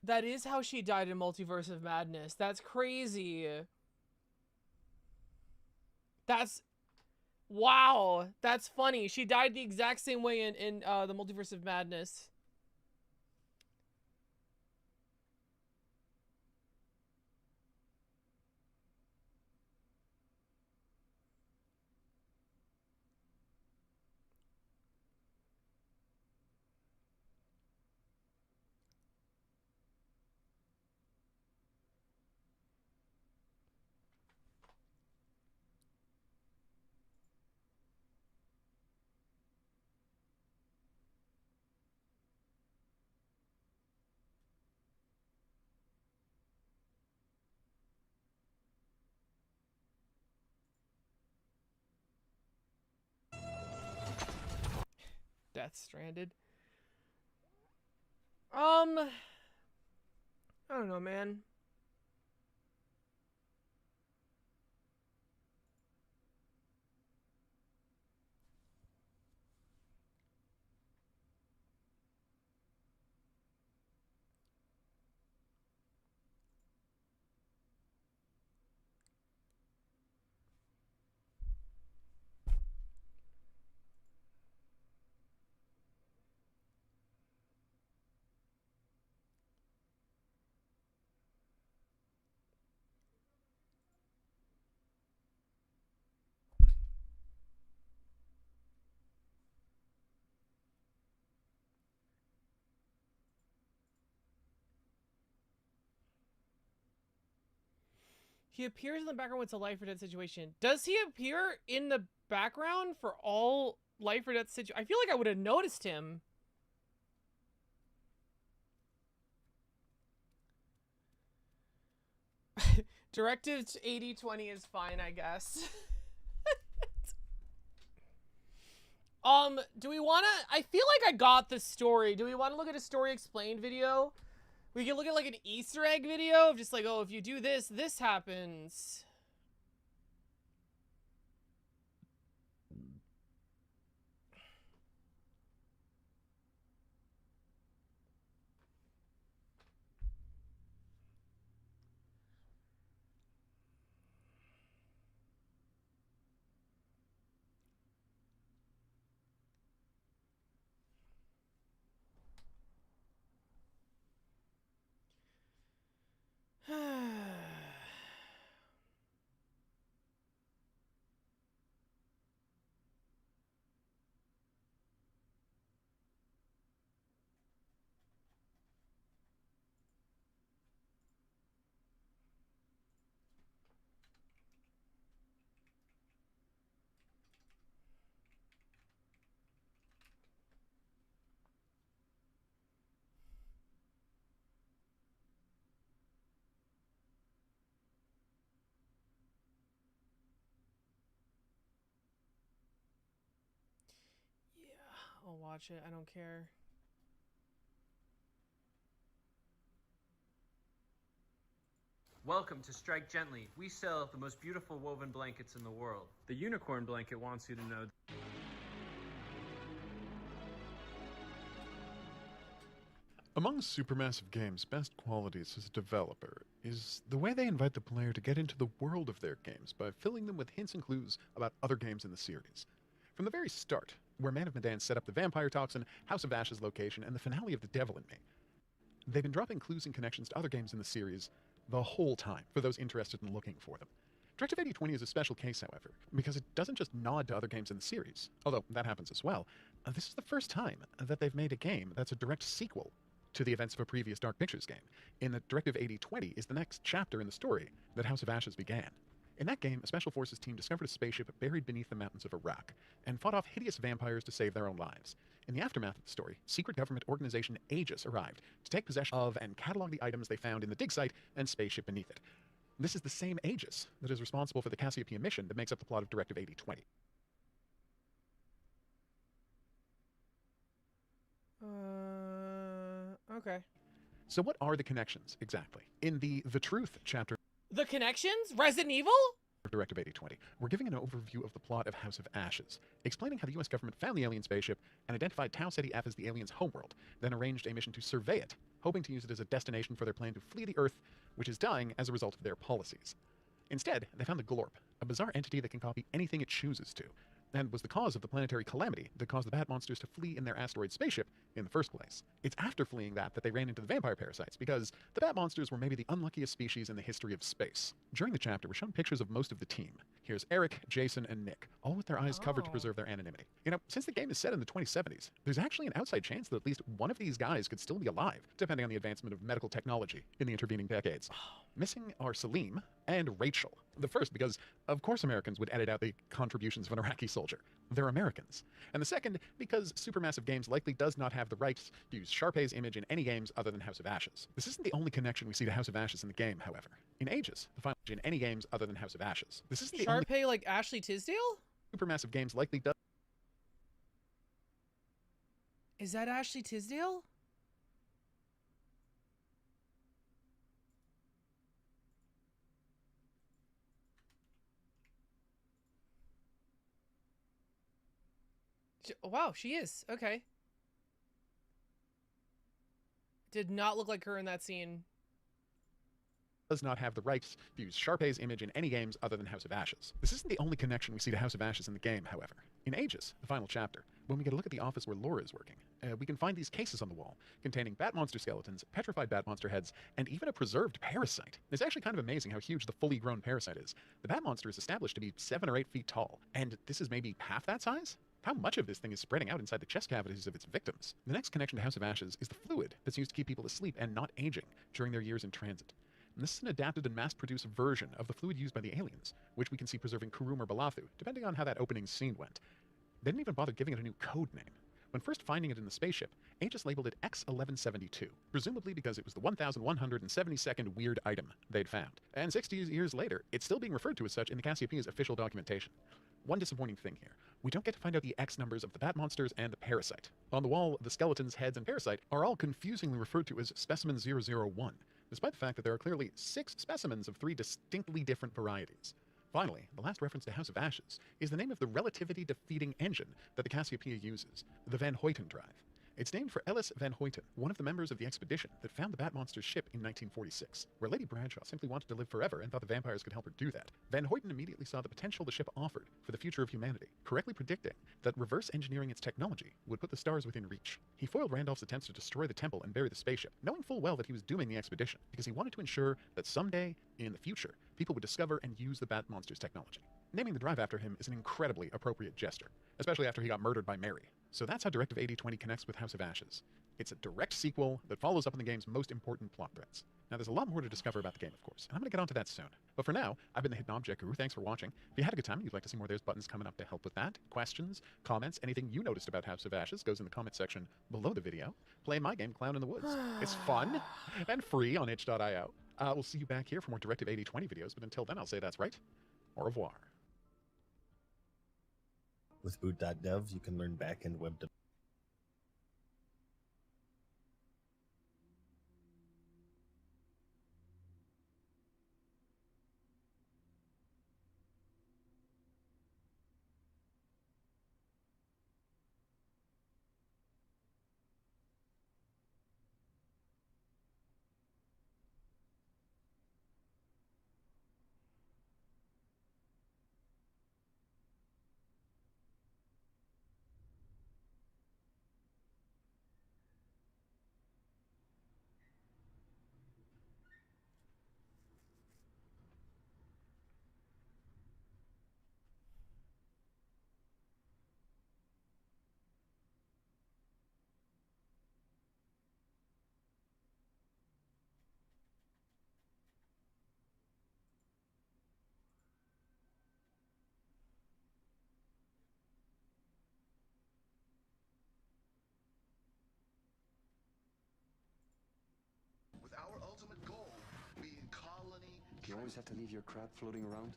That is how she died in Multiverse of Madness. That's crazy. That's... Wow. That's funny. She died the exact same way in the Multiverse of Madness. Death Stranded. I don't know, man. He appears in the background when it's a life or death situation. Does he appear in the background for all life or death situations? I feel like I would have noticed him. Directive 80/20 is fine, I guess. Do we want to... I feel like I got the story. Do we want to look at a story explained video? We can look at like an Easter egg video of just like, oh, if you do this, this happens. I'll watch it. I don't care. Welcome to Strike Gently. We sell the most beautiful woven blankets in the world. The unicorn blanket wants you to know. Among Supermassive Games' best qualities as a developer is the way they invite the player to get into the world of their games by filling them with hints and clues about other games in the series. From the very start, where Man of Medan set up the Vampire Toxin, House of Ashes location, and the finale of The Devil in Me, they've been dropping clues and connections to other games in the series the whole time for those interested in looking for them. Directive 80/20 is a special case, however, because it doesn't just nod to other games in the series, although that happens as well. This is the first time that they've made a game that's a direct sequel to the events of a previous Dark Pictures game. In the Directive 80/20 is the next chapter in the story that House of Ashes began. In that game, a Special Forces team discovered a spaceship buried beneath the mountains of Iraq, and fought off hideous vampires to save their own lives. In the aftermath of the story, secret government organization Aegis arrived to take possession of and catalog the items they found in the dig site and spaceship beneath it. This is the same Aegis that is responsible for the Cassiopeia mission that makes up the plot of Directive 80/20. Okay. So what are the connections, exactly? In the Truth chapter... The connections? Resident Evil? Directive 8020, we're giving an overview of the plot of House of Ashes, explaining how the US government found the alien spaceship and identified Tau Ceti F as the aliens' homeworld, then arranged a mission to survey it, hoping to use it as a destination for their plan to flee the Earth, which is dying as a result of their policies. Instead, they found the Glorp, a bizarre entity that can copy anything it chooses to, and was the cause of the planetary calamity that caused the Bat Monsters to flee in their asteroid spaceship in the first place. It's after fleeing that they ran into the vampire parasites, because the Bat Monsters were maybe the unluckiest species in the history of space. During the chapter, we're shown pictures of most of the team. Here's Eric, Jason, and Nick, all with their eyes covered to preserve their anonymity. You know, since the game is set in the 2070s, there's actually an outside chance that at least one of these guys could still be alive, depending on the advancement of medical technology in the intervening decades. Missing are Salim and Rachel. The first because, of course, Americans would edit out the contributions of an Iraqi soldier. They're Americans. And the second because Supermassive Games likely does not have the rights to use Sharpay's image in any games other than House of Ashes. This isn't the only connection we see to House of Ashes in the game, however. In Aegis, the final in any games other than House of Ashes. This isn't the Sharpay like Ashley Tisdale? Supermassive Games likely does. Is that Ashley Tisdale? Wow, she is. Okay. Did not look like her in that scene. Does not have the rights to use Sharpay's image in any games other than House of Ashes. This isn't the only connection we see to House of Ashes in the game, however. In Aegis, the final chapter, when we get a look at the office where Laura is working, we can find these cases on the wall containing Bat Monster skeletons, petrified Bat Monster heads, and even a preserved parasite. It's actually kind of amazing how huge the fully grown parasite is. The Bat Monster is established to be 7 or 8 feet tall, and this is maybe half that size? How much of this thing is spreading out inside the chest cavities of its victims? The next connection to House of Ashes is the fluid that's used to keep people asleep and not aging during their years in transit. And this is an adapted and mass-produced version of the fluid used by the aliens, which we can see preserving Kurum or Balathu, depending on how that opening scene went. They didn't even bother giving it a new code name. When first finding it in the spaceship, Aegis labeled it X1172, presumably because it was the 1,172nd weird item they'd found. And 60 years later, it's still being referred to as such in the Cassiopeia's official documentation. One disappointing thing here. We don't get to find out the X numbers of the Bat Monsters and the Parasite. On the wall, the skeletons, heads, and Parasite are all confusingly referred to as Specimen 001, despite the fact that there are clearly 6 specimens of 3 distinctly different varieties. Finally, the last reference to House of Ashes is the name of the relativity-defeating engine that the Cassiopeia uses, the Van Hoyten drive. It's named for Ellis Van Hoyten, one of the members of the expedition that found the Bat Monster's ship in 1946, where Lady Bradshaw simply wanted to live forever and thought the vampires could help her do that. Van Hoyten immediately saw the potential the ship offered for the future of humanity, correctly predicting that reverse engineering its technology would put the stars within reach. He foiled Randolph's attempts to destroy the temple and bury the spaceship, knowing full well that he was dooming the expedition, because he wanted to ensure that someday, in the future, people would discover and use the Bat Monster's technology. Naming the drive after him is an incredibly appropriate gesture, especially after he got murdered by Mary. So that's how Directive 8020 connects with House of Ashes. It's a direct sequel that follows up on the game's most important plot threads. Now, there's a lot more to discover about the game, of course, and I'm going to get onto that soon. But for now, I've been the Hidden Object Guru. Thanks for watching. If you had a good time and you'd like to see more, there's buttons coming up to help with that. Questions, comments, anything you noticed about House of Ashes goes in the comment section below the video. Play my game, Clown in the Woods. It's fun and free on itch.io. We'll see you back here for more Directive 8020 videos, but until then, I'll say that's right. Au revoir. With boot.dev, you can learn backend web development. With our ultimate goal being colony. You always have to leave your crap floating around?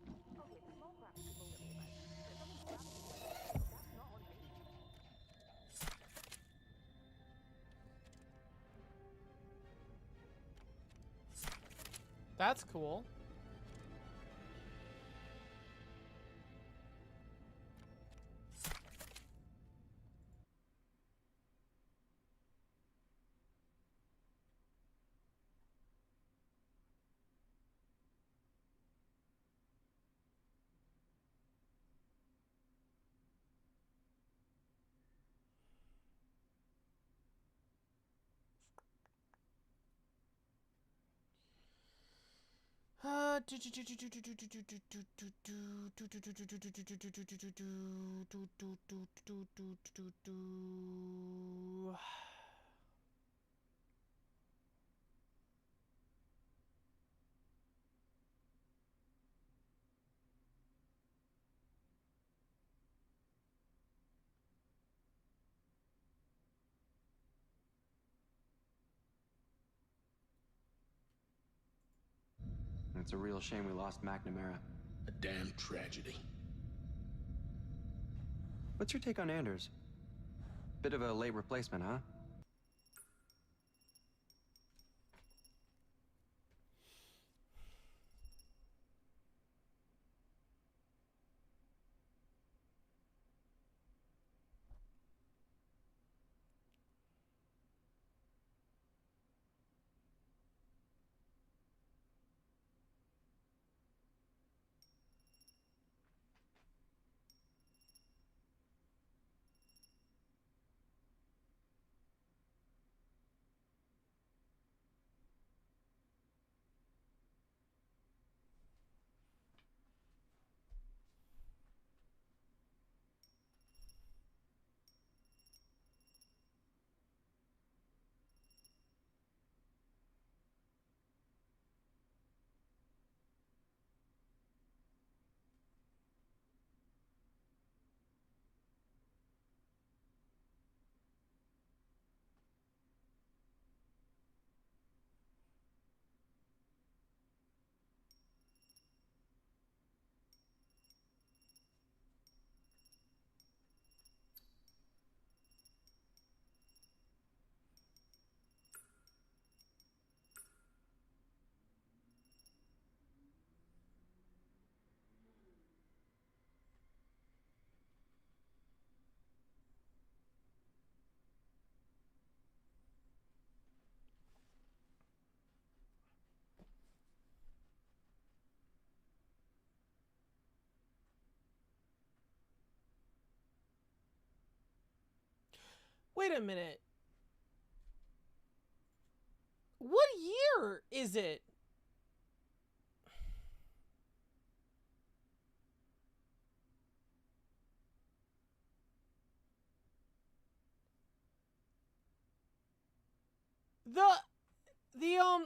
That's cool. It's a real shame we lost McNamara. A damn tragedy. What's your take on Anders? Bit of a late replacement, huh? Wait a minute. What year is it?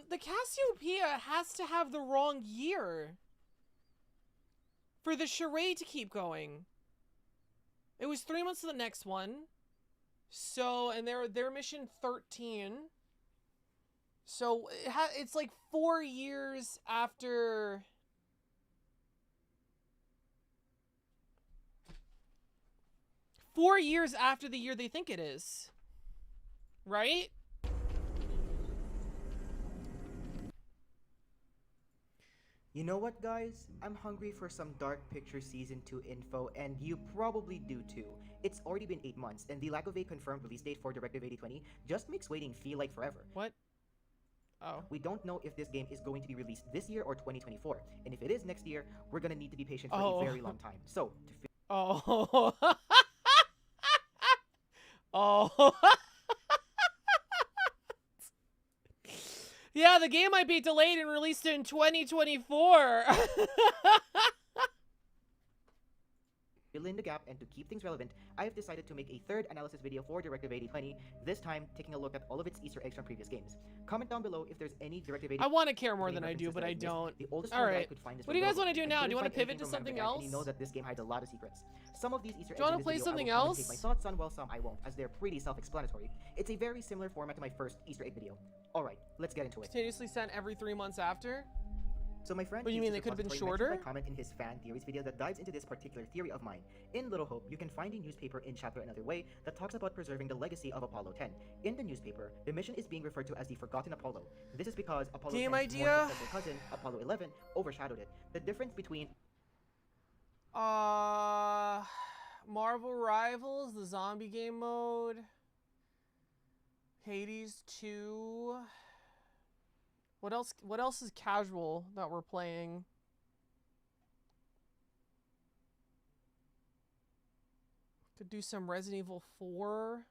The Cassiopeia has to have the wrong year for the charade to keep going. It was 3 months to the next one. So, and they're mission 13. So, it's like 4 years after... Four years after the year they think it is. Right? You know what, guys? I'm hungry for some Dark Picture Season 2 info, and you probably do too. It's already been 8 months, and the lack of a confirmed release date for Directive 8020 just makes waiting feel like forever. What? Oh. We don't know if this game is going to be released this year or 2024, and if it is next year, we're gonna need to be patient for a very long time. So, to Oh. Oh. Yeah, the game might be delayed and released in 2024. fill in the gap and to keep things relevant, I have decided to make a third analysis video for Directive 8020, this time taking a look at all of its Easter eggs from previous games. Comment down below if there's any Directive 80... I want to care more than I do, but I don't. Alright. What do you guys want to do now? Do you want to pivot to something else? You know that this game hides a lot of secrets. Some of these Easter eggs do you want to play something else? Take my thoughts on, well, some I won't, as they're pretty self-explanatory. It's a very similar format to my first Easter egg video. Alright, let's get into it. Continuously sent every 3 months after? So my friend, what do you mean they could have been shorter? My comment in his fan theories video that dives into this particular theory of mine. In Little Hope, you can find a newspaper in Chapter Another Way that talks about preserving the legacy of Apollo 10. In the newspaper, the mission is being referred to as the Forgotten Apollo. This is because Apollo 10's more successful cousin, Apollo 11, overshadowed it. The difference between Marvel Rivals, the zombie game mode, Hades 2. What else is casual that we're playing? Could do some Resident Evil 4.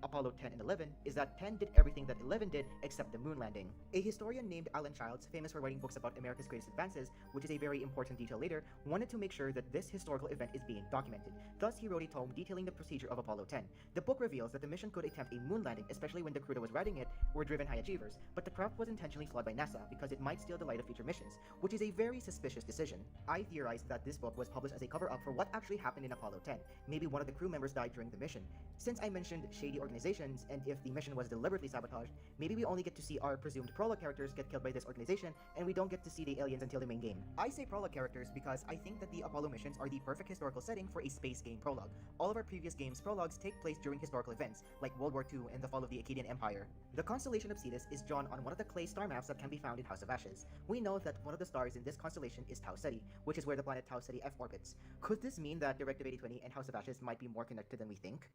Apollo 10 and 11 is that 10 did everything that 11 did except the moon landing. A historian named Alan Childs, famous for writing books about America's greatest advances, which is a very important detail later, wanted to make sure that this historical event is being documented. Thus, he wrote a tome detailing the procedure of Apollo 10. The book reveals that the mission could attempt a moon landing, especially when the crew that was riding it were driven high achievers, but the craft was intentionally flawed by NASA because it might steal the light of future missions, which is a very suspicious decision. I theorized that this book was published as a cover-up for what actually happened in Apollo 10. Maybe one of the crew members died during the mission. Since I mentioned shady organizations, and if the mission was deliberately sabotaged, maybe we only get to see our presumed prologue characters get killed by this organization, and we don't get to see the aliens until the main game. I say prologue characters because I think that the Apollo missions are the perfect historical setting for a space game prologue. All of our previous games' prologues take place during historical events, like World War II and the fall of the Akkadian Empire. The constellation of Cetus is drawn on one of the clay star maps that can be found in House of Ashes. We know that one of the stars in this constellation is Tau Ceti, which is where the planet Tau Ceti F orbits. Could this mean that Directive 8020 and House of Ashes might be more connected than we think?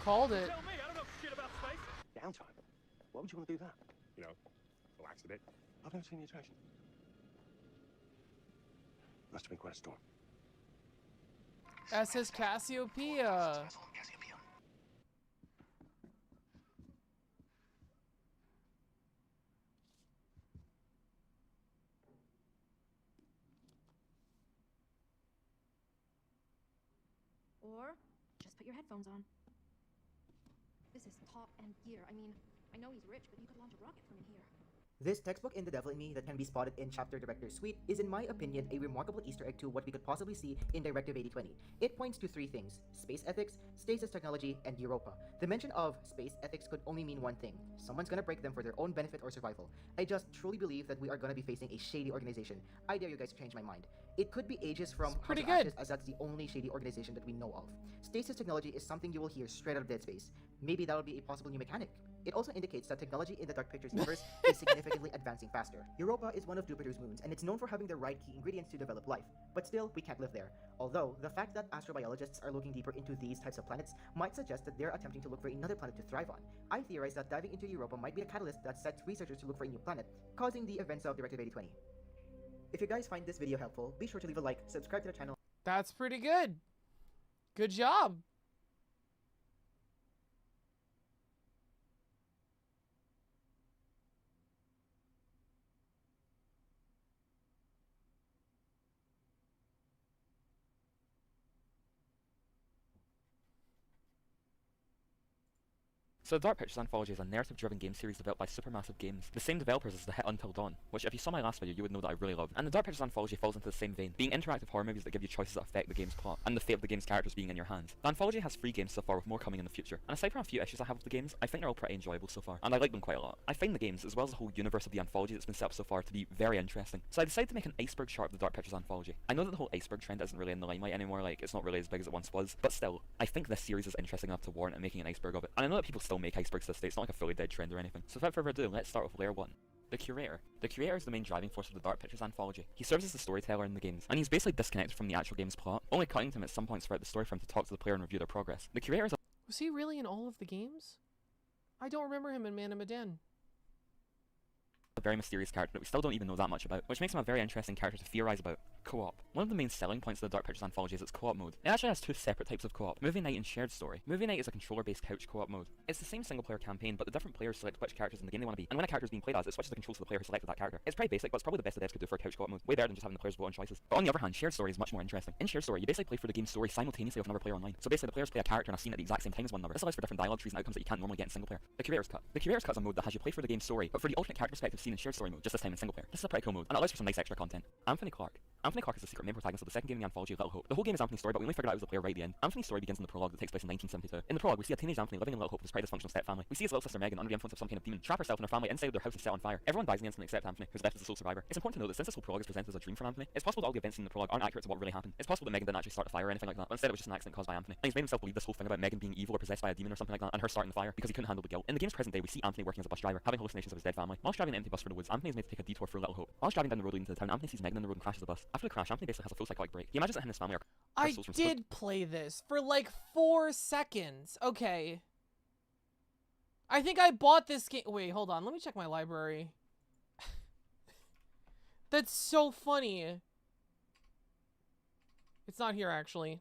Called it. Tell me, I don't know shit about space. Downtime? Why would you want to do that? You know, relax a bit. I've never seen the attraction. Must have been quite a storm. SS Cassiopeia. Or just put your headphones on. This is top end gear. I mean, I know he's rich, but you could launch a rocket from in here. This textbook in The Devil in Me that can be spotted in Chapter Director's Suite is in my opinion a remarkable Easter egg to what we could possibly see in Directive 8020. It points to three things: space ethics, stasis technology, and Europa. The mention of space ethics could only mean one thing: someone's gonna break them for their own benefit or survival. I just truly believe that we are gonna be facing a shady organization. I dare you guys to change my mind. It could be Aegis from House of Ashes, as that's the only shady organization that we know of. Stasis technology is something you will hear straight out of Dead Space. Maybe that'll be a possible new mechanic. It also indicates that technology in the Dark Pictures universe is significantly advancing faster. Europa is one of Jupiter's moons, and it's known for having the right key ingredients to develop life. But still, we can't live there. Although, the fact that astrobiologists are looking deeper into these types of planets might suggest that they're attempting to look for another planet to thrive on. I theorize that diving into Europa might be a catalyst that sets researchers to look for a new planet, causing the events of Directive 8020. If you guys find this video helpful, be sure to leave a like, subscribe to the channel. That's pretty good. Good job. So the Dark Pictures Anthology is a narrative-driven game series developed by Supermassive Games, the same developers as the hit Until Dawn, which if you saw my last video you would know that I really love. And the Dark Pictures Anthology falls into the same vein, being interactive horror movies that give you choices that affect the game's plot, and the fate of the game's characters being in your hands. The Anthology has 3 games so far, with more coming in the future, and aside from a few issues I have with the games, I think they're all pretty enjoyable so far, and I like them quite a lot. I find the games, as well as the whole universe of the Anthology that's been set up so far, to be very interesting, so I decided to make an iceberg chart of the Dark Pictures Anthology. I know that the whole iceberg trend isn't really in the limelight anymore, like, it's not really as big as it once was, but still, I think this series is interesting enough to warrant making an iceberg of it, and I know that people still make icebergs this day. It's not like a fully dead trend or anything. So without further ado, let's start with Layer 1. The Curator. The Curator is the main driving force of the Dark Pictures Anthology. He serves as the storyteller in the games, and he's basically disconnected from the actual game's plot, only cutting to him at some points throughout the story for him to talk to the player and review their progress. The Curator is Was he really in all of the games? I don't remember him in Man of Medan. a very mysterious character that we still don't even know that much about, which makes him a very interesting character to theorize about. Co-op. One of the main selling points of the Dark Pictures Anthology is its co-op mode. It actually has 2 separate types of co-op, Movie Night and Shared Story. Movie Night is a controller-based couch co-op mode. It's the same single-player campaign, but the different players select which characters in the game they want to be, and when a character is being played as, it switches the controls to the player who selected that character. It's pretty basic, but it's probably the best the devs could do for a couch co-op mode. Way better than just having the players vote on choices. But on the other hand, Shared Story is much more interesting. In Shared Story, you basically play through the game's story simultaneously with another player online. So basically, the players play a character in a scene at the exact same time as one another. This allows for different dialogue trees and outcomes that you can't normally get in single player. The Curator's Cut. The Curator's Cut is a mode that has you play through the game's story, but for the alternate character perspective scene in Shared Story mode, just this time in single player. This is a pretty cool mode, and it allows for some nice extra content. Anthony Clark. Anthony Clark is the secret main protagonist of the second game in the Anthology, Little Hope. The whole game is Anthony's story, but we only figured out he was the player right at the end. Anthony's story begins in the prologue that takes place in 1972. In the prologue, we see a teenage Anthony living in Little Hope with his pretty dysfunctional stepfamily. We see his little sister Megan, under the influence of some kind of demon, trap herself and her family inside of their house and set on fire. Everyone dies in the instant except Anthony, who's left as the sole survivor. It's important to note that since this whole prologue is presented as a dream from Anthony, it's possible that all the events in the prologue aren't accurate to what really happened. It's possible that Megan didn't actually start the fire or anything like that, but instead it was just an accident caused by Anthony. And he's made himself believe this whole thing about Megan being evil or possessed by a demon or something like that, and her starting the fire because he couldn't handle the guilt. In the game's present day, we see Anthony working as a bus driver, having hallucinations of his dead family. Whilst driving an empty bus through the woods, Anthony is made to take a detour through Little Hope. Whilst driving down the road leading to the town, Anthony sees Megan in the road and crashes the bus. After the crash, Anthony basically has a full psychotic break. He imagines that him and his family are I did play this for like 4 seconds. Okay. I think I bought this game. Wait, hold on. Let me check my library. That's so funny. It's not here, actually.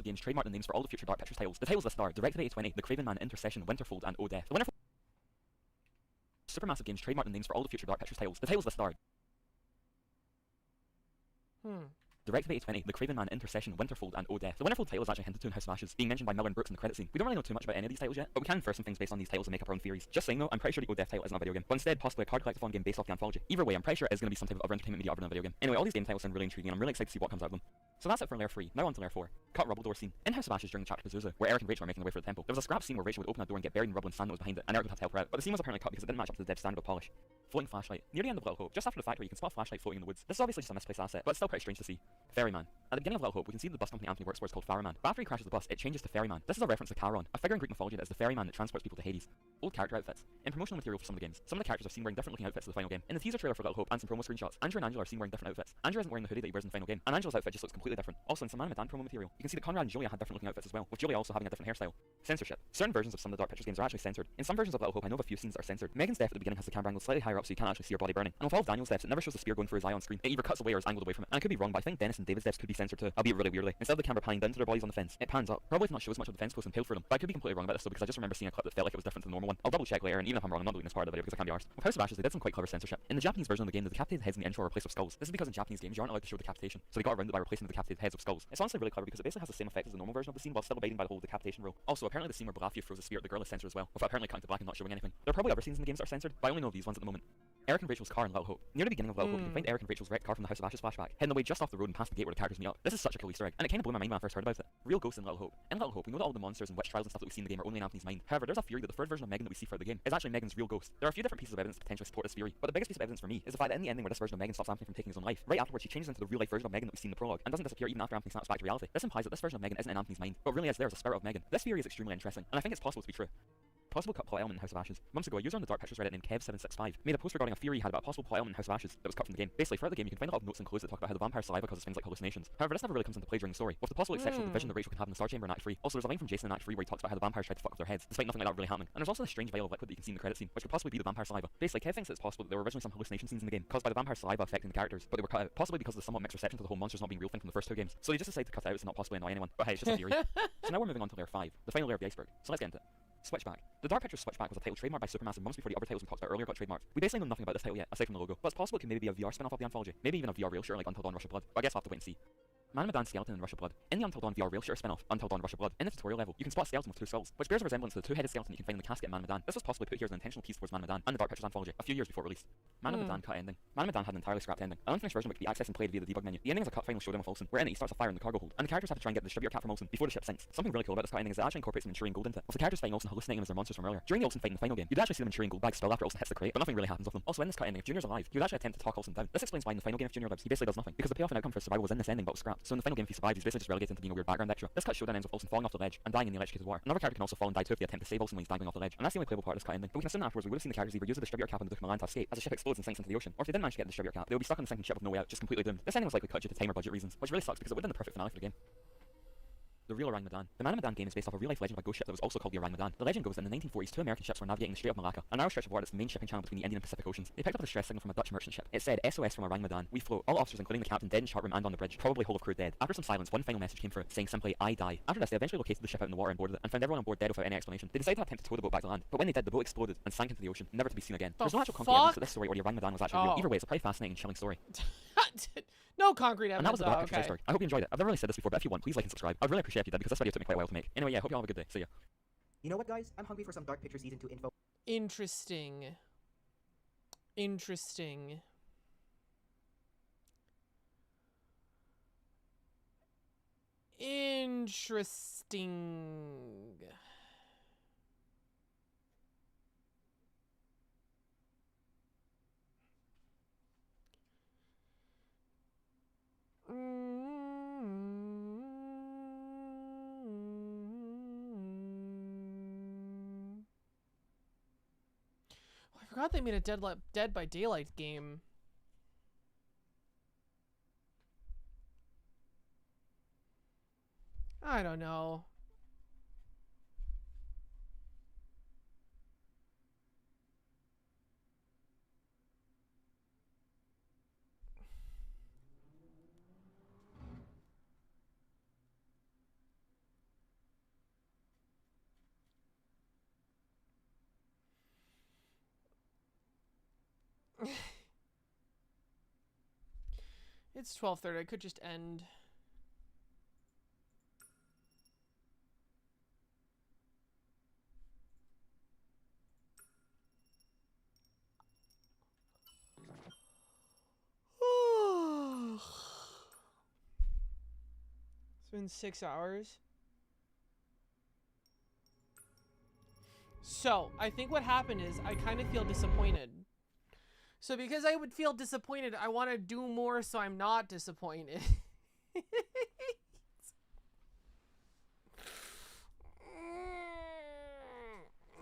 Supermassive Games trademarked the names for all the future Dark Pictures titles. The titles listed are Directive 8020, The Craven Man, Intercession, Winterfold, and O Death. The winner Supermassive Games trademarked the names for all the future Dark Pictures titles. The titles listed are Direct to 2020, The Craven Man, Intercession, Winterfold, and O Death. The Winterfold title is actually hinted to in House of Ashes, being mentioned by Miller and Brooks in the credit scene. We don't really know too much about any of these titles yet, but we can infer some things based on these titles and make up our own theories. Just saying though, I'm pretty sure the O Death title isn't a video game, but instead possibly a card collectathon game based off the anthology. Either way, I'm pretty sure it is going to be some type of other entertainment media other than a video game. Anyway, all these game titles sound really intriguing and I'm really excited to see what comes out of them. So that's it for Layer 3. Now on to Layer 4. Cut Rubble Door scene. In House of Ashes during the chapter Pazuzu, where Eric and Rachel are making their way for the temple, there was a scrap scene where Rachel would open a door and get buried in rubble and sand that was behind it, and Eric would have to help her out. But the scene was apparently cut because it didn't match up to the dev standard of polish. Floating flashlight. Near the end of Little Hope, just after the factory, you can spot a flashlight floating in the woods. This is obviously just a misplaced asset, but it's still pretty strange to see. Ferryman. At the beginning of Little Hope, we can see the bus company Anthony works for is called Ferryman. But after he crashes the bus, it changes to Ferryman. This is a reference to Charon, a figure in Greek mythology that is the ferryman that transports people to Hades. Old character outfits. In promotional material for some of the games, some of the characters are seen wearing different looking outfits to the final game. In the teaser trailer for Little Hope and some promo screenshots, Andrew and Angela are seen wearing different outfits. Andrew isn't wearing the hoodie that he wears in the final game, and Angela's outfit just looks completely different. Also, in some Man Medan promo material, you can see that Conrad and Julia had different looking outfits as well, with Julia also having a different hairstyle. Censorship. Certain versions of some of the Dark Pictures games are actually censored. In some versions of Little Hope, I know of a few scenes that are censored. Megan's death at the beginning has the camera angle slightly higher up so you can't actually see her body burning. And with all of Daniel's deaths, it never shows the spear going through his eye on screen. It either cuts away or is angled away from it. And I could be wrong, but I think Dennis and David's deaths could be censored too, albeit really weirdly. Instead of the camera panning down to their bodies on the fence, it pans up. Probably to not show as much of the fence post and pale through them. But I could be completely wrong about this though, because I just remember seeing a clip that felt like it was different to the normal one. I'll double check later, and even if I'm wrong, I'm not doing this part of the video because I can't be arsed. With House of Ashes, they did some quite clever censorship. In the Japanese version of the game, the decapitated heads in the intro are replaced with skulls. This is because in Japanese games you aren't allowed to show decapitation, so they got around it by replacing the decapitated heads with skulls. It's honestly really clever because it basically has the same effect as the normal version of the scene while still abiding by the whole decapitation rule. Also, apparently the scene where Balafia throws a spear at the girl is censored as well, with it apparently cutting to black and not showing anything. There are probably other scenes in the games that are censored, but I only know of these ones at the moment. Eric and Rachel's car in Little Hope. Near the beginning of Little Hope, you can find Eric and Rachel's wrecked car from the House of Ashes flashback, heading away just off the road and past the gate where the characters meet up. This is such a cool Easter egg, and it kind of blew my mind when I first heard about it. Real ghosts in Little Hope. In Little Hope, we know that all the monsters and witch trials and stuff that we see in the game are only in Anthony's mind. However, there's a theory that the third version of Megan that we see throughout the game is actually Megan's real ghost. There are a few different pieces of evidence to potentially support this theory, but the biggest piece of evidence for me is the fact that in the ending where this version of Megan stops Anthony from taking his own life, right afterwards she changes into the real life version of Megan that we see in the prologue, and doesn't disappear even after Anthony snaps back to reality. This implies that this version of Megan isn't in Anthony's mind, but really is there as a spirit of Megan. This theory is extremely interesting, and I think it's possible to be true. Possible cut plot element in House of Ashes. Months ago, a user on the Dark Pictures Reddit named Kev765 made a post regarding a theory he had about a possible plot element in House of Ashes that was cut from the game. Basically, throughout the game, you can find a lot of notes and clues that talk about how the vampire saliva causes things like hallucinations. However, this never really comes into play during the story, with the possible exception of the vision that Rachel can have in the Star Chamber in Act 3. Also, there's a line from Jason in Act 3 where he talks about how the vampires tried to fuck with their heads, despite nothing like that really happening. And there's also this strange vial of liquid that you can see in the credit scene, which could possibly be the vampire saliva. Basically, Kev thinks it's possible that there were originally some hallucination scenes in the game, caused by the vampire saliva affecting the characters, but they were cut out, possibly because of the somewhat mixed reception to the whole monsters not being real thing from the first two games. So they just decided to cut it out to not possibly annoy anyone. But hey, it's just a theory. So now we're moving on to layer 5, the final layer of the iceberg. So let's get into it. Switchback. The Dark Pictures Switchback was a title trademarked by Supermassive months before the other titles we talked about earlier got trademarked. We basically know nothing about this title yet, aside from the logo, but it's possible it could maybe be a VR spin-off of the anthology, maybe even a VR rail shooter like Until Dawn Rush of Blood, but I guess we'll have to wait and see. Man Medan Skeleton and Rush of Blood. In the Until Dawn VR rail shooter spin-off, Until Dawn Rush of Blood, in the tutorial level, you can spot a skeleton with two skulls, which bears a resemblance to the two-headed skeleton you can find in the casket in Man Medan. This was possibly put here as an intentional piece towards Man Medan and the Dark Pictures anthology, a few years before release. Man Medan cut ending. Man Medan had an entirely scrapped ending, an unfinished version which could be accessed and played via the debug menu. The ending is a cut final showdown with Olsen, where in it he starts a fire in the cargo hold, and the characters have to try and get the distributor cap from Olsen before the ship sinks. Something really cool about this cut ending is it actually incorporates some Manchurian gold into it, with the characters fighting Olsen hallucinating them as their monsters from earlier. During the Olsen fight in the final game, you'd actually see the Manchurian gold bag spill after Olsen hits the crate, but nothing really happens with them. Also in this cut ending, if Junior's alive, he would actually attempt to talk Olsen down. This explains why in the final game if Junior lives, he basically does nothing, because the payoff and outcome for his survival was in this ending but was scrapped. So in the final game if he survives, he's basically just relegated into being a weird background extra. This cut showdown ends with Olsen falling off the ledge and dying in the electrocuted water. Another character can also fall and die too if they attempt to save Olsen when he's dangling off the ledge, and that's the only playable part of this cut ending. But we can assume that afterwards we would have seen the characters either use the distributor cap on the Duke of Milan to escape as the ship explodes and sinks into the ocean, or if they didn't manage to get the distributor cap, they would be stuck on the sinking ship with no way out, just completely doomed. This ending was likely cut due to time or budget reasons, which really sucks because it would have been the perfect finale for the game. The real Orang Medan. The Man Medan game is based off a real-life legend of a ghost ship that was also called the Orang Medan. The legend goes that in the 1940s, two American ships were navigating the Strait of Malacca, a narrow stretch of water that's the main shipping channel between the Indian and Pacific Oceans. They picked up a distress signal from a Dutch merchant ship. It said, SOS from Orang Medan. We float. All officers, including the captain, dead in chart room and on the bridge. Probably whole of crew dead. After some silence, one final message came through, saying simply, I die. After this, they eventually located the ship out in the water and boarded it, and found everyone on board dead without any explanation. They decided to attempt to tow the boat back to land, but when they did, the boat exploded and sank into the ocean, never to be seen again. There's no actual concrete evidence that this story or the Orang Medan was actually real. Either way, it's a pretty fascinating and chilling story. No concrete evidence. And that was the Dark Pictures story. I hope you enjoyed it. I've never really said this before, but if you want, please like and subscribe. I'd really appreciate if you did because this video took me quite a while to make. Anyway, yeah, hope you all have a good day. See ya. You know what, guys? I'm hungry for some Dark Pictures Season 2 info. Interesting. Interesting. Interesting. I forgot they made a Dead by Daylight game. I don't know. It's 12:30. I could just end. It's been 6 hours. So, I think what happened is I kind of feel disappointed. So because I would feel disappointed, I want to do more so I'm not disappointed.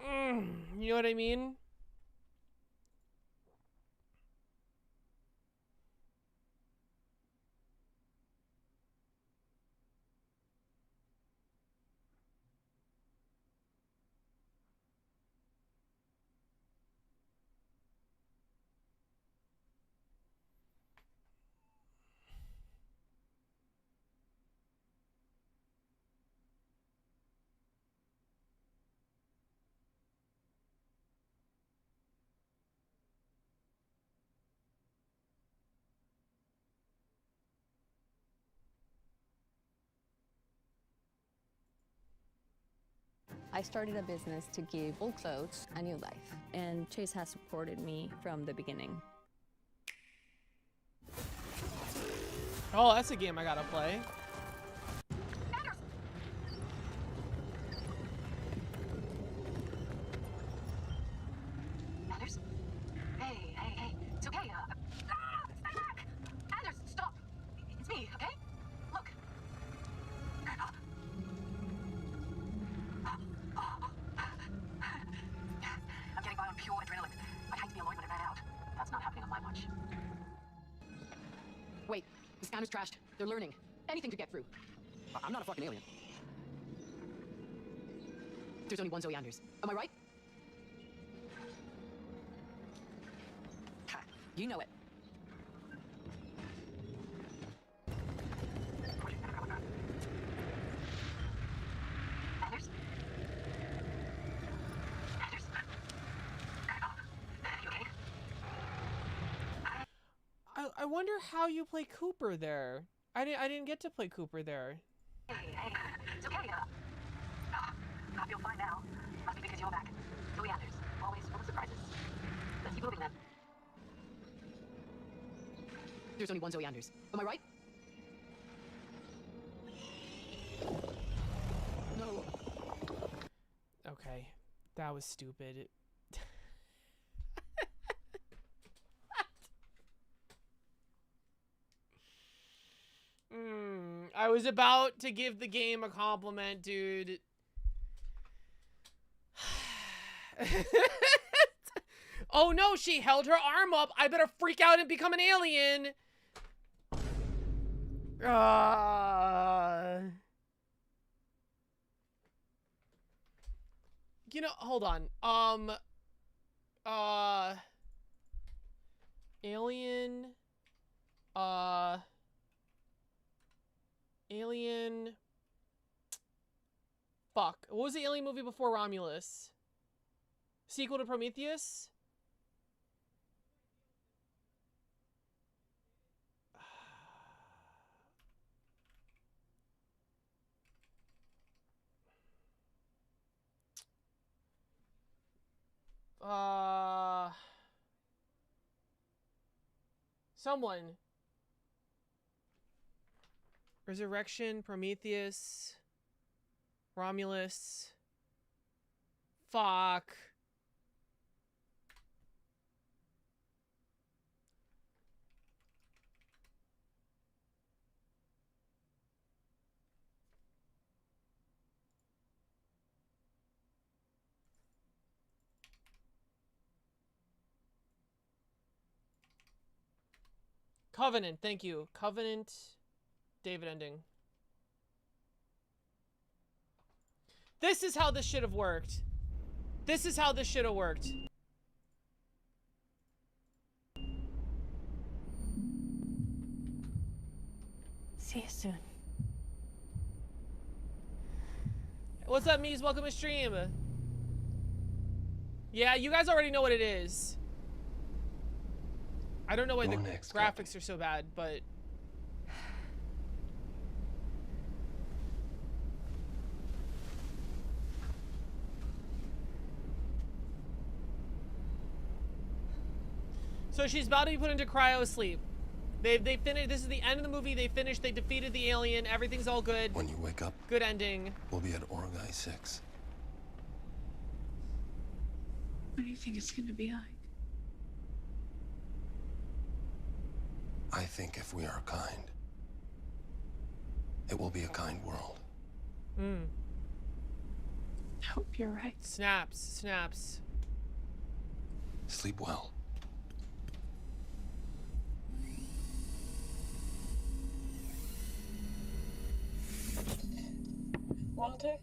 You know what I mean? I started a business to give old clothes a new life, and Chase has supported me from the beginning. Oh, that's a game I gotta play. Anders? Hey. It's okay. Stay back! Anders, stop! It's me, okay? Look. I'm getting by on pure adrenaline. I'd hate to be alone when it ran out. That's not happening on my watch. Wait, the scanner's trashed. They're learning. Anything could get through. I'm not a fucking alien. There's only one Zoe Anders. Am I right? Ha, you know it. Anders? Anders? You okay? I wonder how you play Cooper there. I didn't get to play Cooper there. Hey, it's okay. I feel fine now. Must be because you're back. Zoe Anders, always full of surprises. Let's keep moving then. There's only one Zoe Anders. Am I right? No. Okay, that was stupid. I was about to give the game a compliment, dude. Oh no, she held her arm up. I better freak out and become an alien. You know, hold on. Alien. Alien. Fuck. What was the alien movie before Romulus? Sequel to Prometheus? Someone. Resurrection, Prometheus, Romulus. Fuck. Covenant, thank you. Covenant, David ending. This is how this should have worked. This is how this should have worked. See you soon. What's up, Mies? Welcome to stream. Yeah, you guys already know what it is. I don't know why the graphics are so bad, but So she's about to be put into cryo sleep. They finished. This is the end of the movie. They finished. They defeated the alien. Everything's all good. When you wake up, good ending. We'll be at Orgai 6. What do you think it's gonna be like? I think if we are kind, it will be a kind world. Hmm. I hope you're right. Snaps, snaps. Sleep well. Walter?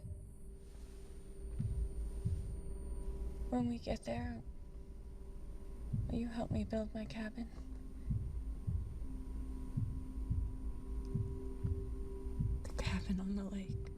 When we get there, will you help me build my cabin? The cabin on the lake.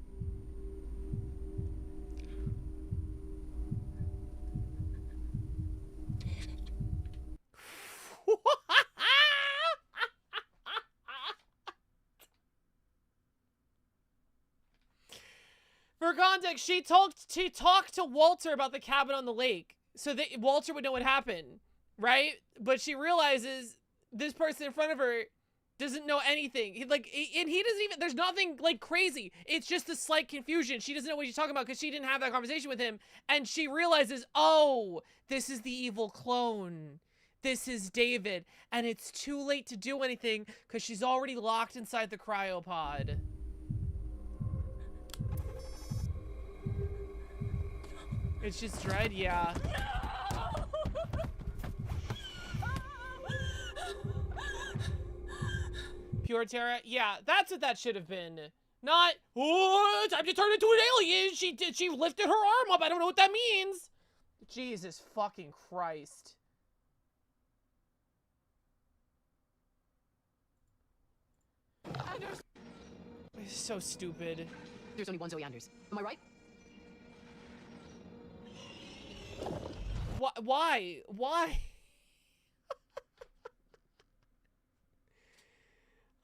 For context, she talked to Walter about the cabin on the lake so that Walter would know what happened, right? But she realizes this person in front of her doesn't know anything. And he doesn't even, there's nothing like crazy. It's just a slight confusion. She doesn't know what she's talking about because she didn't have that conversation with him. And she realizes, oh, this is the evil clone. This is David. And it's too late to do anything because she's already locked inside the cryopod. It's just dread, yeah. Pure terror, yeah, that's what that should have been. Not, oh, time to turn into an alien. She lifted her arm up. I don't know what that means. Jesus fucking Christ. It's so stupid. There's only one Zoe Anders. Am I right? Why? Why?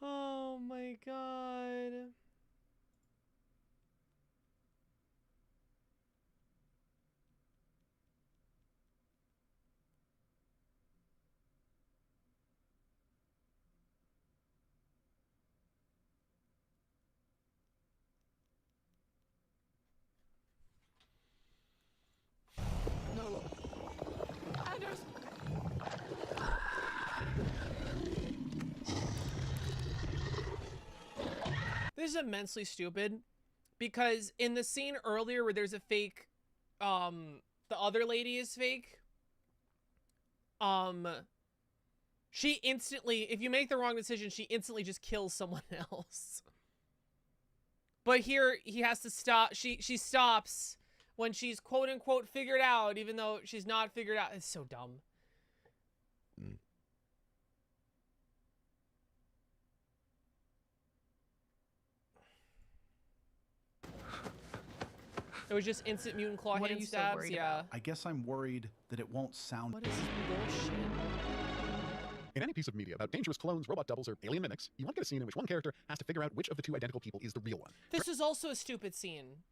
Oh my god. No. Anders! This is immensely stupid because in the scene earlier where there's a fake, the other lady is fake, she instantly, if you make the wrong decision, she instantly just kills someone else. But here he has to stop. She stops when she's quote unquote figured out, even though she's not figured out. It's so dumb. It was just instant mutant claw What are hand you so stabs. worried Yeah. about? I guess I'm worried that it won't sound. What is this bullshit? In any piece of media about dangerous clones, robot doubles, or alien mimics, you want to get a scene in which one character has to figure out which of the two identical people is the real one. This is also a stupid scene.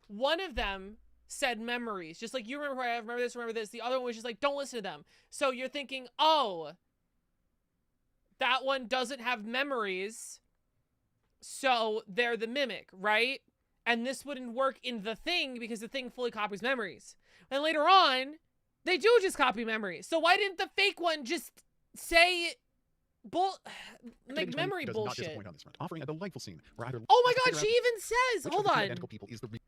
One of them said memories, just like you remember who I have, remember this, remember this. The other one was just like, don't listen to them. So you're thinking, oh, that one doesn't have memories, so they're the mimic, right? And this wouldn't work in the thing because the thing fully copies memories. And later on, they do just copy memories. So why didn't the fake one just say like memory does bullshit? Not disappoint on this front, offering a delightful scene where either Oh my god, figure she out even says, which hold of the two on. identical people is the real.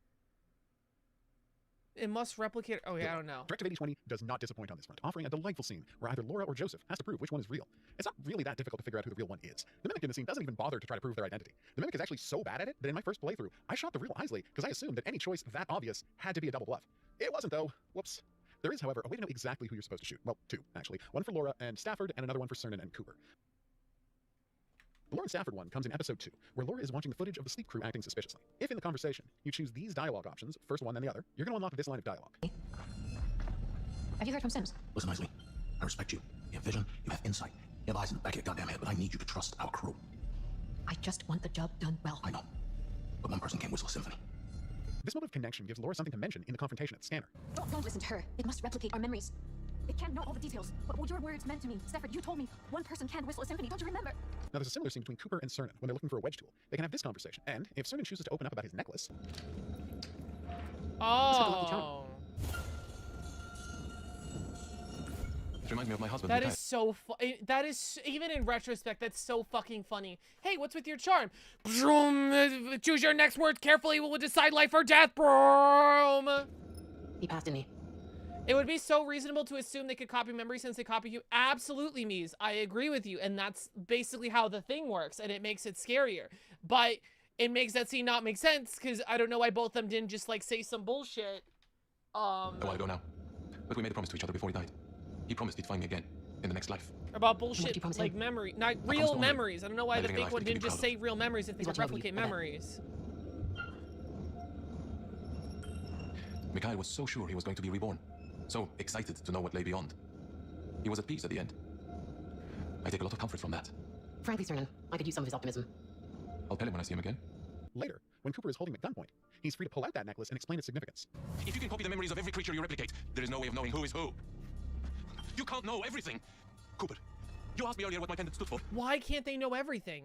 It must replicate. Oh yeah, I don't know. Directive 8020 does not disappoint on this front, offering a delightful scene where either Laura or Joseph has to prove which one is real. It's not really that difficult to figure out who the real one is. The mimic in the scene doesn't even bother to try to prove their identity. The mimic is actually so bad at it that in my first playthrough, I shot the real Isley because I assumed that any choice that obvious had to be a double bluff. It wasn't though. Whoops. There is, however, a way to know exactly who you're supposed to shoot. Well, two, actually. One for Laura and Stafford, and another one for Cernan and Cooper. The Laura and Stafford one comes in episode 2, where Laura is watching the footage of the sleep crew acting suspiciously. If in the conversation, you choose these dialogue options, first one then the other, you're going to unlock this line of dialogue. Have you heard from Sims? Listen, Isley, I respect you. You have vision, you have insight. You have eyes in the back of your goddamn head, but I need you to trust our crew. I just want the job done well. I know, but one person can't whistle a symphony. This mode of connection gives Laura something to mention in the confrontation at the scanner. Don't listen to her. It must replicate our memories. It can't know all the details, but what your words meant to me. Stafford, you told me one person can't whistle a symphony, don't you remember? Now, there's a similar scene between Cooper and Cernan when they're looking for a wedge tool. They can have this conversation, and if Cernan chooses to open up about his necklace... Oh. It reminds me of my husband. That is so that is, even in retrospect, that's so fucking funny. Hey, what's with your charm? Choose your next words carefully. We'll decide life or death, bro. He passed, didn't he? It would be so reasonable to assume they could copy memory since they copy you. Absolutely, Mies. I agree with you. And that's basically how the thing works. And it makes it scarier. But it makes that scene not make sense because I don't know why both of them didn't just like say some bullshit. A while ago now. But we made a promise to each other before he died. He promised he'd find me again in the next life. About bullshit like memory, not real memories. I don't know why the living a fake life one that he could didn't be just proud say real memories if they could replicate memories. Mikhail was so sure he was going to be reborn. So excited to know what lay beyond. He was at peace at the end. I take a lot of comfort from that. Frankly, Cernan, I could use some of his optimism. I'll tell him when I see him again. Later, when Cooper is holding him at gunpoint, he's free to pull out that necklace and explain its significance. If you can copy the memories of every creature you replicate, there is no way of knowing who is who. You can't know everything. Cooper, you asked me earlier what my pendant stood for. Why can't they know everything?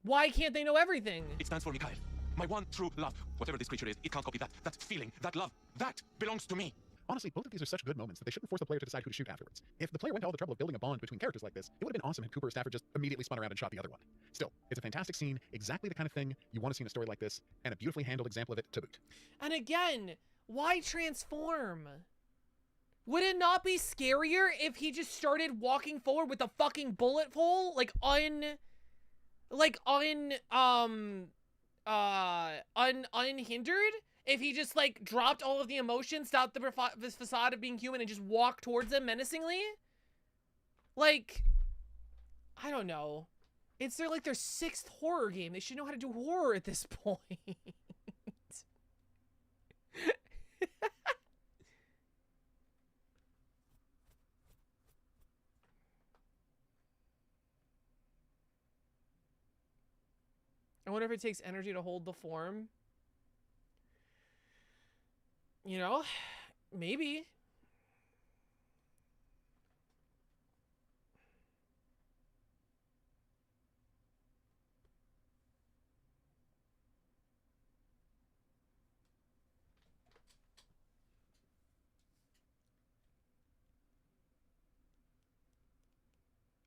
Why can't they know everything? It stands for Mikhail. My one true love. Whatever this creature is, it can't copy that. That feeling, that love, that belongs to me. Honestly, both of these are such good moments that they shouldn't force the player to decide who to shoot afterwards. If the player went to all the trouble of building a bond between characters like this, it would have been awesome if Cooper or Stafford just immediately spun around and shot the other one. Still, it's a fantastic scene, exactly the kind of thing you want to see in a story like this, and a beautifully handled example of it to boot. And again, why transform? Would it not be scarier if he just started walking forward with a fucking bullet hole? Unhindered? If he just like dropped all of the emotion, stopped this facade of being human and just walked towards them menacingly? Like, I don't know. It's their sixth horror game. They should know how to do horror at this point. I wonder if it takes energy to hold the form. You know, maybe.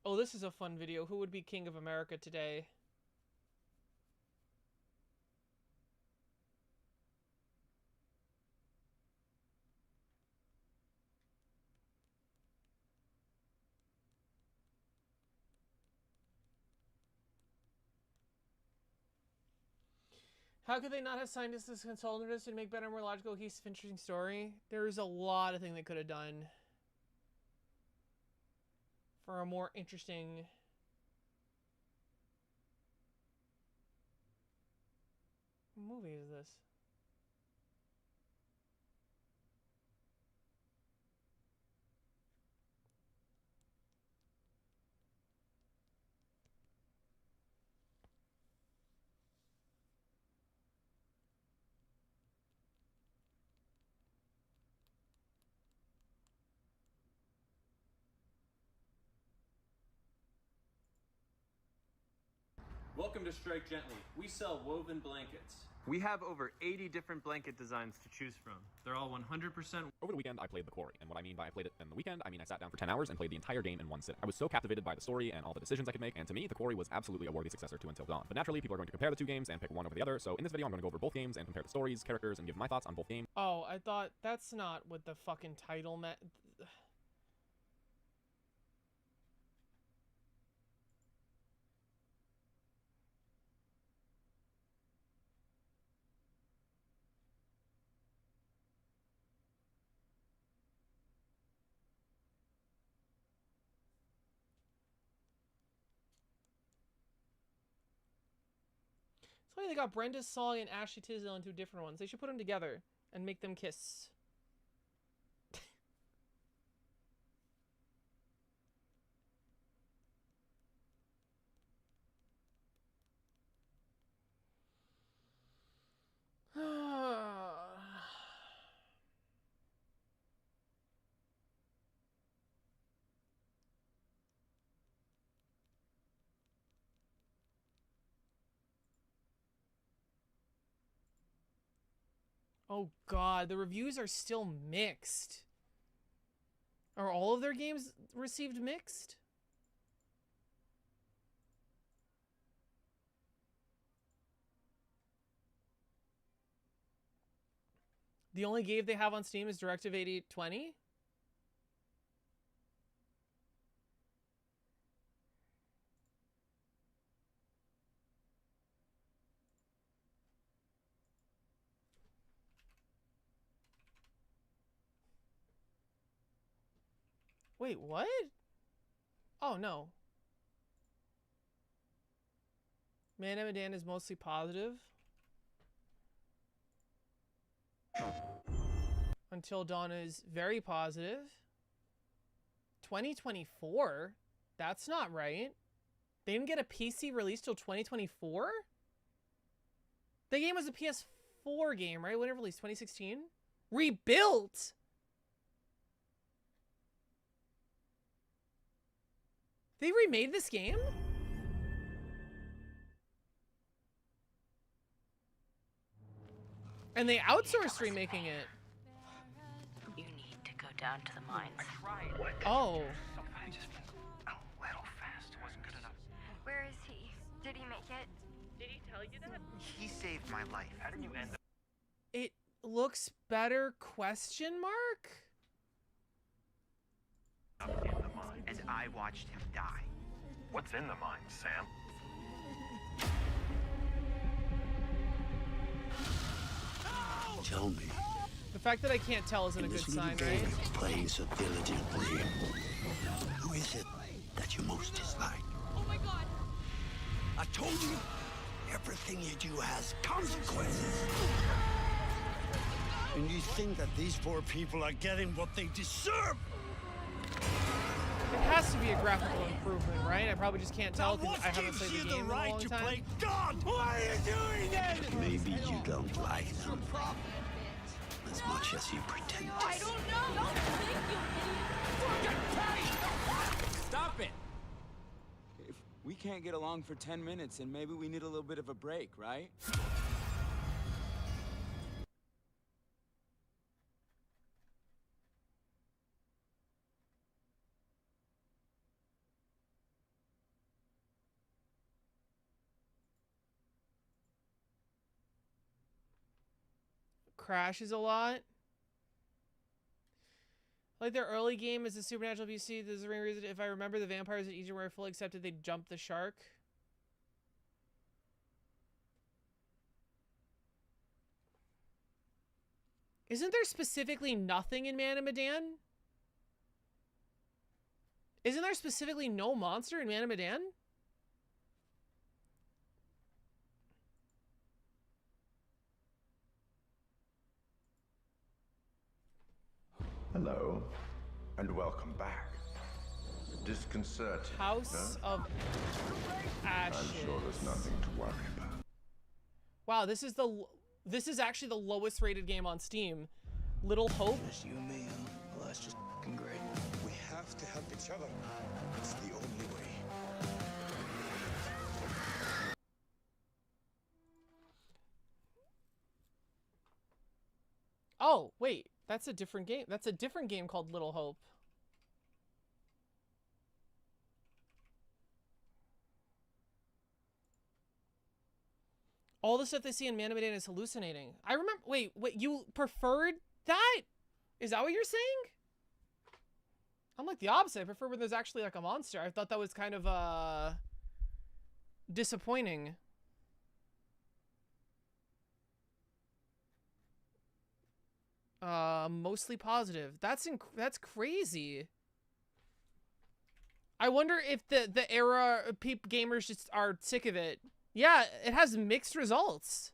Oh, this is a fun video. Who would be King of America today? How could they not have scientists as consultants to make better, more logical, cohesive, interesting story? There's a lot of things they could have done for a more interesting... What movie is this? Welcome to Strike Gently. We sell woven blankets. We have over 80 different blanket designs to choose from. They're all 100%. Over the weekend, I played The Quarry, and what I mean by I played it in the weekend, I mean I sat down for 10 hours and played the entire game in one sit. I was so captivated by the story and all the decisions I could make, and to me, The Quarry was absolutely a worthy successor to Until Dawn. But naturally, people are going to compare the two games and pick one over the other, so in this video, I'm going to go over both games and compare the stories, characters, and give my thoughts on both games. Oh, I thought that's not what the fucking title meant. It's funny they got Brenda's song and Ashley Tisdale into different ones. They should put them together and make them kiss. Oh god, the reviews are still mixed. Are all of their games received mixed? The only game they have on Steam is Directive 8020? Wait, what? Oh, no. Man Medan is mostly positive. Until Dawn is very positive. 2024? That's not right. They didn't get a PC release till 2024? The game was a PS4 game, right? When it released? 2016? Rebuilt! They remade this game? And they outsourced remaking it. You need to go down to the mines. Oh. Where is he? Did he make it? Did he tell you that? He saved my life. How did you end up? It looks better, question mark? In the mine. As I watched him die. What's in the mine, Sam? Tell me, The fact that I can't tell isn't a good sign, right? playing so diligently, who is it that you most dislike? Oh my god! I told you, everything you do has consequences. And you think that these poor people are getting what they deserve? It has to be a graphical improvement, right? I probably just can't tell because I haven't played the game in a long time. God? Why are you doing that? Maybe you don't like them as much as you pretend to. I don't know! Don't think, you idiot! Stop it! If we can't get along for 10 minutes, then maybe we need a little bit of a break, right? Crashes a lot. Like their early game is a supernatural PC. There's a reason if I remember the vampires in Egypt were fully accepted, they'd jump the shark. Isn't there specifically nothing in Man of Medan? Isn't there specifically no monster in Man of Medan? Hello, and welcome back. Disconcerting. House no? of Ashes. I'm sure there's nothing to worry about. Wow, this is actually the lowest rated game on Steam. Little Hope. Just you and me, huh? Well, that's just fucking great. We have to help each other. It's the only way. Oh, wait. That's a different game. That's a different game called Little Hope. All the stuff they see in Man of Medan is hallucinating. I remember. Wait, you preferred that? Is that what you're saying? I'm like the opposite. I prefer when there's actually like a monster. I thought that was kind of disappointing. Mostly positive. That's crazy. I wonder if the era gamers just are sick of it. Yeah, it has mixed results.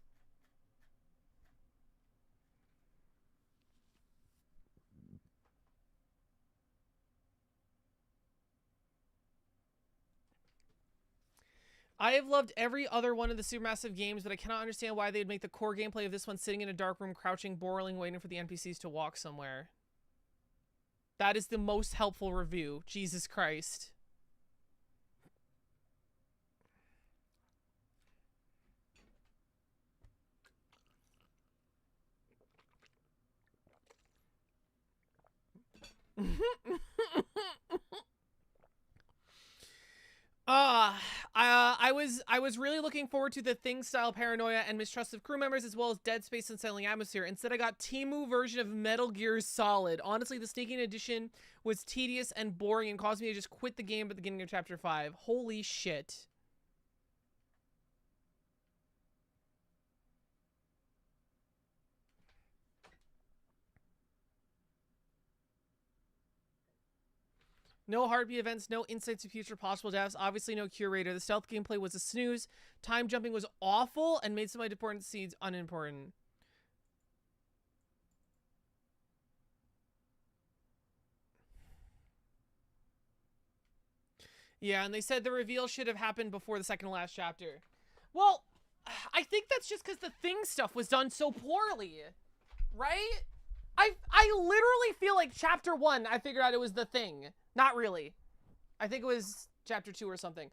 I have loved every other one of the Supermassive games, but I cannot understand why they'd make the core gameplay of this one sitting in a dark room, crouching, boring, waiting for the NPCs to walk somewhere. That is the most helpful review. Jesus Christ. I was really looking forward to the Thing style paranoia and mistrust of crew members, as well as dead space and settling atmosphere. Instead, I got Temu version of Metal Gear Solid. Honestly, the sneaking edition was tedious and boring and caused me to just quit the game at the beginning of chapter 5. Holy shit. No heartbeat events, no insights to future possible deaths, obviously no curator. The stealth gameplay was a snooze. Time jumping was awful and made some of my important scenes unimportant. Yeah, and they said the reveal should have happened before the second to last chapter. Well, I think that's just because the Thing stuff was done so poorly, right? I literally feel like chapter 1, I figured out it was the Thing. Not really. I think it was chapter 2 or something.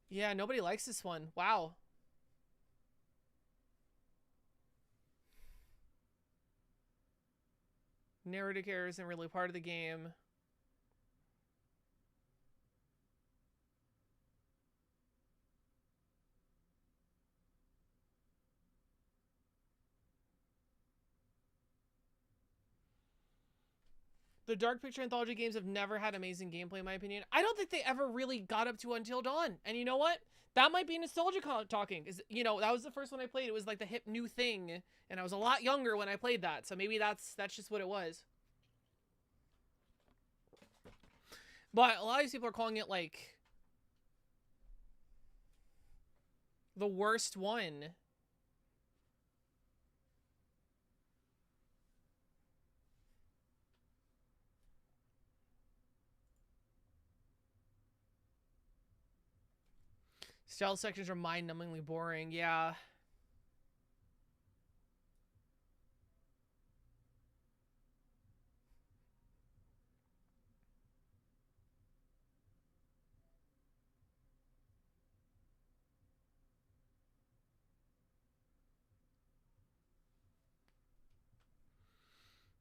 Yeah, nobody likes this one. Wow. Narrative error isn't really part of the game. The Dark Picture Anthology games have never had amazing gameplay, in my opinion. I don't think they ever really got up to Until Dawn. And you know what? That might be nostalgia talking. Is, you know, that was the first one I played. It was like the hip new thing. And I was a lot younger when I played that. So maybe that's just what it was. But a lot of these people are calling it like the worst one. Stealth sections are mind-numbingly boring. Yeah.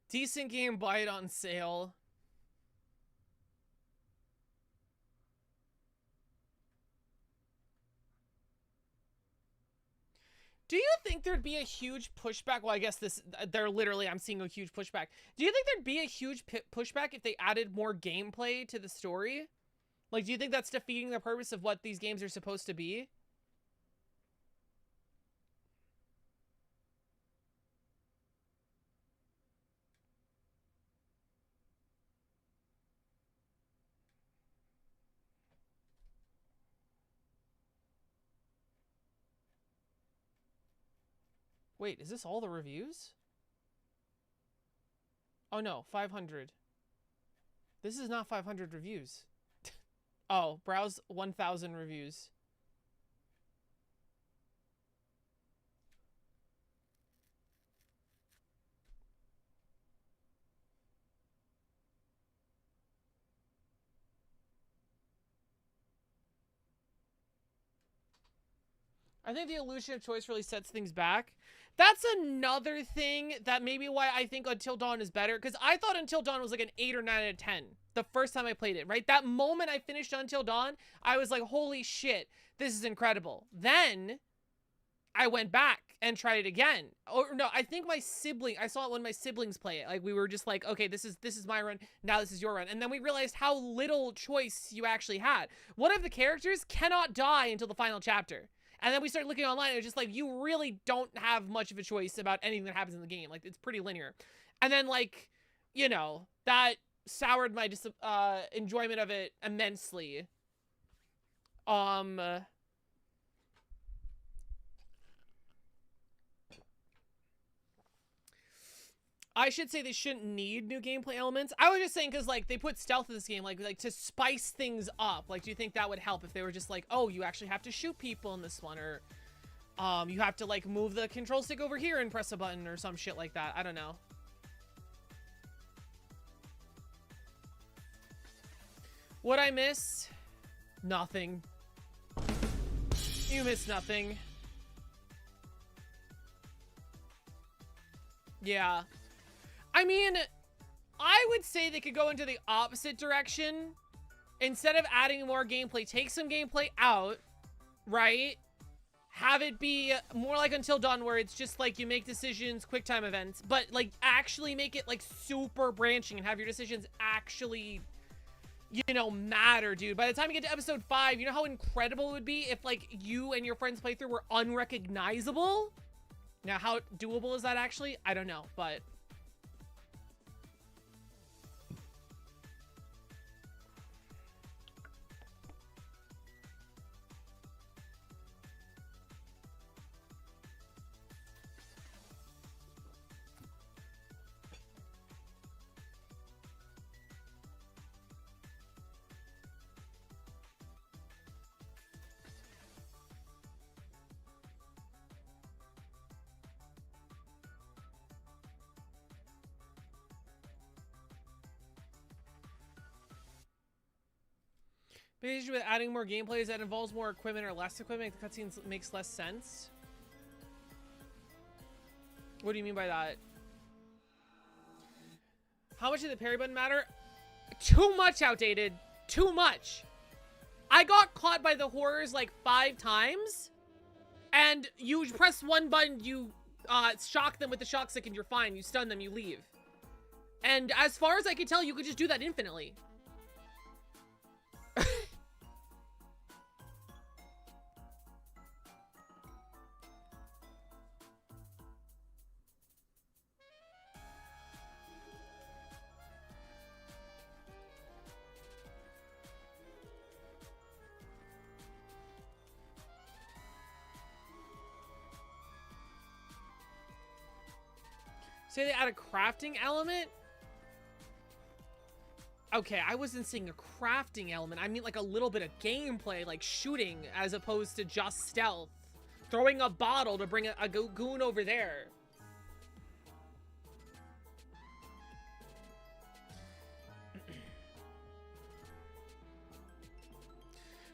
Decent game, buy it on sale. Do you think there'd be a huge pushback? Well, I guess I'm seeing a huge pushback. Do you think there'd be a huge pushback if they added more gameplay to the story? Like, do you think that's defeating the purpose of what these games are supposed to be? Wait, is this all the reviews? Oh no, 500. This is not 500 reviews. Oh, browse 1,000 reviews. I think the illusion of choice really sets things back. That's another thing that maybe why I think Until Dawn is better. Because I thought Until Dawn was like an 8 or 9 out of 10 the first time I played it, right? That moment I finished Until Dawn, I was like, holy shit, this is incredible. Then I went back and tried it again. Or no, I think I saw it when my siblings play it. Like we were just like, okay, this is my run. Now this is your run. And then we realized how little choice you actually had. One of the characters cannot die until the final chapter. And then we started looking online, and it was just like, you really don't have much of a choice about anything that happens in the game. Like, it's pretty linear. And then, like, you know, that soured my enjoyment of it immensely. I should say they shouldn't need new gameplay elements. I was just saying because, like, they put stealth in this game, like to spice things up. Like, do you think that would help if they were just like, oh, you actually have to shoot people in this one? Or, You have to like move the control stick over here and press a button or some shit like that. I don't know. What I miss? Nothing. You miss nothing. Yeah. I mean, I would say they could go into the opposite direction. Instead of adding more gameplay, take some gameplay out, right? Have it be more like Until Dawn, where it's just like you make decisions, quick time events, but like actually make it like super branching and have your decisions actually, you know, matter, dude. By the time you get to episode 5, you know how incredible it would be if like you and your friends playthrough were unrecognizable? Now, how doable is that actually? I don't know, but... Basically, with adding more gameplays that involves more equipment or less equipment, the cutscenes makes less sense. What do you mean by that? How much did the parry button matter? Too much, outdated. Too much. I got caught by the horrors like 5 times. And you press one button, you shock them with the shock stick and you're fine. You stun them, you leave. And as far as I could tell, you could just do that infinitely. Say they add a crafting element? Okay, I wasn't saying a crafting element. I mean like a little bit of gameplay, like shooting, as opposed to just stealth. Throwing a bottle to bring a goon over there.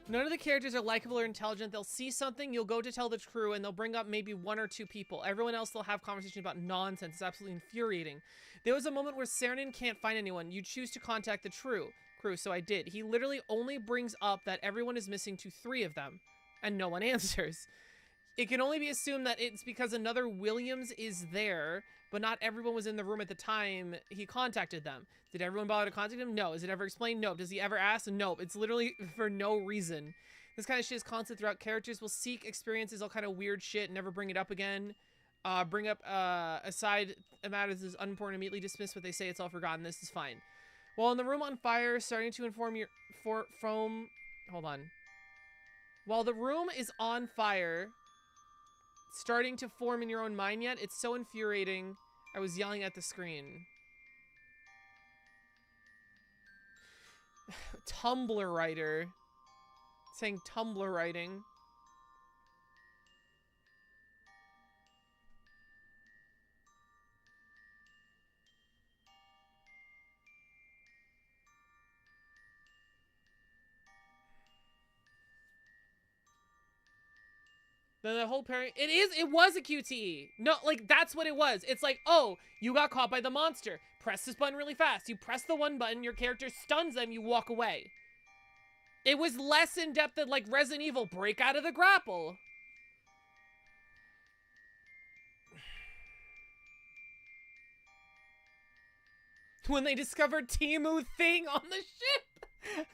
None of the characters are likable or intelligent. They'll see something, you'll go to tell the crew, and they'll bring up maybe 1 or 2 people. Everyone else, they'll have conversations about nonsense. It's absolutely infuriating. There was a moment where Saranin can't find anyone. You choose to contact the crew, so I did. He literally only brings up that everyone is missing to 3 of them, and no one answers. It can only be assumed that it's because another Williams is there, but not everyone was in the room at the time he contacted them. Did everyone bother to contact him? No. Is it ever explained? No. Does he ever ask? Nope. It's literally for no reason. This kind of shit is constant throughout. Characters will seek experiences, all kind of weird shit, and never bring it up again. Bring up aside matters is unimportant, immediately dismiss what they say. It's all forgotten. This is fine. While in the room on fire, starting to inform your hold on. While the room is on fire, starting to form in your own mind yet, it's so infuriating. I was yelling at the screen. Tumblr writer. Saying Tumblr writing. The whole parry, it was a QTE. No, like, that's what it was. It's like, oh, you got caught by the monster. Press this button really fast. You press the one button, your character stuns them, you walk away. It was less in-depth than, like, Resident Evil, break out of the grapple. When they discovered Timu thing on the ship.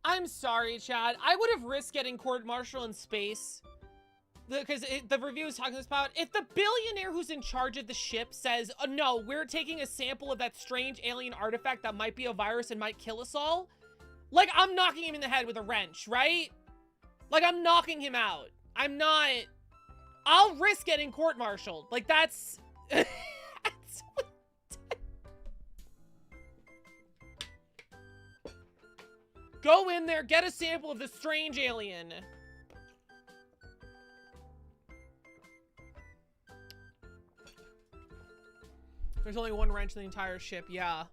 I'm sorry, Chad. I would have risked getting court-martial in space. Because the review is talking about, if the billionaire who's in charge of the ship says, oh, no, we're taking a sample of that strange alien artifact that might be a virus and might kill us all, like, I'm knocking him in the head with a wrench, right? Like, I'm knocking him out. I'm not... I'll risk getting court-martialed. Like, that's... that's what... Go in there, get a sample of the strange alien. There's only one wrench in the entire ship, yeah.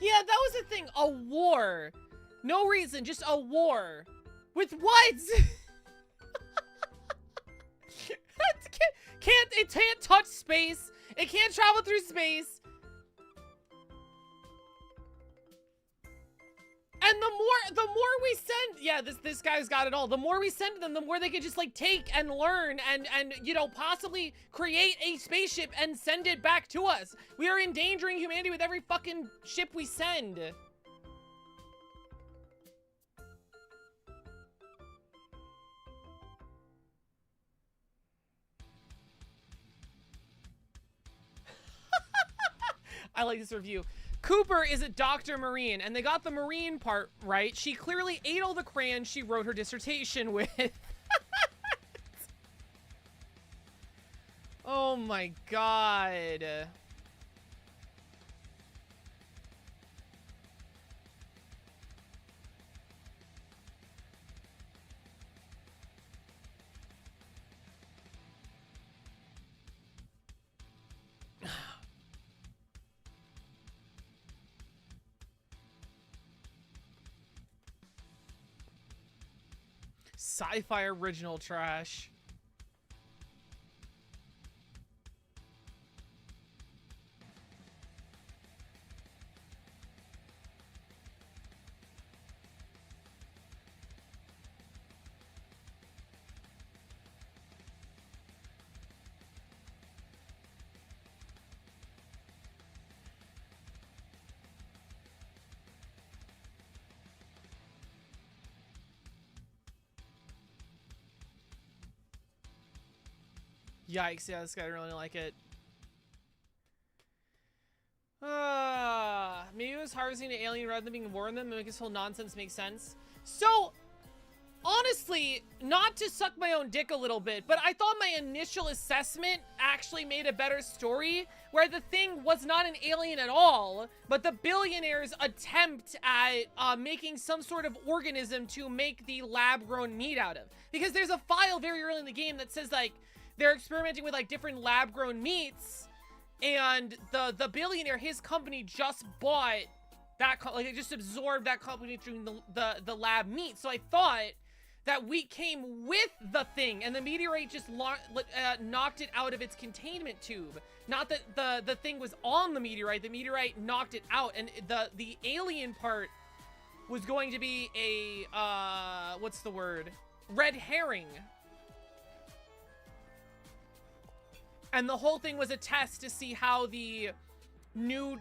Yeah, that was the thing. A war. No reason, just a war. With what? It can't touch space. It can't travel through space. And the more we send, yeah, this guy's got it all. The more we send them, the more they can just like take and learn and you know, possibly create a spaceship and send it back to us. We are endangering humanity with every fucking ship we send. I like this review. Cooper is a Dr. Marine, and they got the Marine part right. She clearly ate all the crayons she wrote her dissertation with. Oh my god. Sci-fi original trash. Yikes, yeah, this guy didn't really like it. Maybe it was harvesting an alien rather than being warned them to make this whole nonsense make sense. So, honestly, not to suck my own dick a little bit, but I thought my initial assessment actually made a better story, where the thing was not an alien at all, but the billionaire's attempt at making some sort of organism to make the lab-grown meat out of. Because there's a file very early in the game that says, like, they're experimenting with, like, different lab-grown meats, and the billionaire, his company just bought that, like, it just absorbed that company through the lab meat. So I thought that we came with the thing, and the meteorite just knocked it out of its containment tube. Not that the thing was on the meteorite knocked it out, and the alien part was going to be a, what's the word? Red herring. And the whole thing was a test to see how the new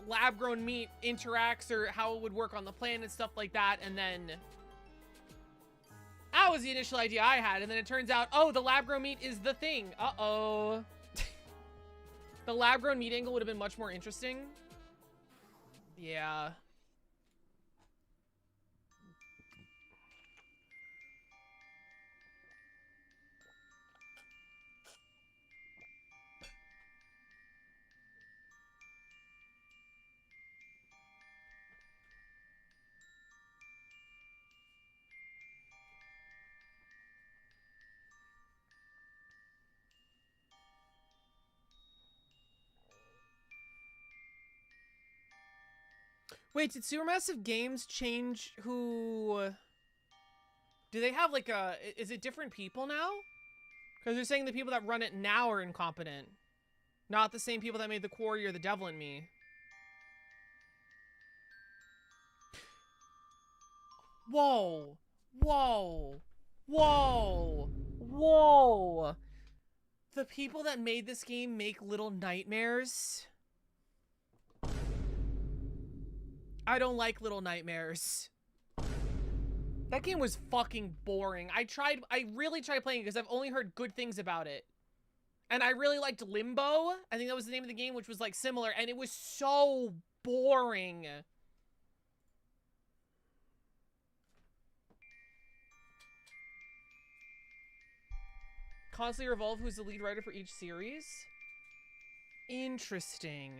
lab-grown meat interacts or how it would work on the planet and stuff like that. And then that was the initial idea I had. And then it turns out, oh, the lab-grown meat is the thing. Uh-oh. The lab-grown meat angle would have been much more interesting. Yeah. Wait, did Supermassive Games change who... Do they have like a... Is it different people now? Because they're saying the people that run it now are incompetent. Not the same people that made The Quarry or The Devil in Me. Whoa. Whoa. Whoa. Whoa. The people that made this game make Little Nightmares. I don't like Little Nightmares. That game was fucking boring. I really tried playing it because I've only heard good things about it. And I really liked Limbo. I think that was the name of the game, which was like similar, and it was so boring. Constantly Revolve, who's the lead writer for each series? Interesting.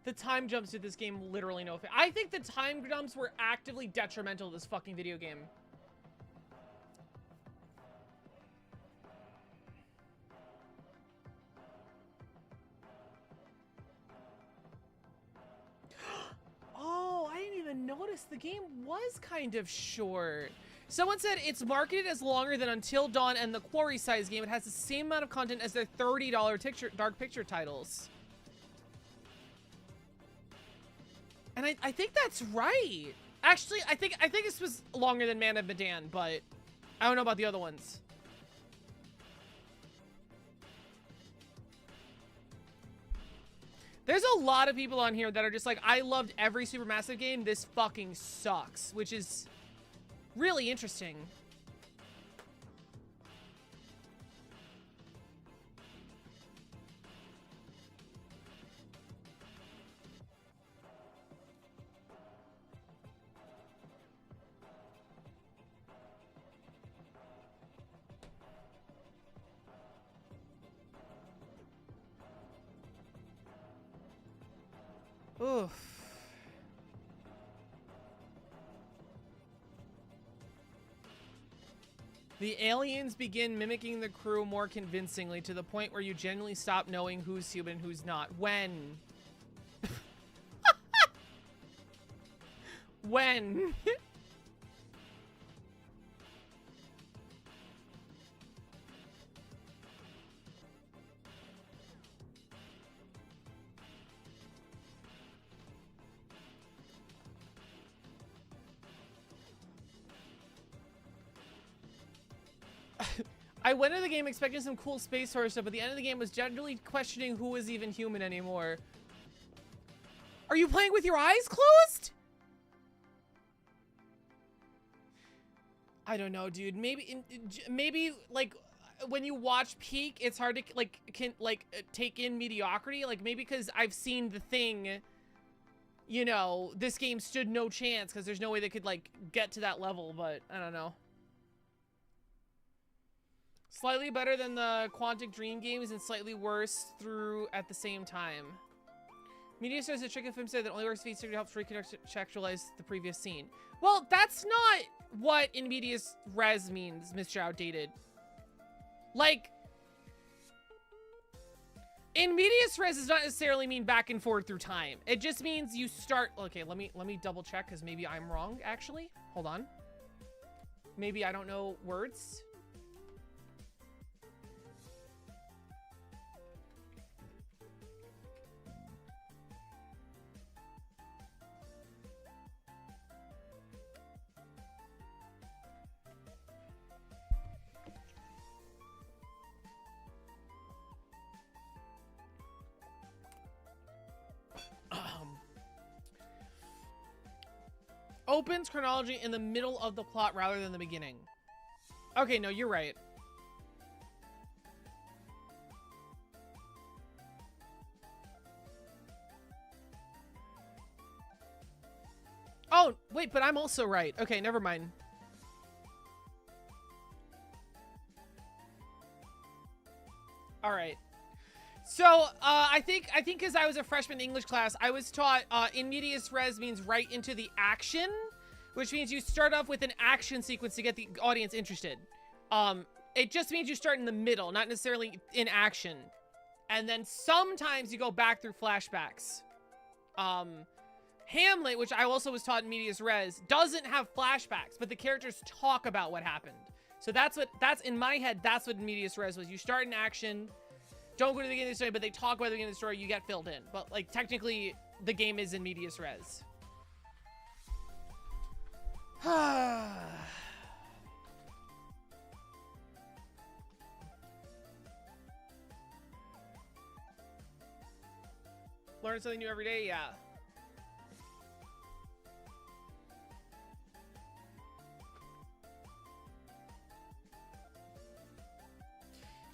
The time jumps to this game literally no effect. I think the time jumps were actively detrimental to this fucking video game. Oh, I didn't even notice the game was kind of short. Someone said it's marketed as longer than Until Dawn and the Quarry size game. It has the same amount of content as their $30 dark picture titles. And I think that's right. Actually, I think this was longer than Man of Medan, but I don't know about the other ones. There's a lot of people on here that are just like, I loved every Supermassive game. This fucking sucks, which is really interesting. Oof. The aliens begin mimicking the crew more convincingly to the point where you genuinely stop knowing who's human and who's not. When? When? I went into the game expecting some cool space horror stuff, but the end of the game was generally questioning who is even human anymore. Are you playing with your eyes closed? I don't know, dude. Maybe like when you watch Peak, it's hard to take in mediocrity. Like maybe because I've seen The Thing, you know, this game stood no chance because there's no way they could like get to that level. But I don't know. Slightly better than the Quantic Dream games and slightly worse through at the same time. Media says the trick of film said that only works feature to help recontextualize the previous scene. Well, that's not what in medias res means, Mr. Outdated. Like, in medias res does not necessarily mean back and forth through time. It just means you start. Okay, let me double check because maybe I'm wrong. Actually, hold on. Maybe I don't know words. Opens chronology in the middle of the plot rather than the beginning. Okay, no, you're right. Oh, wait, but I'm also right. Okay, never mind. So, I think because I was a freshman English class, I was taught in medias res means right into the action, which means you start off with an action sequence to get the audience interested. It just means you start in the middle, not necessarily in action. And then sometimes you go back through flashbacks. Hamlet, which I also was taught in medias res, doesn't have flashbacks, but the characters talk about what happened. So that's in my head, that's what medias res was. You start in action, don't go to the beginning of the story, but they talk about the beginning of the story, you get filled in. But like technically the game is in medias res. Learn something new every day, yeah.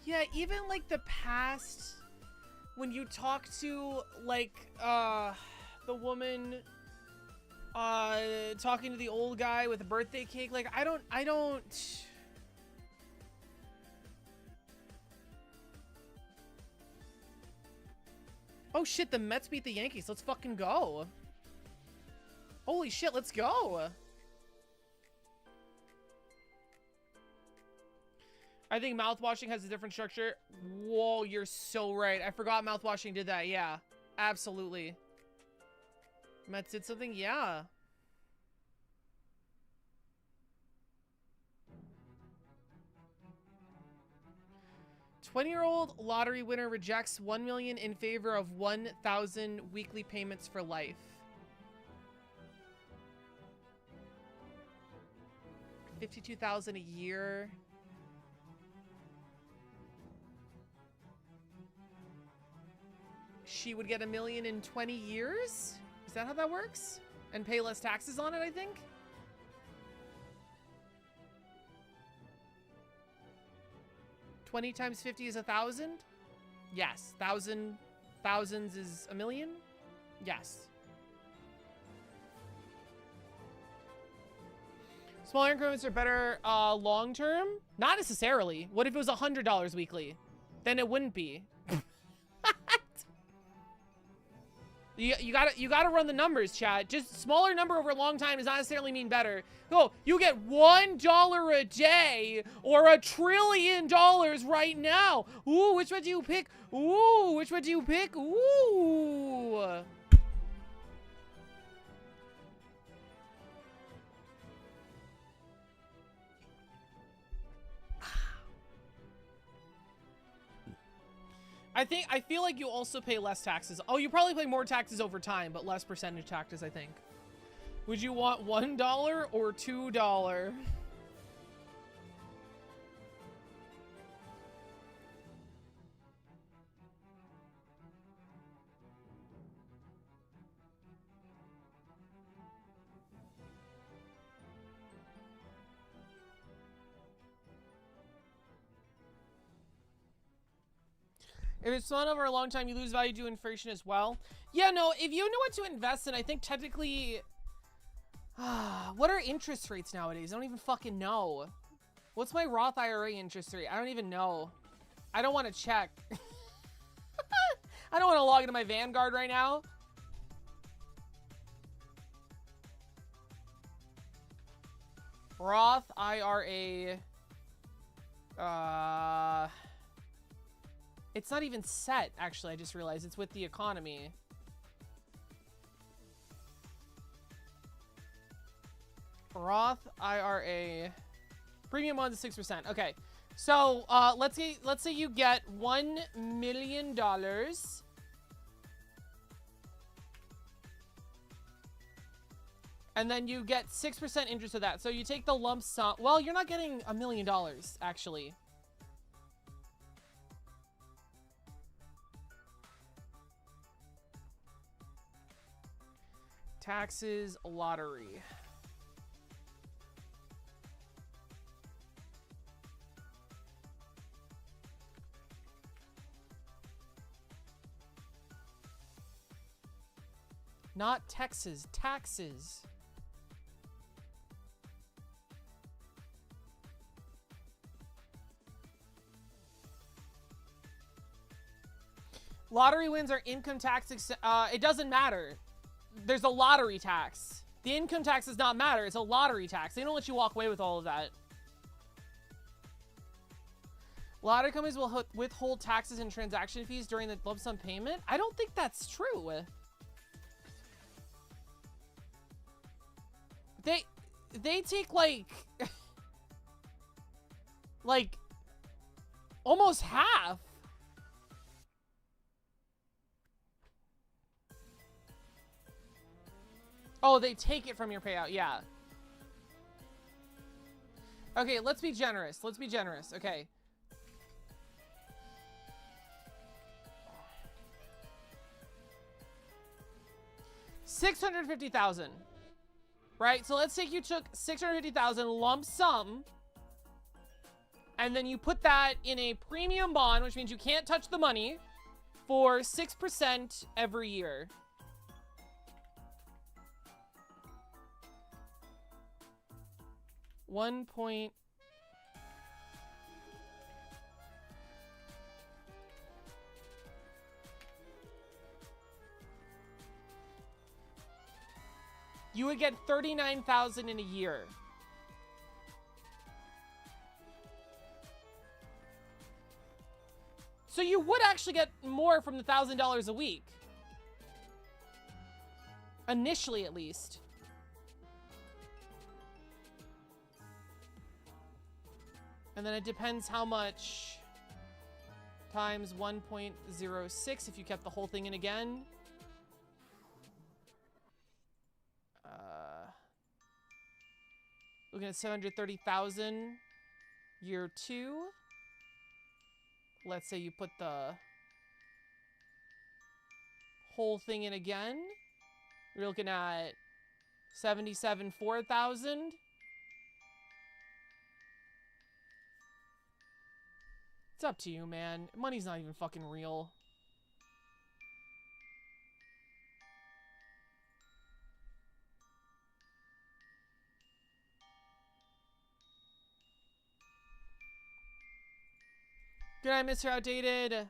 Yeah, even like the past, when you talk to like the woman talking to the old guy with a birthday cake, like I don't Oh shit, the Mets beat the Yankees. Let's fucking go. Holy shit, let's go. I think mouthwashing has a different structure. Whoa, you're so right. I forgot mouthwashing did that. Yeah, absolutely. Mets did something? Yeah. "20-year-old lottery winner rejects $1 million in favor of 1,000 weekly payments for life." $52,000 a year. She would get $1 million in 20 years? Is that how that works? And pay less taxes on it, I think? $20 times 50 is 1,000? Yes. Thousands is 1 million? Yes. Smaller increments are better long term? Not necessarily. What if it was $100 weekly? Then it wouldn't be. You gotta run the numbers, chat. Just smaller number over a long time does not necessarily mean better. Oh, you get $1 a day or $1 trillion right now. Ooh, which one do you pick? Ooh, which one do you pick? Ooh. I feel like you also pay less taxes. Oh, you probably pay more taxes over time, but less percentage taxes, I think. Would you want $1 or $2? If it's fun over a long time, you lose value due to inflation as well. Yeah, no, if you know what to invest in, I think technically... what are interest rates nowadays? I don't even fucking know. What's my Roth IRA interest rate? I don't even know. I don't want to check. I don't want to log into my Vanguard right now. Roth IRA... It's not even set, actually. I just realized it's with the economy. Roth IRA premium 1 to 6%. Okay, so let's say you get $1 million. And then you get 6% interest of that. So you take the lump sum. Well, you're not getting $1 million, actually. Taxes, lottery. Not Texas, taxes. Lottery wins are income tax. It doesn't matter. There's a lottery tax. The income tax does not matter. It's a lottery tax. They don't let you walk away with all of that. Lottery companies will withhold taxes and transaction fees during the lump sum payment. I don't think that's true. They take like like almost half. Oh, they take it from your payout. Yeah. Okay, let's be generous. Let's be generous. Okay. $650,000. Right? So let's say you took $650,000 lump sum, and then you put that in a premium bond, which means you can't touch the money, for 6% every year. You would get $39,000 in a year. So you would actually get more from the $1,000 a week. Initially, at least. And then it depends how much times 1.06 if you kept the whole thing in again. Looking at 730,000 year 2. Let's say you put the whole thing in again. You're looking at 4,000. It's up to you, man. Money's not even fucking real. Good night, Mr. Outdated.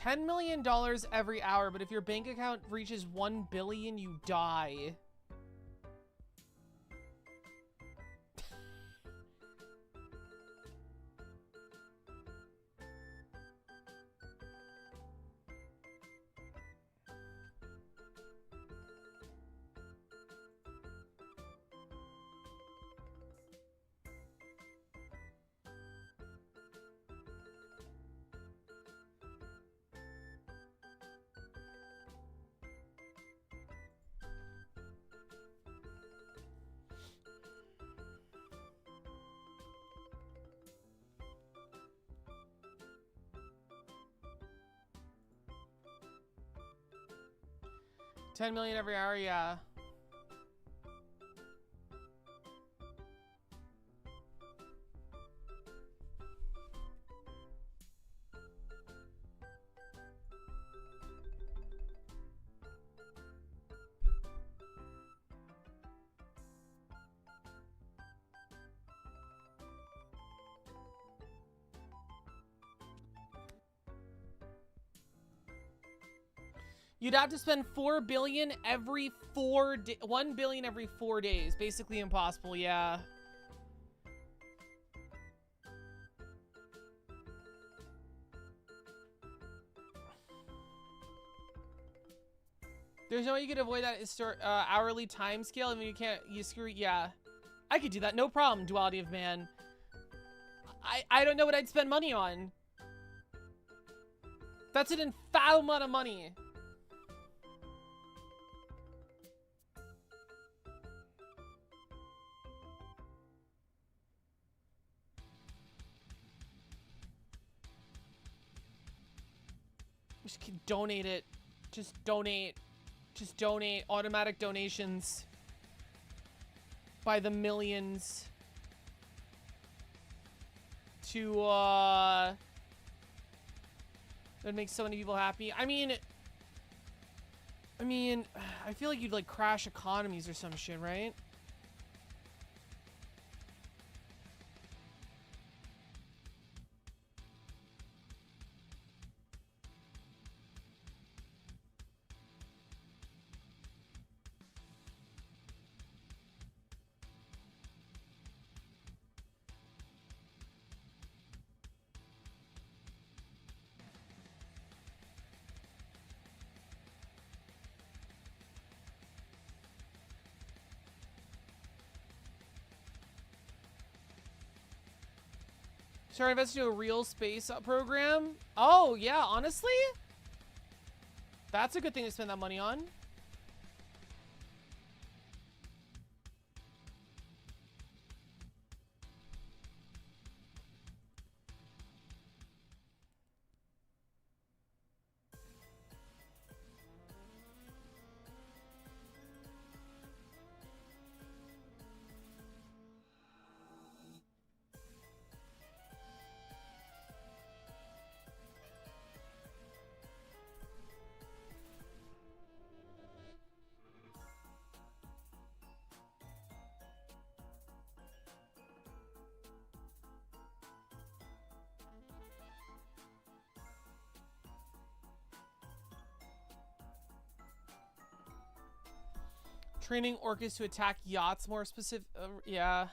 $10 million every hour, but if your bank account reaches 1 billion, you die. $10 million every hour, yeah. You'd have to spend 4 billion every 1 billion every 4 days. Basically impossible, yeah. There's no way you could avoid that hourly time scale. I mean, you screw, yeah. I could do that, no problem, Duality of Man. I don't know what I'd spend money on. That's an infathomable amount of money. Just donate it. Just donate. Just donate. Automatic donations. By the millions. To, that makes so many people happy. I mean, I feel like you'd, like, crash economies or some shit, right? Start investing in a real space program? Oh, yeah, honestly? That's a good thing to spend that money on. Training orcas to attack yachts more specific. Yeah.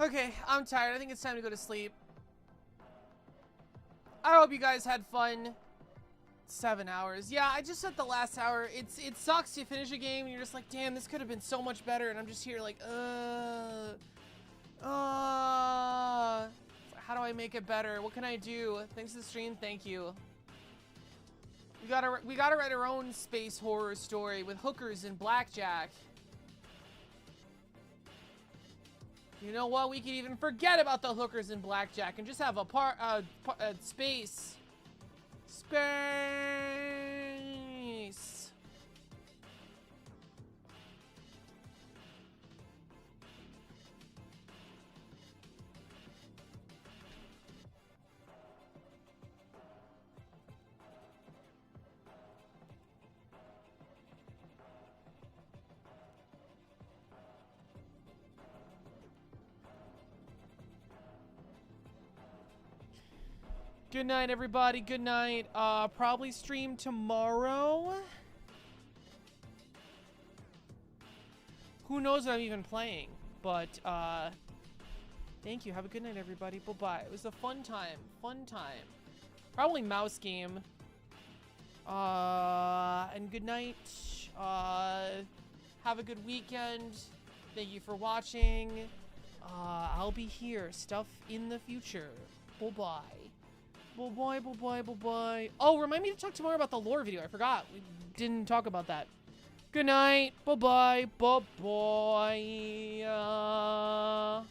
Okay, I'm tired. I think it's time to go to sleep. I hope you guys had fun. 7 hours. Yeah, I just said the last hour. It sucks to finish a game and you're just like, damn, this could have been so much better. And I'm just here like, how do I make it better? What can I do? Thanks to the stream. Thank you. We gotta write our own space horror story with hookers and blackjack. You know what? We can even forget about the hookers and blackjack and just have a space. Space. Good night, everybody. Good night. Probably stream tomorrow. Who knows what I'm even playing? But, thank you. Have a good night, everybody. Bye-bye. It was a fun time. Fun time. Probably mouse game. And good night. Have a good weekend. Thank you for watching. I'll be here. Stuff in the future. Bye-bye. Bye-bye, bye-bye, bye-bye. Oh, remind me to talk tomorrow about the lore video. I forgot. We didn't talk about that. Good night. Bye-bye. Bye-bye.